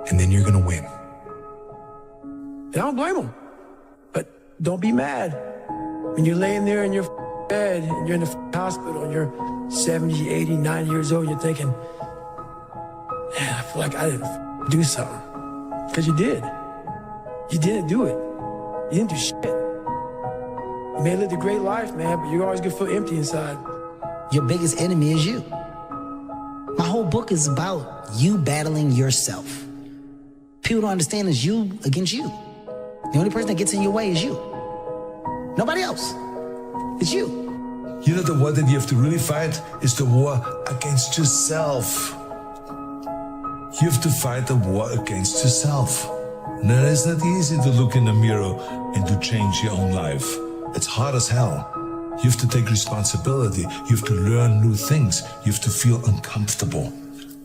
and then you're gonna win. And I don't blame them. But don't be mad when you're laying there in your bed and you're in the hospital and you're 70, 80, 90 years old, you're thinking, man, I feel like I didn't do something. Because you did. You didn't do it. You didn't do shit. You may have lived a great life, man, but you're always gonna feel empty inside. Your biggest enemy is you. My whole book is about you battling yourself. People don't understand it's you against you. The only person that gets in your way is you. Nobody else. It's you. You know, the war that you have to really fight is the war against yourself. You have to fight the war against yourself. Now, it's not easy to look in the mirror and to change your own life. It's hard as hell. You have to take responsibility. You have to learn new things. You have to feel uncomfortable.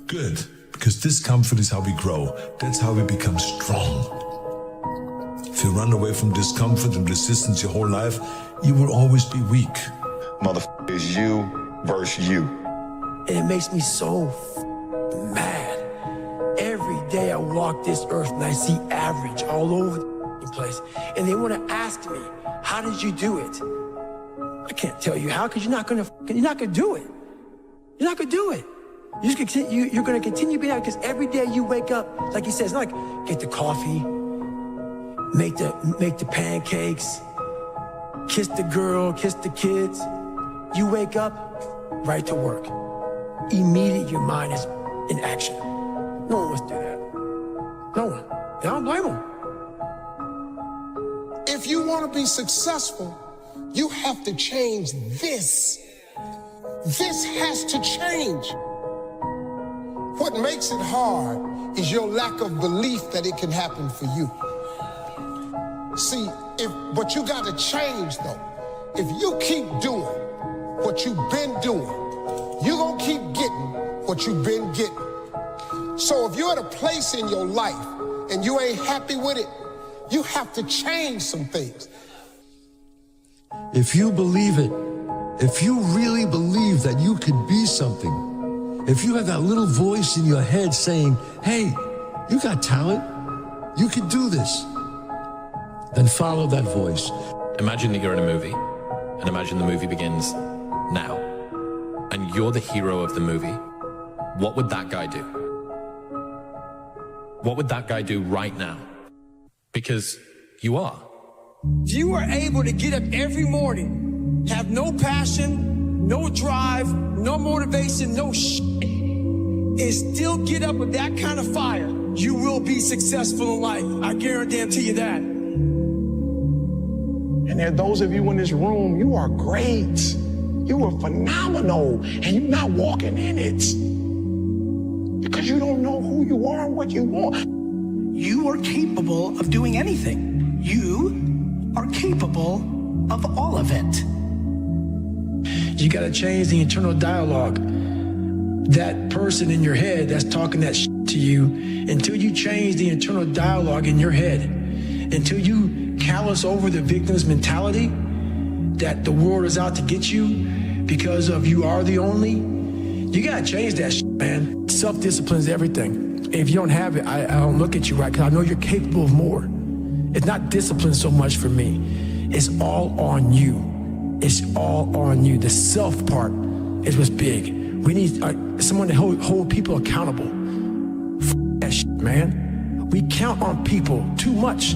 Good, because discomfort is how we grow. That's how we become strong. If you run away from discomfort and resistance your whole life, you will always be weak. Motherfucker, is you versus you. And it makes me so mad. Every day I walk this earth and I see average all over the place. And they want to ask me, how did you do it? I can't tell you how, because you're not gonna do it. You're not gonna do it. You're gonna continue being out, because every day you wake up, like he says, like get the coffee, make the pancakes, kiss the girl, kiss the kids. You wake up, right to work. Immediately your mind is in action. No one wants to do that. No one. I don't blame them. If you want to be successful, you have to change this. This has to change. What makes it hard is your lack of belief that it can happen for you. See, but you got to change though. If you keep doing what you've been doing, you're going to keep getting what you've been getting. So if you're at a place in your life and you ain't happy with it, you have to change some things. If you believe it, if you really believe that you could be something, if you have that little voice in your head saying, hey, you got talent, you could do this, then follow that voice. Imagine that you're in a movie, and imagine the movie begins now, and you're the hero of the movie. What would that guy do? What would that guy do right now? Because you are. You are able to get up every morning, have no passion, no drive, no motivation, no shit, and still get up with that kind of fire. You will be successful in life. I guarantee you that. And there are those of you in this room, you are great. You are phenomenal, and you're not walking in it because you don't know who you are and what you want. You are capable of doing anything. You are capable of all of it. You got to change the internal dialogue. That person in your head that's talking that shit to you, until you change the internal dialogue in your head, until you callous over the victim's mentality that the world is out to get you because of you are the only, you got to change that shit, man. Self-discipline is everything. If you don't have it, I don't look at you right because I know you're capable of more. It's not discipline so much for me. It's all on you. It's all on you. The self part is what's big. We need someone to hold people accountable. That shit, man. We count on people too much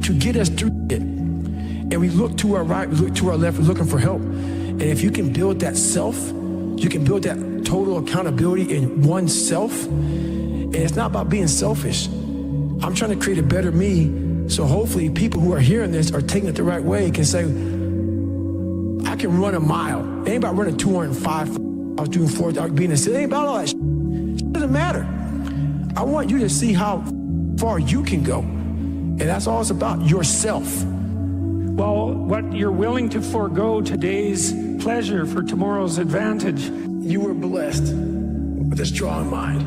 to get us through it. And we look to our right, we look to our left, we're looking for help. And if you can build that self, you can build that total accountability in oneself. And it's not about being selfish. I'm trying to create a better me. So hopefully people who are hearing this are taking it the right way, can say, I can run a mile. It ain't about running 205. I was doing 4 being a city. It ain't about all that shit. It doesn't matter. I want you to see how far you can go. And that's all it's about, yourself. Well, what you're willing to forego today's pleasure for tomorrow's advantage. You were blessed with a strong mind.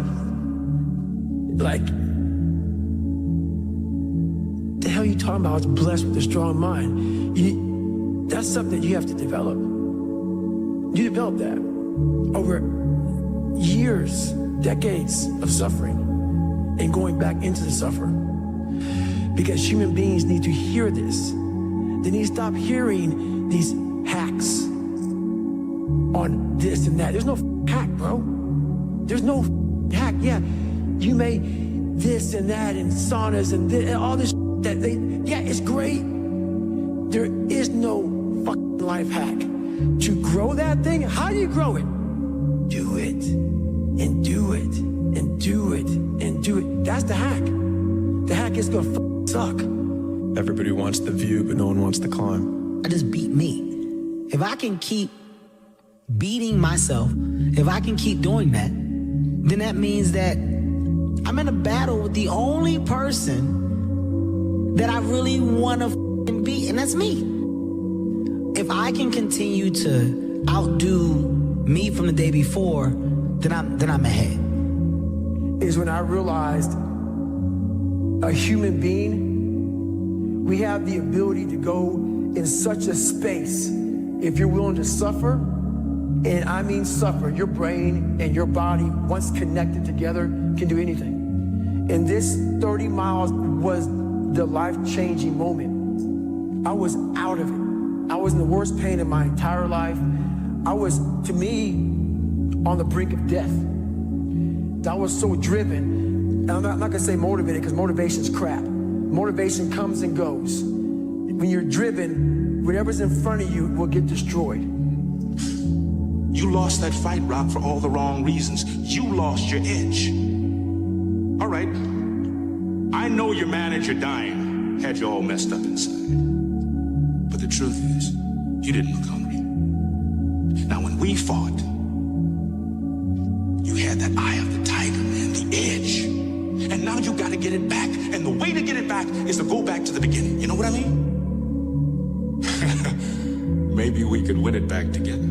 Like, the hell you talking about? I was blessed with a strong mind. That's something that you have to develop. You develop that over years, decades of suffering and going back into the suffering. Because human beings need to hear this. They need to stop hearing these hacks on this and that. There's no hack, bro. There's no hack. Yeah, you may this and that and saunas and this, and all this that yeah, it's great. There is no fucking life hack. To grow that thing, how do you grow it? Do it and do it and do it and do it. That's the hack. The hack is gonna suck. Everybody wants the view, but no one wants the climb. I just beat me. If I can keep beating myself, if I can keep doing that, then that means that I'm in a battle with the only person that I really want to beat, and that's me. If I can continue to outdo me from the day before, then I'm ahead. Is when I realized a human being, we have the ability to go in such a space if you're willing to suffer, and I mean suffer. Your brain and your body, once connected together, can do anything. And this 30 miles was the life-changing moment. I was out of it. I was in the worst pain in my entire life. I was, to me, on the brink of death. I was so driven. And I'm not gonna say motivated, because motivation's crap. Motivation comes and goes. When you're driven, whatever's in front of you will get destroyed. You lost that fight, Rock, for all the wrong reasons. You lost your edge. All right. I know your manager dying had you all messed up inside. But the truth is, you didn't look hungry. Now, when we fought, you had that eye of the tiger, man, the edge. And now you gotta get it back. And the way to get it back is to go back to the beginning. You know what I mean? Maybe we could win it back together.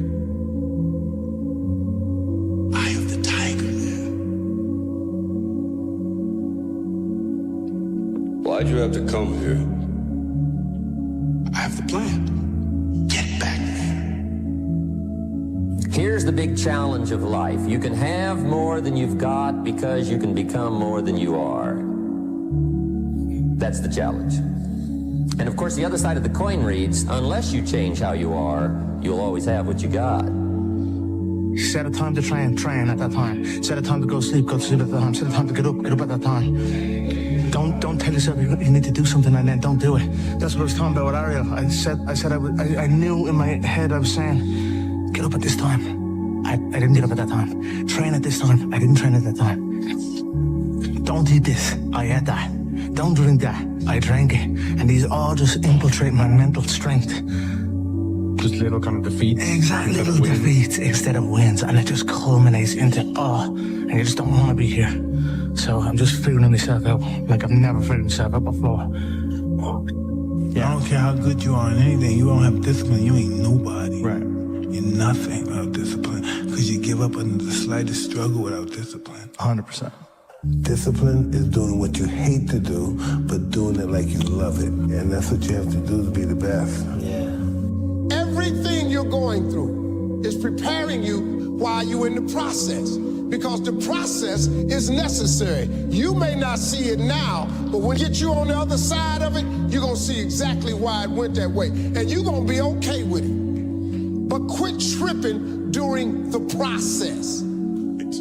Why'd you have to come here? I have the plan. Get back. Here's the big challenge of life. You can have more than you've got because you can become more than you are. That's the challenge. And of course, the other side of the coin reads, unless you change how you are, you'll always have what you got. Set a time to train at that time. Set a time to go to sleep at that time. Set a time to get up at that time. Don't tell yourself you need to do something and then don't do it. That's what I was talking about with Ariel. I knew in my head I was saying, get up at this time. I didn't get up at that time. Train at this time. I didn't train at that time. Don't eat this. I ate that. Don't drink that. I drank it. And these all just infiltrate my mental strength. Just little kind of defeats. Exactly, little defeats instead of wins. And it just culminates into, and you just don't want to be here. So I'm just figuring myself out like I've never figured myself out before. I don't care how good you are in anything. You don't have discipline. You ain't nobody. Right. You're nothing without discipline. Because you give up under the slightest struggle without discipline. 100%. Discipline is doing what you hate to do, but doing it like you love it. And that's what you have to do to be the best. Yeah. Everything you're going through is preparing you while you're in the process, because the process is necessary. You may not see it now, but when you get you on the other side of it, you're going to see exactly why it went that way. And you're going to be okay with it. But quit tripping during the process.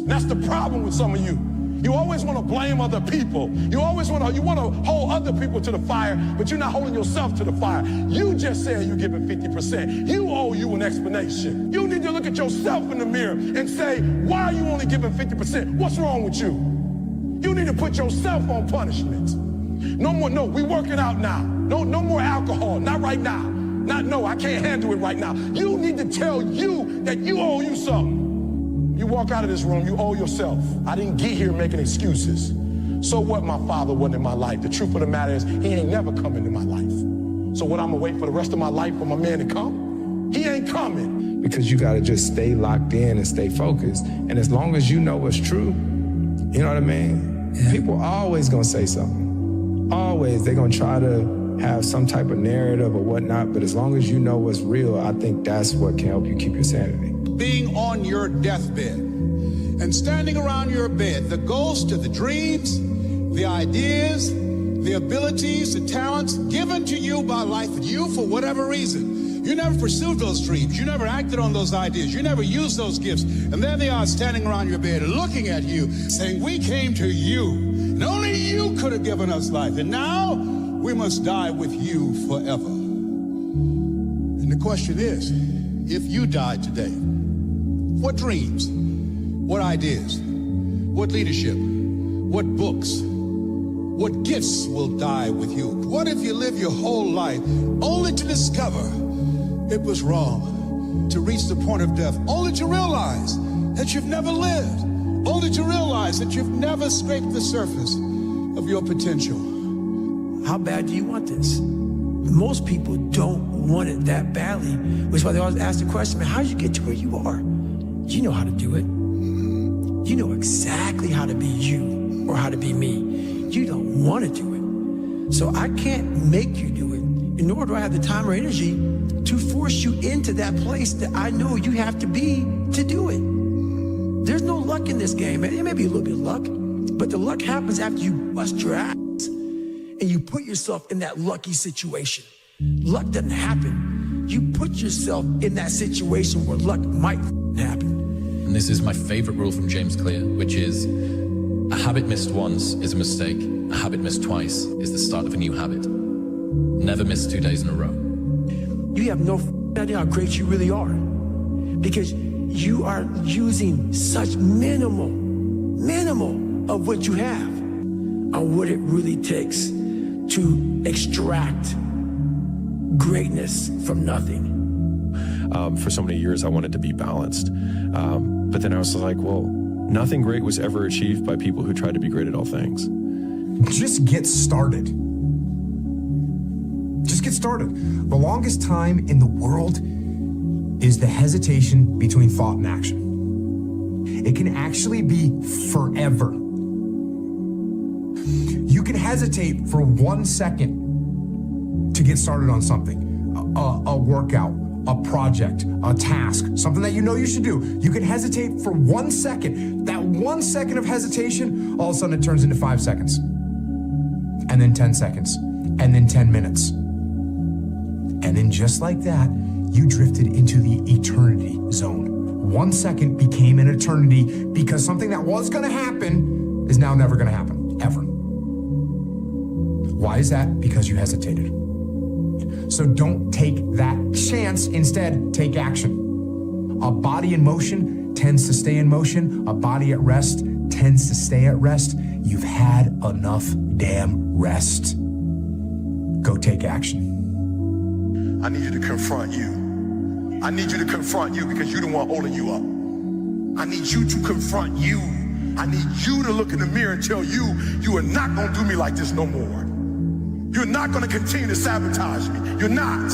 That's the problem with some of you. You always want to blame other people. You always want to hold other people to the fire, but you're not holding yourself to the fire. You just said you're giving 50%. You owe you an explanation. You need to look at yourself in the mirror and say, why are you only giving 50%? What's wrong with you? You need to put yourself on punishment. No more, no, we working out now. No more alcohol, not right now. No, I can't handle it right now. You need to tell you that you owe you something. You walk out of this room, you owe yourself. I didn't get here making excuses. So what my father wasn't in my life? The truth of the matter is, he ain't never come into my life. So what, I'm gonna wait for the rest of my life for my man to come? He ain't coming. Because you gotta just stay locked in and stay focused. And as long as you know what's true, you know what I mean? Yeah. People are always gonna say something. Always, they're gonna try to have some type of narrative or whatnot, but as long as you know what's real, I think that's what can help you keep your sanity. Being on your deathbed and standing around your bed, the ghost of the dreams, the ideas, the abilities, the talents given to you by life, and you, for whatever reason, you never pursued those dreams, you never acted on those ideas, you never used those gifts, and there they are standing around your bed looking at you, saying, we came to you, and only you could have given us life, and now we must die with you forever. And the question is, if you died today, what dreams, what ideas, what leadership, what books, what gifts will die with you? What if you live your whole life only to discover it was wrong, to reach the point of death, only to realize that you've never lived, only to realize that you've never scraped the surface of your potential? How bad do you want this? Most people don't want it that badly, which is why they always ask the question, man, how did you get to where you are? You know how to do it. You know exactly how to be you or how to be me. You don't want to do it. So I can't make you do it, and nor do I have the time or energy to force you into that place that I know you have to be to do it. There's no luck in this game. There may be a little bit of luck, but the luck happens after you bust your ass and you put yourself in that lucky situation. Luck doesn't happen. You put yourself in that situation where luck might happen. And this is my favorite rule from James Clear, which is a habit missed once is a mistake. A habit missed twice is the start of a new habit. Never miss 2 days in a row. You have no idea how great you really are, because you are using such minimal of what you have on what it really takes to extract greatness from nothing. For so many years, I wanted to be balanced. But then I was like, well, nothing great was ever achieved by people who tried to be great at all things. Just get started. Just get started. The longest time in the world is the hesitation between thought and action. It can actually be forever. You can hesitate for 1 second to get started on something, a workout, a project, a task, something that you know you should do. You can hesitate for 1 second. That 1 second of hesitation, all of a sudden it turns into 5 seconds. And then 10 seconds. And then 10 minutes. And then just like that, you drifted into the eternity zone. 1 second became an eternity because something that was gonna happen is now never gonna happen, ever. Why is that? Because you hesitated. So don't take that chance. Instead, take action. A body in motion tends to stay in motion. A body at rest tends to stay at rest. You've had enough damn rest. Go take action. I need you to confront you. I need you to confront you because you're the one holding you up. I need you to confront you. I need you to look in the mirror and tell you, you are not gonna do me like this no more. You're not gonna continue to sabotage me. You're not.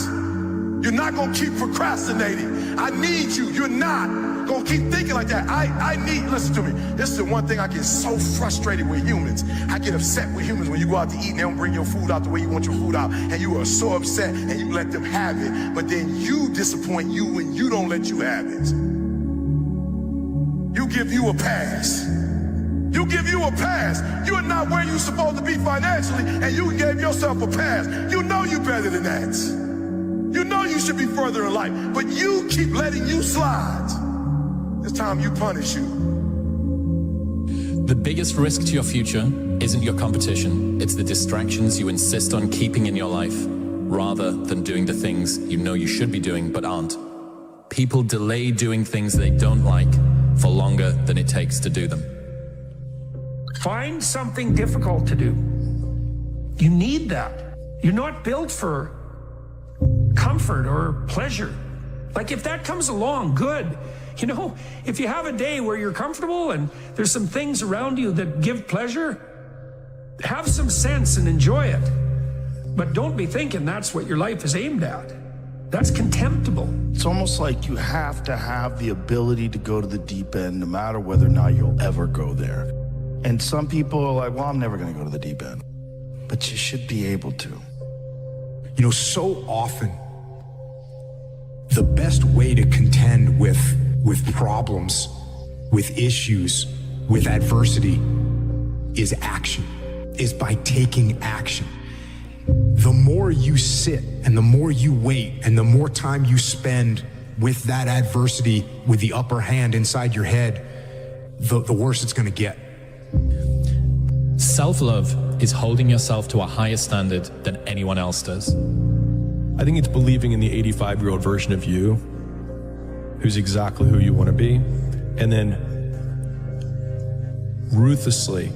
You're not gonna keep procrastinating. I need you. You're not gonna keep thinking like that. I need, listen to me. This is the one thing I get so frustrated with humans. I get upset with humans when you go out to eat and they don't bring your food out the way you want your food out. And you are so upset and you let them have it. But then you disappoint you when you don't let you have it. You give you a pass. You give you a pass. You are not where you're supposed to be financially, and you gave yourself a pass. You know you're better than that. You know you should be further in life, but you keep letting you slide. It's time you punish you. The biggest risk to your future isn't your competition. It's the distractions you insist on keeping in your life, rather than doing the things you know you should be doing but aren't. People delay doing things they don't like for longer than it takes to do them. Find something difficult to do. You need that. You're not built for comfort or pleasure. Like if that comes along, good. You know, if you have a day where you're comfortable and there's some things around you that give pleasure, have some sense and enjoy it. But don't be thinking that's what your life is aimed at. That's contemptible. It's almost like you have to have the ability to go to the deep end no matter whether or not you'll ever go there. And some people are like, well, I'm never going to go to the deep end. But you should be able to. You know, so often, the best way to contend with problems, with issues, with adversity is action, is by taking action. The more you sit and the more you wait and the more time you spend with that adversity, with the upper hand inside your head, the worse it's going to get. Self-love is holding yourself to a higher standard than anyone else does. I think it's believing in the 85-year-old version of you, who's exactly who you want to be, and then ruthlessly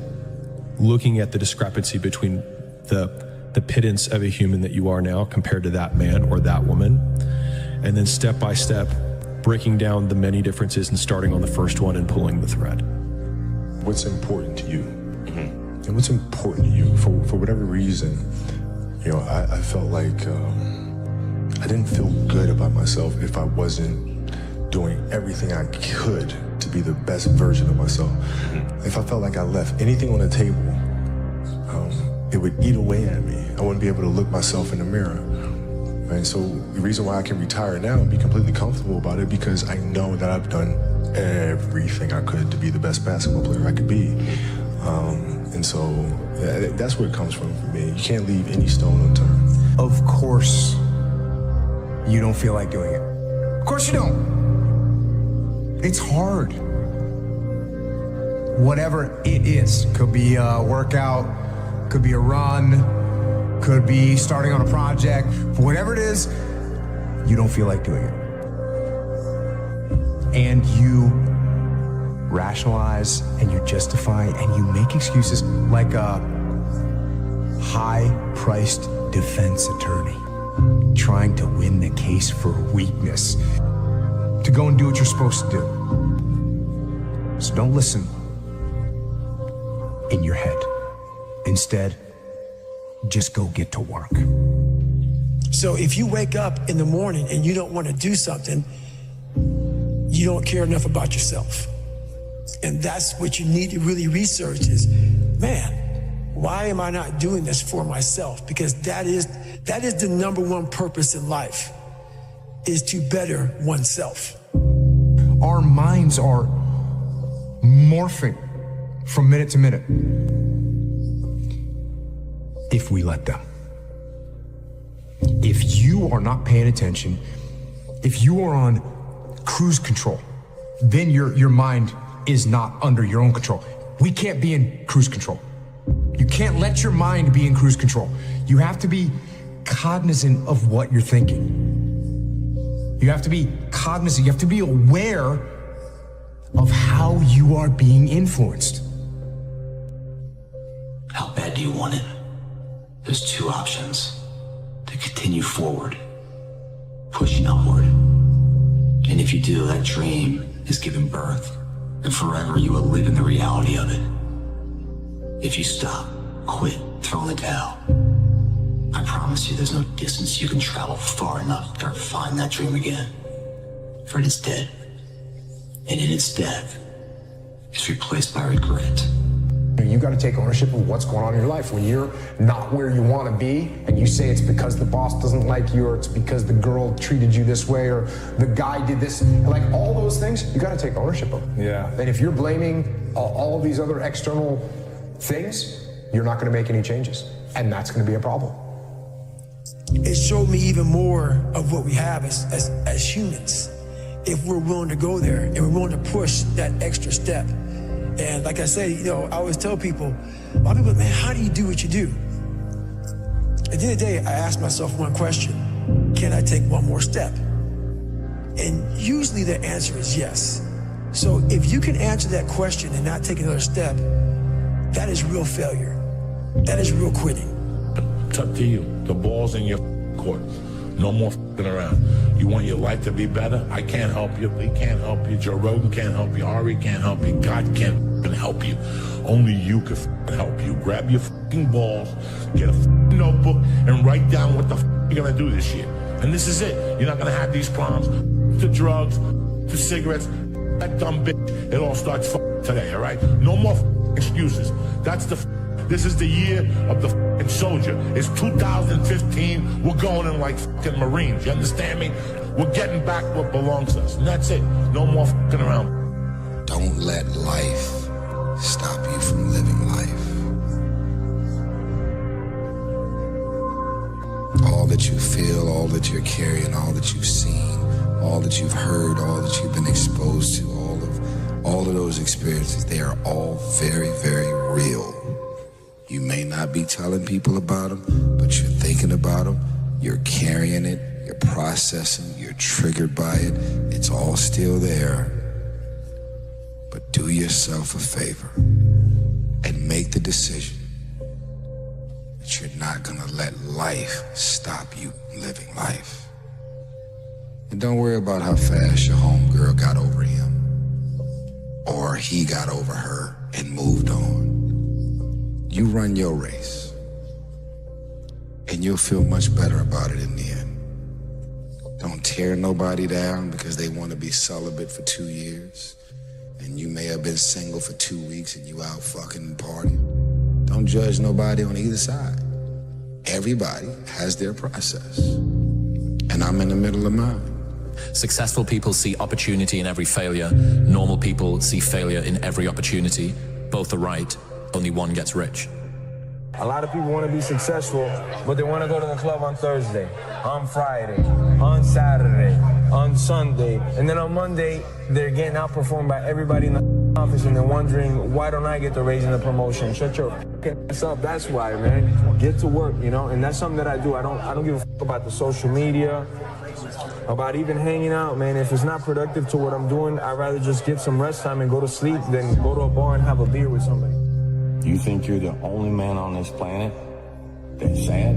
looking at the discrepancy between the pittance of a human that you are now compared to that man or that woman, and then step by step breaking down the many differences and starting on the first one and pulling the thread. What's important to you? And what's important to you? For whatever reason, you know, I felt like I didn't feel good about myself if I wasn't doing everything I could to be the best version of myself. If I felt like I left anything on the table, it would eat away at me. I wouldn't be able to look myself in the mirror. And so the reason why I can retire now and be completely comfortable about it, because I know that I've done everything I could to be the best basketball player I could be. And so that's where it comes from for me. You can't leave any stone unturned. Of course, you don't feel like doing it. Of course you don't. It's hard. Whatever it is, could be a workout, could be a run, could be starting on a project. Whatever it is, you don't feel like doing it. And you rationalize and you justify and you make excuses like a high-priced defense attorney trying to win the case for weakness, to go and do what you're supposed to do. So don't listen in your head. Instead, just go get to work. So if you wake up in the morning and you don't want to do something, you don't care enough about yourself. And that's what you need to really research is, man, why am I not doing this for myself? Because that is the number one purpose in life, is to better oneself. Our minds are morphing from minute to minute if we let them. If you are not paying attention, if you are on cruise control, then your mind is not under your own control. We can't be in cruise control. You can't let your mind be in cruise control. You have to be cognizant of what you're thinking. You have to be cognizant, you have to be aware of how you are being influenced. How bad do you want it? There's two options. To continue forward, pushing upward. And if you do, that dream is given birth, and forever you will live in the reality of it. If you stop, quit, throw in the towel, I promise you there's no distance you can travel far enough to find that dream again. For it is dead. And in its death, it's replaced by regret. You got to take ownership of what's going on in your life. When you're not where you want to be, and you say it's because the boss doesn't like you, or it's because the girl treated you this way, or the guy did this, like all those things, you got to take ownership of them. Yeah. And if you're blaming all these other external things, you're not going to make any changes. And that's going to be a problem. It showed me even more of what we have as humans, if we're willing to go there and we're willing to push that extra step. And like I say, I always tell people, a lot of people, man, how do you do what you do? At the end of the day, I ask myself one question: can I take one more step? And usually the answer is yes. So if you can answer that question and not take another step, that is real failure. That is real quitting. It's up to you. The ball's in your court. No more f***ing around. You want your life to be better? I can't help you. Lee can't help you. Joe Rogan can't help you. Ari can't help you. God can't f***ing help you. Only you can f***ing help you. Grab your f***ing balls, get a f***ing notebook, and write down what the f*** you're gonna do this year. And this is it. You're not gonna have these problems. To drugs, to cigarettes, that dumb bitch. It all starts f***ing today, all right? No more f***ing excuses. That's the This is the year of the f***ing soldier. It's 2015. We're going in like f***ing Marines. You understand me? We're getting back what belongs to us. And that's it. No more f***ing around. Don't let life stop you from living life. All that you feel, all that you're carrying, all that you've seen, all that you've heard, all that you've been exposed to, all of those experiences, they are all very, very real. You may not be telling people about them, but you're thinking about them, you're carrying it, you're processing, you're triggered by it. It's all still there. But do yourself a favor and make the decision that you're not gonna let life stop you living life. And don't worry about how fast your homegirl got over him, or he got over her and moved on. You run your race, and you'll feel much better about it in the end. Don't tear nobody down because they want to be celibate for 2 years, and you may have been single for 2 weeks and you out fucking partying. Don't judge nobody on either side. Everybody has their process, and I'm in the middle of mine. Successful people see opportunity in every failure. Normal people see failure in every opportunity. Both are right. Only one gets rich. A lot of people want to be successful, but they want to go to the club on Thursday, on Friday, on Saturday, on Sunday, and then on Monday, they're getting outperformed by everybody in the office, and they're wondering, why don't I get the raise and the promotion? Shut your ass up. That's why, man. Get to work, and that's something that I do. I don't give a fuck about the social media, about even hanging out, man. If it's not productive to what I'm doing, I'd rather just get some rest time and go to sleep than go to a bar and have a beer with somebody. You think you're the only man on this planet that's sad?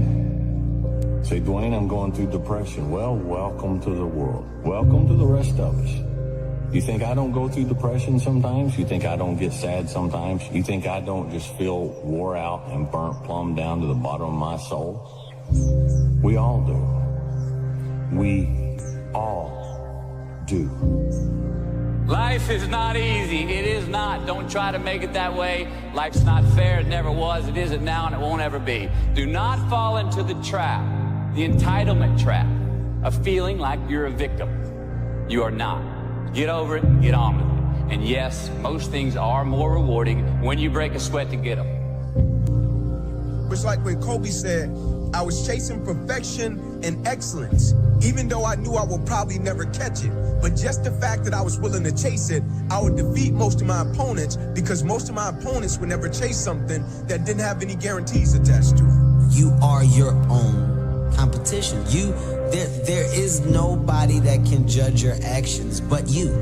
Say, Dwayne, I'm going through depression. Well, welcome to the world. Welcome to the rest of us. You think I don't go through depression sometimes? You think I don't get sad sometimes? You think I don't just feel wore out and burnt plumb down to the bottom of my soul? We all do. We all do. Life is not easy. It is not. Don't try to make it that way. Life's not fair. It never was. It isn't now, and it won't ever be. Do not fall into the trap, the entitlement trap, of feeling like you're a victim. You are not. Get over it and get on with it. And yes, most things are more rewarding when you break a sweat to get them. It's like when Kobe said, I was chasing perfection and excellence, even though I knew I would probably never catch it. But just the fact that I was willing to chase it, I would defeat most of my opponents, because most of my opponents would never chase something that didn't have any guarantees attached to it. You are your own competition. There is nobody that can judge your actions but you.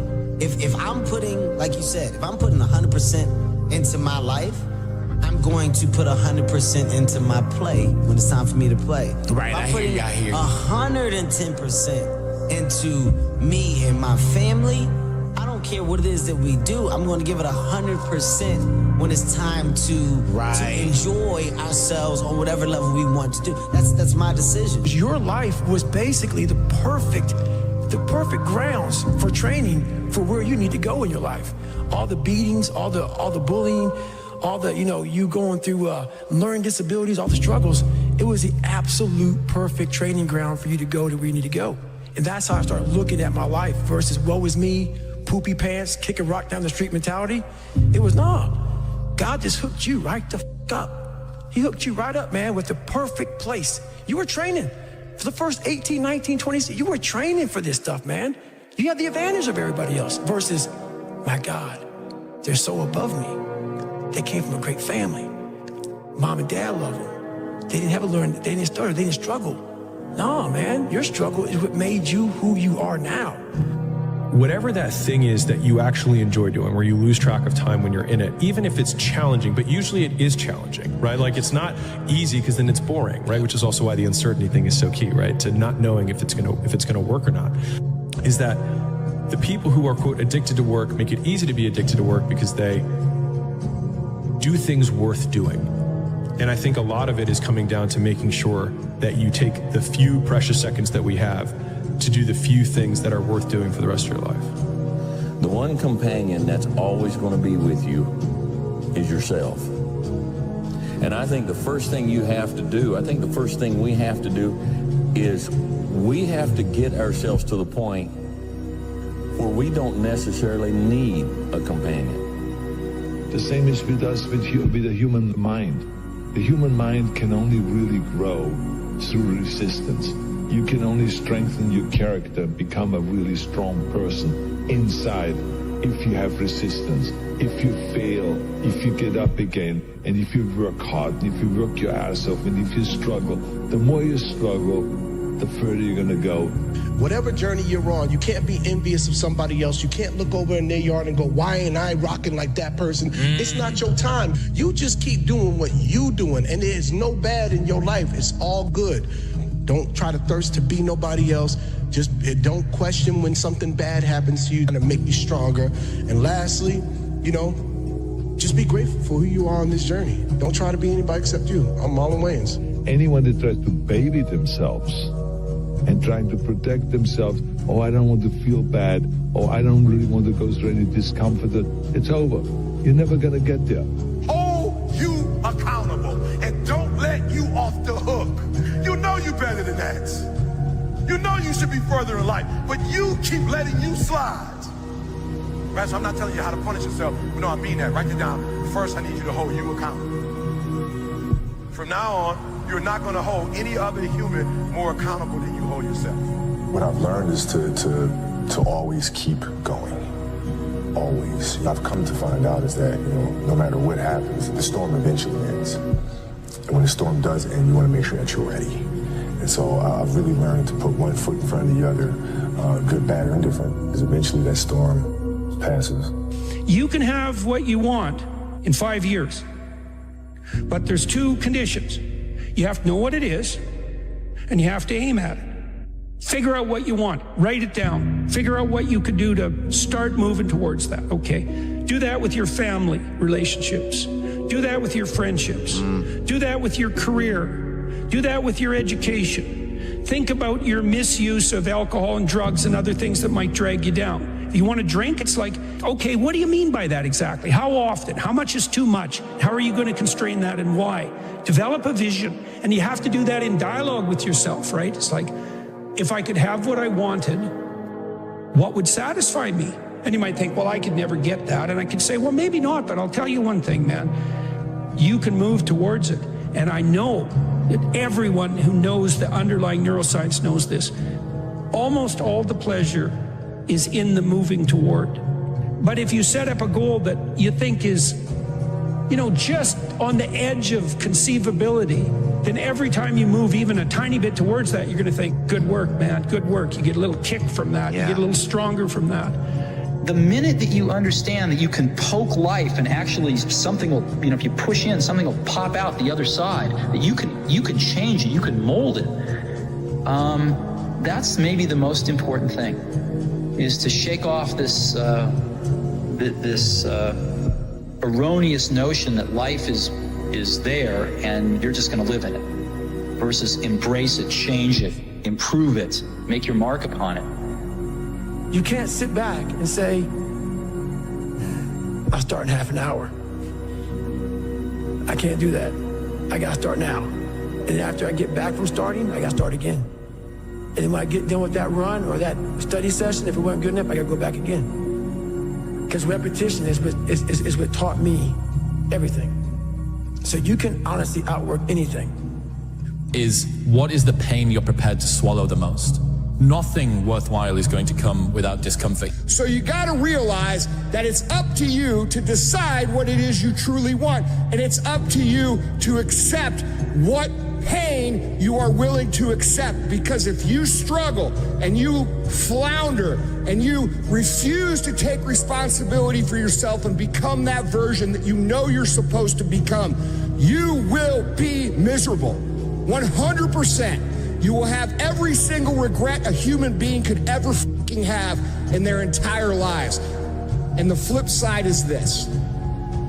If I'm putting, like you said, if I'm putting 100% into my life, I'm going to put 100% into my play when it's time for me to play. Right, I hear you. 110% into me and my family. I don't care what it is that we do. I'm going to give it 100% when it's time to enjoy ourselves on whatever level we want to do. That's my decision. Your life was basically the perfect grounds for training for where you need to go in your life. All the beatings, all the bullying, all the, you going through learning disabilities, all the struggles. It was the absolute perfect training ground for you to go to where you need to go. And that's how I started looking at my life versus woe is me, poopy pants, kick a rock down the street mentality. It was God just hooked you right the up. He hooked you right up, man, with the perfect place. You were training. For the first 18, 19, 20, you were training for this stuff, man. You had the advantage of everybody else versus, my God, they're so above me. They came from a great family. Mom and dad love them. They didn't have to learn, they didn't stutter, they didn't struggle. No, man, your struggle is what made you who you are now. Whatever that thing is that you actually enjoy doing, where you lose track of time when you're in it, even if it's challenging, but usually it is challenging, right? Like it's not easy because then it's boring, right? Which is also why the uncertainty thing is so key, right? To not knowing if it's gonna work or not. Is that the people who are, quote, addicted to work make it easy to be addicted to work because they do things worth doing. And I think a lot of it is coming down to making sure that you take the few precious seconds that we have to do the few things that are worth doing for the rest of your life. The one companion that's always going to be with you is yourself. And I think the first thing you have to do, I think the first thing we have to do is we have to get ourselves to the point where we don't necessarily need a companion. The same is with us, with the human mind. The human mind can only really grow through resistance. You can only strengthen your character, become a really strong person inside if you have resistance, if you fail, if you get up again, and if you work hard, and if you work your ass off, and if you struggle. The more you struggle, the further you're gonna go. Whatever journey you're on, you can't be envious of somebody else. You can't look over in their yard and go, why ain't I rocking like that person? It's not your time. You just keep doing what you doing, and there's no bad in your life. It's all good. Don't try to thirst to be nobody else. Just don't question when something bad happens to you to make you stronger. And lastly, just be grateful for who you are on this journey. Don't try to be anybody except you. I'm Marlon Wayans. Anyone that tries to baby themselves and trying to protect themselves, oh, I don't want to feel bad, oh, I don't really want to go through any discomfort, it's over. You're never gonna get there. Hold you accountable and don't let you off the hook. You know you better than that. You know you should be further in life, but you keep letting you slide. Right, so I'm not telling you how to punish yourself. No, I mean that. Write it down. First, I need you to hold you accountable. From now on, you're not going to hold any other human more accountable than you hold yourself. What I've learned is to always keep going. Always. I've come to find out is that, no matter what happens, the storm eventually ends. And when the storm does end, you want to make sure that you're ready. And so I've really learned to put one foot in front of the other, good, bad, or indifferent, because eventually that storm passes. You can have what you want in 5 years, but there's two conditions. You have to know what it is, and you have to aim at it. Figure out what you want. Write it down. Figure out what you could do to start moving towards that. Okay. Do that with your family relationships. Do that with your friendships. Do that with your career. Do that with your education. Think about your misuse of alcohol and drugs and other things that might drag you down. You want a drink? It's like, okay, what do you mean by that exactly? How often? How much is too much? How are you going to constrain that and why? Develop a vision. And you have to do that in dialogue with yourself, right? It's like, if I could have what I wanted, what would satisfy me? And you might think, well, I could never get that. And I could say, well, maybe not, but I'll tell you one thing, man. You can move towards it. And I know that everyone who knows the underlying neuroscience knows this. Almost all the pleasure is in the moving toward. But if you set up a goal that you think is, just on the edge of conceivability, then every time you move even a tiny bit towards that, you're going to think, good work, man, good work. You get a little kick from that. You get a little stronger from that. The minute that you understand that you can poke life and actually something will, if you push in, something will pop out the other side, that you can change it, you can mold it. That's maybe the most important thing, is to shake off this erroneous notion that life is there and you're just going to live in it, versus embrace it, change it, improve it, make your mark upon it. You can't sit back and say, I'll start in half an hour. I can't do that. I got to start now. And then after I get back from starting, I got to start again. And then when I get done with that run or that study session, if it wasn't good enough, I got to go back again. Because repetition is what taught me everything. So you can honestly outwork anything. What is the pain you're prepared to swallow the most? Nothing worthwhile is going to come without discomfort. So you got to realize that it's up to you to decide what it is you truly want. And it's up to you to accept what pain you are willing to accept. Because if you struggle and you flounder and you refuse to take responsibility for yourself and become that version that you know you're supposed to become, you will be miserable. 100%. You will have every single regret a human being could ever fucking have in their entire lives. And the flip side is this.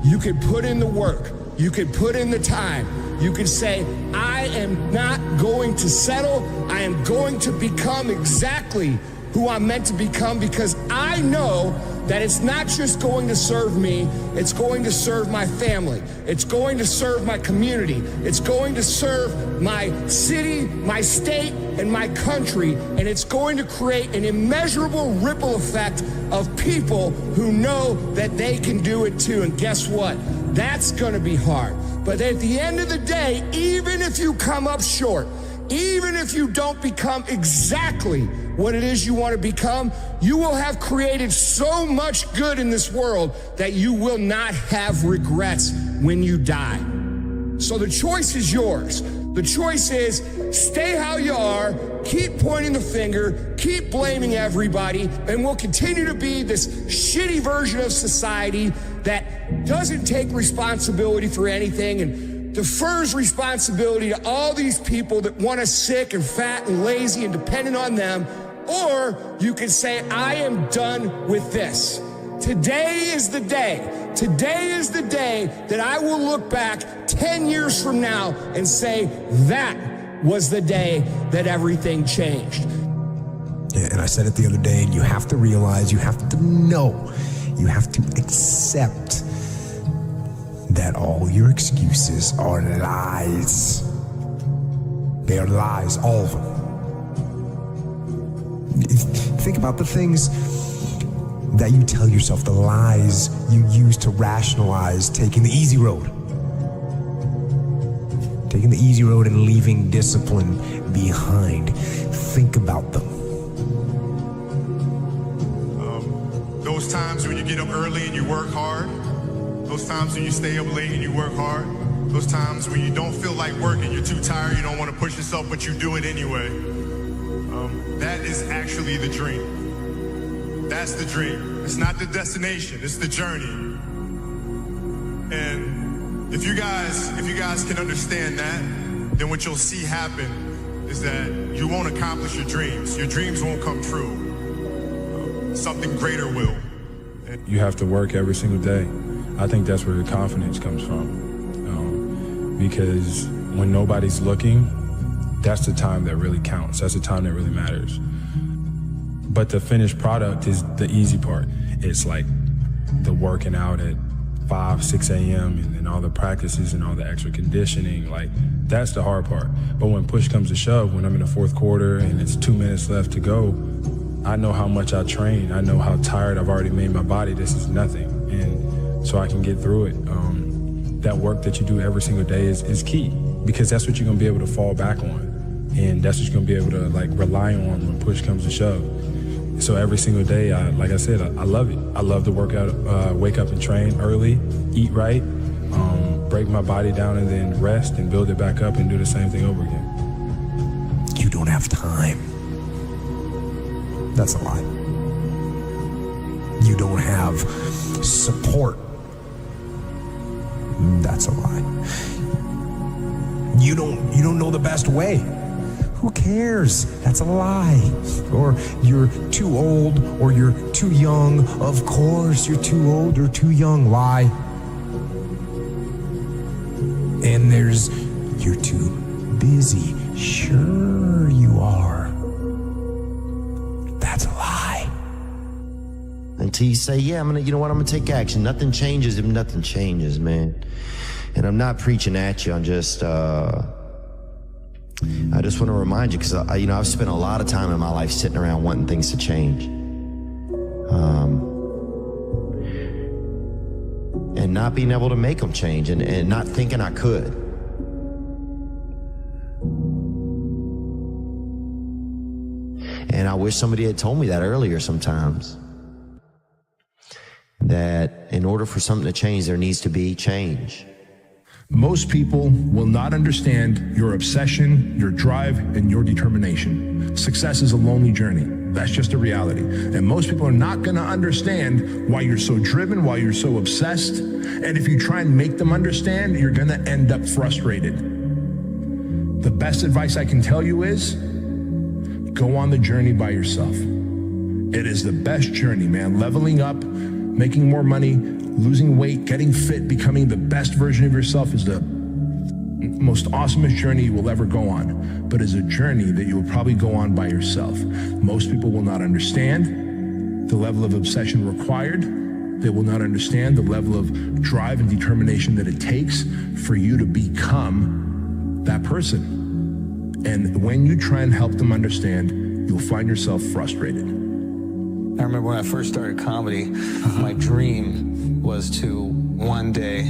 You could put in the work. You could put in the time. You could say, I am not going to settle. I am going to become exactly who I'm meant to become, because I know that it's not just going to serve me, it's going to serve my family. It's going to serve my community. It's going to serve my city, my state, and my country. And it's going to create an immeasurable ripple effect of people who know that they can do it too. And guess what? That's going to be hard. But at the end of the day, even if you come up short, even if you don't become exactly what it is you want to become, you will have created so much good in this world that you will not have regrets when you die. So the choice is yours. The choice is stay how you are, keep pointing the finger, keep blaming everybody, and we'll continue to be this shitty version of society that doesn't take responsibility for anything and defers responsibility to all these people that want us sick and fat and lazy and dependent on them. Or you can say, I am done with this. Today is the day. Today is the day that I will look back 10 years from now and say, that was the day that everything changed. Yeah, and I said it the other day, and you have to realize, you have to know, you have to accept that all your excuses are lies. They are lies, all of them. Think about the things that you tell yourself, the lies you use to rationalize taking the easy road. Taking the easy road and leaving discipline behind. Think about them. Those times when you get up early and you work hard, those times when you stay up late and you work hard, those times when you don't feel like working, you're too tired, you don't want to push yourself, but you do it anyway. That is actually the dream. That's the dream. It's not the destination, it's the journey. And if you guys can understand that, then what you'll see happen is that you won't accomplish your dreams. Your dreams won't come true. Something greater will. You have to work every single day. I think that's where the confidence comes from. Because when nobody's looking, that's the time that really counts. That's the time that really matters. But the finished product is the easy part. It's like the working out at 5, 6 a.m. and then all the practices and all the extra conditioning, like that's the hard part. But when push comes to shove, when I'm in the fourth quarter and it's 2 minutes left to go, I know how much I train. I know how tired I've already made my body. This is nothing. And so I can get through it. That work that you do every single day is key, because that's what you're gonna be able to fall back on. And that's what you're gonna be able to like rely on when push comes to shove. So every single day, like I said, I love it. I love to work out, wake up and train early, eat right, break my body down and then rest and build it back up and do the same thing over again. You don't have time. That's a lie. You don't have support. That's a lie. You don't know the best way. Who cares? That's a lie. Or you're too old, or you're too young. Of course you're too old or too young. Lie. And there's you're too busy. Sure you are. That's a lie. Until you say, yeah, I'm gonna take action. Nothing changes if nothing changes, man. And I'm not preaching at you. I'm just, I just want to remind you, because I've spent a lot of time in my life sitting around wanting things to change, and not being able to make them change, and not thinking I could. And I wish somebody had told me that earlier sometimes. That in order for something to change, there needs to be change. Most people will not understand your obsession, your drive, and your determination. Success is a lonely journey. That's just a reality. And most people are not going to understand why you're so driven, why you're so obsessed. And if you try and make them understand, you're going to end up frustrated. The best advice I can tell you is go on the journey by yourself. It is the best journey, man. Leveling up, making more money, losing weight, getting fit, becoming the best version of yourself is the most awesomest journey you will ever go on. But it's a journey that you will probably go on by yourself. Most people will not understand the level of obsession required. They will not understand the level of drive and determination that it takes for you to become that person. And when you try and help them understand, you'll find yourself frustrated. I remember when I first started comedy, my dream was to one day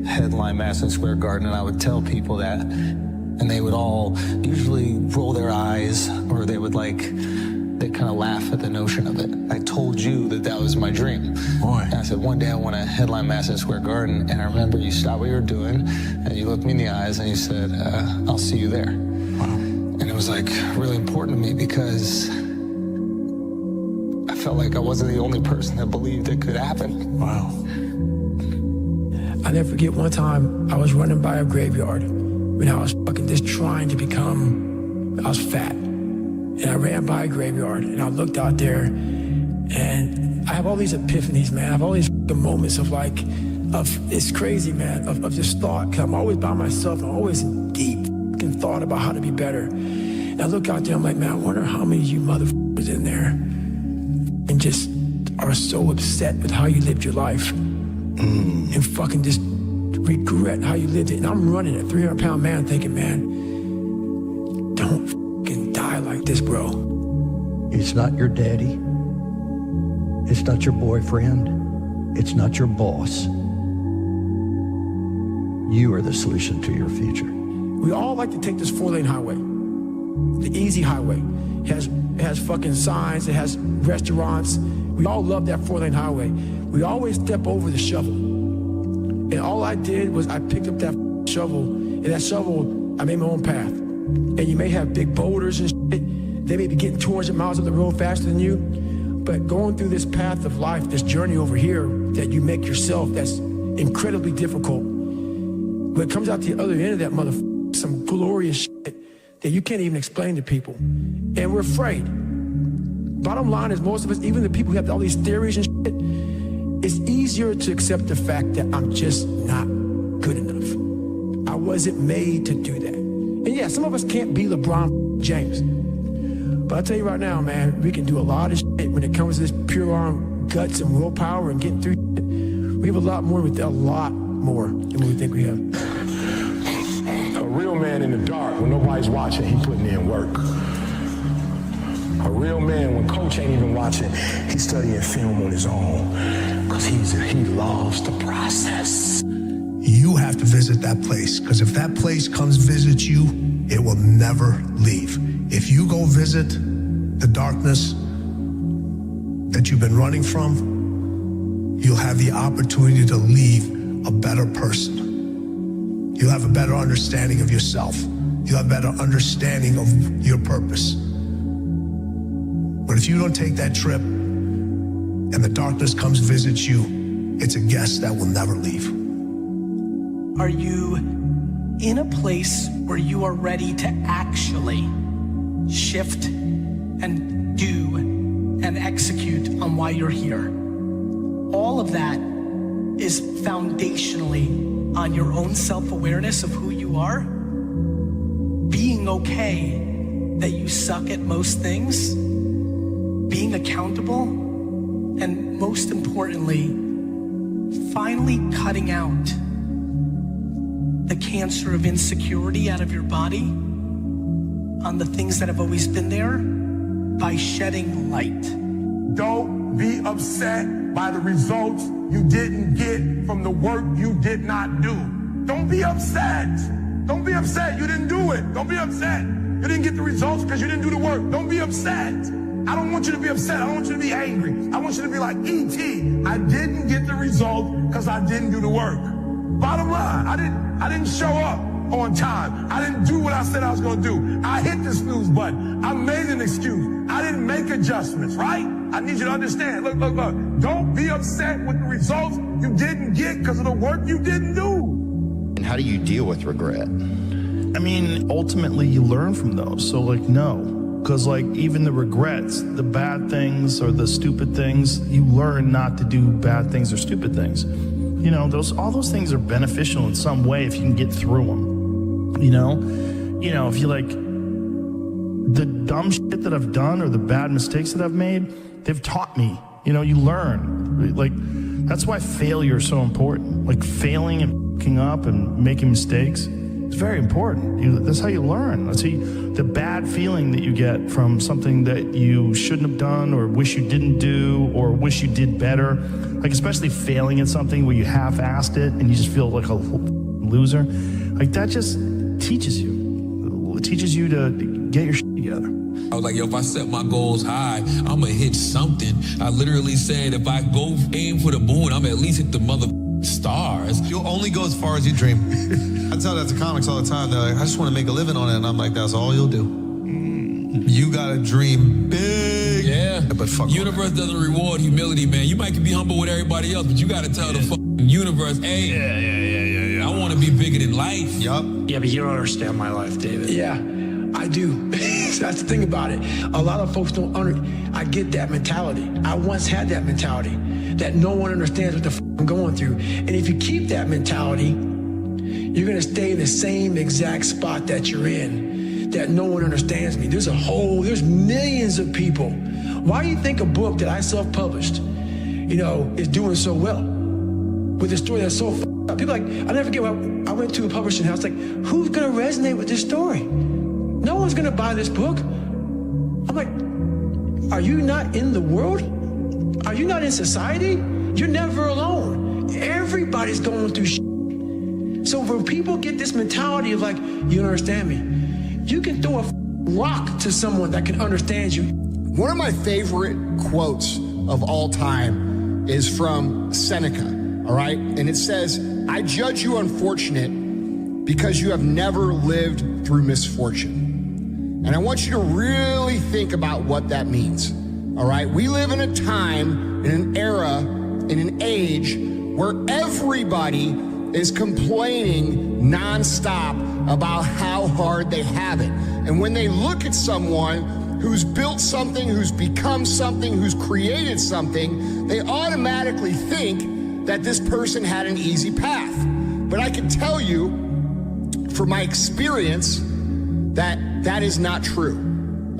headline Madison Square Garden, and I would tell people that, and they would all usually roll their eyes, or they would they kind of laugh at the notion of it. I told you that was my dream. Boy. And I said, one day I want to headline Madison Square Garden, and I remember you stopped what you were doing, and you looked me in the eyes, and you said, I'll see you there. Wow. And it was really important to me, because I felt like I wasn't the only person that believed it could happen. Wow. I never forget one time I was running by a graveyard when I was fucking just trying to I was fat. And I ran by a graveyard and I looked out there and I have all these epiphanies, man. I have all these moments of it's crazy, man, of just thought. Cause I'm always by myself. I'm always in deep fucking thought about how to be better. And I look out there, I'm like, man, I wonder how many of you motherfuckers in there and just are so upset with how you lived your life and fucking just regret how you lived it. And I'm running a 300-pound man thinking, man, don't fucking die like this, bro. It's not your daddy. It's not your boyfriend. It's not your boss. You are the solution to your future. We all like to take this 4-lane highway, the easy highway. It has fucking signs, it has restaurants. We all love that 4-lane highway. We always step over the shovel. And all I did was I picked up that shovel, and that shovel, I made my own path. And you may have big boulders and shit. They may be getting 200 miles up the road faster than you. But going through this path of life, this journey over here that you make yourself, that's incredibly difficult. When it comes out the other end of that motherfucker, some glorious shit that you can't even explain to people. And we're afraid. Bottom line is most of us, even the people who have all these theories and shit, it's easier to accept the fact that I'm just not good enough. I wasn't made to do that. And yeah, some of us can't be LeBron James. But I'll tell you right now, man, we can do a lot of shit when it comes to this pure arm guts and willpower and getting through shit. We have a lot more than what we think we have. A real man in the dark, when nobody's watching, he putting in work. A real man, when coach ain't even watching, he's studying film on his own. Because he loves the process. You have to visit that place, because if that place comes visit you, it will never leave. If you go visit the darkness that you've been running from, you'll have the opportunity to leave a better person. You'll have a better understanding of yourself. You'll have a better understanding of your purpose. But if you don't take that trip and the darkness comes visit you, it's a guest that will never leave. Are you in a place where you are ready to actually shift and do and execute on why you're here? All of that is foundationally on your own self-awareness of who you are, being okay that you suck at most things, being accountable, and most importantly, finally cutting out the cancer of insecurity out of your body on the things that have always been there by shedding light. Don't be upset by the results you didn't get from the work you did not do. Don't be upset. Don't be upset you didn't do it. Don't be upset you didn't get the results because you didn't do the work. Don't be upset. I don't want you to be upset. I don't want you to be angry. I want you to be like E.T. I didn't get the result because I didn't do the work. Bottom line, I didn't show up on time. I didn't do what I said I was going to do. I hit the snooze button. I made an excuse. I didn't make adjustments, right? I need you to understand. Look. Don't be upset with the results you didn't get because of the work you didn't do. And how do you deal with regret? I mean, ultimately you learn from those. So no. Because even the regrets, the bad things or the stupid things, you learn not to do bad things or stupid things. All those things are beneficial in some way if you can get through them. If you the dumb shit that I've done or the bad mistakes that I've made, they've taught me. You learn. That's why failure is so important. Failing and fucking up and making mistakes. It's very important. That's how you learn. The bad feeling that you get from something that you shouldn't have done or wish you didn't do or wish you did better, especially failing at something where you half-assed it and you just feel like a loser, that just teaches you. It teaches you to get your shit together. I was like, if I set my goals high, I'm gonna hit something. I literally said, if I go aim for the moon, I'm at least hit the mother stars. You'll only go as far as you dream. I tell that to comics all the time. They're like, I just want to make a living on it. And I'm like, that's all you'll do. You gotta dream big. Yeah. But fuck universe doesn't reward humility, man. You might be humble with everybody else, but you gotta tell the fucking universe, hey, I want to be bigger than life. Yup. Yeah, but you don't understand my life, David. Yeah, I do. That's the thing about it. A lot of folks don't I get that mentality. I once had that mentality that no one understands what the I'm going through. And if you keep that mentality, you're gonna stay in the same exact spot that you're in, that no one understands me. There's millions of people. Why do you think a book that I self-published, is doing so well? With a story that's so up. People I'll never forget when I went to a publishing house, who's gonna resonate with this story? No one's gonna buy this book. I'm like, are you not in the world? Are you not in society? You're never alone. Everybody's going through shit. So when people get this mentality of you don't understand me, you can throw a rock to someone that can understand you. One of my favorite quotes of all time is from Seneca, all right? And it says, I judge you unfortunate because you have never lived through misfortune. And I want you to really think about what that means, all right? We live in a time, in an era, in an age where everybody is complaining nonstop about how hard they have it. And when they look at someone who's built something, who's become something, who's created something, they automatically think that this person had an easy path. But I can tell you from my experience that that is not true.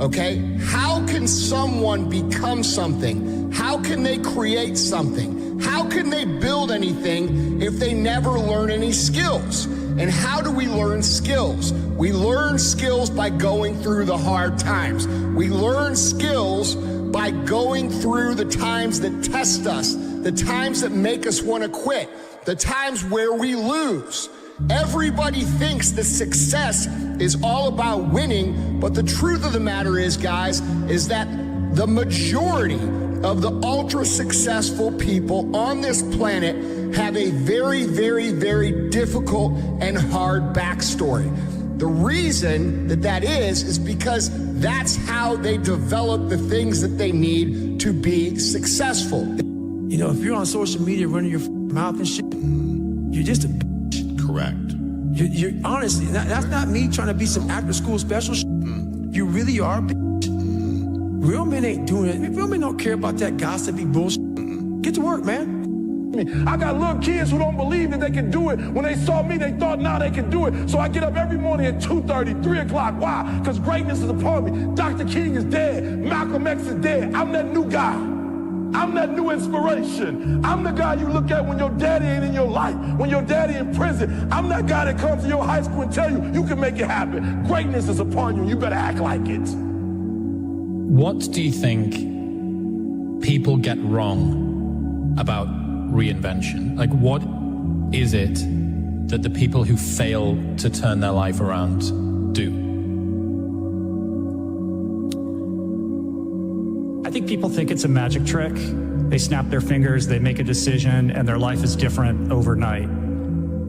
Okay? How can someone become something? How can they create something? How can they build anything if they never learn any skills? And how do we learn skills? We learn skills by going through the hard times. We learn skills by going through the times that test us, the times that make us want to quit, the times where we lose. Everybody thinks that success is all about winning, but the truth of the matter is, guys, is that the majority of the ultra successful people on this planet have a very, very, very difficult and hard backstory. The reason that is because that's how they develop the things that they need to be successful. You know, if you're on social media running your mouth and shit, you're just a bitch. Correct. You're honestly, that's not me trying to be some after school special shit. You really are a bitch. Real men ain't doing it. Real men don't care about that gossipy bullshit. Get to work, man. I got little kids who don't believe that they can do it. When they saw me, they thought, now they can do it. So I get up every morning at 2:30, 3 o'clock. Why? Because greatness is upon me. Dr. King is dead. Malcolm X is dead. I'm that new guy. I'm that new inspiration. I'm the guy you look at when your daddy ain't in your life, when your daddy in prison. I'm that guy that comes to your high school and tell you, you can make it happen. Greatness is upon you. You better act like it. What do you think people get wrong about reinvention? Like, what is it that the people who fail to turn their life around do? I think people think it's a magic trick. They snap their fingers, they make a decision, and their life is different overnight.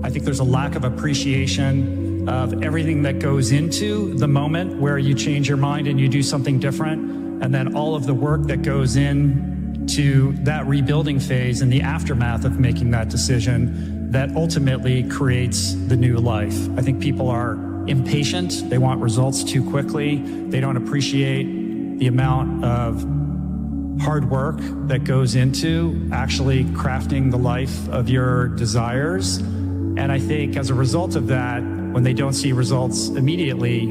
I think there's a lack of appreciation of everything that goes into the moment where you change your mind and you do something different, and then all of the work that goes in to that rebuilding phase and the aftermath of making that decision that ultimately creates the new life. I think people are impatient. They want results too quickly. They don't appreciate the amount of hard work that goes into actually crafting the life of your desires. And I think as a result of that, when they don't see results immediately,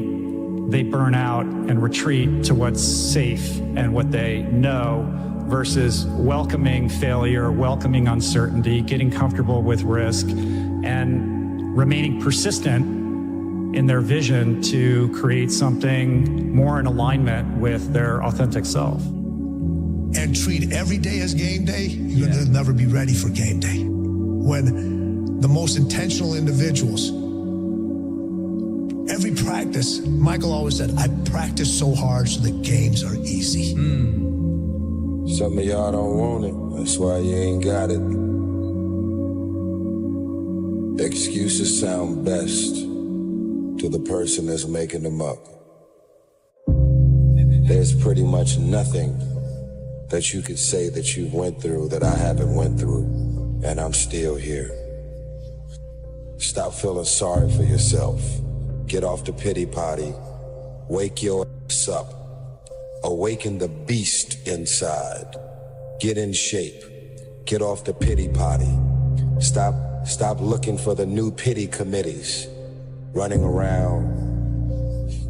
they burn out and retreat to what's safe and what they know, versus welcoming failure, welcoming uncertainty, getting comfortable with risk, and remaining persistent in their vision to create something more in alignment with their authentic self. And treat every day as game day, you're gonna never be ready for game day. When the most intentional individuals, every practice, Michael always said, I practice so hard so the games are easy. Some of y'all don't want it, that's why you ain't got it. Excuses sound best to the person that's making them up. There's pretty much nothing that you could say that you went through that I haven't went through, and I'm still here. Stop feeling sorry for yourself. Get off the pity potty. Wake your ass up. Awaken the beast inside. Get in shape. Get off the pity potty. Stop looking for the new pity committees. Running around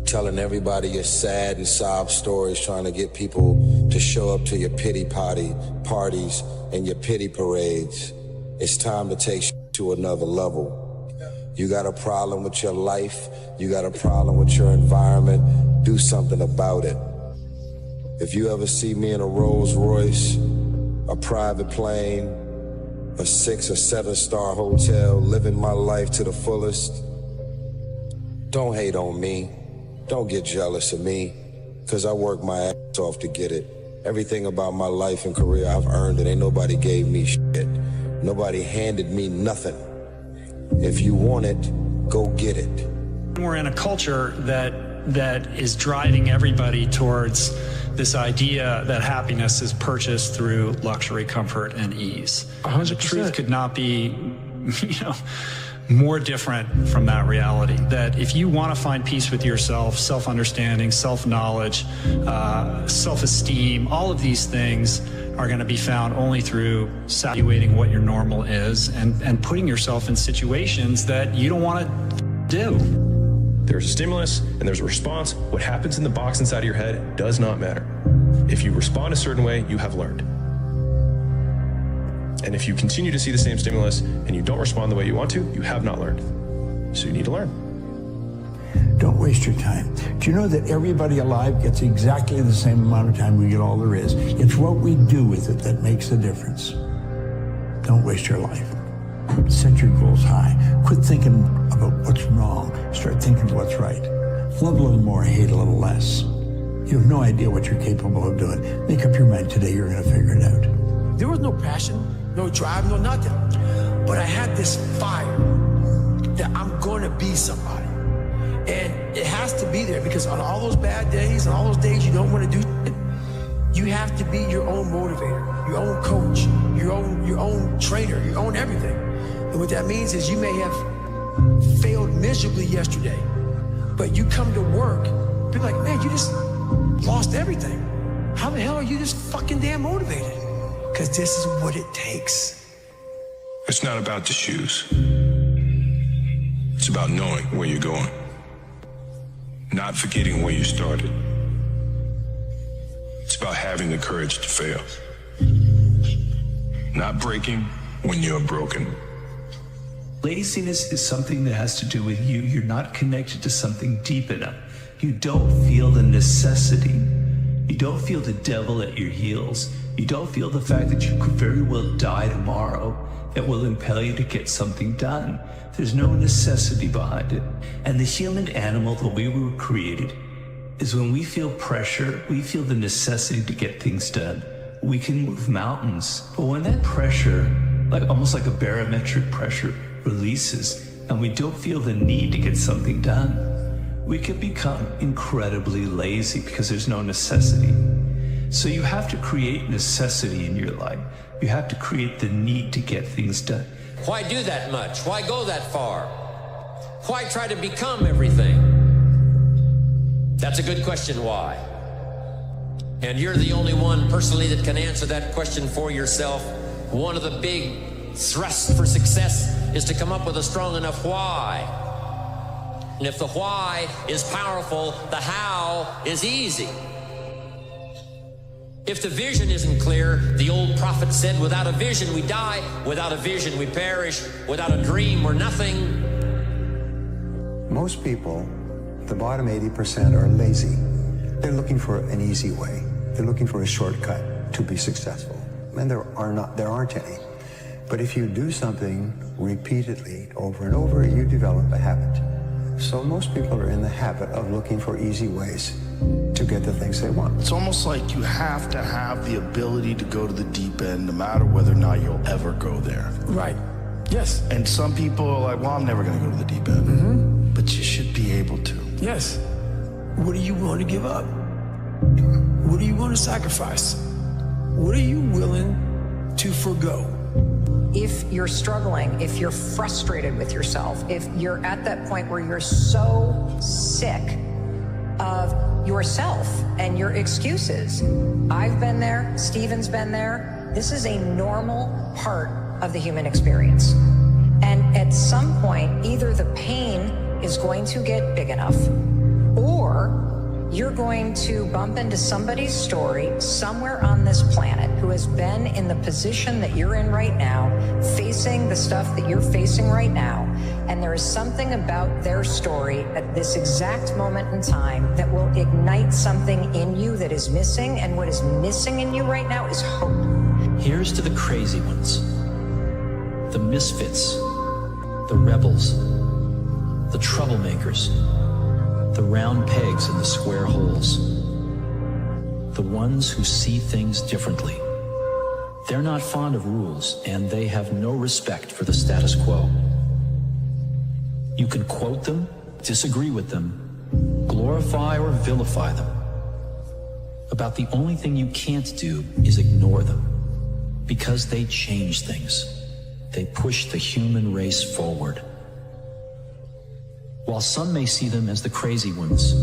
telling everybody your sad and sob stories, trying to get people to show up to your pity parties and your pity parades. It's time to take shit to another level. You got a problem with your life, you got a problem with your environment, do something about it. If you ever see me in a Rolls Royce, a private plane, a 6 or 7-star hotel, living my life to the fullest, don't hate on me. Don't get jealous of me, because I work my ass off to get it. Everything about my life and career, I've earned it. Ain't nobody gave me shit. Nobody handed me nothing. If you want it, go get it. We're in a culture that is driving everybody towards this idea that happiness is purchased through luxury, comfort, and ease. 100%. The truth could not be, more different from that reality. That if you want to find peace with yourself, self-understanding, self-knowledge, self-esteem, all of these things are going to be found only through evaluating what your normal is and putting yourself in situations that you don't want to do. There's a stimulus and there's a response. What happens in the box inside of your head does not matter. If you respond a certain way, you have learned. And if you continue to see the same stimulus and you don't respond the way you want to, you have not learned. So you need to learn. Don't waste your time. Do you know that everybody alive gets exactly the same amount of time we get all there is? It's what we do with it that makes the difference. Don't waste your life. Set your goals high. Quit thinking about what's wrong. Start thinking what's right. Love a little more, hate a little less. You have no idea what you're capable of doing. Make up your mind today, you're going to figure it out. There was no passion, no drive, no nothing. But I had this fire that I'm going to be somebody. And it has to be there because on all those bad days and all those days you don't want to do it, you have to be your own motivator, your own coach, your own trainer, your own everything. And what that means is you may have failed miserably yesterday, but you come to work, be like, man, you just lost everything. How the hell are you just fucking damn motivated? Because this is what it takes. It's not about the shoes. It's about knowing where you're going. Not forgetting where you started. It's about having the courage to fail. Not breaking when you're broken. Laziness is something that has to do with you. You're not connected to something deep enough. You don't feel the necessity. You don't feel the devil at your heels. You don't feel the fact that you could very well die tomorrow that will impel you to get something done. There's no necessity behind it. And the human animal, the way we were created, is when we feel pressure, we feel the necessity to get things done. We can move mountains. But when that pressure, almost like a barometric pressure, releases, and we don't feel the need to get something done, we can become incredibly lazy because there's no necessity. So you have to create necessity in your life. You have to create the need to get things done. Why do that much? Why go that far? Why try to become everything? That's a good question, why? And you're the only one personally that can answer that question for yourself. One of the big thrusts for success is to come up with a strong enough why. And if the why is powerful, the how is easy. If the vision isn't clear, the old prophet said, without a vision we die, without a vision we perish, without a dream we're nothing. Most people, the bottom 80%, are lazy. They're looking for an easy way. They're looking for a shortcut to be successful. And there aren't any. But if you do something repeatedly over and over, you develop a habit. So most people are in the habit of looking for easy ways to get the things they want. It's almost like you have to have the ability to go to the deep end no matter whether or not you'll ever go there. Right. Yes. And some people are like, well, I'm never going to go to the deep end. Mm-hmm. But you should be able to. Yes. What are you willing to give up? What are you willing to sacrifice? What are you willing to forgo? If you're struggling, if you're frustrated with yourself, if you're at that point where you're so sick of yourself and your excuses, I've been there, Stephen's been there. This is a normal part of the human experience. And at some point, either the pain is going to get big enough, or you're going to bump into somebody's story somewhere on this planet who has been in the position that you're in right now, facing the stuff that you're facing right now. And there is something about their story at this exact moment in time that will ignite something in you that is missing. And what is missing in you right now is hope. Here's to the crazy ones, the misfits, the rebels, the troublemakers, the round pegs in the square holes, the ones who see things differently. They're not fond of rules, and they have no respect for the status quo. You can quote them, disagree with them, glorify or vilify them. About the only thing you can't do is ignore them, because they change things. They push the human race forward. While some may see them as the crazy ones,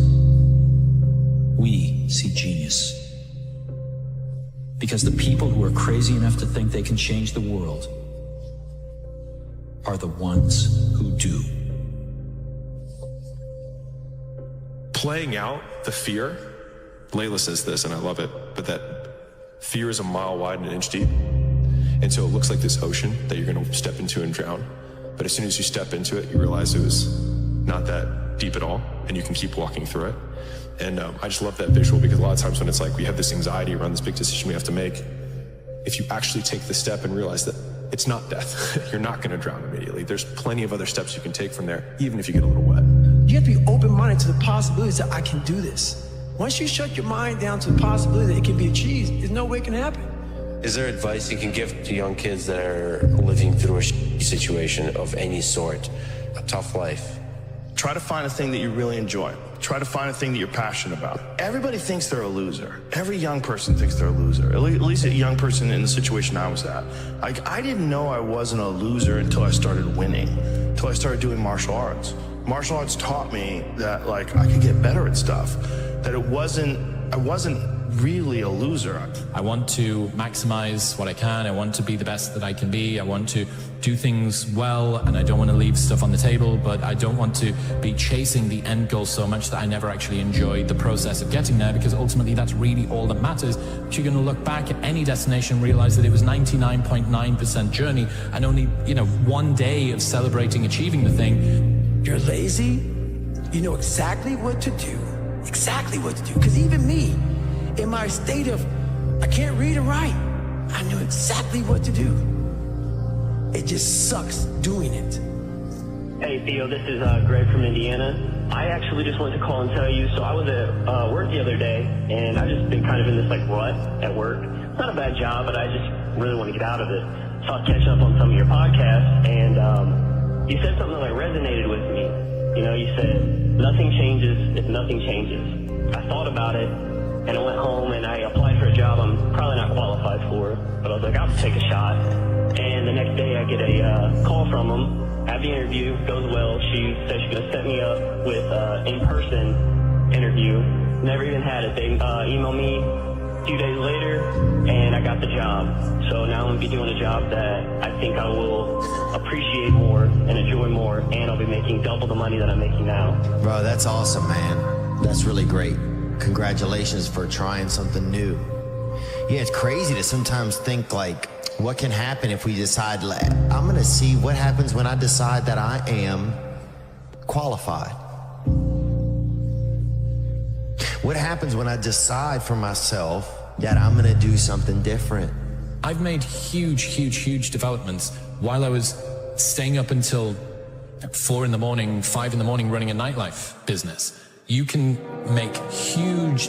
we see genius. Because the people who are crazy enough to think they can change the world are the ones who do. playing out the fear, Layla says this, and I love it, but that fear is a mile wide and an inch deep. And so it looks like this ocean that you're going to step into and drown. But as soon as you step into it, you realize it was not that deep at all, and you can keep walking through it. And I just love that visual, because a lot of times when it's like we have this anxiety around this big decision we have to make, if you actually take the step and realize that it's not death, you're not going to drown immediately. There's plenty of other steps you can take from there, even if you get a little wet. You have to be open-minded to the possibilities that I can do this. Once you shut your mind down to the possibility that it can be achieved, there's no way it can happen. Is there advice you can give to young kids that are living through a situation of any sort, a tough life? Try to find a thing that you really enjoy. Try to find a thing that you're passionate about. Everybody thinks they're a loser. Every young person thinks they're a loser. At least a young person in the situation I was at. Like, I didn't know I wasn't a loser until I started winning, until I started doing martial arts. Martial arts taught me that, like, I could get better at stuff, that I wasn't really a loser. I want to maximize what I can. I want to be the best that I can be. I want to do things well, and I don't want to leave stuff on the table, but I don't want to be chasing the end goal so much that I never actually enjoy the process of getting there, because ultimately that's really all that matters. But you're going to look back at any destination and realize that it was 99.9% journey and only, one day of celebrating achieving the thing. You're lazy, you know exactly what to do. Exactly what to do. Because even me, in my state of, I can't read or write, I knew exactly what to do. It just sucks doing it. Hey Theo, this is Greg from Indiana. I actually just wanted to call and tell you, so I was at work the other day, and I've just been kind of in this rut at work. It's not a bad job, but I just really want to get out of it. So I was catching up on some of your podcasts, and you said something that resonated with me. You said, nothing changes if nothing changes. I thought about it, and I went home and I applied for a job I'm probably not qualified for, but I was like, I'll take a shot. And the next day I get a call from them, have the interview, goes well. She said she's going to set me up with an in-person interview. Never even had it. They emailed me a few days later, and I got the job. So now I'm going to be doing a job that I think I will appreciate more and enjoy more, and I'll be making double the money that I'm making now. Bro, that's awesome, man. That's really great. Congratulations for trying something new. Yeah, it's crazy to sometimes think what can happen if we decide, I'm gonna see what happens when I decide that I am qualified. What happens when I decide for myself that I'm gonna do something different? I've made huge developments while I was staying up until 4 in the morning, 5 in the morning running a nightlife business. You can make huge